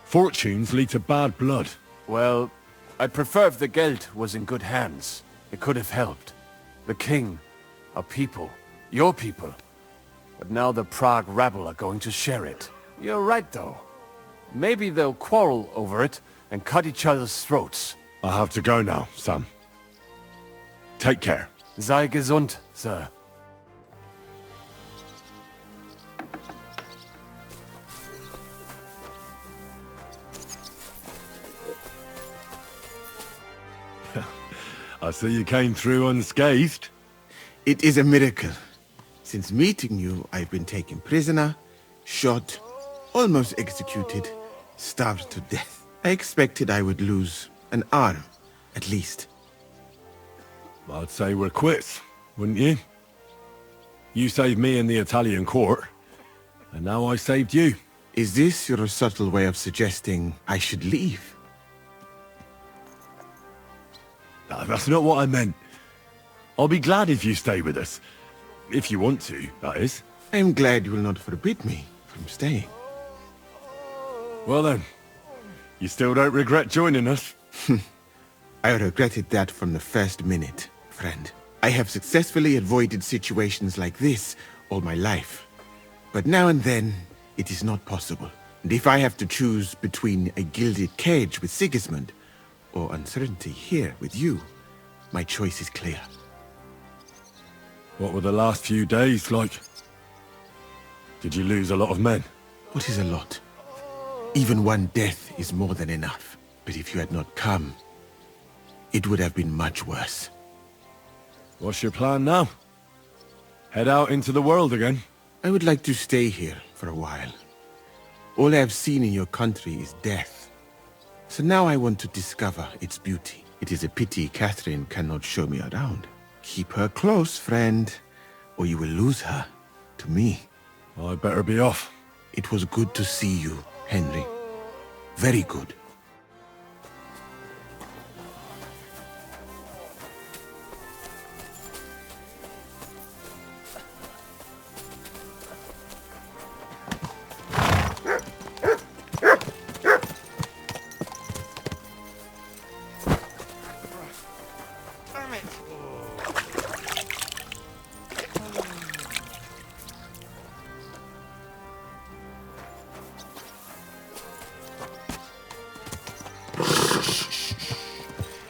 Fortunes lead to bad blood. Well, I'd prefer if the Geld was in good hands. It could have helped. The king, our people, your people. But now the Prague rabble are going to share it. You're right, though. Maybe they'll quarrel over it and cut each other's throats. I have to go now, Sam. Take care. Sei gesund, sir. I see you came through unscathed. It is a miracle. Since meeting you, I've been taken prisoner, shot, almost executed, starved to death. I expected I would lose an arm, at least. I'd say we're quits, wouldn't you? You saved me in the Italian court, and now I saved you. Is this your subtle way of suggesting I should leave? No, that's not what I meant. I'll be glad if you stay with us. If you want to, that is. I'm glad you will not forbid me from staying. Well then, you still don't regret joining us? I regretted that from the first minute, friend. I have successfully avoided situations like this all my life. But now and then, it is not possible. And if I have to choose between a gilded cage with Sigismund or uncertainty here with you, my choice is clear. What were the last few days like? Did you lose a lot of men? What is a lot? Even one death is more than enough. But if you had not come, it would have been much worse. What's your plan now? Head out into the world again? I would like to stay here for a while. All I have seen in your country is death. So now I want to discover its beauty. It is a pity Catherine cannot show me around. Keep her close, friend, or you will lose her to me. I better be off. It was good to see you, Henry. Very good.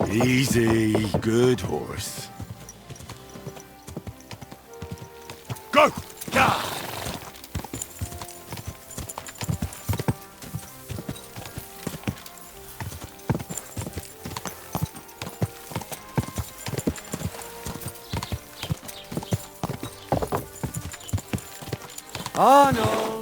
Easy, good horse. Go! Gah! Arnold!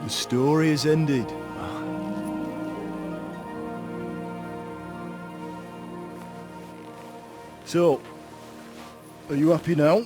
The story is ended. So, are you happy now?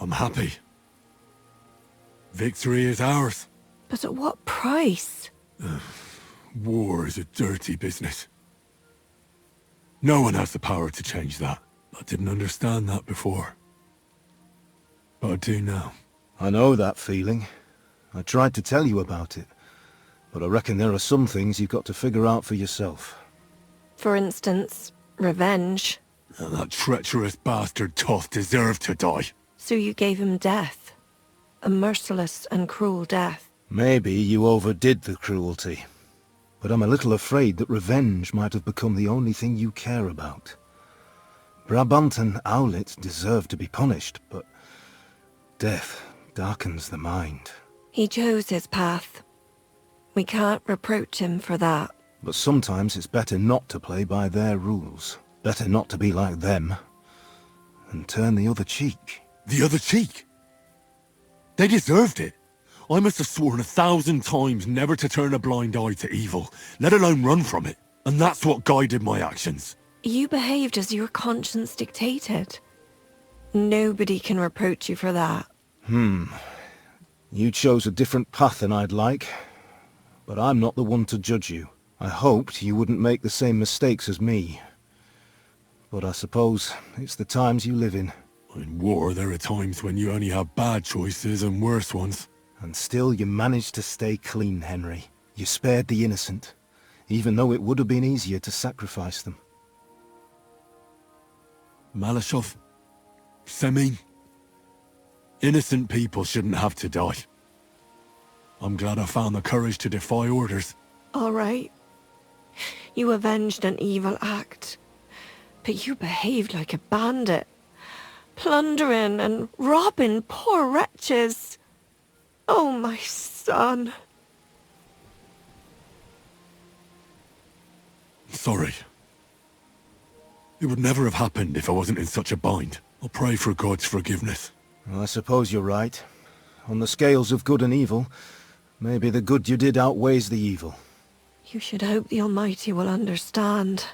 I'm happy. Victory is ours. But at what price? War is a dirty business. No one has the power to change that. I didn't understand that before. But I do now. I know that feeling. I tried to tell you about it. But I reckon there are some things you've got to figure out for yourself. For instance, revenge. That treacherous bastard Toth deserved to die. So you gave him death. A merciless and cruel death. Maybe you overdid the cruelty. But I'm a little afraid that revenge might have become the only thing you care about. Brabant and Owlet deserve to be punished, but death darkens the mind. He chose his path. We can't reproach him for that. But sometimes it's better not to play by their rules. Better not to be like them. And turn the other cheek. The other cheek? They deserved it. I must have sworn 1,000 times never to turn a blind eye to evil, let alone run from it. And that's what guided my actions. You behaved as your conscience dictated. Nobody can reproach you for that. You chose a different path than I'd like. But I'm not the one to judge you. I hoped you wouldn't make the same mistakes as me. But I suppose it's the times you live in. In war, there are times when you only have bad choices and worse ones. And still you managed to stay clean, Henry. You spared the innocent, even though it would have been easier to sacrifice them. Malashov, Semin, innocent people shouldn't have to die. I'm glad I found the courage to defy orders. All right. You avenged an evil act. But you behaved like a bandit. Plundering and robbing poor wretches. Oh, my son. Sorry. It would never have happened if I wasn't in such a bind. I'll pray for God's forgiveness. Well, I suppose you're right. On the scales of good and evil, maybe the good you did outweighs the evil. You should hope the Almighty will understand.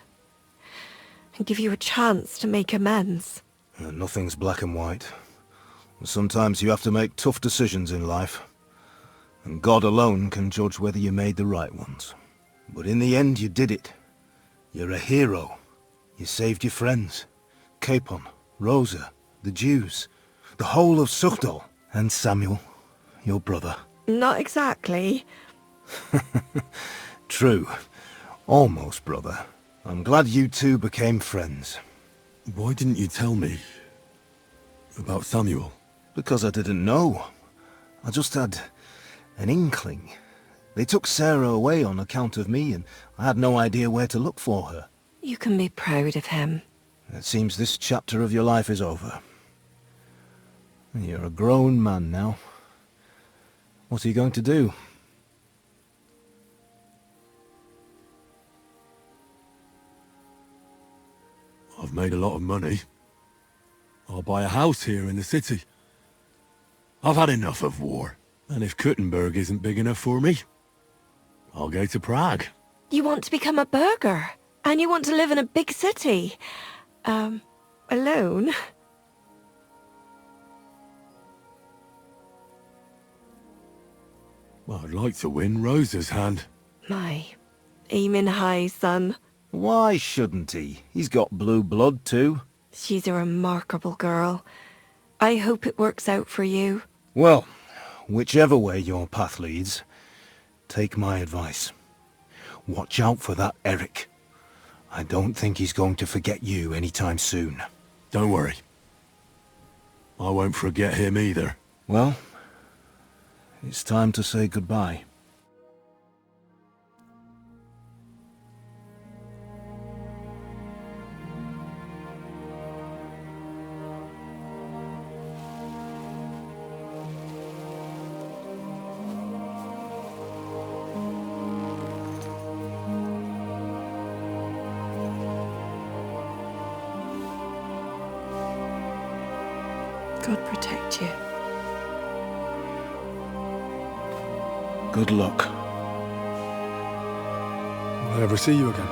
And give you a chance to make amends. Nothing's black and white. Sometimes you have to make tough decisions in life. And God alone can judge whether you made the right ones. But in the end, you did it. You're a hero. You saved your friends. Capon, Rosa, the Jews, the whole of Sugdol, and Samuel, your brother. Not exactly. True. Almost brother. I'm glad you two became friends. Why didn't you tell me about Samuel? Because I didn't know. I just had an inkling. They took Sarah away on account of me, and I had no idea where to look for her. You can be proud of him. It seems this chapter of your life is over. You're a grown man now. What are you going to do? I've made a lot of money. I'll buy a house here in the city. I've had enough of war. And if Kuttenberg isn't big enough for me, I'll go to Prague. You want to become a burgher? And you want to live in a big city? Alone? Well, I'd like to win Rosa's hand. My, aiming high, son. Why shouldn't he? He's got blue blood too. She's a remarkable girl. I hope it works out for you. Well, whichever way your path leads, take my advice. Watch out for that Eric. I don't think he's going to forget you anytime soon. Don't worry. I won't forget him either. Well, it's time to say goodbye. God protect you. Good luck. Will I ever see you again?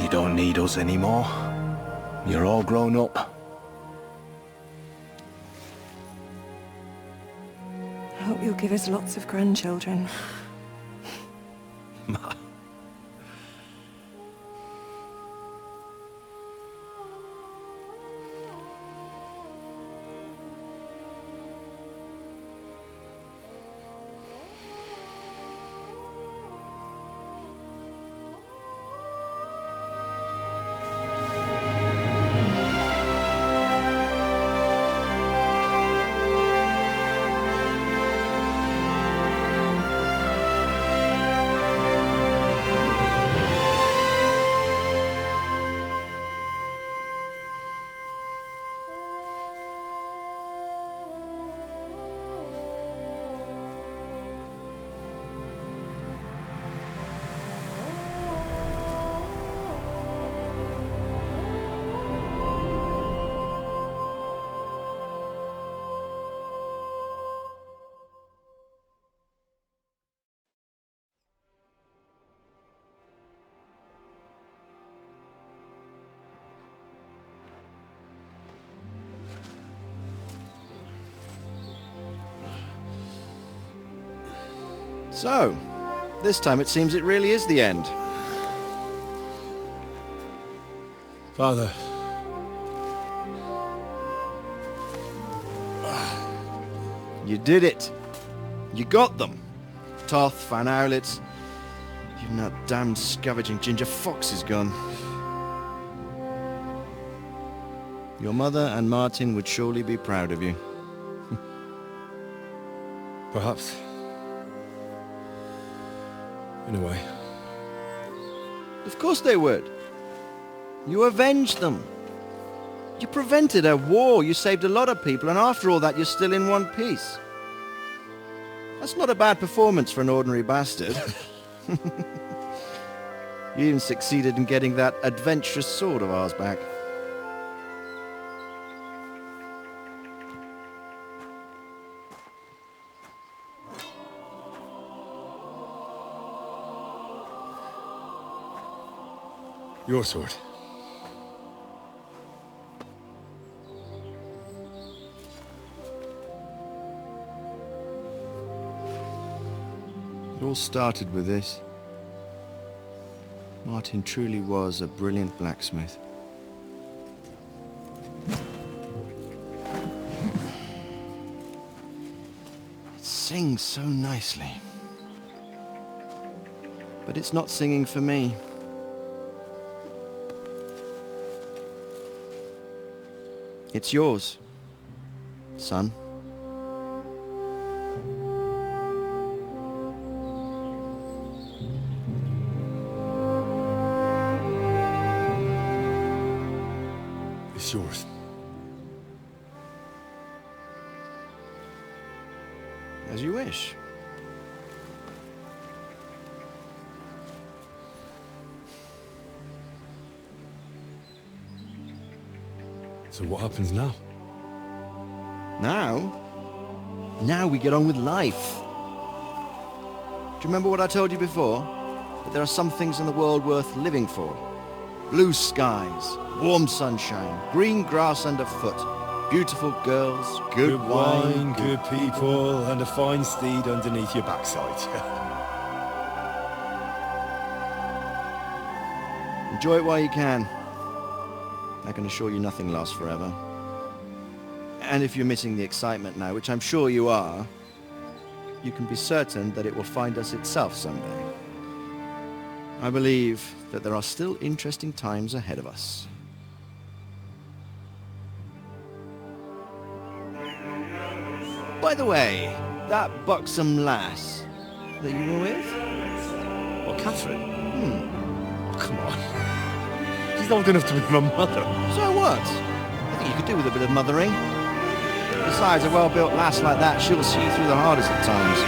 You don't need us anymore. You're all grown up. give us lots of grandchildren. So, this time it seems it really is the end. Father. You did it. You got them. Toth, Van Owlitz. Even that damned scavenging ginger fox is gone. Your mother and Martin would surely be proud of you. Perhaps. In a way. Of course they would. You avenged them. You prevented a war. You saved a lot of people, and after all that, you're still in one piece. That's not a bad performance for an ordinary bastard. You even succeeded in getting that adventurous sword of ours back. Your sword. It all started with this. Martin truly was a brilliant blacksmith. It sings so nicely. But it's not singing for me. It's yours, son. It's yours. As you wish. So what happens now? Now we get on with life. Do you remember what I told you before? That there are some things in the world worth living for. Blue skies, warm sunshine, green grass underfoot, beautiful girls, good wine, good people, and a fine steed underneath your backside. Enjoy it while you can. I can assure you nothing lasts forever. And if you're missing the excitement now, which I'm sure you are, you can be certain that it will find us itself someday. I believe that there are still interesting times ahead of us. By the way, that buxom lass that you were with? What, Catherine? Come on. She's old enough to be my mother. So what? I think you could do with a bit of mothering. Besides, a well-built lass like that, she'll see you through the hardest of times.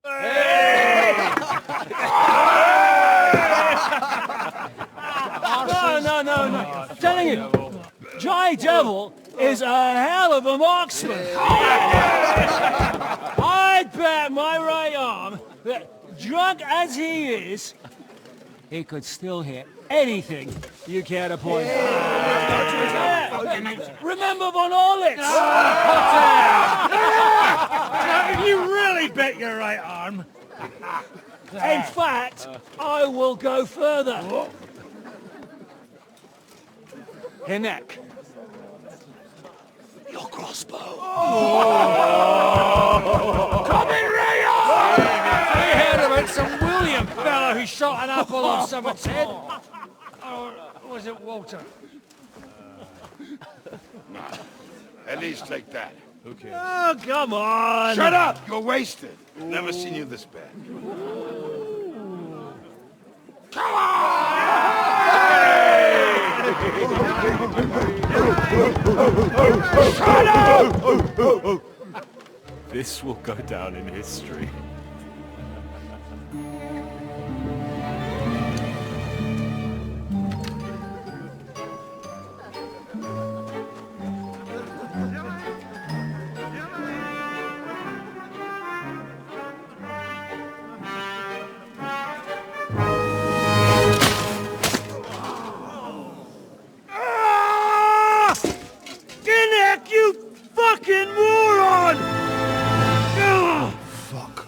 No. I'm telling you, Jai Devil is a hell of a marksman. I'd bet my right arm that, drunk as he is, he could still hit anything you care to point out. Remember Von Orlitz? You really bet your right arm. In fact, I will go further. Her neck. Your crossbow. Coming right on! We heard about some William fella who shot an apple off someone's head. Or was it Walter? At least take that. Who cares? Oh, come on! Shut up! You're wasted. Never seen you this bad. Come Shut up! This will go down in history. You fucking moron! Fuck.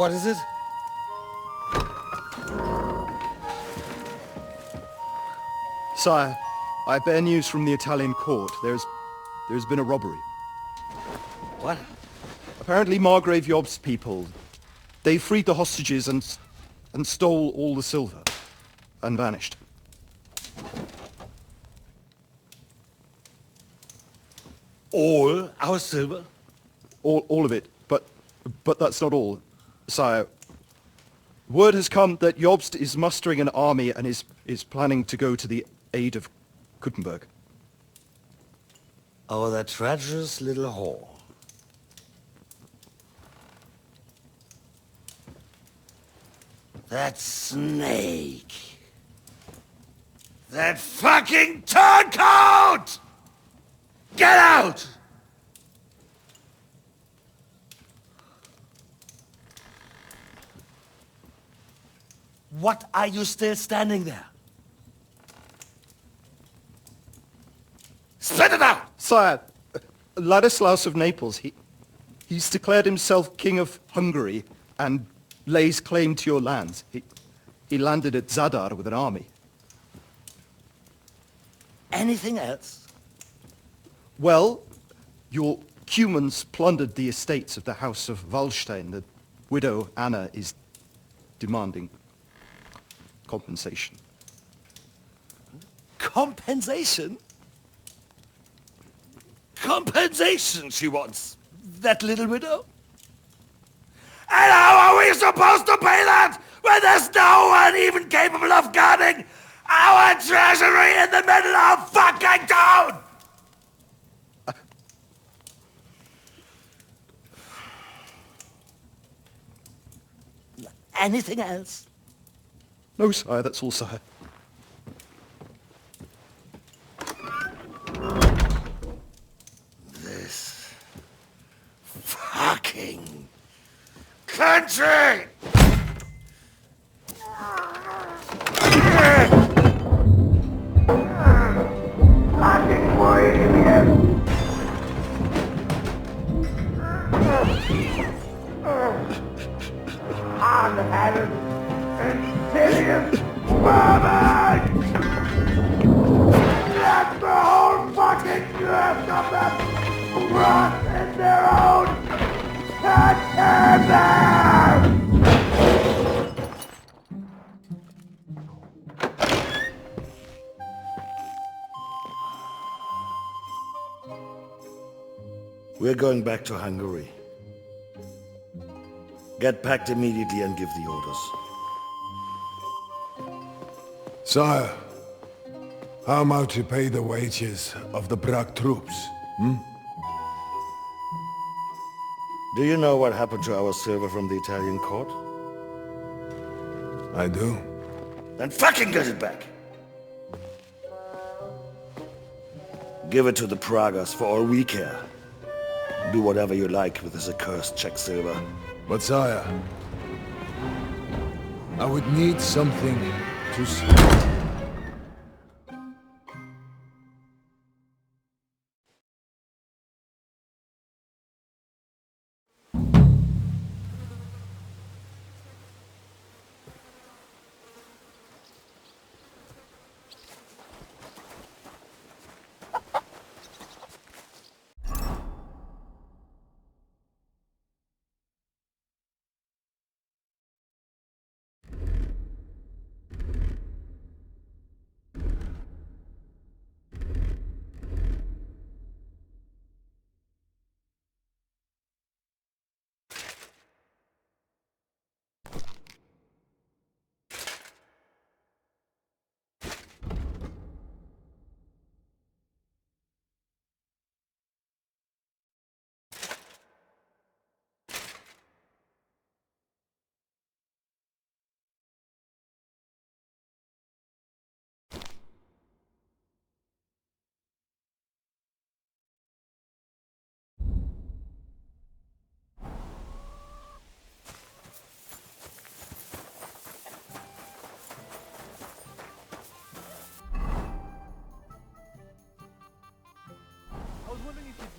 What is it? Sire, I bear news from the Italian court. There's been a robbery. What? Apparently Margrave Yob's people, they freed the hostages and stole all the silver and vanished. All our silver? All of it, but that's not all, sire. Word has come that Jobst is mustering an army and is planning to go to the aid of Kuttenberg. Oh, that treacherous little whore. That snake. That fucking turncoat! Get out! What are you still standing there? Spit it out! Sire, Ladislaus of Naples, he's declared himself King of Hungary and lays claim to your lands. He landed at Zadar with an army. Anything else? Well, your Cumans plundered the estates of the House of Wallstein. The widow Anna is demanding compensation. Compensation? Compensation she wants, that little widow? And how are we supposed to pay that when there's no one even capable of guarding our treasury in the middle of fucking town? Anything else? No, sire, that's all, sire. This fucking country! Fucking bohemian! Hard-headed, insidious woman! Let the whole fucking US of them rot in their own containers! We're going back to Hungary. Get packed immediately and give the orders. Sire, how am I to pay the wages of the Prague troops? Do you know what happened to our silver from the Italian court? I do. Then fucking get it back! Give it to the Pragas for all we care. Do whatever you like with this accursed Czech silver. But sire, I would need something to see.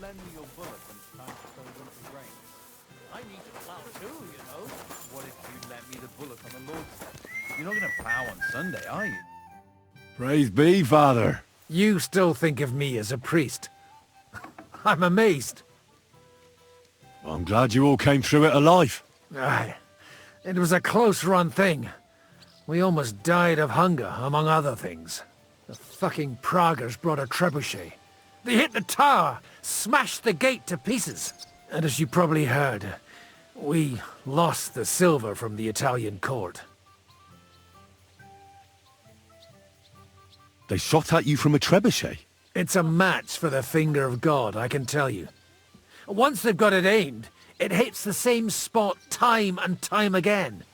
Lend me your bullet when it's time to go into range. I need to plow too, you know. What bullock on the Lord's Day. You're not going to plough on Sunday, are you? Praise be, Father. You still think of me as a priest. I'm amazed. I'm glad you all came through it alive. Aye. It was a close-run thing. We almost died of hunger, among other things. The fucking Praguers brought a trebuchet. They hit the tower, smashed the gate to pieces. And as you probably heard, we lost the silver from the Italian court. They shot at you from a trebuchet? It's a match for the finger of God, I can tell you. Once they've got it aimed, it hits the same spot time and time again.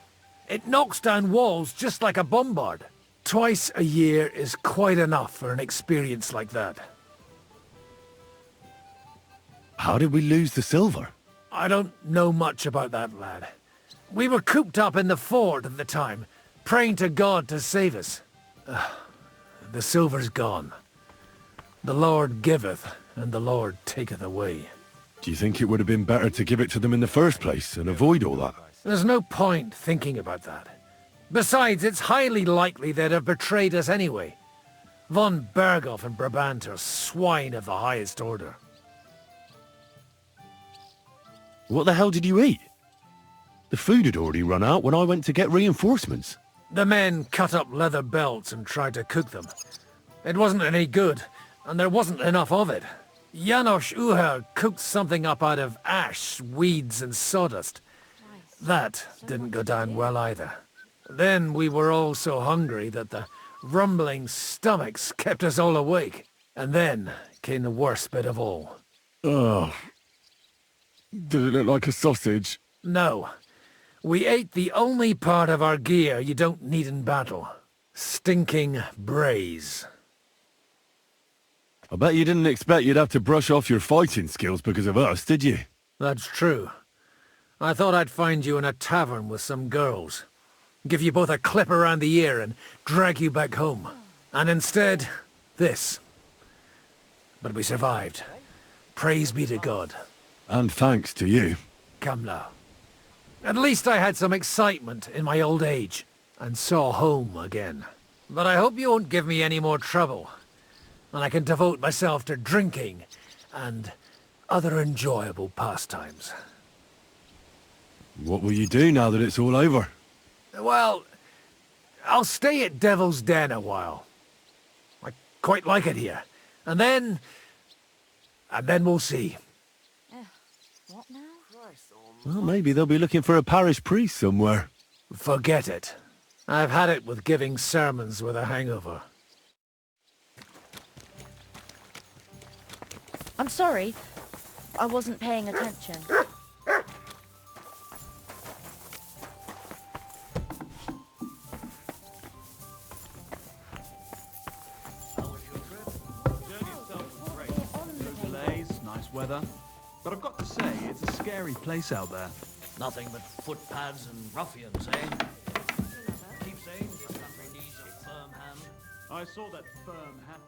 It knocks down walls just like a bombard. Twice a year is quite enough for an experience like that. How did we lose the silver? I don't know much about that, lad. We were cooped up in the fort at the time, praying to God to save us. The silver's gone. The Lord giveth, and the Lord taketh away. Do you think it would have been better to give it to them in the first place and avoid all that? There's no point thinking about that. Besides, it's highly likely they'd have betrayed us anyway. Von Berghoff and Brabant are swine of the highest order. What the hell did you eat? The food had already run out when I went to get reinforcements. The men cut up leather belts and tried to cook them. It wasn't any good, and there wasn't enough of it. Janos Uher cooked something up out of ash, weeds and sawdust. That didn't go down well either. Then we were all so hungry that the rumbling stomachs kept us all awake. And then came the worst bit of all. Oh. Did it look like a sausage? No. We ate the only part of our gear you don't need in battle. Stinking braise. I bet you didn't expect you'd have to brush off your fighting skills because of us, did you? That's true. I thought I'd find you in a tavern with some girls. Give you both a clip around the ear and drag you back home. And instead, this. But we survived. Praise be to God. And thanks to you. Come now. At least I had some excitement in my old age, and saw home again. But I hope you won't give me any more trouble, and I can devote myself to drinking and other enjoyable pastimes. What will you do now that it's all over? Well, I'll stay at Devil's Den a while. I quite like it here. And then we'll see. What now? Well, maybe they'll be looking for a parish priest somewhere. Forget it. I've had it with giving sermons with a hangover. I'm sorry. I wasn't paying attention. Nice weather. But I've got to say, it's a scary place out there. Nothing but footpads and ruffians, eh? Keep saying this country needs a firm hand. I saw that firm hand.